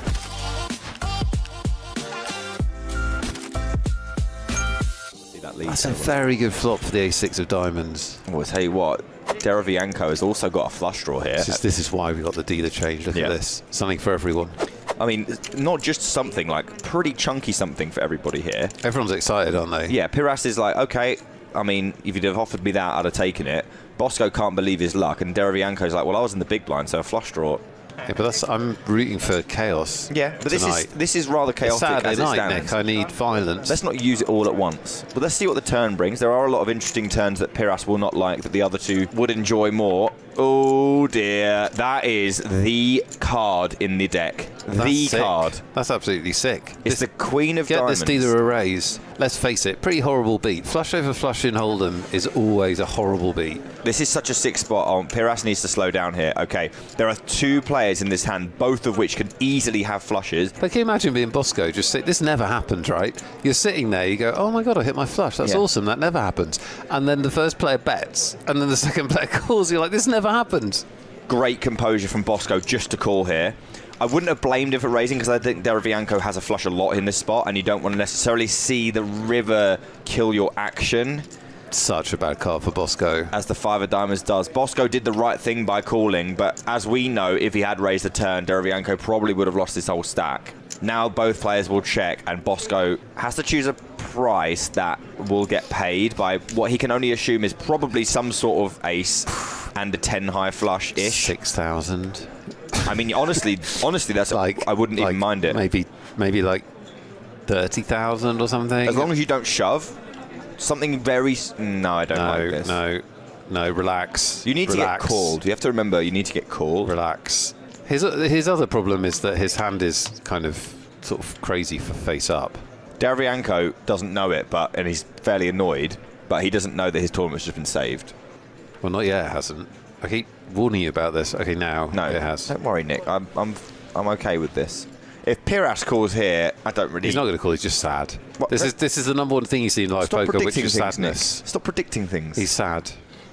[SPEAKER 2] That's a very good flop for the ace-6 of diamonds.
[SPEAKER 17] Well, I'll tell you what, Deravianco has also got a flush draw here.
[SPEAKER 2] This is why we got the dealer change. Look at this. Something for everyone.
[SPEAKER 17] I mean, not just something, like pretty chunky something for everybody here.
[SPEAKER 2] Everyone's excited, aren't they?
[SPEAKER 17] Yeah, Piras is like, okay, I mean, if you'd have offered me that, I'd have taken it. Bosco can't believe his luck, and Deravianco's like, well, I was in the big blind, so a flush draw.
[SPEAKER 2] Yeah, but I'm rooting for chaos.
[SPEAKER 17] Yeah, but
[SPEAKER 2] tonight.
[SPEAKER 17] this is rather chaotic
[SPEAKER 2] Saturday
[SPEAKER 17] as it
[SPEAKER 2] night,
[SPEAKER 17] stands.
[SPEAKER 2] Nick. I need violence.
[SPEAKER 17] Let's not use it all at once. But let's see what the turn brings. There are a lot of interesting turns that Piras will not like that the other two would enjoy more. Oh dear, that is the card in the deck. The card.
[SPEAKER 2] That's absolutely sick.
[SPEAKER 17] It's the Queen of Diamonds.
[SPEAKER 2] Get this dealer a raise. Let's face it, pretty horrible beat. Flush over flush in Hold'em is always a horrible beat.
[SPEAKER 17] This is such a sick spot on. Piras needs to slow down here. Okay, there are two players in this hand, both of which can easily have flushes.
[SPEAKER 2] But can you imagine being Bosco? Just sit. This never happened, right? You're sitting there, you go, oh my god, I hit my flush. That's awesome. That never happens. And then the first player bets, and then the second player calls. You're like, this never happened.
[SPEAKER 17] Great composure from Bosco just to call here. I wouldn't have blamed him for raising because I think Deravianco has a flush a lot in this spot, and you don't want to necessarily see the river kill your action.
[SPEAKER 2] Such a bad card for Bosco.
[SPEAKER 17] As the 5 of diamonds does. Bosco did the right thing by calling, but as we know, if he had raised a turn, Deravianco probably would have lost his whole stack. Now both players will check, and Bosco has to choose a price that will get paid by what he can only assume is probably some sort of ace and a 10 high flush-ish.
[SPEAKER 2] 6,000.
[SPEAKER 17] I mean, honestly, that's like I wouldn't even mind it.
[SPEAKER 2] Maybe like 30,000 or something.
[SPEAKER 17] As long as you don't shove. Something very... No, I don't like this.
[SPEAKER 2] No, relax.
[SPEAKER 17] You need to get called. You have to remember, you need to get called.
[SPEAKER 2] Relax. His other problem is that his hand is kind of sort of crazy for face up.
[SPEAKER 17] Deravianco doesn't know it, and he's fairly annoyed, but he doesn't know that his tournament's just been saved.
[SPEAKER 2] Well, not yet, it hasn't. I keep warning you about this. Okay, now it has.
[SPEAKER 17] Don't worry, Nick. I'm okay with this. If Piras calls here, I don't really...
[SPEAKER 2] He's not going to call, he's just sad. What? This is the number one thing you see in live poker, which is sadness.
[SPEAKER 17] Nick. Stop predicting things.
[SPEAKER 2] He's sad.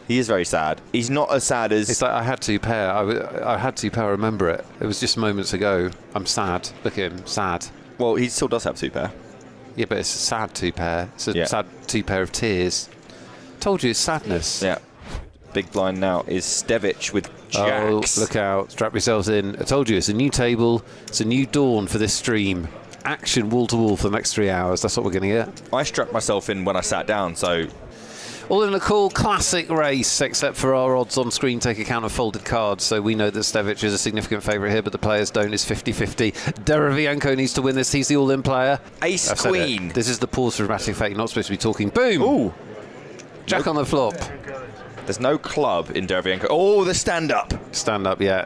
[SPEAKER 17] He is very sad. He's not as sad as...
[SPEAKER 2] It's like, I had two pair. I had two pair, I remember it. It was just moments ago. I'm sad. Look at him, sad.
[SPEAKER 17] Well, he still does have two pair.
[SPEAKER 2] Yeah, but it's a sad two pair. It's a sad two pair of tears. Told you, it's sadness.
[SPEAKER 17] Yeah. Big blind now is Stevic with jacks.
[SPEAKER 2] Oh, look out. Strap yourselves in. I told you, it's a new table. It's a new dawn for this stream. Action wall-to-wall for the next 3 hours. That's what we're going to get.
[SPEAKER 17] I strapped myself in when I sat down, so...
[SPEAKER 2] All in a cool classic race, except for our odds on screen take account of folded cards, so we know that Stevic is a significant favourite here, but the players don't. It's 50-50. Deravianco needs to win this. He's the all-in player.
[SPEAKER 17] Ace Queen.
[SPEAKER 2] This is the pause for dramatic effect. You're not supposed to be talking. Boom!
[SPEAKER 17] Ooh!
[SPEAKER 2] Jack on the flop.
[SPEAKER 17] There's no club in Deravianco. Oh, the stand-up.
[SPEAKER 2] Stand-up, yeah.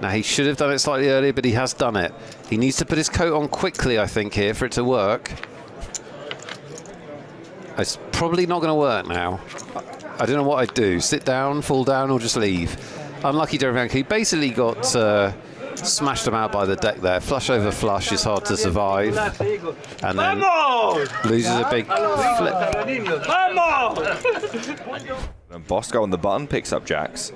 [SPEAKER 18] Now, he should have done it slightly earlier, but he has done it. He needs to put his coat on quickly, I think, here for it to work. It's probably not going to work now. I don't know what I'd do. Sit down, fall down, or just leave. Unlucky Derevyanko. He basically got smashed him out by the deck there. Flush over flush is hard to survive. And then loses a big flip.
[SPEAKER 17] And Bosco on the button picks up jacks.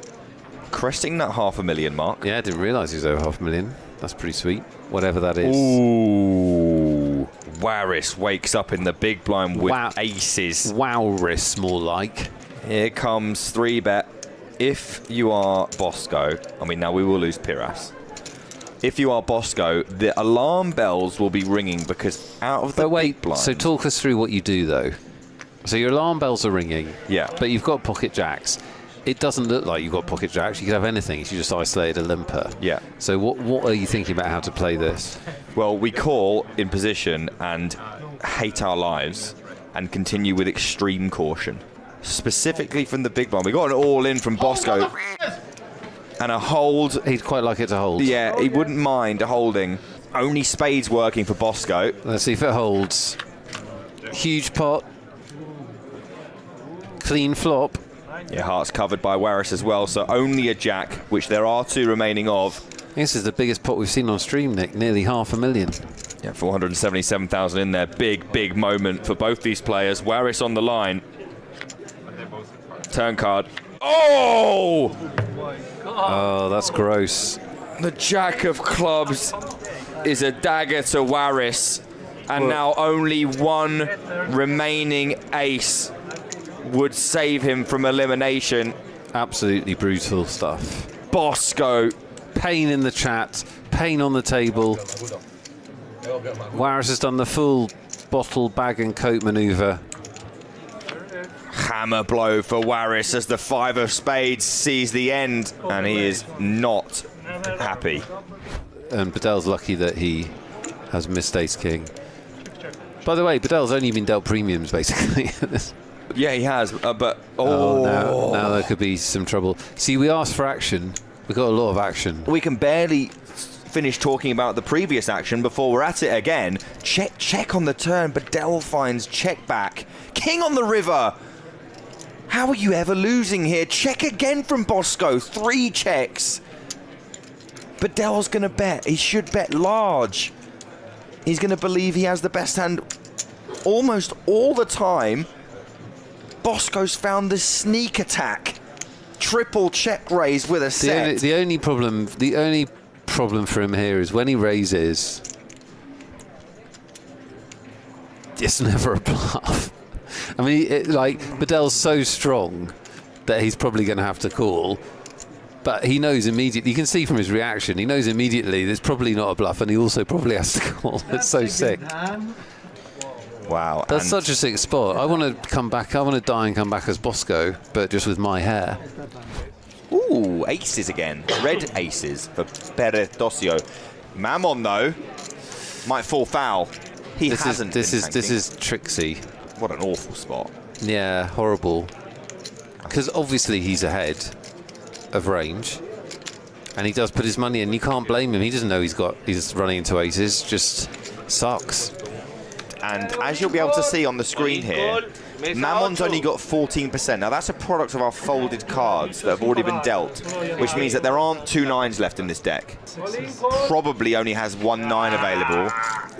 [SPEAKER 17] Cresting that $500,000 mark.
[SPEAKER 18] Yeah, I didn't realise he was over $500,000. That's pretty sweet. Whatever that is.
[SPEAKER 17] Ooh. Waris wakes up in the big blind with aces.
[SPEAKER 18] Wowris, more like.
[SPEAKER 17] Here comes 3-bet. If you are Bosco, I mean, now we will lose Piras. If you are Bosco, the alarm bells will be ringing because out of the big blind.
[SPEAKER 18] So talk us through what you do, though. So your alarm bells are ringing.
[SPEAKER 17] Yeah.
[SPEAKER 18] But you've got pocket jacks. It doesn't look like you've got pocket jacks. You could have anything. You just isolated a limper.
[SPEAKER 17] Yeah.
[SPEAKER 18] So what are you thinking about how to play this?
[SPEAKER 17] Well, we call in position and hate our lives and continue with extreme caution. Specifically from the big blind. We got an all-in from Bosco. And a hold.
[SPEAKER 18] He'd quite like it to hold.
[SPEAKER 17] Yeah, he wouldn't mind holding. Only spades working for Bosco.
[SPEAKER 18] Let's see if it holds. Huge pot. Clean flop.
[SPEAKER 17] Yeah, hearts covered by Waris as well, so only a jack, which there are 2 remaining of.
[SPEAKER 18] This is the biggest pot we've seen on stream, Nick. Nearly $500,000.
[SPEAKER 17] Yeah, 477,000 in there. Big moment for both these players. Waris on the line. Turn card. Oh!
[SPEAKER 18] Oh, that's gross.
[SPEAKER 17] The jack of clubs is a dagger to Waris, and now only 1 remaining ace would save him from elimination.
[SPEAKER 18] Absolutely brutal stuff.
[SPEAKER 17] Bosco.
[SPEAKER 18] Pain in the chat, pain on the table. Waris has done the full bottle, bag and coat manoeuvre.
[SPEAKER 17] Hammer blow for Waris as the 5 of spades sees the end, and he is not happy.
[SPEAKER 18] And Bedell's lucky that he has missed ace king. By the way, Bedell's only been dealt premiums, basically.
[SPEAKER 17] Yeah, he has, but...
[SPEAKER 18] now there could be some trouble. See, we asked for action. We got a lot of action.
[SPEAKER 17] We can barely finish talking about the previous action before we're at it again. Check on the turn. Bedell finds check back. King on the river. How are you ever losing here? Check again from Bosco. 3 checks. Bedell's going to bet. He should bet large. He's going to believe he has the best hand almost all the time. Bosco's found the sneak attack. Triple check raise with a set.
[SPEAKER 18] The only problem for him here is when he raises, it's never a bluff. I mean, Bedell's so strong that he's probably going to have to call. But he knows immediately, you can see from his reaction, he knows immediately there's probably not a bluff, and he also probably has to call. It's so sick.
[SPEAKER 17] Wow.
[SPEAKER 18] That's such a sick spot. I want to come back, I want to die and come back as Bosco, but just with my hair.
[SPEAKER 17] Ooh, aces again. Red aces for Perez Docio. Mammon, though, might fall foul.
[SPEAKER 18] This is tricksy.
[SPEAKER 17] What an awful spot.
[SPEAKER 18] Yeah, horrible. Because obviously he's ahead of range, and he does put his money in. You can't blame him. He doesn't know he's running into aces. Just sucks.
[SPEAKER 17] And as you'll be able to see on the screen here, Mammon's only got 14%. Now that's a product of our folded cards that have already been dealt, which means that there aren't 2 9s left in this deck. Probably only has 1 9 available.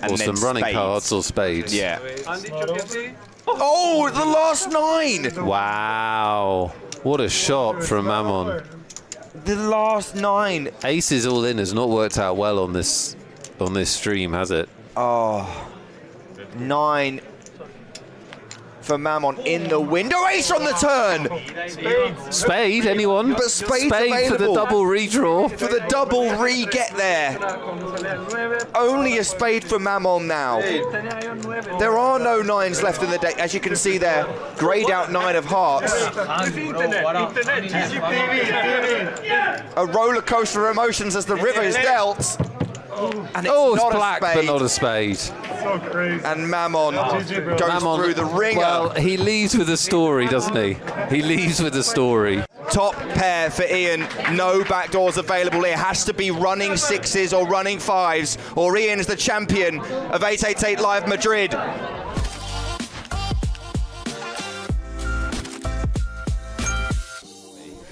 [SPEAKER 17] And
[SPEAKER 18] or some running cards or spades.
[SPEAKER 17] Yeah. Oh, the last 9!
[SPEAKER 18] Wow. What a shot from Mammon.
[SPEAKER 17] The last 9.
[SPEAKER 18] Aces all in has not worked out well on this stream, has it?
[SPEAKER 17] Oh. 9 for Mammon in the window. Ace on the turn.
[SPEAKER 18] Spade, anyone?
[SPEAKER 17] But spade
[SPEAKER 18] for the double redraw.
[SPEAKER 17] For the double re-get there. Only a spade for Mammon now. There are no 9s left in the deck. As you can see there, greyed out 9 of hearts. A roller coaster of emotions as the river is dealt. And it's not
[SPEAKER 18] black,
[SPEAKER 17] a spade.
[SPEAKER 18] but not a spade.
[SPEAKER 14] So crazy.
[SPEAKER 17] And Mammon goes through the ringer.
[SPEAKER 18] Well, he leaves with a story, doesn't he? He leaves with a story.
[SPEAKER 15] top pair for Ian. No backdoors available. It has to be running sixes or running fives, or Ian is the champion of 888 Live Madrid.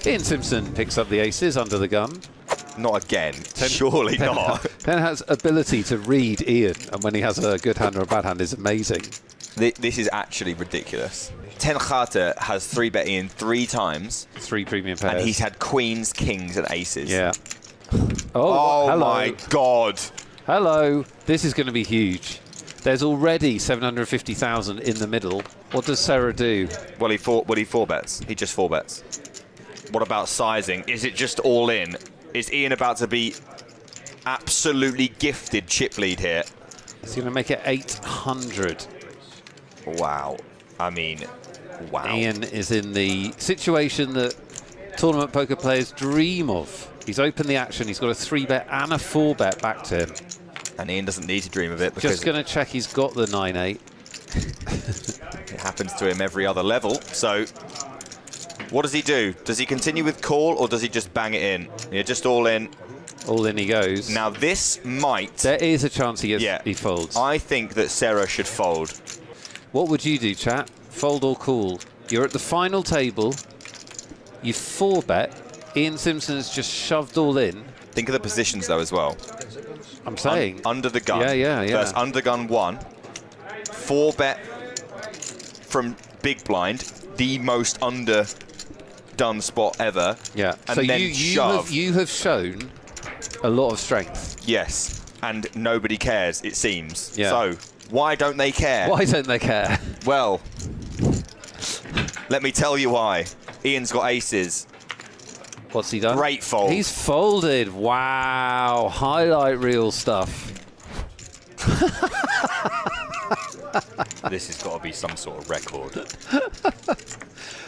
[SPEAKER 18] Ian Simpson picks up the aces under the gun.
[SPEAKER 15] Not again. Surely not.
[SPEAKER 18] Ten has ability to read Ian, and when he has a good hand or a bad hand, is amazing.
[SPEAKER 15] This is actually ridiculous. Ten Carter has 3-bet Ian 3 times.
[SPEAKER 18] 3 premium pairs.
[SPEAKER 15] And he's had queens, kings, and aces.
[SPEAKER 18] Yeah.
[SPEAKER 15] Oh
[SPEAKER 18] hello.
[SPEAKER 15] my God.
[SPEAKER 18] Hello. This is going to be huge. There's already 750,000 in the middle. What does Sarah do?
[SPEAKER 15] Well, he 4-bets. He just 4-bets. What about sizing? Is it just all in? Is Ian about to be absolutely gifted chip lead here?
[SPEAKER 18] He's going to make it 800.
[SPEAKER 15] Wow. I mean, wow.
[SPEAKER 18] Ian is in the situation that tournament poker players dream of. He's opened the action. He's got a 3-bet and a 4-bet back to him.
[SPEAKER 15] And Ian doesn't need to dream of it because
[SPEAKER 18] just going to check he's got the 9-8.
[SPEAKER 15] It happens to him every other level. So what does he do? Does he continue with call or does he just bang it in? Yeah, just all in.
[SPEAKER 18] All in he goes.
[SPEAKER 15] Now this might...
[SPEAKER 18] There is a chance he folds.
[SPEAKER 15] I think that Sarah should fold.
[SPEAKER 18] What would you do, chat? Fold or call? You're at the final table. You 4-bet. Ian Simpson has just shoved all in.
[SPEAKER 15] Think of the positions though as well.
[SPEAKER 18] I'm saying.
[SPEAKER 15] Under the gun.
[SPEAKER 18] Yeah.
[SPEAKER 15] First under the gun 1. 4-bet from big blind. The most underdone spot ever.
[SPEAKER 18] Yeah.
[SPEAKER 15] And
[SPEAKER 18] so
[SPEAKER 15] then
[SPEAKER 18] you have shown a lot of strength.
[SPEAKER 15] Yes. And nobody cares, it seems.
[SPEAKER 18] Yeah.
[SPEAKER 15] So why don't they care?
[SPEAKER 18] Why don't they care?
[SPEAKER 15] Well, let me tell you why. Ian's got aces.
[SPEAKER 18] What's he done?
[SPEAKER 15] Great fold.
[SPEAKER 18] He's folded. Wow. Highlight reel stuff.
[SPEAKER 15] This has got to be some sort of record.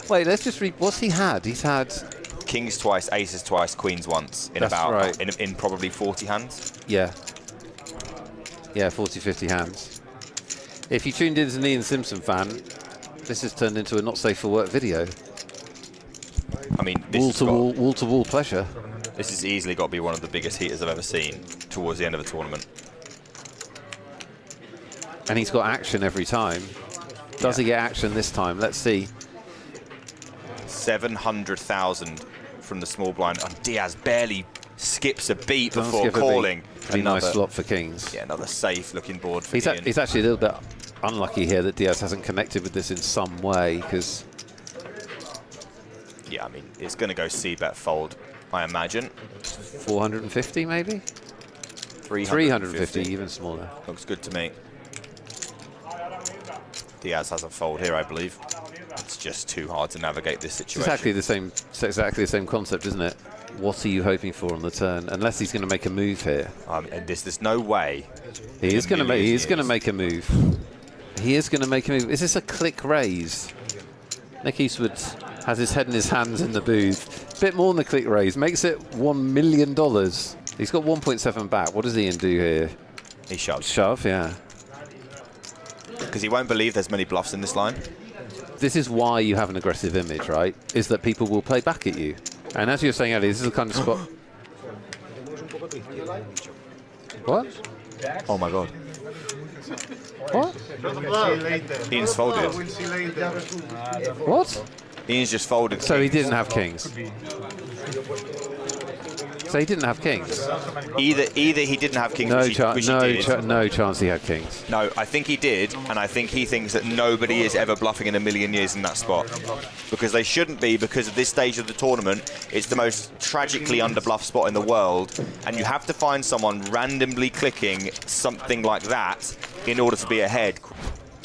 [SPEAKER 18] Wait, let's just read. What's he had? He's had
[SPEAKER 15] kings twice, aces twice, queens once in
[SPEAKER 18] That's
[SPEAKER 15] about
[SPEAKER 18] right.
[SPEAKER 15] in probably 40 hands.
[SPEAKER 18] Yeah. Yeah, 40, 50 hands. If you tuned in as an Ian Simpson fan, this has turned into a not safe for work video.
[SPEAKER 15] I mean,
[SPEAKER 18] wall to wall pleasure.
[SPEAKER 15] This has easily got to be one of the biggest heaters I've ever seen towards the end of a tournament.
[SPEAKER 18] And he's got action every time. Does he get action this time? Let's see.
[SPEAKER 15] 700,000 from the small blind. And Diaz barely skips a beat before calling.
[SPEAKER 18] Pretty nice flop for kings.
[SPEAKER 15] Yeah, another safe looking board for
[SPEAKER 18] he's
[SPEAKER 15] Ian.
[SPEAKER 18] He's actually a little bit unlucky here that Diaz hasn't connected with this in some way, because...
[SPEAKER 15] Yeah, I mean, it's going to go C-bet fold, I imagine.
[SPEAKER 18] 450 maybe? 350, even smaller.
[SPEAKER 15] Looks good to me. Diaz has a fold here, I believe. It's just too hard to navigate this situation.
[SPEAKER 18] It's exactly the same concept, isn't it? What are you hoping for on the turn? Unless he's going to make a move here.
[SPEAKER 15] And there's no way.
[SPEAKER 18] He is going to make a move. He is going to make a move. Is this a click raise? Nick Eastwood has his head in his hands in the booth. Bit more than the click raise. Makes it $1 million. He's got 1.7 back. What does Ian do here?
[SPEAKER 15] He shoves.
[SPEAKER 18] Shove, yeah.
[SPEAKER 15] Because he won't believe there's many bluffs in this line.
[SPEAKER 18] This is why you have an aggressive image, right? Is that people will play back at you. And as you were saying earlier, this is the kind of spot... What?
[SPEAKER 15] Oh my God.
[SPEAKER 18] What?
[SPEAKER 15] Ian's folded.
[SPEAKER 18] What?
[SPEAKER 15] Ian's just folded.
[SPEAKER 18] So he didn't have kings. So he didn't have kings.
[SPEAKER 15] Either he didn't have kings,
[SPEAKER 18] No chance he had kings.
[SPEAKER 15] No, I think he did, and I think he thinks that nobody is ever bluffing in a million years in that spot. Because they shouldn't be, because at this stage of the tournament, it's the most tragically underbluffed spot in the world, and you have to find someone randomly clicking something like that in order to be ahead.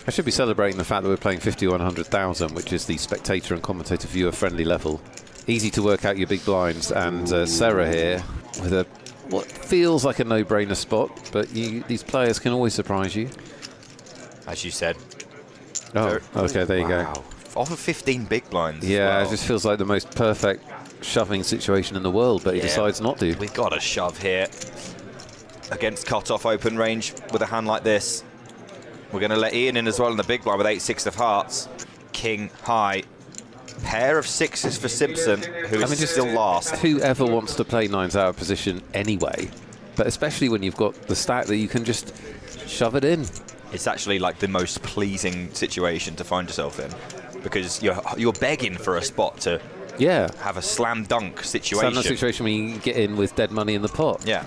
[SPEAKER 18] I should be celebrating the fact that we're playing 50-100,000, which is the spectator and commentator viewer friendly level. Easy to work out your big blinds, and Sarah here with a what feels like a no-brainer spot, but these players can always surprise you.
[SPEAKER 15] As you said.
[SPEAKER 18] Oh, okay, there you go.
[SPEAKER 15] Off of 15 big blinds.
[SPEAKER 18] Yeah, it just feels like the most perfect shoving situation in the world, but he decides not to.
[SPEAKER 15] We've got a shove here against cut-off open range with a hand like this. We're going to let Ian in as well in the big blind with 8-6 of hearts. King high.
[SPEAKER 17] pair of sixes for Simpson, who is
[SPEAKER 18] just
[SPEAKER 17] still last.
[SPEAKER 18] Whoever wants to play nines out of position anyway, but especially when you've got the stack that you can just shove it in.
[SPEAKER 17] It's actually like the most pleasing situation to find yourself in, because you're begging for a spot to have a slam dunk situation.
[SPEAKER 18] Slam dunk situation where you can get in with dead money in the pot.
[SPEAKER 17] Yeah.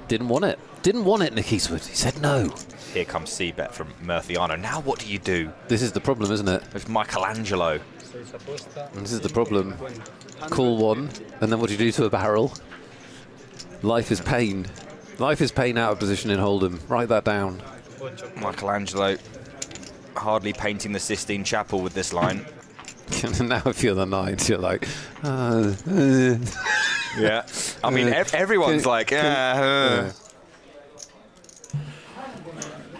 [SPEAKER 18] Didn't want it. Didn't want it, Nick Eastwood. He said no.
[SPEAKER 17] Here comes C-bet from Murphyano. Now what do you do?
[SPEAKER 18] This is the problem, isn't it?
[SPEAKER 17] It's Michelangelo.
[SPEAKER 18] And this is the problem. Call one, and then what do you do to a barrel? Life is pain. Life is pain out of position in Hold'em. Write that down.
[SPEAKER 17] Michelangelo hardly painting the Sistine Chapel with this line.
[SPEAKER 18] Now if you're the nines, you're like...
[SPEAKER 17] Yeah. I mean, everyone's like...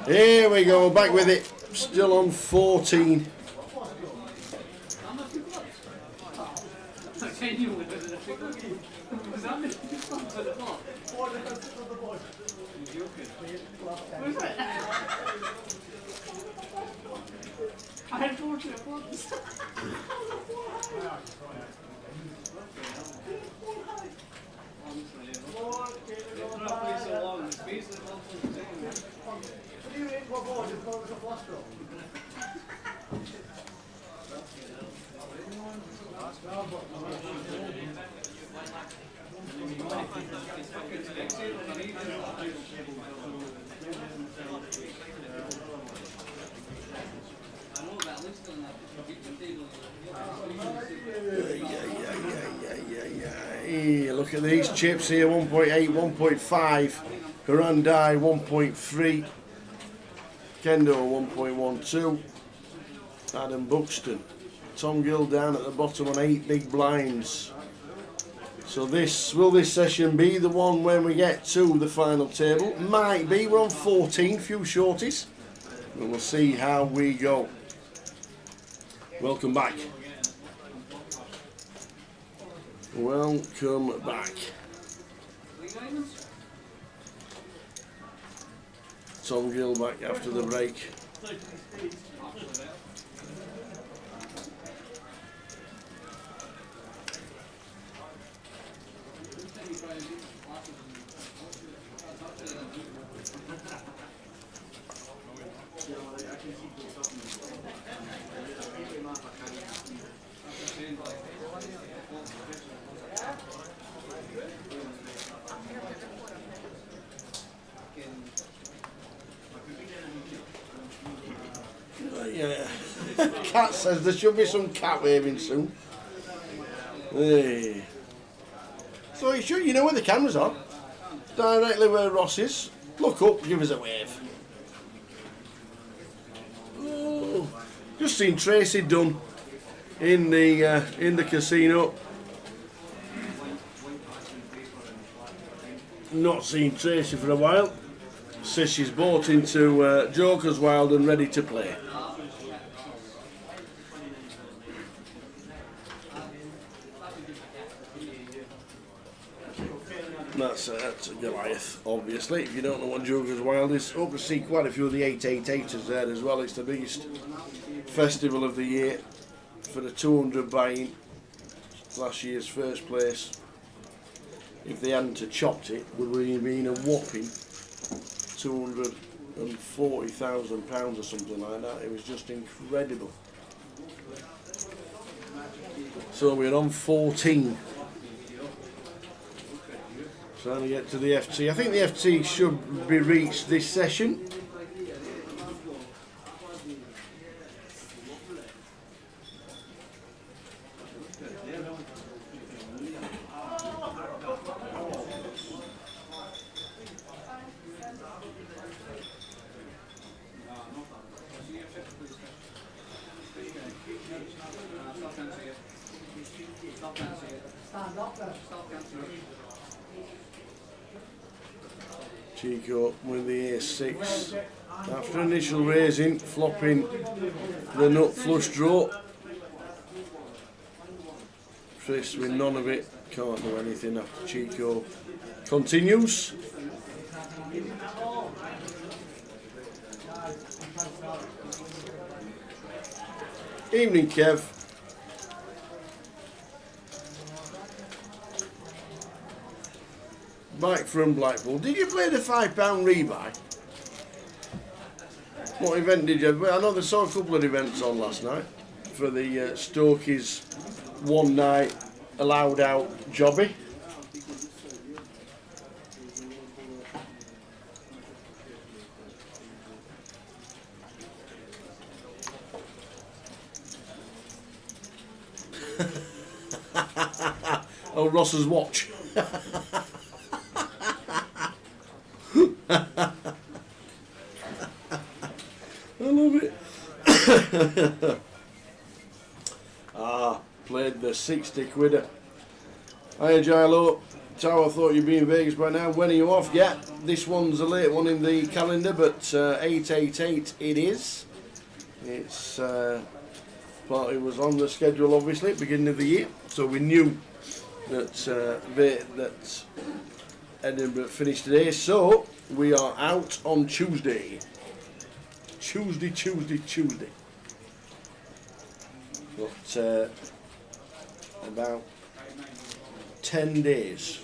[SPEAKER 1] Here we go, back with it. Still on 14. Look at these chips here, 1.8, 1.5, Garandai 1.3, Kendo 1.12, Adam Buxton, Tom Gill down at the bottom on 8 big blinds. So will this session be the one when we get to the final table? Might be, we're on 14, few shorties, and we'll see how we go. Welcome back. Welcome back. Tom Gill back after the break. Yeah. Cat says there should be some cat waving soon. Hey. So you know where the cameras are. Directly where Ross is. Look up, give us a wave. Oh, just seen Tracy Dunn in the casino. Not seen Tracy for a while. Says she's bought into Joker's Wild and ready to play. That's a Goliath, obviously. If you don't know what Joker's Wild is, hope to see quite a few of the 888ers there as well. It's the biggest festival of the year for the 200 buy-in. Last year's first place. If they hadn't chopped it, would have been a whopping £240,000 or something like that. It was just incredible. So we're on 14. Trying to get to the FT. I think the FT should be reached this session. Chico with the ace-6. After initial raising, flopping the nut flush draw. Chris with none of it, can't do anything after Chico continues. Evening, Kev. Mike from Blackpool. Did you play the £5 rebuy? What event did you have? I know they saw a couple of events on last night for the Stokies one night allowed out jobby. Oh, Ross's watch. I love it. Played the 60 quidder. Hiya, Gilo. Tower, I thought you'd be in Vegas by now. When are you off? Yeah, this one's a late one in the calendar, but 888 it is. It's party was on the schedule, obviously, at the beginning of the year, so we knew that that Edinburgh finished today. So we are out on Tuesday. Tuesday. Got about 10 days.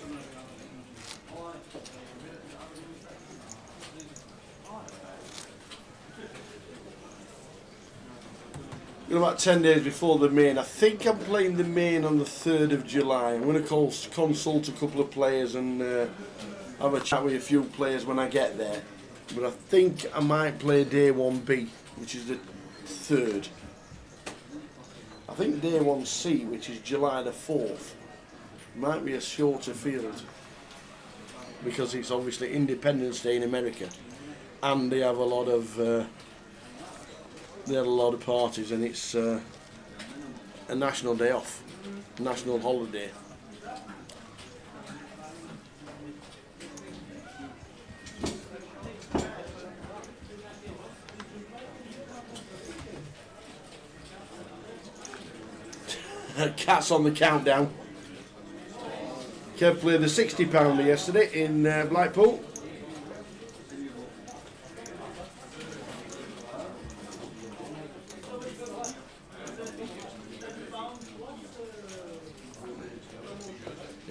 [SPEAKER 1] Got about 10 days before the main. I think I'm playing the main on the 3rd of July. I'm going to consult a couple of players and have a chat with a few players when I get there. But I think I might play day 1B, which is the 3rd. I think day 1C, which is July the 4th, might be a shorter field because it's obviously Independence Day in America, and they have a lot of parties, and it's a national day off, national holiday. Cats on the countdown. Kev played the £60 yesterday in Blackpool.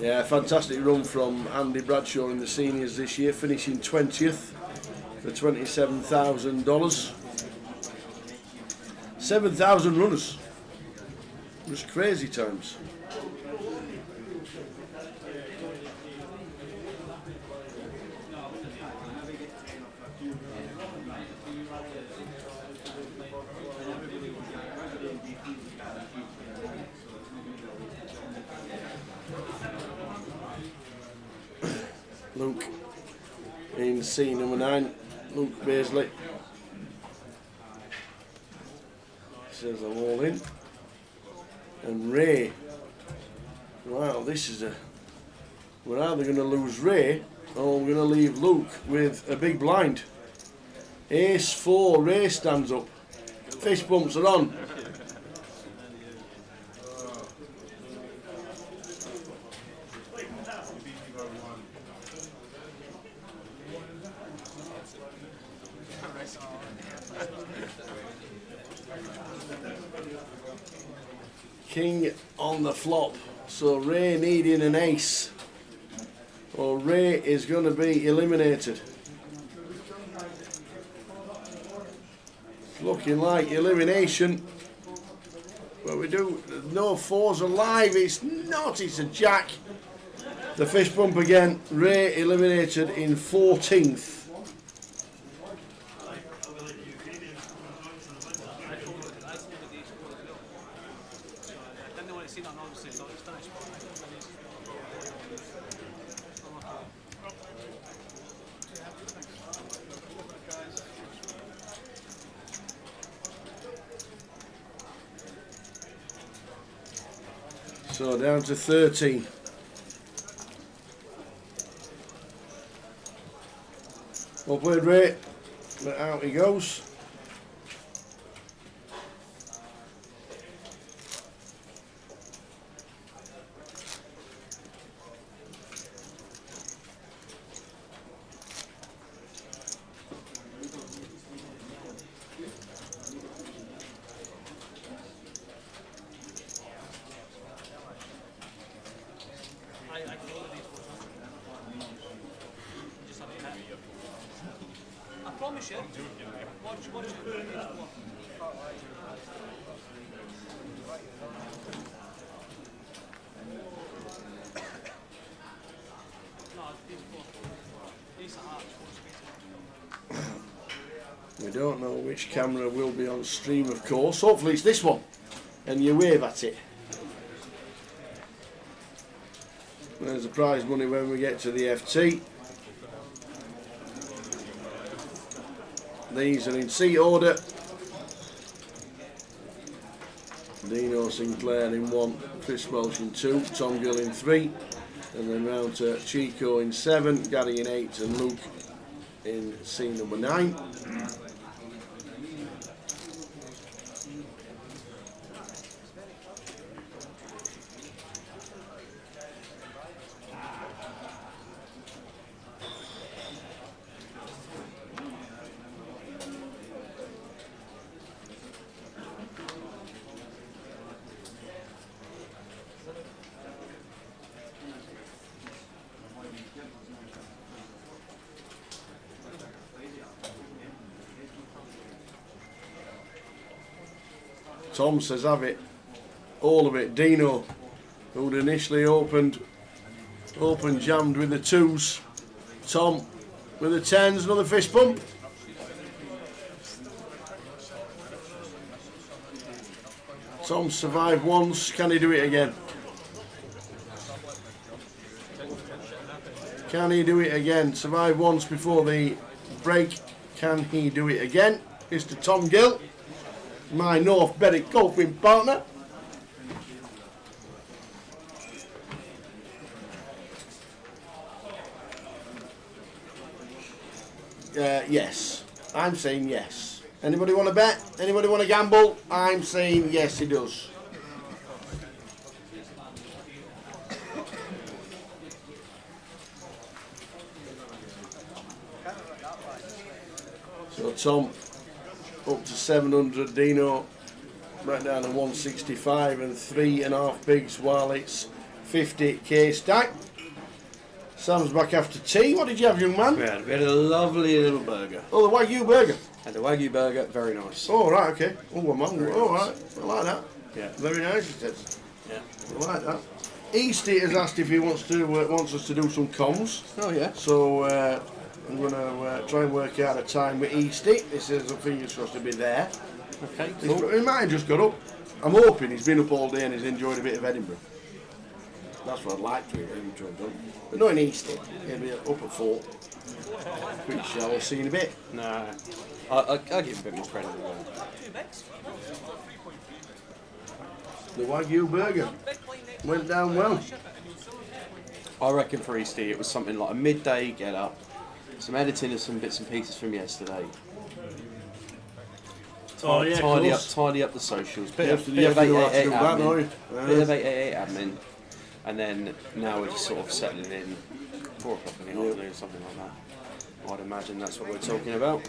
[SPEAKER 1] Yeah, fantastic run from Andy Bradshaw in the seniors this year, finishing 20th for $27,000. 7,000 runners. It was crazy times. Luke in C number 9, Luke Beasley. Says I'm all in. And Ray, wow, this is we're either going to lose Ray or we're going to leave Luke with a big blind. Ace 4, Ray stands up. Fist bumps are on. King on the flop, so Ray needing an ace, or Ray is going to be eliminated. It's looking like elimination, but we do no 4s alive. It's not, it's a jack. The fist bump again. Ray eliminated in 14th. So down to 13. Well played, Ray, but out he goes.
[SPEAKER 6] promise you. Watch it.
[SPEAKER 1] We don't know which camera will be on stream, of course. Hopefully it's this one, and you wave at it. There's the prize money when we get to the FT. These are in seat order. Dino Sinclair in 1, Chris Welsh in 2, Tom Gill in 3, and then round to Chico in 7, Gary in 8, and Luke in seat number 9. Tom says have it, all of it. Dino, who'd initially opened jammed with the 2s. Tom with the 10s, another fist bump. Tom survived once, can he do it again? Can he do it again? Survived once before the break, can he do it again? Mr. Tom Gill, my North Berwick golfing partner. Yes, I'm saying yes. Anybody want to bet? Anybody want to gamble? I'm saying yes, he does. So Tom up to 700, Dino right down to 165 and 3.5 bigs while it's 50k stack. Sam's back after tea. What did you have, young man?
[SPEAKER 7] We had a lovely little burger.
[SPEAKER 1] Oh, the Wagyu burger.
[SPEAKER 7] And the Wagyu burger, very nice.
[SPEAKER 1] Oh, right, okay. Oh, I'm hungry. Oh, right. I like that.
[SPEAKER 7] Yeah.
[SPEAKER 1] Very nice, it says.
[SPEAKER 7] Yeah.
[SPEAKER 1] I like that. Easty has asked if he wants us to do some comms.
[SPEAKER 7] Oh, yeah.
[SPEAKER 1] So I'm going to try and work out a time with Easty. He says I think he's supposed to be there.
[SPEAKER 7] Okay, cool.
[SPEAKER 1] He might have just got up. I'm hoping he's been up all day and he's enjoyed a bit of Edinburgh. That's what I'd like to have done. But not in Easty. He'll be up at 4. Quick shower, see you in a bit.
[SPEAKER 7] Nah. I'll give him a bit more credit than that.
[SPEAKER 1] The Wagyu burger went down well.
[SPEAKER 7] I reckon for Easty it was something like a midday get up, some editing of some bits and pieces from yesterday. Tidy up the socials. Bit of 888 admin. Bit of 888 admin. And then now we're just sort of settling in 4 o'clock in the afternoon, something like that. I'd imagine that's what we're talking about.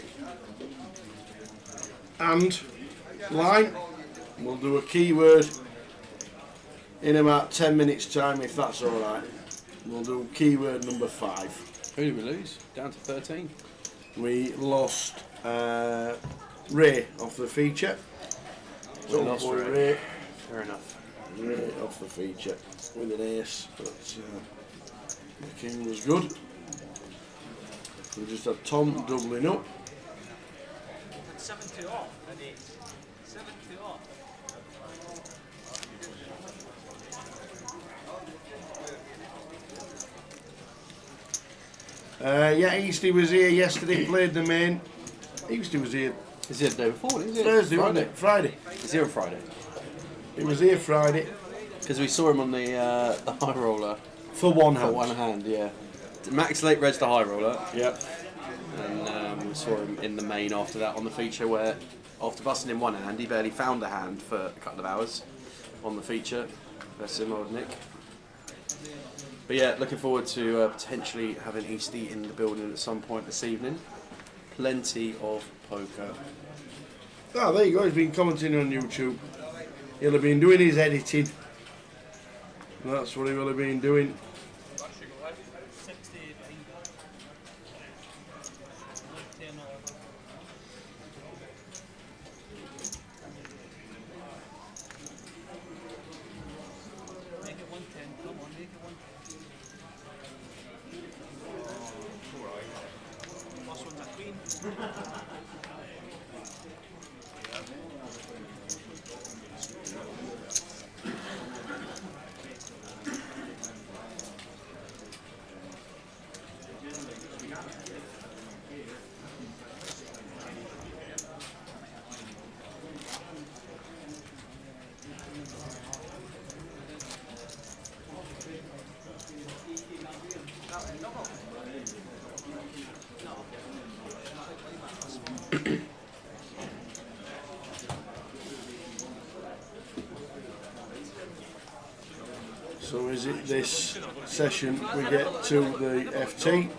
[SPEAKER 1] And line, we'll do a keyword in about 10 minutes time if that's alright. We'll do keyword number 5.
[SPEAKER 7] Who did we lose? Down to 13.
[SPEAKER 1] We lost Ray off the feature.
[SPEAKER 7] We lost Ray. Fair enough.
[SPEAKER 1] Ray off the feature with an ace, but the king was good. We just had Tom doubling up.
[SPEAKER 6] 7-2 off and 8. 7-2 off.
[SPEAKER 1] Yeah, Easty was here yesterday, played the main. Easty was here.
[SPEAKER 7] Is it the day before? Is it
[SPEAKER 1] Thursday, wasn't it? Friday.
[SPEAKER 7] Is he on Friday?
[SPEAKER 1] He was here Friday.
[SPEAKER 7] Because we saw him on the high roller.
[SPEAKER 1] For one hand.
[SPEAKER 7] For one hand, yeah. Max Lake Red's the high roller.
[SPEAKER 1] Yep.
[SPEAKER 7] And we saw him in the main after that on the feature where, after busting in one hand, he barely found a hand for a couple of hours on the feature. Bless him, old Nick. But yeah, looking forward to potentially having Easty in the building at some point this evening. Plenty of poker.
[SPEAKER 1] Oh, there you go. He's been commenting on YouTube. He'll have been doing his editing. That's what he will have been doing.
[SPEAKER 6] Make it 110. Come on, make it 110. Last one's a queen.
[SPEAKER 1] So is it this session we get to the FT?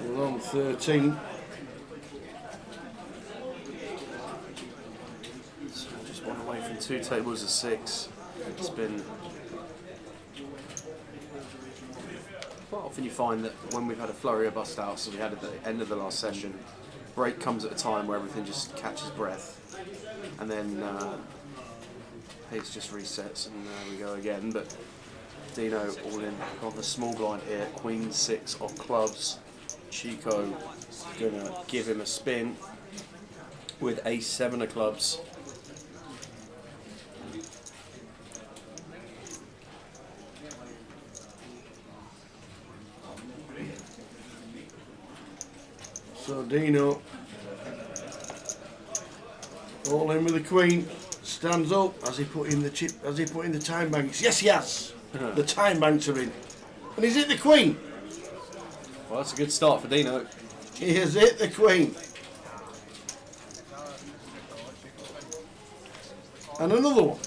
[SPEAKER 1] We're on 13.
[SPEAKER 7] So just one away from 2 tables of 6. It's been quite often you find that when we've had a flurry of bust outs, as we had at the end of the last session, break comes at a time where everything just catches breath, and then pace just resets and we go again. But Dino all in on the small blind here, Queen 6 of clubs. Chico gonna give him a spin with Ace 7 of clubs.
[SPEAKER 1] So Dino all in with the Queen. Stands up as he put in the chip, as he put in the time banks. Yes, yes, the time banks are in, and he's hit the Queen.
[SPEAKER 7] Well, that's a good start for Dino.
[SPEAKER 1] He has hit the Queen, and another one,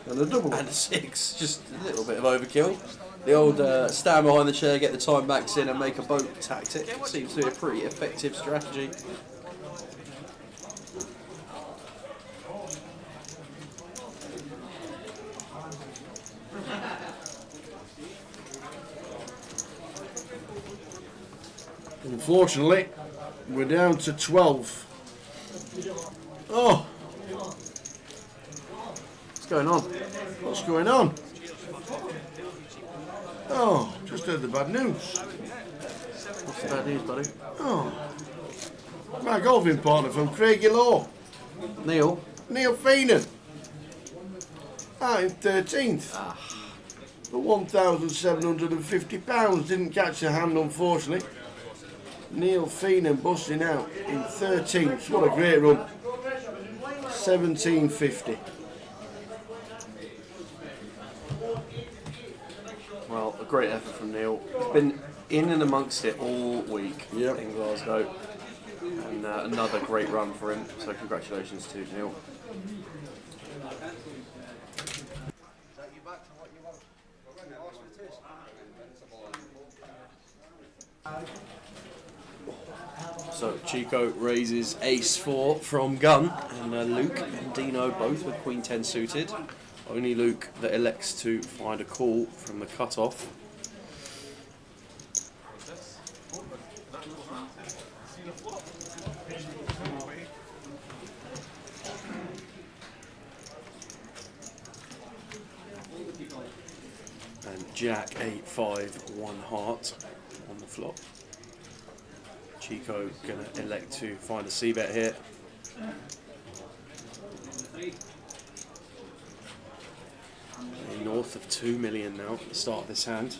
[SPEAKER 1] and a double one.
[SPEAKER 7] And a 6, just a little bit of overkill. The old stand behind the chair, get the time backs in and make a boat tactic seems to be a pretty effective strategy.
[SPEAKER 1] Unfortunately, we're down to 12. Oh!
[SPEAKER 7] What's going on?
[SPEAKER 1] What's going on? Oh, just heard the bad news.
[SPEAKER 7] What's the bad news, buddy?
[SPEAKER 1] Oh. My golfing partner from Craigie Law.
[SPEAKER 7] Neil
[SPEAKER 1] Feenan. In 13th. For £1,750. Didn't catch the hand, unfortunately. Neil Feenan busting out in 13th. What a great run. 1750.
[SPEAKER 7] Well, a great effort from Neil. He's been in and amongst it all week in Glasgow. And another great run for him. So congratulations to Neil. So Chico raises Ace 4 from gun, and Luke and Dino both with Queen 10 suited. Only Luke that elects to find a call from the cutoff. And Jack 8, 5, 1 heart on the flop. Chico gonna elect to find a C-bet here. North of 2 million now at the start of this hand.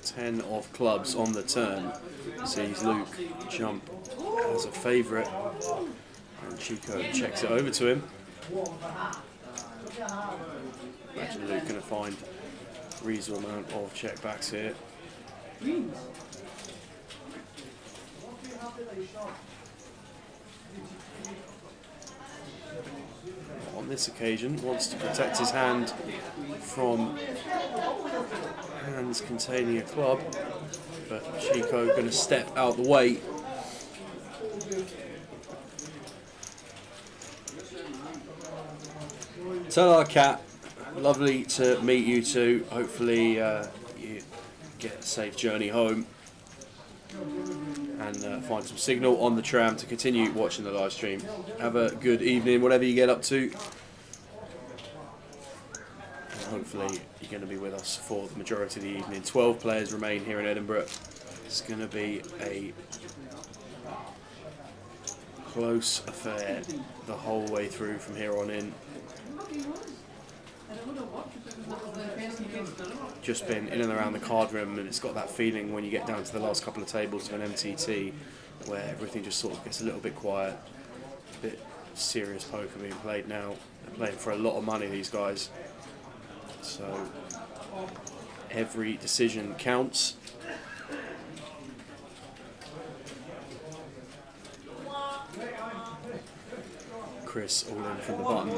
[SPEAKER 7] Ten of clubs on the turn. Sees Luke jump as a favourite. And Chico checks it over to him. Imagine Luke going to find a reasonable amount of checkbacks here. On this occasion, wants to protect his hand from hands containing a club, but Chico going to step out the way. Tell our cat, lovely to meet you two. Hopefully you get a safe journey home and find some signal on the tram to continue watching the live stream. Have a good evening, whatever you get up to. And hopefully you're going to be with us for the majority of the evening. 12 players remain here in Edinburgh. It's going to be a close affair the whole way through from here on in. Just been in and around the card room, and it's got that feeling when you get down to the last couple of tables of an MTT where everything just sort of gets a little bit quiet, a bit serious poker being played now. They're playing for a lot of money, these guys, so every decision counts. Chris all in from the button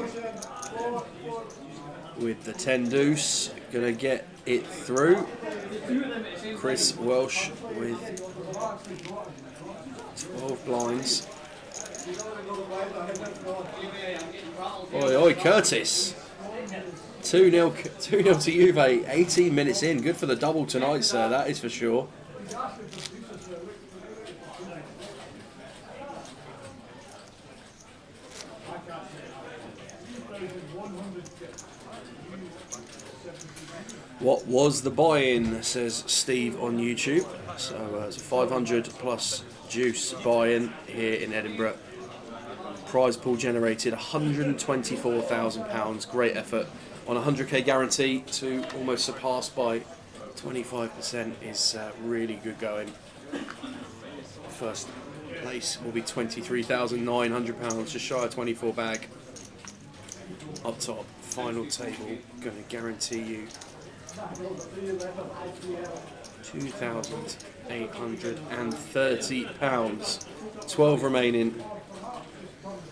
[SPEAKER 7] with the 10 deuce, gonna get it through. Chris Welsh with 12 blinds. Oi, oi, Curtis. 2-0 to Juve, 18 minutes in. Good for the double tonight, sir, that is for sure. What was the buy-in, says Steve on YouTube. So it's a 500 plus juice buy-in here in Edinburgh. Prize pool generated £124,000. Great effort on a 100k guarantee to almost surpass by 25% is really good going. First place will be £23,900, just shy of 24 bag. Up top, final table, going to guarantee you £2,830. 12 remaining,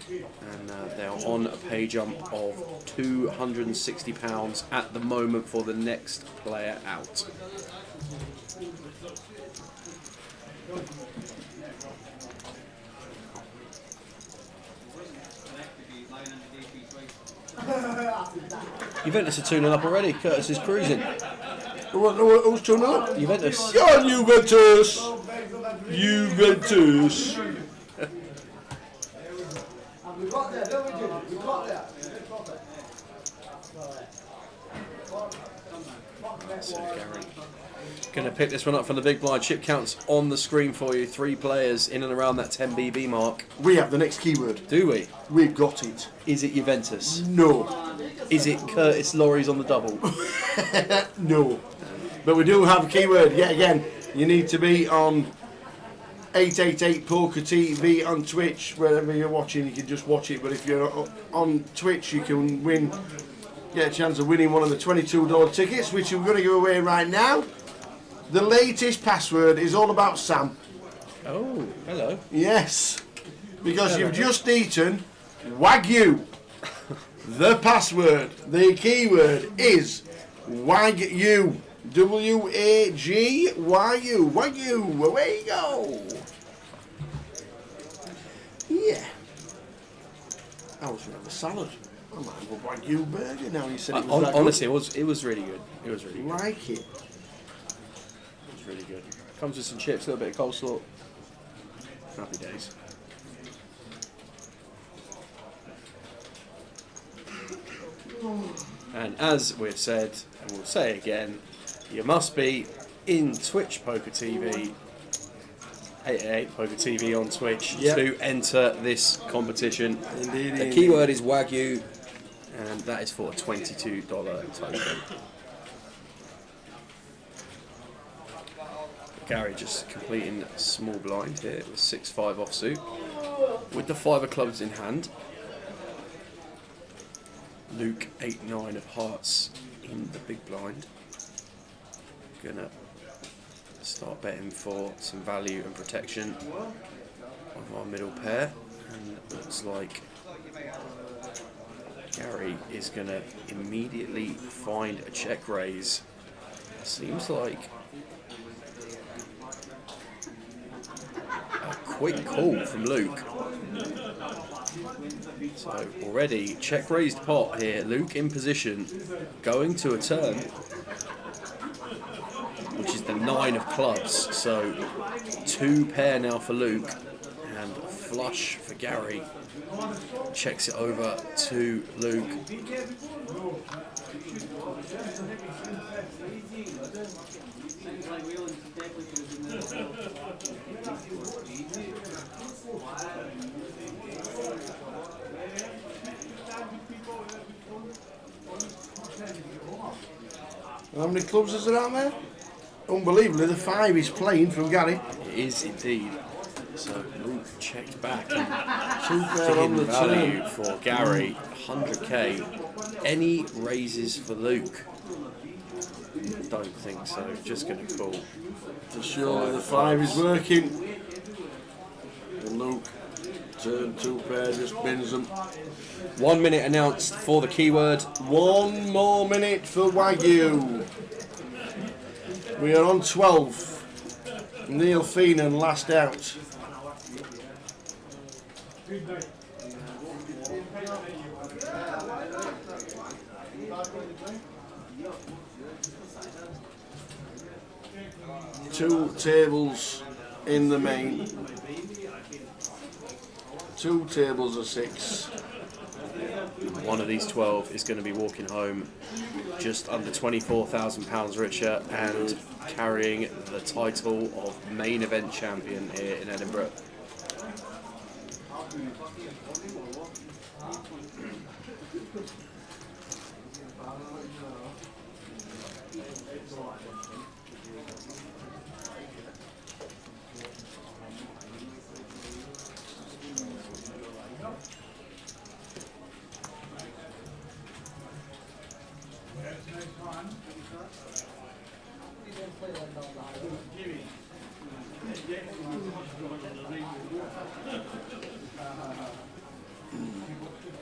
[SPEAKER 7] and they're on a pay jump of £260 at the moment for the next player out. Juventus are 2-0 up already. Curtis is cruising.
[SPEAKER 1] Who's 2-0 up?
[SPEAKER 7] Juventus.
[SPEAKER 1] You're on Juventus! Juventus! So Gary, gonna pick this one up from the big blind. Chip counts on the screen for you. 3 players in and around that 10 BB mark. We have the next keyword.
[SPEAKER 7] Do we?
[SPEAKER 1] We've got it.
[SPEAKER 7] Is it Juventus?
[SPEAKER 1] No.
[SPEAKER 7] Is it Curtis Lorry's on the double?
[SPEAKER 1] No. But we do have a keyword yet again. You need to be on 888 Poker TV on Twitch. Wherever you're watching, you can just watch it. But if you're on Twitch, you can get a chance of winning one of the $22 tickets, which we're going to give away right now. The latest password is all about Sam.
[SPEAKER 7] Oh, hello.
[SPEAKER 1] Yes, because you've just eaten Wagyu. The password, the keyword is Wagyu. W-A-G-Y-U. Wagyu. Away you go. Yeah. I was going to have a salad. I might have a Wagyu burger now. You said it was
[SPEAKER 7] honestly, it was really good. It was really good.
[SPEAKER 1] Like it.
[SPEAKER 7] It was really good. Comes with some chips, a little bit of coleslaw. Happy days. And as we've said, and we'll say again, you must be in Twitch Poker TV, 888 Poker TV on Twitch, to enter this competition.
[SPEAKER 1] Indeed.
[SPEAKER 7] The keyword is Wagyu, and that is for a $22 token. Gary just completing a small blind here with 6-5 offsuit, with the 5 of clubs in hand. Luke 8-9 of hearts in the big blind. Gonna start betting for some value and protection of our middle pair, and it looks like Gary is gonna immediately find a check raise. Seems like a quick call from Luke. So already check raised pot here. Luke in position, going to a turn, which is the 9 of clubs. So 2 pair now for Luke and flush for Gary. Checks it over to Luke.
[SPEAKER 1] How many clubs is there out there? Unbelievably, the 5 is playing from Gary.
[SPEAKER 7] It is indeed. So Luke checked back.
[SPEAKER 1] 2 pair on the
[SPEAKER 7] value
[SPEAKER 1] turn.
[SPEAKER 7] for Gary, 100k. Any raises for Luke? Don't think so. Just going to call.
[SPEAKER 1] For sure, the 5 is working. And Luke, turn 2 pair, just bins them.
[SPEAKER 7] 1 minute announced for the keyword.
[SPEAKER 1] 1 more minute for Wagyu. We are on 12. Neil Feenan last out. Two tables in the main. 2 tables of 6.
[SPEAKER 7] One of these 12 is going to be walking home just under £24,000 richer and carrying the title of main event champion here in Edinburgh.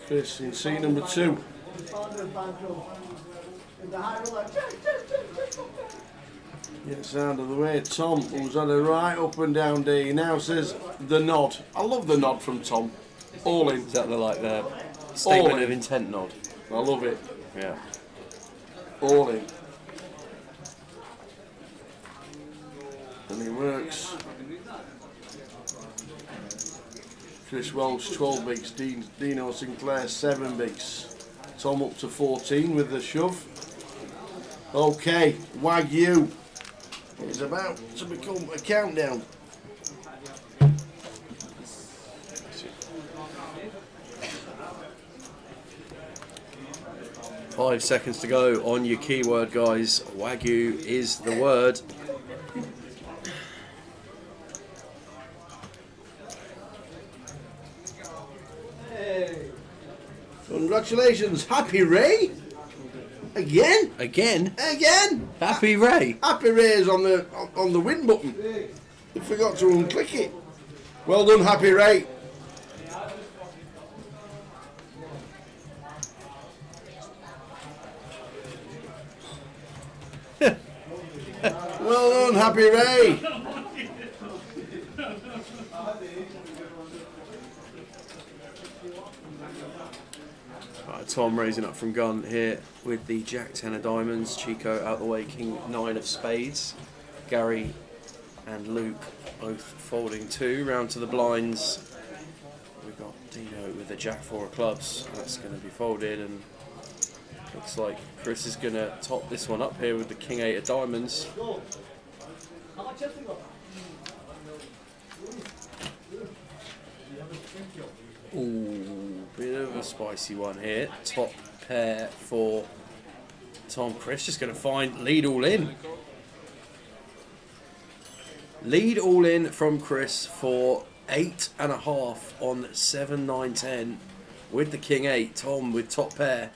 [SPEAKER 1] Chris in seat number 2. Gets out of the way. Tom, who's had a right up and down day, he now says the nod. I love the nod from Tom. All in.
[SPEAKER 7] Is that the statement
[SPEAKER 1] All in.
[SPEAKER 7] of intent nod?
[SPEAKER 1] I love it.
[SPEAKER 7] Yeah.
[SPEAKER 1] All in. And he works. Chris Welsh 12 bigs, Dino Sinclair 7 bigs. Tom up to 14 with the shove. Okay, Wagyu is about to become a countdown.
[SPEAKER 7] Five seconds to go on your keyword, guys. Wagyu is the word.
[SPEAKER 1] Congratulations, Happy Ray! Again?
[SPEAKER 7] Again?
[SPEAKER 1] Again!
[SPEAKER 7] Happy Ray!
[SPEAKER 1] Happy Ray's on the win button. He forgot to unclick it. Well done, Happy Ray. Well done, Happy Ray.
[SPEAKER 7] Right, Tom raising up from gun here with the Jack 10 of diamonds. Chico out the way, King 9 of spades. Gary and Luke both folding 2 round to the blinds. We've got Dino with the Jack 4 of clubs. That's going to be folded, and looks like Chris is going to top this one up here with the King 8 of diamonds. Ooh, bit of a spicy one here. Top pair for Tom. Chris just going to find lead all in. Lead all in from Chris for 8.5 on 7, 9, 10 with the King 8. Tom with top pair.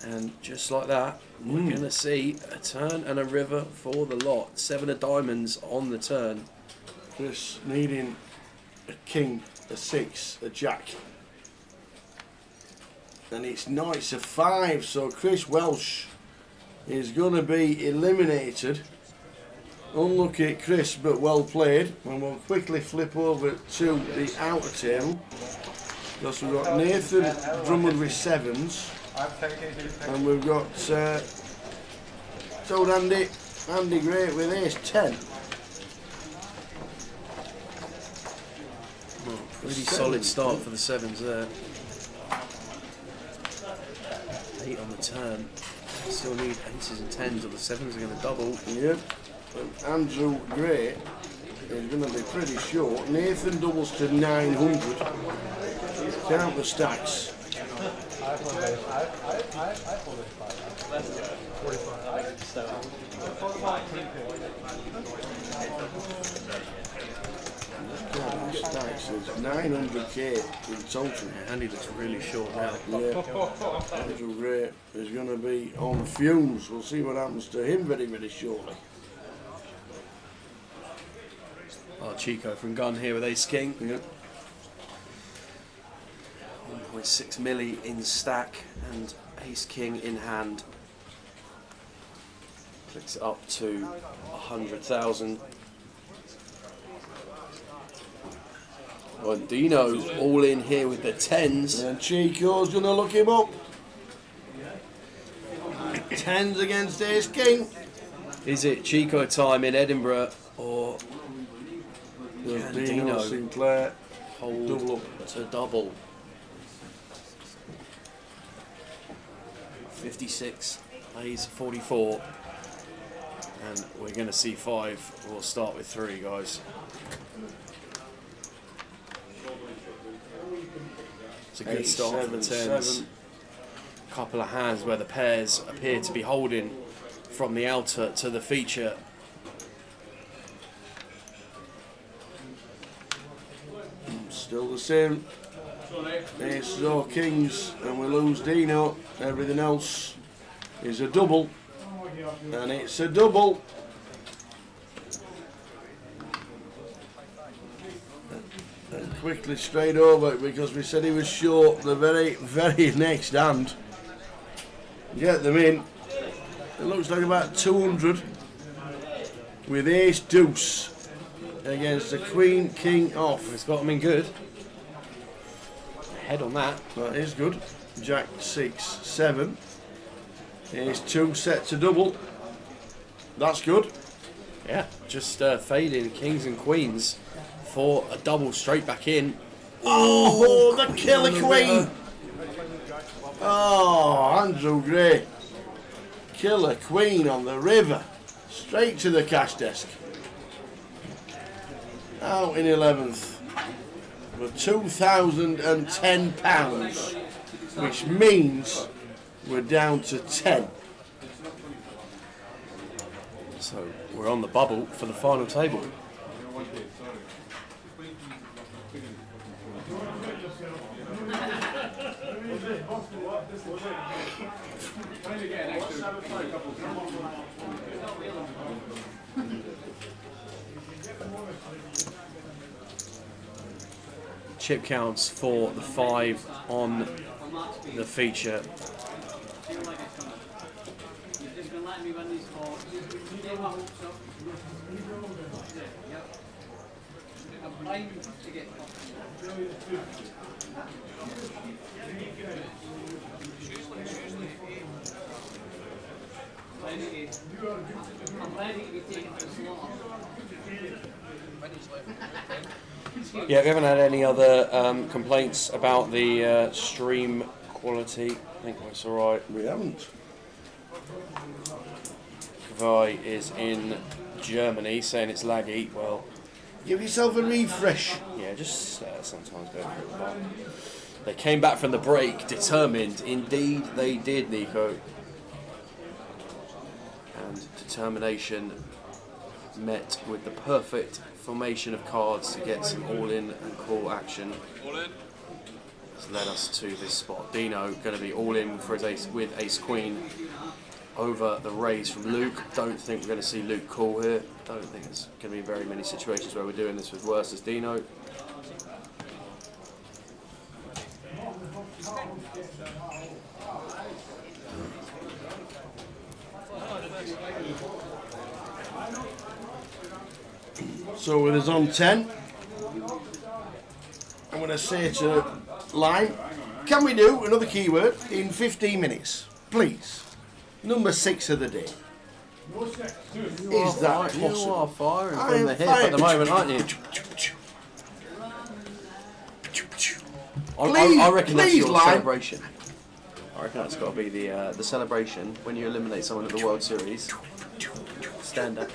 [SPEAKER 7] And just like that, we're going to see a turn and a river for the lot. 7 of diamonds on the turn.
[SPEAKER 1] Chris needing a king, a 6, a jack. And it's knights of 5, so Chris Welsh is going to be eliminated. Unlucky, Chris, but well played. And we'll quickly flip over to the outer table. Because we've got Nathan Drummond with 7s. And we've got Toad Andy Great with ace 10.
[SPEAKER 7] Really solid start for the 7s there. 8 on the turn. Still need aces and 10s, or the 7s are going to double.
[SPEAKER 1] Yep. And Andrew Gray is going to be pretty short. Nathan doubles to 900. Count the stacks. Stacks is 900k in total.
[SPEAKER 7] Andy looks really short now.
[SPEAKER 1] Yeah. Andrew Gray is going to be on fumes. We'll see what happens to him very, very shortly.
[SPEAKER 7] Oh, Chico from Gun here with ace king.
[SPEAKER 1] Yep.
[SPEAKER 7] 1.6 milli in stack and ace king in hand. Clicks it up to 100,000. And Dino's all in here with the 10s.
[SPEAKER 1] And Chico's going to look him up. 10s against ace king.
[SPEAKER 7] Is it Chico time in Edinburgh, or
[SPEAKER 1] Does
[SPEAKER 7] can
[SPEAKER 1] Dino Sinclair
[SPEAKER 7] hold
[SPEAKER 1] double up?
[SPEAKER 7] to double? 56 plays 44, and we're going to see 5. We'll start with 3, guys. It's a good
[SPEAKER 1] 8,
[SPEAKER 7] start for the
[SPEAKER 1] 7,
[SPEAKER 7] 10s.
[SPEAKER 1] 7.
[SPEAKER 7] Couple of hands where the pairs appear to be holding from the outer to the feature.
[SPEAKER 1] Still the same. Aces or kings, and we lose Dino. Everything else is a double, and it's a double. And quickly straight over, because we said he was short the very, very next hand. Get them in. It looks like about 200 with ace deuce against the queen king off.
[SPEAKER 7] It's got them in good. Head on that.
[SPEAKER 1] That is good. Jack 6, 7. Ace 2 set to double. That's good.
[SPEAKER 7] Yeah, just fading kings and queens for a double straight back in.
[SPEAKER 1] Oh, the killer queen! Oh, Andrew Gray. Killer queen on the river. Straight to the cash desk. Out in 11th. For £2,010, which means we're down to 10.
[SPEAKER 7] So we're on the bubble for the final table. Chip counts for the 5 on the feature. Yeah, we haven't had any other complaints about the stream quality. I think that's alright.
[SPEAKER 1] We haven't.
[SPEAKER 7] Kavai is in Germany saying it's laggy. Well,
[SPEAKER 1] give yourself a refresh.
[SPEAKER 7] Yeah, just sometimes go for it. But they came back from the break determined. Indeed, they did, Nico. And determination met with the perfect formation of cards to get some all-in and call action.
[SPEAKER 16] All-in.
[SPEAKER 7] Has led us to this spot. Dino going to be all-in for his ace with ace-queen over the raise from Luke. Don't think we're going to see Luke call here. Don't think there's going to be very many situations where we're doing this with worse as Dino.
[SPEAKER 1] So with us on 10, I'm going to say to Lime, can we do another keyword in 15 minutes, please? Number 6 of the day. Is that possible?
[SPEAKER 7] You are firing
[SPEAKER 1] I
[SPEAKER 7] from
[SPEAKER 1] am
[SPEAKER 7] the hip
[SPEAKER 1] firing.
[SPEAKER 7] at the moment, aren't you?
[SPEAKER 1] Please,
[SPEAKER 7] I reckon that's
[SPEAKER 1] please,
[SPEAKER 7] your
[SPEAKER 1] Lime.
[SPEAKER 7] celebration. I reckon that's got to be the celebration when you eliminate someone at the World Series. Stand up.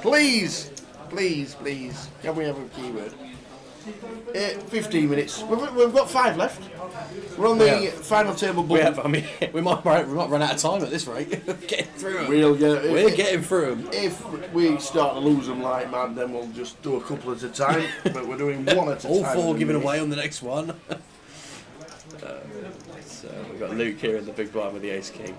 [SPEAKER 1] Please, please, please, can we have a keyword? 15 minutes. We've got 5 left. We're on the final table bubble.
[SPEAKER 7] We have. I mean, we might run out of time at this rate. Getting through them.
[SPEAKER 1] We're
[SPEAKER 7] getting through them.
[SPEAKER 1] If we start to lose them like mad, then we'll just do a couple at a time. But we're doing one at a
[SPEAKER 7] All
[SPEAKER 1] time.
[SPEAKER 7] 4 given away on the next one. So we've got Luke here in the big blind with the ace king.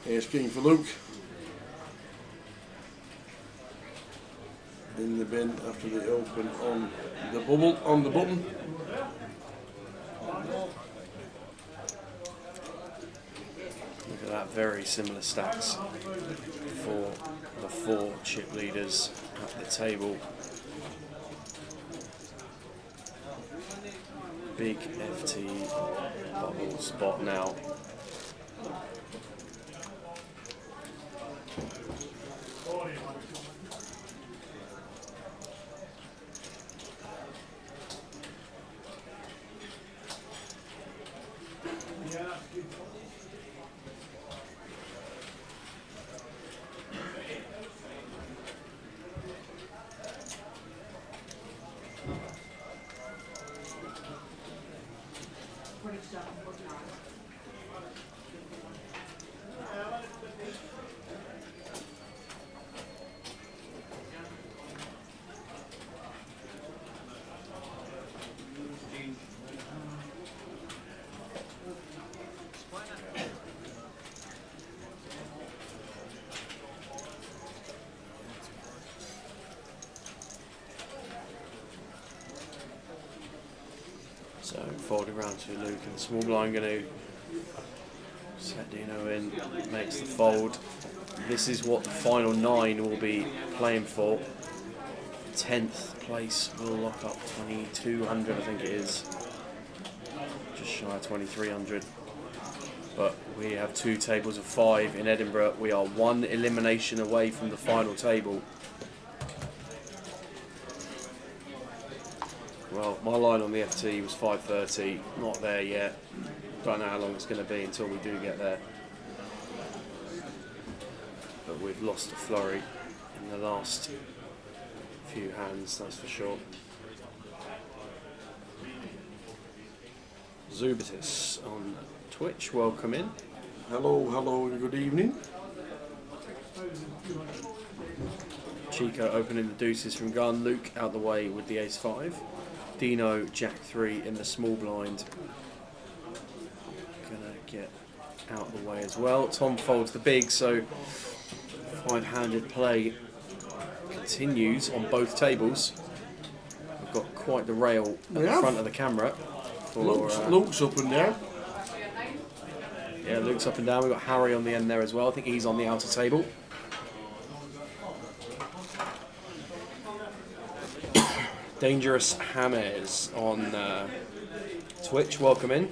[SPEAKER 1] Ace king for Luke. In the bin after the open on the bubble, on the button.
[SPEAKER 7] Look at that, very similar stacks for the 4 chip leaders at the table. Big FT bubble spot now. So folded round to Luke and the small blind going to set Dino in, makes the fold. This is what the final 9 will be playing for. 10th place will lock up 2200, I think it is. Just shy of 2300. But we have 2 tables of 5 in Edinburgh. We are 1 elimination away from the final table. Well, my line on the FT was 5:30, not there yet. Don't know how long it's going to be until we do get there. But we've lost a flurry in the last few hands, that's for sure. Zubitis on Twitch, welcome in.
[SPEAKER 1] Hello, hello, and good evening.
[SPEAKER 7] Chico opening the deuces from gun. Luke out the way with the ace-5. Dino, jack 3 in the small blind. Gonna get out of the way as well. Tom folds the big, so 5-handed play continues on both tables. We've got quite the rail at the front of the camera. For,
[SPEAKER 1] Luke's up and down.
[SPEAKER 7] Yeah, Luke's up and down. We've got Harry on the end there as well. I think he's on the outer table. Dangerous Hammers on Twitch, welcome in.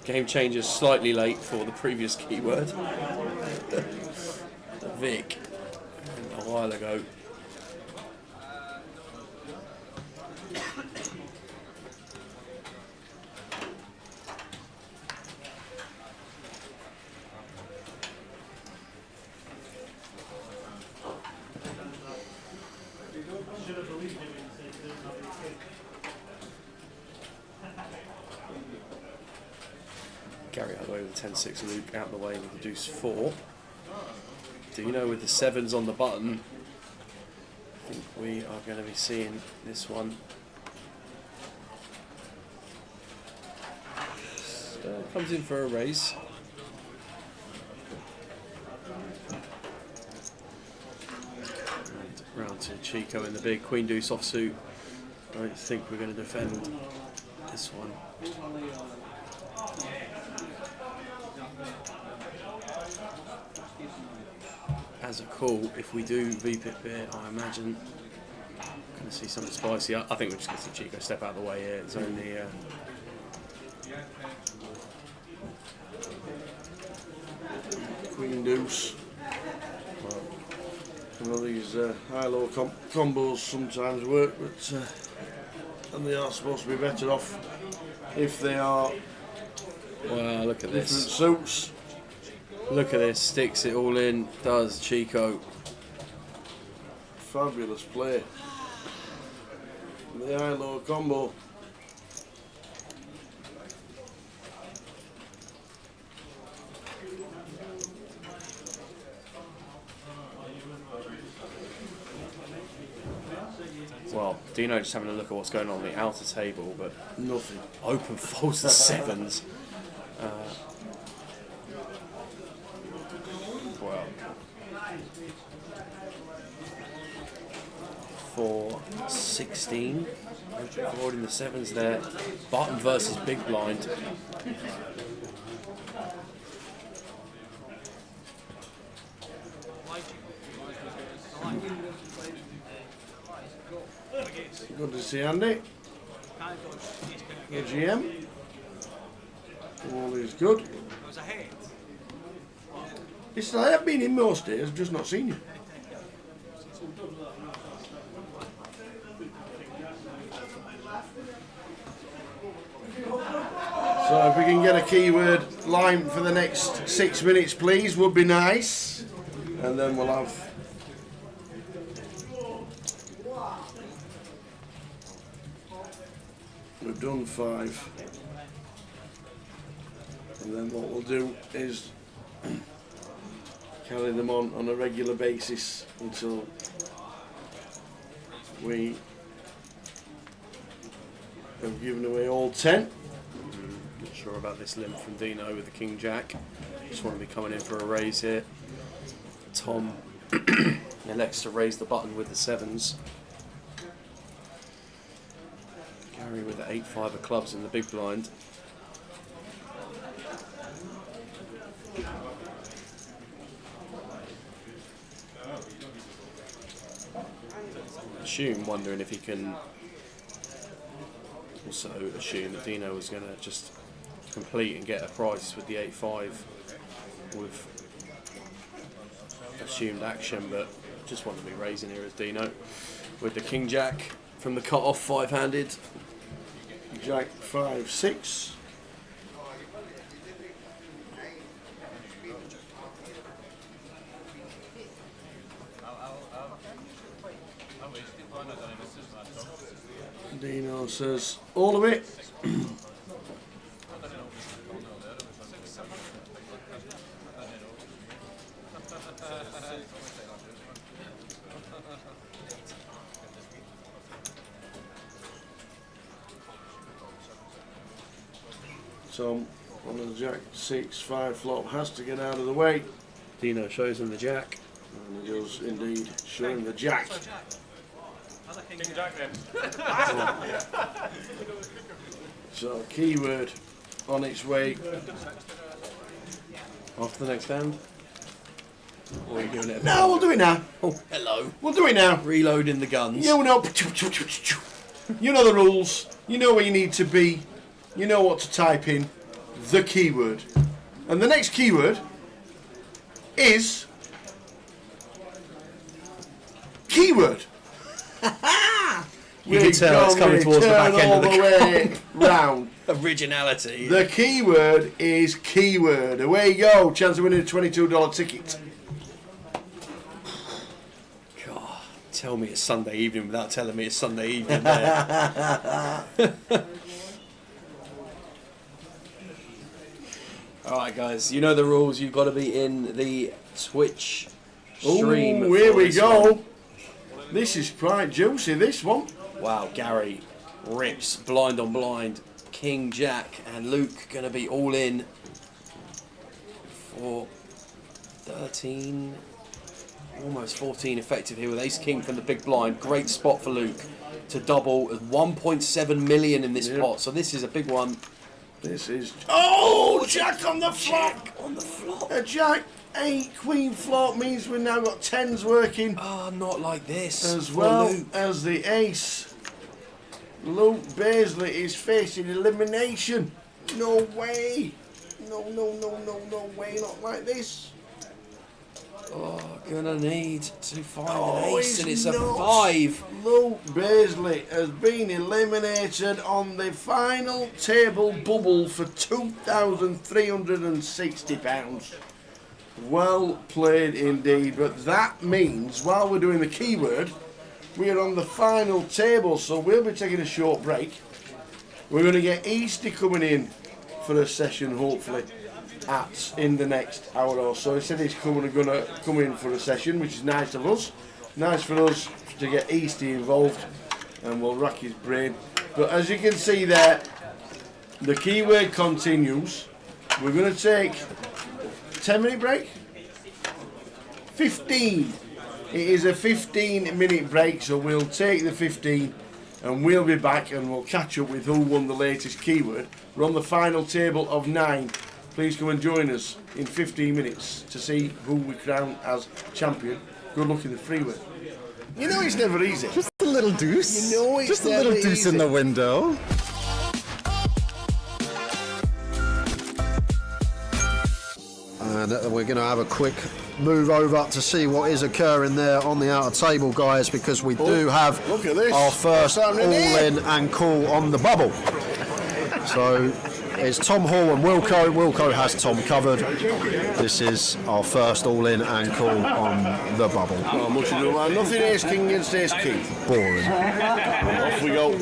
[SPEAKER 7] Game changes slightly late for the previous keyword. Vic, a while ago. Gary out the way with the 10-6, Luke out the way with the deuce 4. Dino with the 7s on the button. I think we are going to be seeing this one. Comes in for a raise. to Chico in the big Queen Deuce offsuit. I don't think we're going to defend this one. As a call, if we do VPIP here, I imagine going to see something spicy. I think we're just going to see Chico step out of the way here. It's only
[SPEAKER 1] Queen Deuce. Well, you know, these high-low combos sometimes work, but and they are supposed to be better off if they are.
[SPEAKER 7] Wow, look at
[SPEAKER 1] different
[SPEAKER 7] this.
[SPEAKER 1] suits.
[SPEAKER 7] Look at this, sticks it all in, does Chico.
[SPEAKER 1] Fabulous play. The high-low combo.
[SPEAKER 7] Well, Dino just having a look at what's going on the outer table, but
[SPEAKER 1] nothing.
[SPEAKER 7] Open folds the sevens. Well, 4-16. Forward the sevens there. Button versus big blind.
[SPEAKER 1] Good to see Andy. The GM. All is good. It's, I have been in most days, I've just not seen you. So if we can get a keyword line for the next 6 minutes, please, would be nice. And then we'll have... We've done 5. And then what we'll do is carry them on a regular basis until we have given away all 10.
[SPEAKER 7] Not sure about this limp from Dino with the King Jack. Just want to be coming in for a raise here. Tom elects to raise the button with the sevens. Gary with the 8-5 of clubs in the big blind. Assume, wondering if he can also assume that Dino was going to just complete and get a price with the 8-5 with assumed action, but just want to be raising here as Dino with the King Jack from the cut-off 5-handed.
[SPEAKER 1] Jack 5-6. Dino says all of it. Tom on the Jack 6-5 flop has to get out of the way.
[SPEAKER 7] Dino shows him the Jack.
[SPEAKER 1] And he does indeed show him the Jack.
[SPEAKER 5] King Jack then.
[SPEAKER 1] So keyword on its way.
[SPEAKER 7] After the next hand? Or are you doing it?
[SPEAKER 1] No, we'll do it now.
[SPEAKER 7] Oh, hello.
[SPEAKER 1] We'll do it now.
[SPEAKER 7] Reloading the guns.
[SPEAKER 1] You know, you know the rules. You know where you need to be. You know what to type in. The keyword. And the next keyword is keyword.
[SPEAKER 7] You can tell it's coming towards the back end of the
[SPEAKER 1] way round.
[SPEAKER 7] Originality.
[SPEAKER 1] The keyword is keyword. Away you go. Chance of winning a $22 ticket.
[SPEAKER 7] God, tell me it's Sunday evening without telling me it's Sunday evening there. Alright guys, you know the rules. You've got to be in the Twitch stream.
[SPEAKER 1] Oh, here
[SPEAKER 7] for
[SPEAKER 1] we
[SPEAKER 7] this
[SPEAKER 1] go.
[SPEAKER 7] one.
[SPEAKER 1] This is quite juicy, this one.
[SPEAKER 7] Wow, Gary rips blind on blind. King Jack and Luke going to be all in for 13. almost 14 effective here with Ace King from the big blind. Great spot for Luke to double. 1.7 million in this pot, so this is a big one.
[SPEAKER 1] This is... Oh, Jack on the flop!
[SPEAKER 7] On the flop.
[SPEAKER 1] A Jack 8 Queen flop means we've now got 10s working.
[SPEAKER 7] Oh, not like this.
[SPEAKER 1] As well as the ace. Luke Baisley is facing elimination. No way. No way, not like this.
[SPEAKER 7] Oh, gonna need to find an ace,
[SPEAKER 1] he's
[SPEAKER 7] and it's a
[SPEAKER 1] nuts.
[SPEAKER 7] 5.
[SPEAKER 1] Luke Baisley has been eliminated on the final table bubble for £2,360. Well played indeed, but that means while we're doing the keyword, we are on the final table, so we'll be taking a short break. We're going to get Easty coming in for a session, hopefully, in the next hour or so. He said he's going to come in for a session, which is nice of us. Nice for us to get Easty involved, and we'll rack his brain. But as you can see there, the keyword continues. We're going to take 10-minute break? 15. It is a 15-minute break, so we'll take the 15 and we'll be back and we'll catch up with who won the latest keyword. We're on the final table of 9. Please come and join us in 15 minutes to see who we crown as champion. Good luck in the freeway. You know it's never easy.
[SPEAKER 2] Just a little deuce.
[SPEAKER 1] You know it's
[SPEAKER 2] just a
[SPEAKER 1] never
[SPEAKER 2] little deuce
[SPEAKER 1] easy.
[SPEAKER 2] in the window. And we're going to have a quick move over to see what is occurring there on the outer table, guys, because we do have
[SPEAKER 1] look at this.
[SPEAKER 2] our first
[SPEAKER 1] What's happening here?
[SPEAKER 2] all-in and call on the bubble. So it's Tom Hall and Wilco. Wilco has Tom covered. This is our first all-in and call on the bubble.
[SPEAKER 1] Not much to do about nothing. Ace King against Ace King.
[SPEAKER 2] Boring.
[SPEAKER 1] Off we go.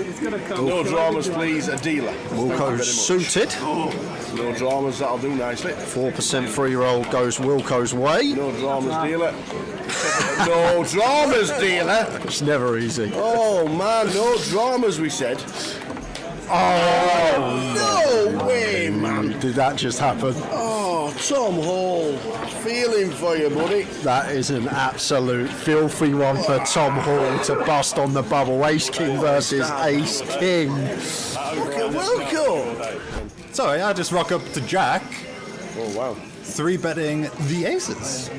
[SPEAKER 1] No dramas, please. A dealer.
[SPEAKER 2] Wilco's suited.
[SPEAKER 1] No dramas, that'll do nicely.
[SPEAKER 2] 4% free roll goes Wilco's way.
[SPEAKER 1] No dramas, dealer. No dramas, dealer.
[SPEAKER 2] It's never easy.
[SPEAKER 1] Oh man, no dramas, we said.
[SPEAKER 2] Oh,
[SPEAKER 1] no way, man.
[SPEAKER 2] Did that just happen?
[SPEAKER 1] Oh, Tom Hall. Feeling for you, buddy.
[SPEAKER 2] That is an absolute filthy one for Tom Hall to bust on the bubble. Ace King versus Ace King.
[SPEAKER 1] Look at Wilco.
[SPEAKER 3] Sorry, I just rock up to Jack.
[SPEAKER 1] Oh, wow.
[SPEAKER 3] 3-betting the aces.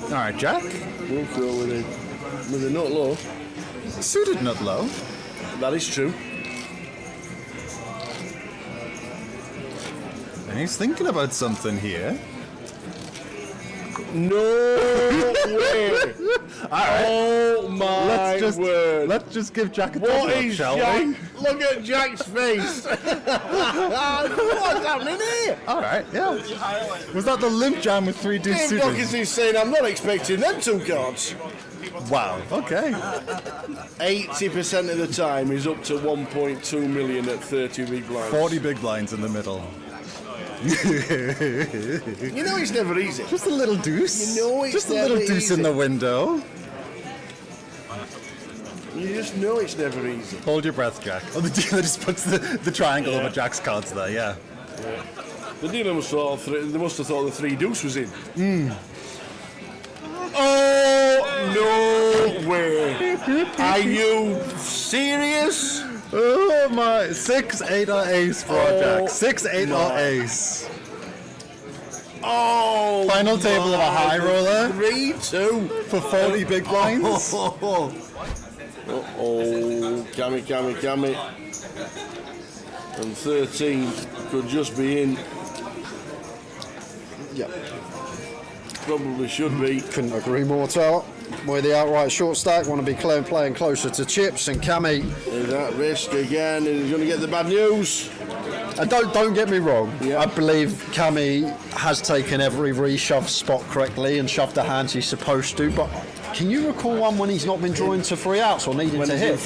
[SPEAKER 3] All right, Jack.
[SPEAKER 1] Wilco with a nut low.
[SPEAKER 3] Suited nut low.
[SPEAKER 1] That is true.
[SPEAKER 3] And he's thinking about something here.
[SPEAKER 1] No way! Oh my word!
[SPEAKER 3] Let's just give Jack a
[SPEAKER 1] What
[SPEAKER 3] double up,
[SPEAKER 1] is
[SPEAKER 3] shall
[SPEAKER 1] Jack?
[SPEAKER 3] we?
[SPEAKER 1] Look at Jack's face! What's happening here?
[SPEAKER 3] All right, yeah. Was that the limp jam with 3 deuce
[SPEAKER 1] Dave
[SPEAKER 3] suited?
[SPEAKER 1] Dockers is saying I'm not expecting them 2 cards.
[SPEAKER 3] Wow. Okay.
[SPEAKER 1] 80% of the time is up to 1.2 million at 30 big blinds.
[SPEAKER 3] 40 big blinds in the middle.
[SPEAKER 1] You know it's never easy.
[SPEAKER 3] Just a little deuce.
[SPEAKER 1] You know it's
[SPEAKER 3] just a
[SPEAKER 1] never
[SPEAKER 3] little deuce
[SPEAKER 1] easy.
[SPEAKER 3] in the window.
[SPEAKER 1] You just know it's never easy.
[SPEAKER 3] Hold your breath, Jack. Oh, the dealer just puts the triangle over Jack's cards there. Yeah.
[SPEAKER 1] The dealer must have thought they must have thought the 3 deuce was in. Oh no way! Are you serious?
[SPEAKER 3] Oh my! 6-8 or ace for Jack. 6-8 or ace.
[SPEAKER 1] Oh!
[SPEAKER 3] Final table of a high roller.
[SPEAKER 1] 3-2
[SPEAKER 3] for 40 big blinds.
[SPEAKER 1] Oh, Cammy. And 13 could just be in. Yep. Probably should be.
[SPEAKER 2] Couldn't agree more, Tower. With the outright short stack, want to be playing closer to chips, and Cammy.
[SPEAKER 1] Is that risk again? And he's going to get the bad news.
[SPEAKER 2] And don't get me wrong. Yeah. I believe Cammy has taken every reshove spot correctly and shoved the hands he's supposed to. But can you recall one when he's not been drawing to 3 outs or needing to hit?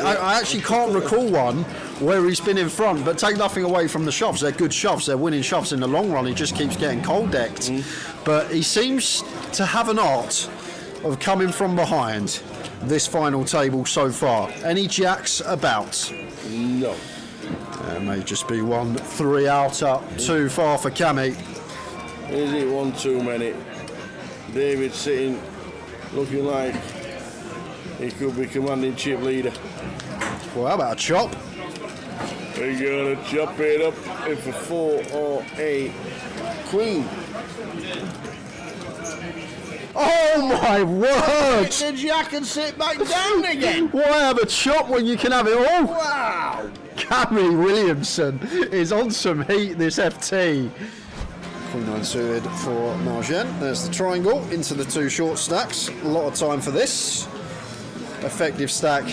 [SPEAKER 2] I actually can't recall one where he's been in front. But take nothing away from the shoves; they're good shoves. They're winning shoves in the long run. He just keeps getting cold decked. But he seems to have an art of coming from behind this final table so far. Any jacks about?
[SPEAKER 1] No.
[SPEAKER 2] There may just be 1 3 outer too far for Cammy.
[SPEAKER 1] Is it one too many? David sitting, looking like he could be commanding chip leader.
[SPEAKER 2] Well, how about a chop?
[SPEAKER 1] We're gonna chop it up if a 4 or a queen.
[SPEAKER 2] Oh my word!
[SPEAKER 1] It's a jack and sit back down again.
[SPEAKER 2] Why have a chop when you can have it all?
[SPEAKER 1] Wow!
[SPEAKER 2] Cammy Williamson is on some heat this FT. Queen 9 suited for Margin. There's the triangle into the 2 short stacks. A lot of time for this. Effective stack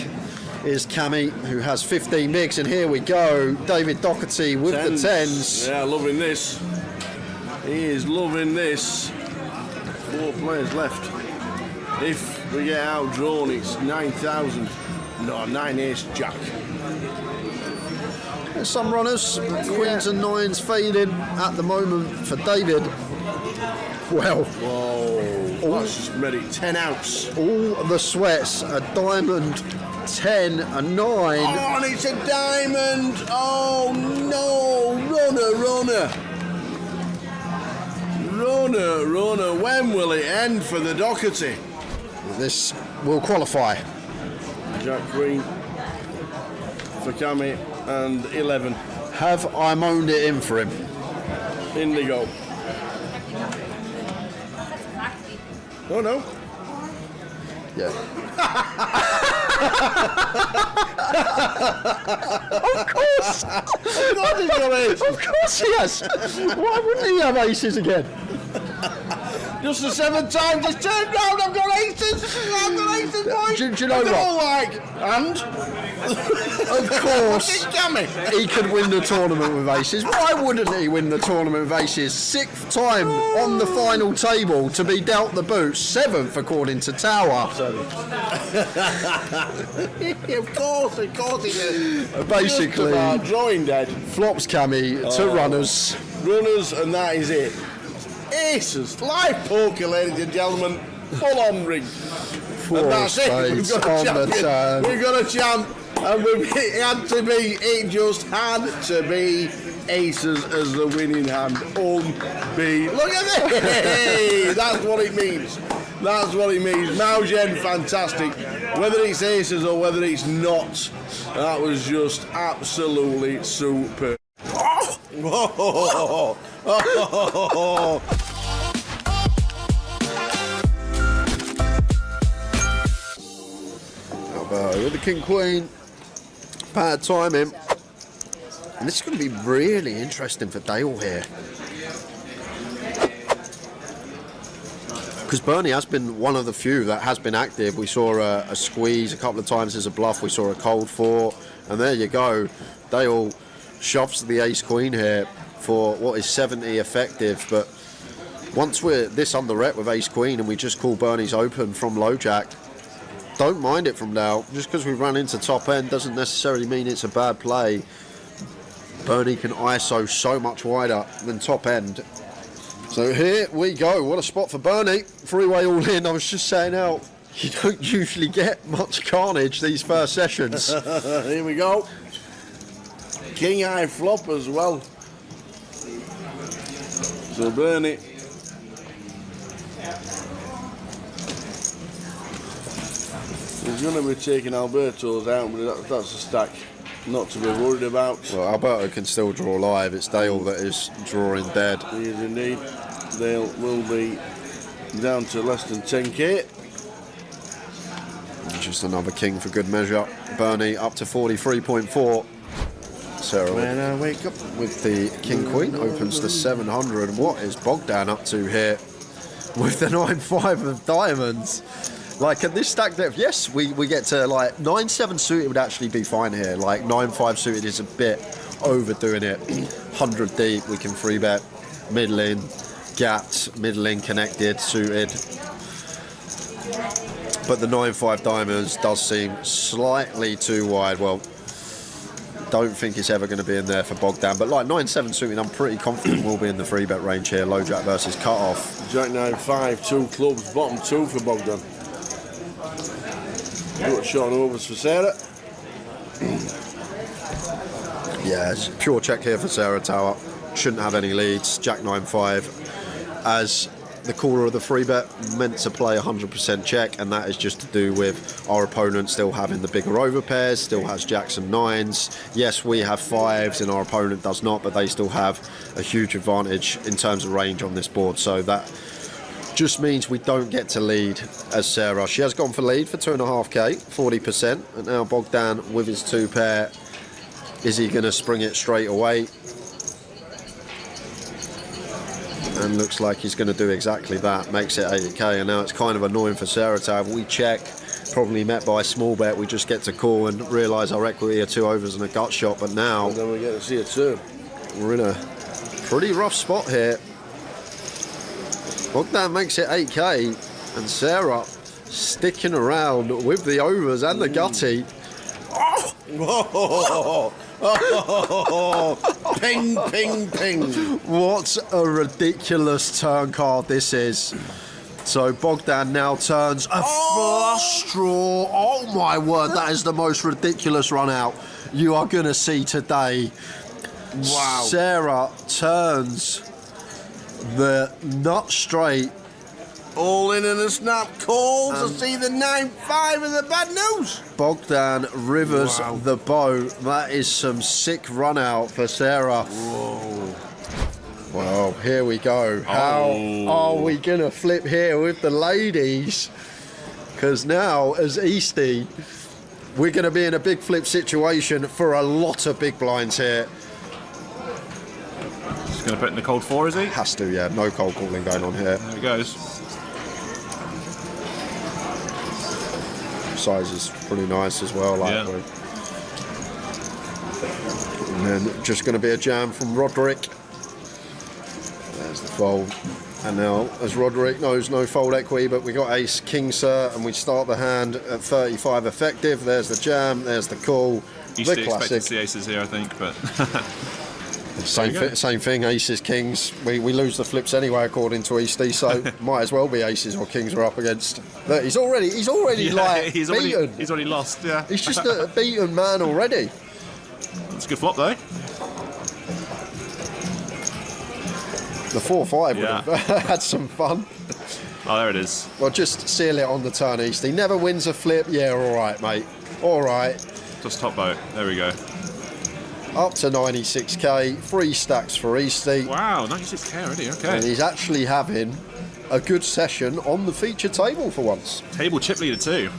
[SPEAKER 2] is Cammy, who has 15 bigs, and here we go. David Doherty with the 10s.
[SPEAKER 1] Yeah, loving this. He is loving this. 4 players left. If we get outdrawn, it's 9,000. No, 9 ace jack.
[SPEAKER 2] There's some runners, queens and 9s fading at the moment for David. Well,
[SPEAKER 1] whoa, that's just made it 10 outs.
[SPEAKER 2] All the sweats, a diamond, 10, a 9.
[SPEAKER 1] Oh, and it's a diamond. Oh no, runner. When will it end for the Doherty?
[SPEAKER 2] This will qualify.
[SPEAKER 1] Jack Queen for Cammy and 11.
[SPEAKER 2] Have I moaned it in for him?
[SPEAKER 1] Indigo. Oh no.
[SPEAKER 2] Yeah. Of course.
[SPEAKER 1] He's got aces.
[SPEAKER 2] Of course he has. Why wouldn't he have aces again?
[SPEAKER 1] Just the 7th time, just turned round, I've got aces, boys.
[SPEAKER 2] Do you know
[SPEAKER 1] They're
[SPEAKER 2] what?
[SPEAKER 1] all like, and?
[SPEAKER 2] Of course, he could win the tournament with aces. Why wouldn't he win the tournament with aces? 6th time on the final table to be dealt the boot. 7th according to Tower.
[SPEAKER 1] Of course he did.
[SPEAKER 2] Basically,
[SPEAKER 1] drawing dead.
[SPEAKER 2] Flops Cammy to runners.
[SPEAKER 1] Runners, and that is it. Aces, live poker, ladies and gentlemen, full on ring.
[SPEAKER 2] Four
[SPEAKER 1] And that's it. We've
[SPEAKER 2] spades
[SPEAKER 1] got a
[SPEAKER 2] on the
[SPEAKER 1] champion.
[SPEAKER 2] turn.
[SPEAKER 1] We've got a champ, and it just had to be aces as the winning hand. Look at this! That's what it means. That's what it means. Maugen, fantastic. Whether it's aces or whether it's not, that was just absolutely super. Oh!
[SPEAKER 2] Alberto with the king queen. Bad timing. And this is going to be really interesting for Dale here. Because Bernie has been one of the few that has been active. We saw a squeeze a couple of times as a bluff. We saw a cold 4. And there you go. Dale shoves the ace queen here for what is 70 effective. But once we're this under rep with ace queen and we just call Bernie's open from low jack, don't mind it from now. Just because we run into top end doesn't necessarily mean it's a bad play. Bernie can ISO so much wider than top end. So here we go. What a spot for Bernie. 3-way all in. I was just saying out, you don't usually get much carnage these first sessions.
[SPEAKER 1] Here we go. King high flop as well. So Bernie. He's going to be taking Alberto's out, but that's a stack not to be worried about.
[SPEAKER 2] Well, Alberto can still draw live. It's Dale that is drawing dead.
[SPEAKER 1] He is indeed. Dale will be down to less than 10k.
[SPEAKER 2] Just another king for good measure. Bernie up to 43.4. Sarah
[SPEAKER 1] when I wake up
[SPEAKER 2] with the king queen opens to 700. What is Bogdan up to here with the 9-5 of diamonds? Like at this stack depth, yes, we get to like 9-7 suited would actually be fine here. Like 9-5 suited is a bit overdoing it. 100 deep, we can free bet middle in, gapped, middle in connected, suited. But the 9-5 diamonds does seem slightly too wide. Well, don't think it's ever going to be in there for Bogdan. But like 9-7 suited, I'm pretty confident we'll be in the free bet range here. Low jack versus cut off.
[SPEAKER 1] Jack 9-5, 2 clubs, bottom 2 for Bogdan. Got shot overs for Sarah.
[SPEAKER 2] Yeah, it's pure check here for Sarah Tower. Shouldn't have any leads. Jack 9-5 as the caller of the free bet meant to play 100% check, and that is just to do with our opponent still having the bigger overpairs, still has jacks and nines. Yes, we have fives and our opponent does not, but they still have a huge advantage in terms of range on this board. So that just means we don't get to lead as Sarah. She has gone for lead for 2.5k, 40%, and now Bogdan with his 2 pair. Is he going to spring it straight away? And looks like he's going to do exactly that. Makes it 80k, and now it's kind of annoying for Sarah to have. We check, probably met by a small bet. We just get to call and realise our equity are 2 overs and a gut shot. But now,
[SPEAKER 1] and then we get to see a turn.
[SPEAKER 2] We're in a pretty rough spot here. Bogdan makes it 8k, and Sarah sticking around with the overs and the gutty.
[SPEAKER 1] Oh! Ping, ping, ping.
[SPEAKER 2] What a ridiculous turn card this is. So Bogdan now turns a flush draw. Oh my word, that is the most ridiculous run out you are going to see today.
[SPEAKER 1] Wow.
[SPEAKER 2] Sarah turns the nut straight.
[SPEAKER 1] All in and a snap call to see the 9-5 and the bad news.
[SPEAKER 2] Bogdan rivers the bow. That is some sick run out for Sarah.
[SPEAKER 1] Whoa.
[SPEAKER 2] Well, here we go. How are we going to flip here with the ladies? Because now, as Eastie, we're going to be in a big flip situation for a lot of big blinds here.
[SPEAKER 19] Just going to put in the cold 4, is he?
[SPEAKER 2] Has to, yeah. No cold calling going on here.
[SPEAKER 19] There he goes.
[SPEAKER 2] Size is pretty nice as well. Like, yeah. And then just going to be a jam from Roderick. There's the fold. And now, as Roderick knows, no fold equity, but we got ace king, sir, and we start the hand at 35 effective. There's the jam, there's the call.
[SPEAKER 19] Used to expect to see aces here, I think, but
[SPEAKER 2] same thing, aces, kings. We lose the flips anyway, according to Eastie, so might as well be aces or kings we're up against. Look, he's already
[SPEAKER 19] yeah, he's
[SPEAKER 2] beaten.
[SPEAKER 19] He's already lost, yeah.
[SPEAKER 2] He's just a beaten man already.
[SPEAKER 19] That's a good flop, though.
[SPEAKER 2] The 4-5 would have had some fun.
[SPEAKER 19] Oh, there it is.
[SPEAKER 2] Well, just seal it on the turn, Eastie. Never wins a flip. Yeah, all right, mate. All right.
[SPEAKER 19] Just top boat. There we go.
[SPEAKER 2] Up to 96k, 3 stacks for Eastie.
[SPEAKER 19] Wow, 96k already, okay.
[SPEAKER 2] And he's actually having a good session on the feature table for once.
[SPEAKER 19] Table chip leader too.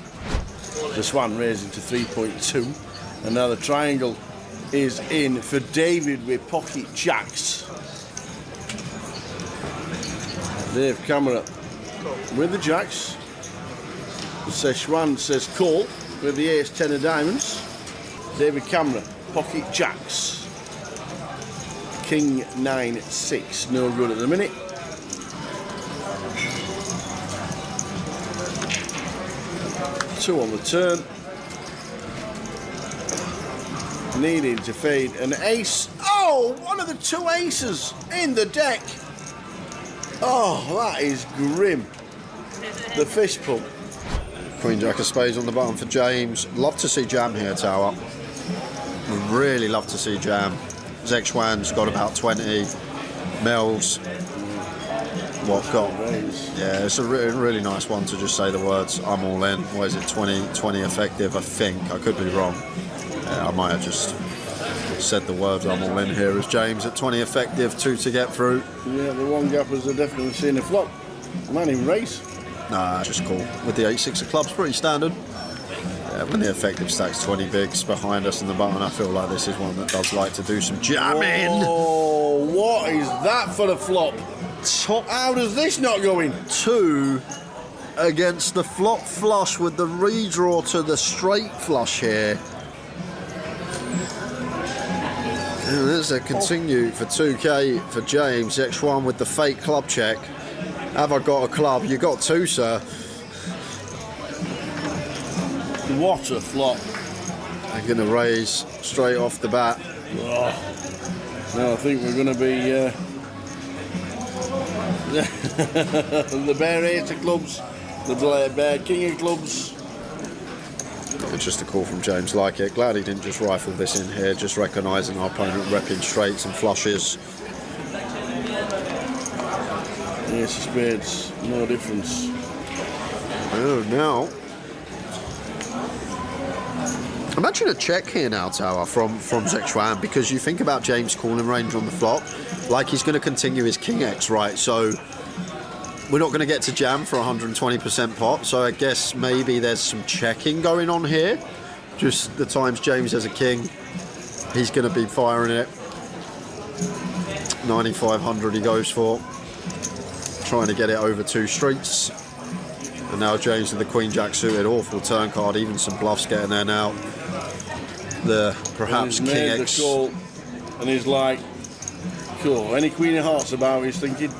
[SPEAKER 1] This one raising to 3.2. And now the triangle is in for David with pocket jacks. Dave Camera with the jacks. Szechuan says call with the ace 10 of diamonds. David Camera, pocket jacks. King 9-6, no good at the minute. Two on the turn. Needing to fade an ace. Oh, one of the 2 aces in the deck. Oh, that is grim. The fist pump.
[SPEAKER 2] Queen Jack of Spades on the bottom for James. Love to see Jam here, Tower. Really love to see Jam. Zexwan's got about 20. Mel's got? Yeah, it's a really nice one to just say the words, I'm all in. What is it, 20 effective, I think. I could be wrong. Yeah, I might have just said the words, I'm all in here as James at 20 effective, 2 to get through.
[SPEAKER 1] Yeah, the one gappers are definitely seeing a flop. Man in race.
[SPEAKER 2] Nah, just cool. With the 8-6 of clubs, pretty standard. Yeah, when the effective stack's 20 bigs behind us in the button, I feel like this is one that does like to do some jamming.
[SPEAKER 1] Oh, what is that for the flop? How does this not go in?
[SPEAKER 2] 2 against the flop flush with the redraw to the straight flush here. And there's a continue for 2k for James. X1 with the fake club check. Have I got a club? You got 2, sir.
[SPEAKER 1] What a flop.
[SPEAKER 2] I'm going to raise straight off the bat.
[SPEAKER 1] Oh. Now I think we're going to be the bare 8 of clubs, the bare king of clubs.
[SPEAKER 2] It's just a call from James, like it. Glad he didn't just rifle this in here, just recognising our opponent repping straights and flushes.
[SPEAKER 1] Ace of spades, no difference.
[SPEAKER 2] Oh, now. Imagine a check here now, Tower, from Zexuan, because you think about James calling range on the flop, like he's going to continue his King X, right? So we're not going to get to jam for 120% pot, so I guess maybe there's some checking going on here. Just the times James has a king, he's going to be firing it. 9,500 he goes for, trying to get it over 2 streets. And now James with the Queen Jack suited, awful turn card, even some bluffs getting there now. The perhaps
[SPEAKER 1] King
[SPEAKER 2] King
[SPEAKER 1] X.
[SPEAKER 2] X.
[SPEAKER 1] Call, and he's like, cool, any Queen of Hearts about, he's thinking,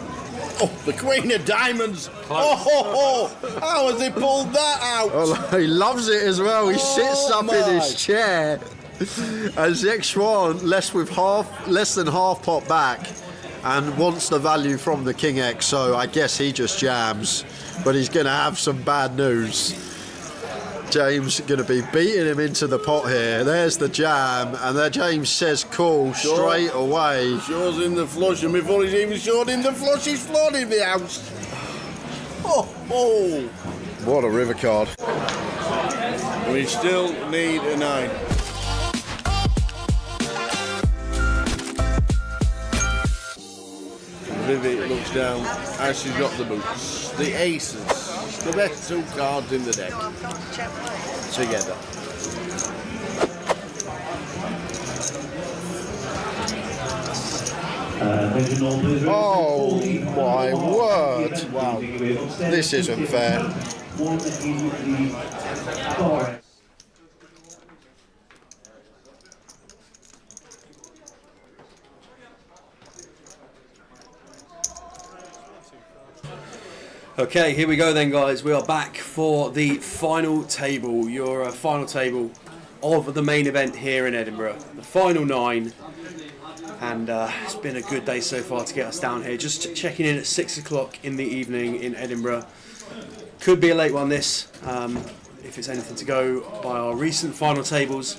[SPEAKER 1] oh, the Queen of Diamonds. Oh, how has he pulled that out?
[SPEAKER 2] Oh, he loves it as well. He sits up in his chair. As X1 less than half pot back and wants the value from the King X, so I guess he just jams, but he's going to have some bad news. James going to be beating him into the pot here. There's the jam, and there James says call straight away.
[SPEAKER 1] Shows him the flush, and before he's even showed him the flush, he's flooding the house. Oh.
[SPEAKER 2] What a river card.
[SPEAKER 1] We still need a 9. Vivi looks down as she's got the boots. The aces, the best 2 cards in the deck, together.
[SPEAKER 2] Oh my word! Wow, this isn't fair.
[SPEAKER 7] Okay, here we go then, guys. We are back for the final table, your final table of the main event here in Edinburgh. The final 9. And it's been a good day so far to get us down here. Just checking in at 6 o'clock in the evening in Edinburgh. Could be a late one, this, if it's anything to go by our recent final tables.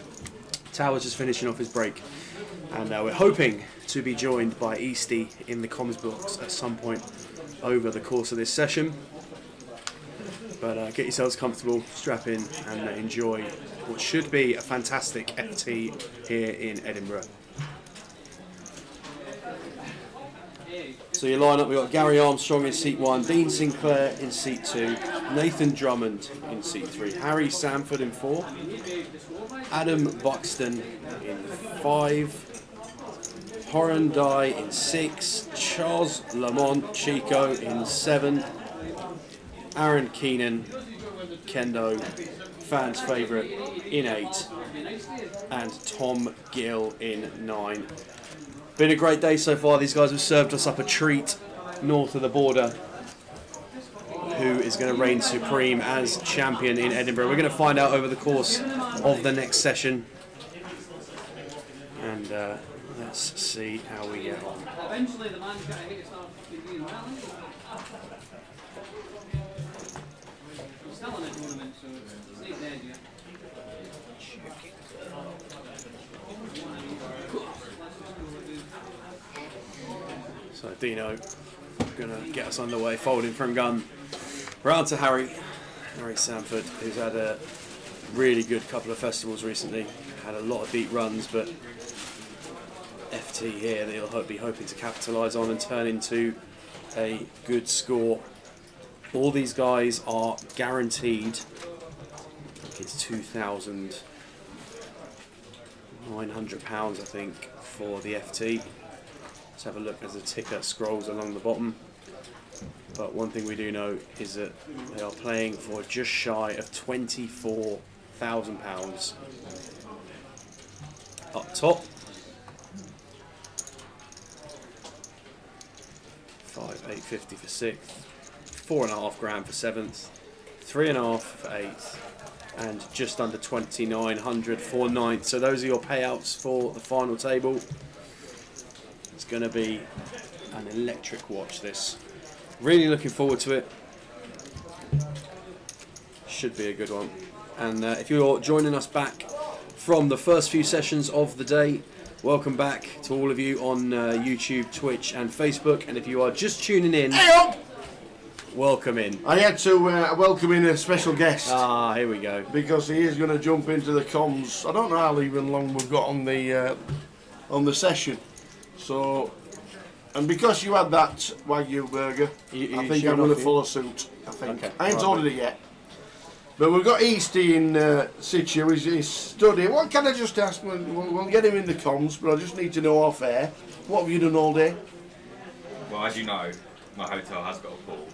[SPEAKER 7] Tower's just finishing off his break. And we're hoping to be joined by Easty in the comms box at some point over the course of this session. But get yourselves comfortable, strap in, and enjoy what should be a fantastic FT here in Edinburgh. So your lineup, we've got Gary Armstrong in seat 1, Dean Sinclair in seat 2, Nathan Drummond in seat 3, Harry Sanford in 4, Adam Buxton in 5, Horan Dye in 6, Charles Lamont Chico in 7, Aaron Keenan, Kendo, fans favourite, in 8, and Tom Gill in 9. Been a great day so far. These guys have served us up a treat north of the border. Who is going to reign supreme as champion in Edinburgh? We're going to find out over the course of the next session. And let's see how we get on.
[SPEAKER 20] Eventually, the man's got to hit it off doing well, isn't he? He's still in a tournament, so it's not dead yet.
[SPEAKER 7] So Dino gonna get us underway, folding from gun. Round to Harry Sanford, who's had a really good couple of festivals recently. Had a lot of deep runs, but FT here that he'll be hoping to capitalise on and turn into a good score. All these guys are guaranteed. It's £2,900, I think, for the FT. Let's have a look as the ticker scrolls along the bottom. But one thing we do know is that they are playing for just shy of £24,000 up top. 5,850 for 6th, 4.5 grand for 7th, 3.5 for 8th, and just under 2,900 for 9th. So those are your payouts for the final table. It's going to be an electric watch, this. Really looking forward to it. Should be a good one. And if you're joining us back from the first few sessions of the day, Welcome back to all of you on YouTube, Twitch and Facebook, and if you are just tuning in, welcome in.
[SPEAKER 1] I had to welcome in a special guest.
[SPEAKER 7] Ah, here we go.
[SPEAKER 1] Because he is going to jump into the comms. I don't know how even long we've got on the session. So, and because you had that Wagyu burger, I think I'm going to follow suit. I think.
[SPEAKER 7] Okay.
[SPEAKER 1] I ain't
[SPEAKER 7] Right,
[SPEAKER 1] ordered it yet. But we've got Easty in situ. He's studying. What can I just ask? We'll get him in the comms, but I just need to know off air. What have you done all day?
[SPEAKER 21] Well, as you know, my hotel has got a pool.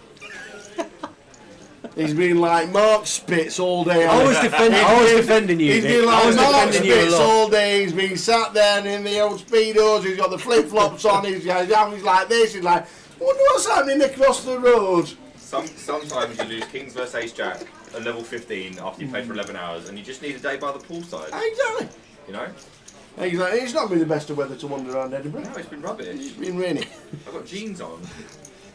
[SPEAKER 1] He's been like Mark Spitz all day.
[SPEAKER 7] I was defending you.
[SPEAKER 1] He's
[SPEAKER 7] Nick.
[SPEAKER 1] been like
[SPEAKER 7] I was
[SPEAKER 1] Mark
[SPEAKER 7] defending you a
[SPEAKER 1] Spitz
[SPEAKER 7] lot.
[SPEAKER 1] all day. He's been sat there in the old speedos. He's got the flip flops on. He's like this. He's like, wonder what's happening across the road.
[SPEAKER 21] Sometimes you lose Kings vs Ace Jack at level 15 after you played for 11 hours, and you just need a day by the poolside.
[SPEAKER 1] Exactly.
[SPEAKER 21] You know?
[SPEAKER 1] Exactly. It's not been the best of weather to wander around Edinburgh.
[SPEAKER 21] No, it's been rubbish.
[SPEAKER 1] It's been rainy.
[SPEAKER 21] I've got jeans on.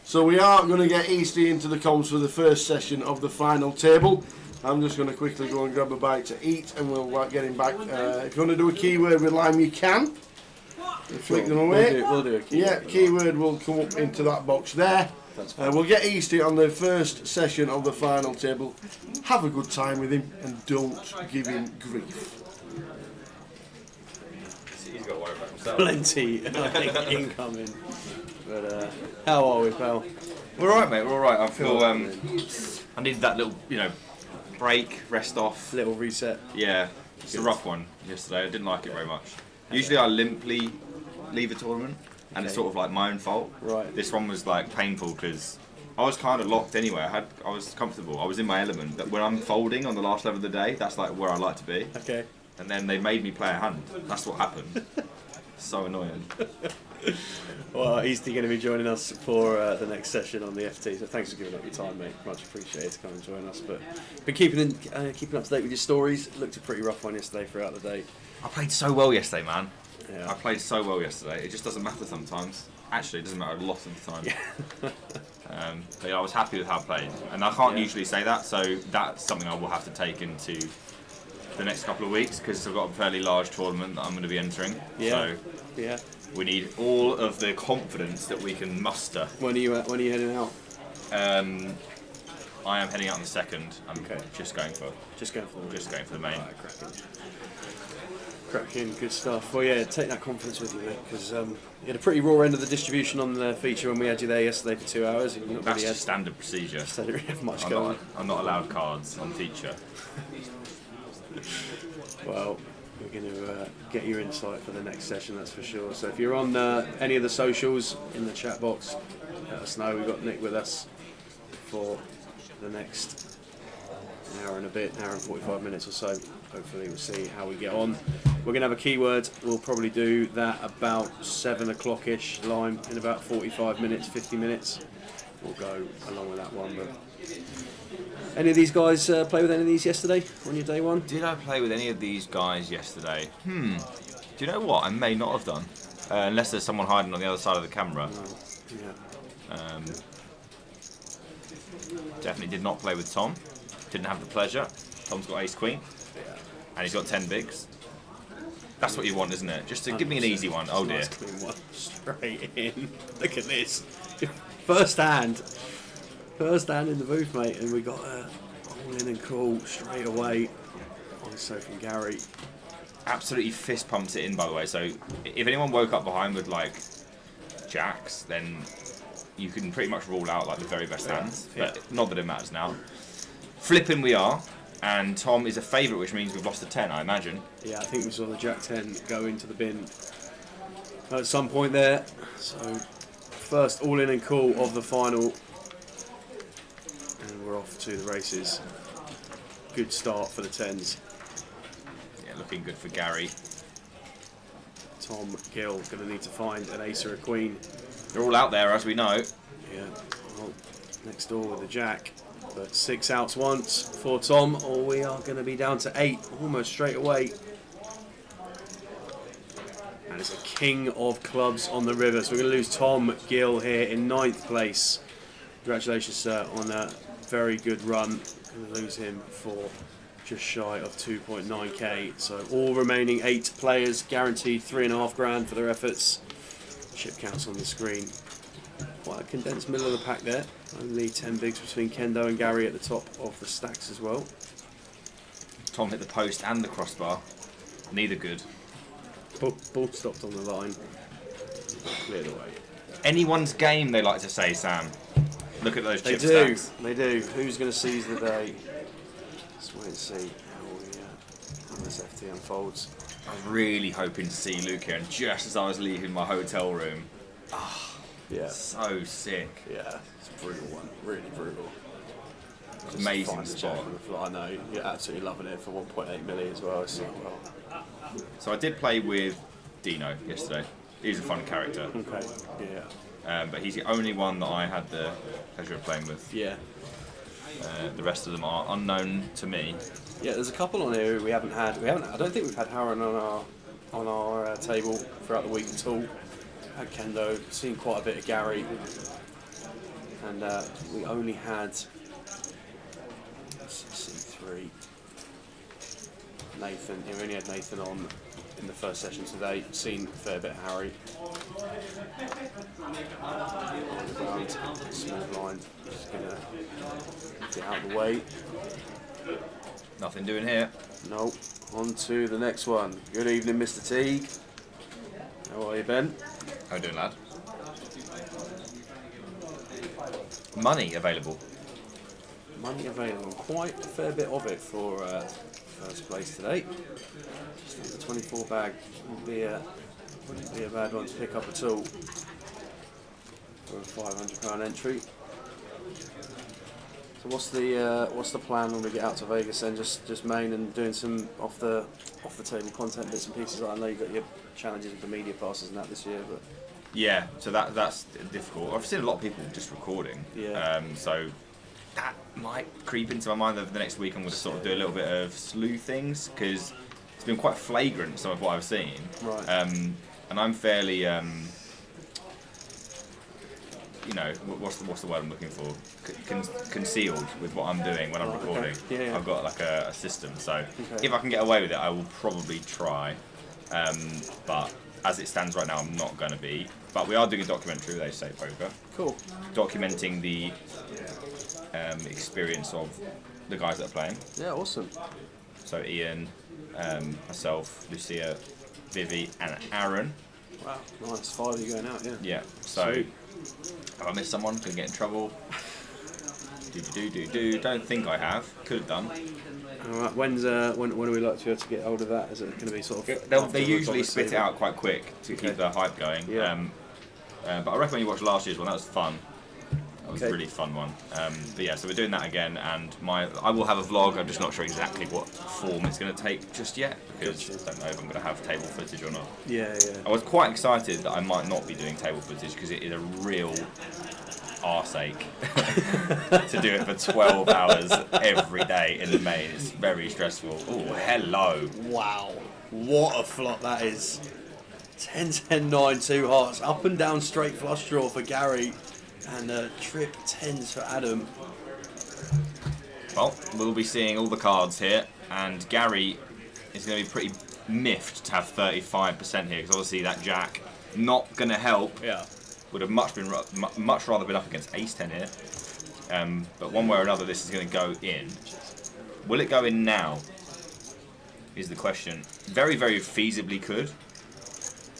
[SPEAKER 1] So we are going to get Easty into the comms for the first session of the final table. I'm just going to quickly go and grab a bite to eat, and we'll get him back. If you want to do a keyword with Lime, you can. Flick them away.
[SPEAKER 7] We'll do a keyword.
[SPEAKER 1] Yeah, keyword will come up into that box there. We'll get Easty on the first session of the final table. Have a good time with him, and don't give him grief.
[SPEAKER 21] He's got to worry about himself.
[SPEAKER 7] Plenty, I think, incoming. But how are we, pal?
[SPEAKER 21] We're alright, mate. We're alright. I feel I needed that little, break, rest off.
[SPEAKER 7] Little reset.
[SPEAKER 21] Yeah, it's a rough one yesterday. I didn't like it very much. Usually I limply leave a tournament, and it's sort of like my own fault.
[SPEAKER 7] Right.
[SPEAKER 21] This one was like painful because I was kind of locked anyway. I was comfortable. I was in my element. But when I'm folding on the last level of the day, that's like where I like to be.
[SPEAKER 7] Okay.
[SPEAKER 21] And then they made me play a hand. That's what happened. So annoying.
[SPEAKER 7] Well, Easty going to be joining us for the next session on the FT. So thanks for giving up your time, mate. Much appreciated to come and join us. But been keeping up to date with your stories. It looked a pretty rough one yesterday throughout the day.
[SPEAKER 21] I played so well yesterday, man.
[SPEAKER 7] Yeah.
[SPEAKER 21] I played so well yesterday. It just doesn't matter sometimes. Actually, it doesn't matter a lot of the time.
[SPEAKER 7] Yeah.
[SPEAKER 21] But yeah, I was happy with how I played, and I can't usually say that, so that's something I will have to take into the next couple of weeks because I've got a fairly large tournament that I'm going to be entering.
[SPEAKER 7] Yeah.
[SPEAKER 21] So
[SPEAKER 7] yeah.
[SPEAKER 21] We need all of the confidence that we can muster.
[SPEAKER 7] When are you heading out?
[SPEAKER 21] I am heading out on the 2nd. I'm just going for the main.
[SPEAKER 7] Right, cracking, good stuff. Well, yeah, take that confidence with you, mate, because you had a pretty raw end of the distribution on the feature when we had you there yesterday for 2 hours. And
[SPEAKER 21] That's just standard procedure.
[SPEAKER 7] So didn't really have much
[SPEAKER 21] I'm
[SPEAKER 7] going.
[SPEAKER 21] I'm not allowed cards on feature.
[SPEAKER 7] Well, we're going to get your insight for the next session, that's for sure. So if you're on any of the socials in the chat box, let us know. We've got Nick with us for the next hour and a bit, hour and 45 minutes or so. Hopefully we'll see how we get on. We're going to have a keyword. We'll probably do that about 7 o'clock-ish, Lime, in about 45 minutes, 50 minutes. We'll go along with that one. But any of these guys play with any of these yesterday on your day one?
[SPEAKER 21] Did I play with any of these guys yesterday? Do you know what? I may not have done. Unless there's someone hiding on the other side of the camera.
[SPEAKER 7] Yeah.
[SPEAKER 21] Definitely did not play with Tom. Didn't have the pleasure. Tom's got ace queen. And he's got 10 bigs. That's what you want, isn't it? Just to give me an easy one. Oh dear.
[SPEAKER 7] Nice clean one. Straight in. Look at this. First hand in the booth, mate, and we got all in and cool straight away. Also from Gary.
[SPEAKER 21] Absolutely fist pumps it in, by the way. So if anyone woke up behind with like jacks, then you can pretty much rule out like the very best hands. But not that it matters now. Flipping we are, and Tom is a favourite, which means we've lost a 10, I imagine.
[SPEAKER 7] Yeah, I think we saw the Jack 10 go into the bin at some point there. So first all in and cool of the final. And we're off to the races. Good start for the 10s.
[SPEAKER 21] Yeah, looking good for Gary.
[SPEAKER 7] Tom Gill going to need to find an ace or a queen.
[SPEAKER 21] They're all out there, as we know.
[SPEAKER 7] Yeah, well, next door with the Jack. But 6 outs once for Tom, or we are going to be down to 8 almost straight away. And it's a king of clubs on the river. So we're going to lose Tom Gill here in 9th place. Congratulations, sir, on a very good run. Going to lose him for just shy of 2.9k. So all remaining 8 players guaranteed $3.5 grand for their efforts. Chip counts on the screen. Quite a condensed middle of the pack there. Only 10 bigs between Kendo and Gary at the top of the stacks as well.
[SPEAKER 21] Tom hit the post and the crossbar. Neither good.
[SPEAKER 7] Ball stopped on the line. Cleared away.
[SPEAKER 21] Anyone's game, they like to say, Sam. Look at those
[SPEAKER 7] They
[SPEAKER 21] chip
[SPEAKER 7] do.
[SPEAKER 21] stacks.
[SPEAKER 7] They do. Who's going to seize the day? Let's wait and see how this FT unfolds.
[SPEAKER 21] I was really hoping to see Luke here, and just as I was leaving my hotel room,
[SPEAKER 7] yeah,
[SPEAKER 21] so sick.
[SPEAKER 7] Yeah, it's a brutal one. Really brutal.
[SPEAKER 21] It's amazing
[SPEAKER 7] Find the
[SPEAKER 21] spot.
[SPEAKER 7] jack on the floor. I know. You're absolutely loving it for 1.8 million as well. So well.
[SPEAKER 21] So I did play with Dino yesterday. He's a fun character.
[SPEAKER 7] Okay. Yeah.
[SPEAKER 21] But he's the only one that I had the pleasure of playing with.
[SPEAKER 7] Yeah.
[SPEAKER 21] The rest of them are unknown to me.
[SPEAKER 7] Yeah, there's a couple on here we haven't had. I don't think we've had Harron on our table throughout the week at all. Had Kendo, seen quite a bit of Gary, and we only had C3. Nathan. We only had Nathan on in the first session today. Seen a fair bit of Harry. Small blind. Just gonna get out of the way.
[SPEAKER 21] Nothing doing here.
[SPEAKER 7] Nope. On to the next one. Good evening, Mr. Teague. How are you, Ben?
[SPEAKER 21] How you doing, lad? Money available.
[SPEAKER 7] Money available. Quite a fair bit of it for first place today. Just under 24 bag. Wouldn't be a bad one to pick up at all for a £500 entry. So what's the plan when we get out to Vegas then? Just main and doing some off the table content bits and pieces. I know you've got your challenges with the media passes and that this year, but
[SPEAKER 21] Yeah, so that's difficult. I've seen a lot of people just recording.
[SPEAKER 7] Yeah.
[SPEAKER 21] So that might creep into my mind over the next week. I'm going to sort of do a little bit of slew things because it's been quite flagrant, some of what I've seen.
[SPEAKER 7] Right.
[SPEAKER 21] And I'm fairly, what's the word I'm looking for? Concealed with what I'm doing when I'm recording.
[SPEAKER 7] Okay. Yeah.
[SPEAKER 21] I've got like a system, so
[SPEAKER 7] Okay.
[SPEAKER 21] if I can get away with it, I will probably try. But as it stands right now, I'm not going to be. But we are doing a documentary with Ace Poker.
[SPEAKER 7] Cool.
[SPEAKER 21] Documenting the experience of the guys that are playing.
[SPEAKER 7] Yeah, awesome.
[SPEAKER 21] So Ian, myself, Lucia, Vivi, and Aaron.
[SPEAKER 7] Wow, nice. 5 of you going out, yeah.
[SPEAKER 21] Yeah. So
[SPEAKER 7] Sweet.
[SPEAKER 21] if I miss someone, could get in trouble. Don't think I have. Could have done.
[SPEAKER 7] Alright, when are we like to be able to get hold of that? Is it going to be sort of...
[SPEAKER 21] They
[SPEAKER 7] afterwards,
[SPEAKER 21] usually spit it
[SPEAKER 7] obviously?
[SPEAKER 21] out quite quick to keep the hype going.
[SPEAKER 7] Yeah.
[SPEAKER 21] But I recommend you watch last year's one. That was fun. That was
[SPEAKER 7] Okay.
[SPEAKER 21] a really fun one. But yeah, so we're doing that again, and I will have a vlog. I'm just not sure exactly what form it's going to take just yet because I don't know if I'm going to have table footage or not.
[SPEAKER 7] Yeah.
[SPEAKER 21] I was quite excited that I might not be doing table footage because it is a real arseache to do it for 12 hours every day in the main. It's very stressful. Oh, hello.
[SPEAKER 7] Wow. What a flop that is. 10, 10, 9, 2 hearts. Up and down straight flush draw for Gary. And trip 10s for Adam.
[SPEAKER 21] Well, we'll be seeing all the cards here, and Gary is going to be pretty miffed to have 35% here, because obviously that jack not going to help.
[SPEAKER 7] Yeah.
[SPEAKER 21] Would have much rather been up against ace-10 here. But one way or another, this is going to go in. Will it go in now? Is the question. Very, very feasibly could.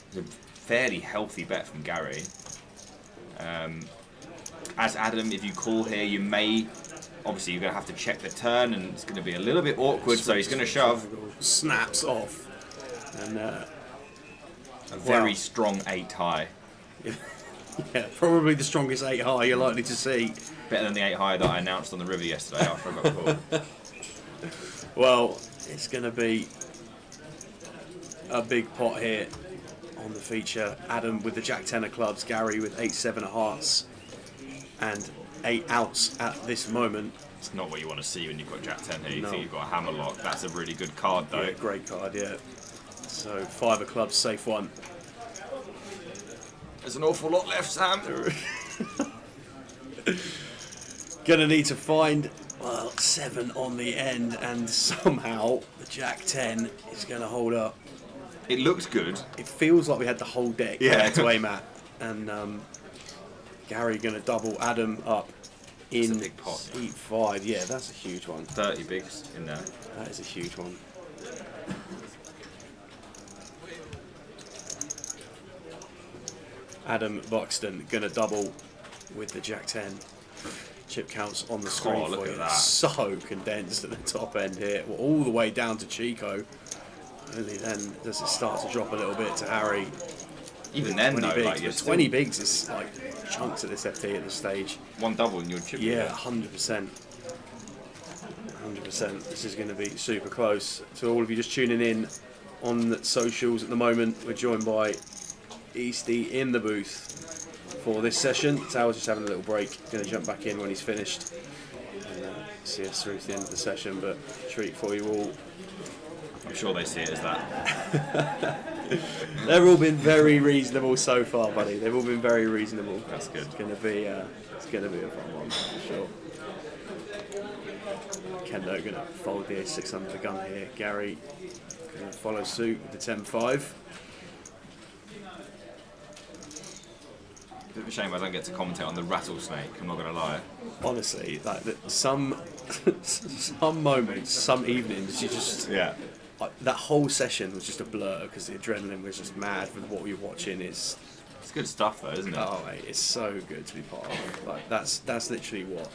[SPEAKER 21] It's a fairly healthy bet from Gary. As Adam, if you call here, you may... Obviously, you're going to have to check the turn, and it's going to be a little bit awkward, so he's going to shove.
[SPEAKER 7] Snaps off. And
[SPEAKER 21] a very strong 8 high.
[SPEAKER 7] Yeah, probably the strongest 8 high you're likely to see.
[SPEAKER 21] Better than the 8 high that I announced on the river yesterday after I got called.
[SPEAKER 7] Well, it's going to be a big pot here on the feature. Adam with the Jack 10 of clubs, Gary with 8-7 of hearts, and 8 outs at this moment.
[SPEAKER 21] It's not what you want to see when you've got Jack 10 here. You
[SPEAKER 7] No.
[SPEAKER 21] think you've got a hammer lock. That's a really good card, though.
[SPEAKER 7] Yeah, great card, yeah. So 5 of clubs, safe one.
[SPEAKER 21] There's an awful lot left, Sam.
[SPEAKER 7] Gonna need to find, well, 7 on the end, and somehow the Jack 10 is going to hold up.
[SPEAKER 21] It looks good.
[SPEAKER 7] It feels like we had the whole deck there to aim at, and Gary going to double Adam up in
[SPEAKER 21] big pot.
[SPEAKER 7] seat 5. Yeah, that's a huge one.
[SPEAKER 21] 30 bigs in there.
[SPEAKER 7] That is a huge one. Adam Buxton going to double with the Jack 10. Chip counts on the screen
[SPEAKER 21] look
[SPEAKER 7] for
[SPEAKER 21] at
[SPEAKER 7] you.
[SPEAKER 21] that.
[SPEAKER 7] So condensed at the top end here. Well, all the way down to Chico. Only then does it start to drop a little bit to Harry.
[SPEAKER 21] Even then,
[SPEAKER 7] 20
[SPEAKER 21] though,
[SPEAKER 7] bigs,
[SPEAKER 21] like, you're
[SPEAKER 7] but
[SPEAKER 21] still-
[SPEAKER 7] 20 bigs is like chunks at this FT at this stage.
[SPEAKER 21] One double and you're chipping.
[SPEAKER 7] Yeah, 100%. 100%. This is going to be super close. To all of you just tuning in on the socials at the moment, we're joined by Easty in the booth for this session. Towers just having a little break. Going to jump back in when he's finished and see us through to the end of the session. But treat for you all.
[SPEAKER 21] I'm sure they see it as that.
[SPEAKER 7] They've all been very reasonable so far, buddy. They've all been very reasonable.
[SPEAKER 21] That's good.
[SPEAKER 7] It's going to be a fun one for sure. Kendo going to fold the A6 under the gun here. Gary going to follow suit with the 10-5.
[SPEAKER 21] Bit of a shame I don't get to commentate on the Rattlesnake, I'm not going to lie.
[SPEAKER 7] Honestly, like some moments, some evenings, you just like, that whole session was just a blur because the adrenaline was just mad with what we were watching. It's
[SPEAKER 21] good stuff though, isn't it?
[SPEAKER 7] Oh, mate, it's so good to be part of. Like that's literally what.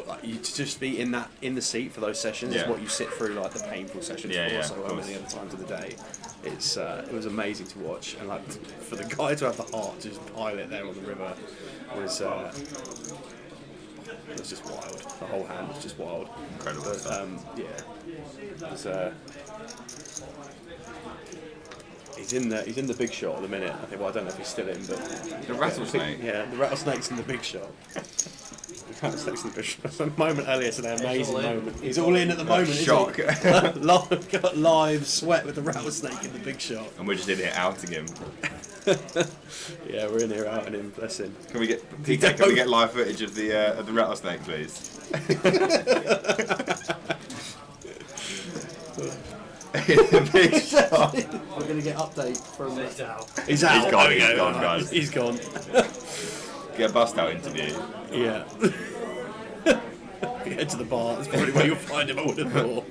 [SPEAKER 7] Like, you to just be in the seat for those sessions is what you sit through, like the painful sessions for so many other times of the day. It's it was amazing to watch, and like for the guy to have the heart to just pilot there on the river was just wild. The whole hand was just wild.
[SPEAKER 21] Incredible.
[SPEAKER 7] But, it was, he's in the big shot at the minute. I think. Well, I don't know if he's still in, but
[SPEAKER 21] the Rattlesnake.
[SPEAKER 7] Yeah, the Rattlesnake's in the big shot. Rattlesnake's in the big shot. A moment earlier today, amazing moment. He's all in at the moment.
[SPEAKER 21] Shock.
[SPEAKER 7] Got live sweat with the Rattlesnake in the big shot.
[SPEAKER 21] And we're just in here outing him.
[SPEAKER 7] Yeah, we're in here outing him. Bless him.
[SPEAKER 21] Can we get live footage of the Rattlesnake, please? Big shot.
[SPEAKER 7] We're going to get update from.
[SPEAKER 21] He's out.
[SPEAKER 7] He's out.
[SPEAKER 21] He's gone. He's gone, guys.
[SPEAKER 7] He's gone.
[SPEAKER 21] Get a bust out interview.
[SPEAKER 7] Yeah. Head to the bar. That's probably where you'll find him. I would have thought.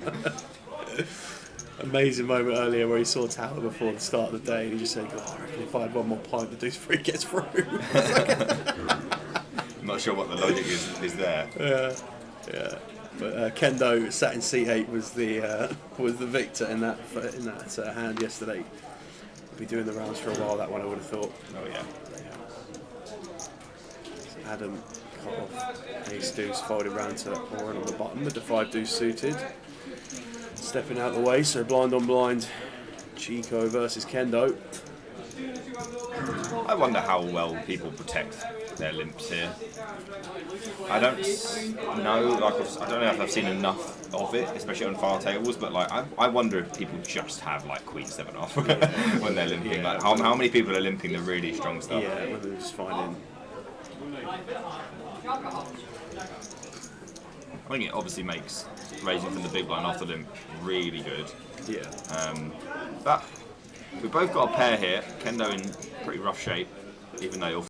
[SPEAKER 7] Amazing moment earlier where he saw Tower before the start of the day and he just said, "Oh, I reckon if I had one more pint, the dude's free gets through."
[SPEAKER 21] I'm not sure what the logic is there.
[SPEAKER 7] Yeah. But Kendo sat in seat 8 was the victor in that hand yesterday. He'll be doing the rounds for a while. That one I would have thought.
[SPEAKER 21] Oh yeah.
[SPEAKER 7] So Adam cut off ace deuce, folded round to Oren on the bottom with the 5 deuce suited. Stepping out the way, so blind on blind. Chico versus Kendo.
[SPEAKER 21] I wonder how well people protect their limps here. I don't know. Like I don't know if I've seen enough of it, especially on file tables. But like, I wonder if people just have like Queen 7 off when they're limping. Like, how many people are limping the really strong stuff?
[SPEAKER 7] Yeah, whether they're just finding.
[SPEAKER 21] I think it obviously makes raising from the big blind off the limp really good.
[SPEAKER 7] Yeah.
[SPEAKER 21] But we've both got a pair here. Kendo in pretty rough shape, even though you're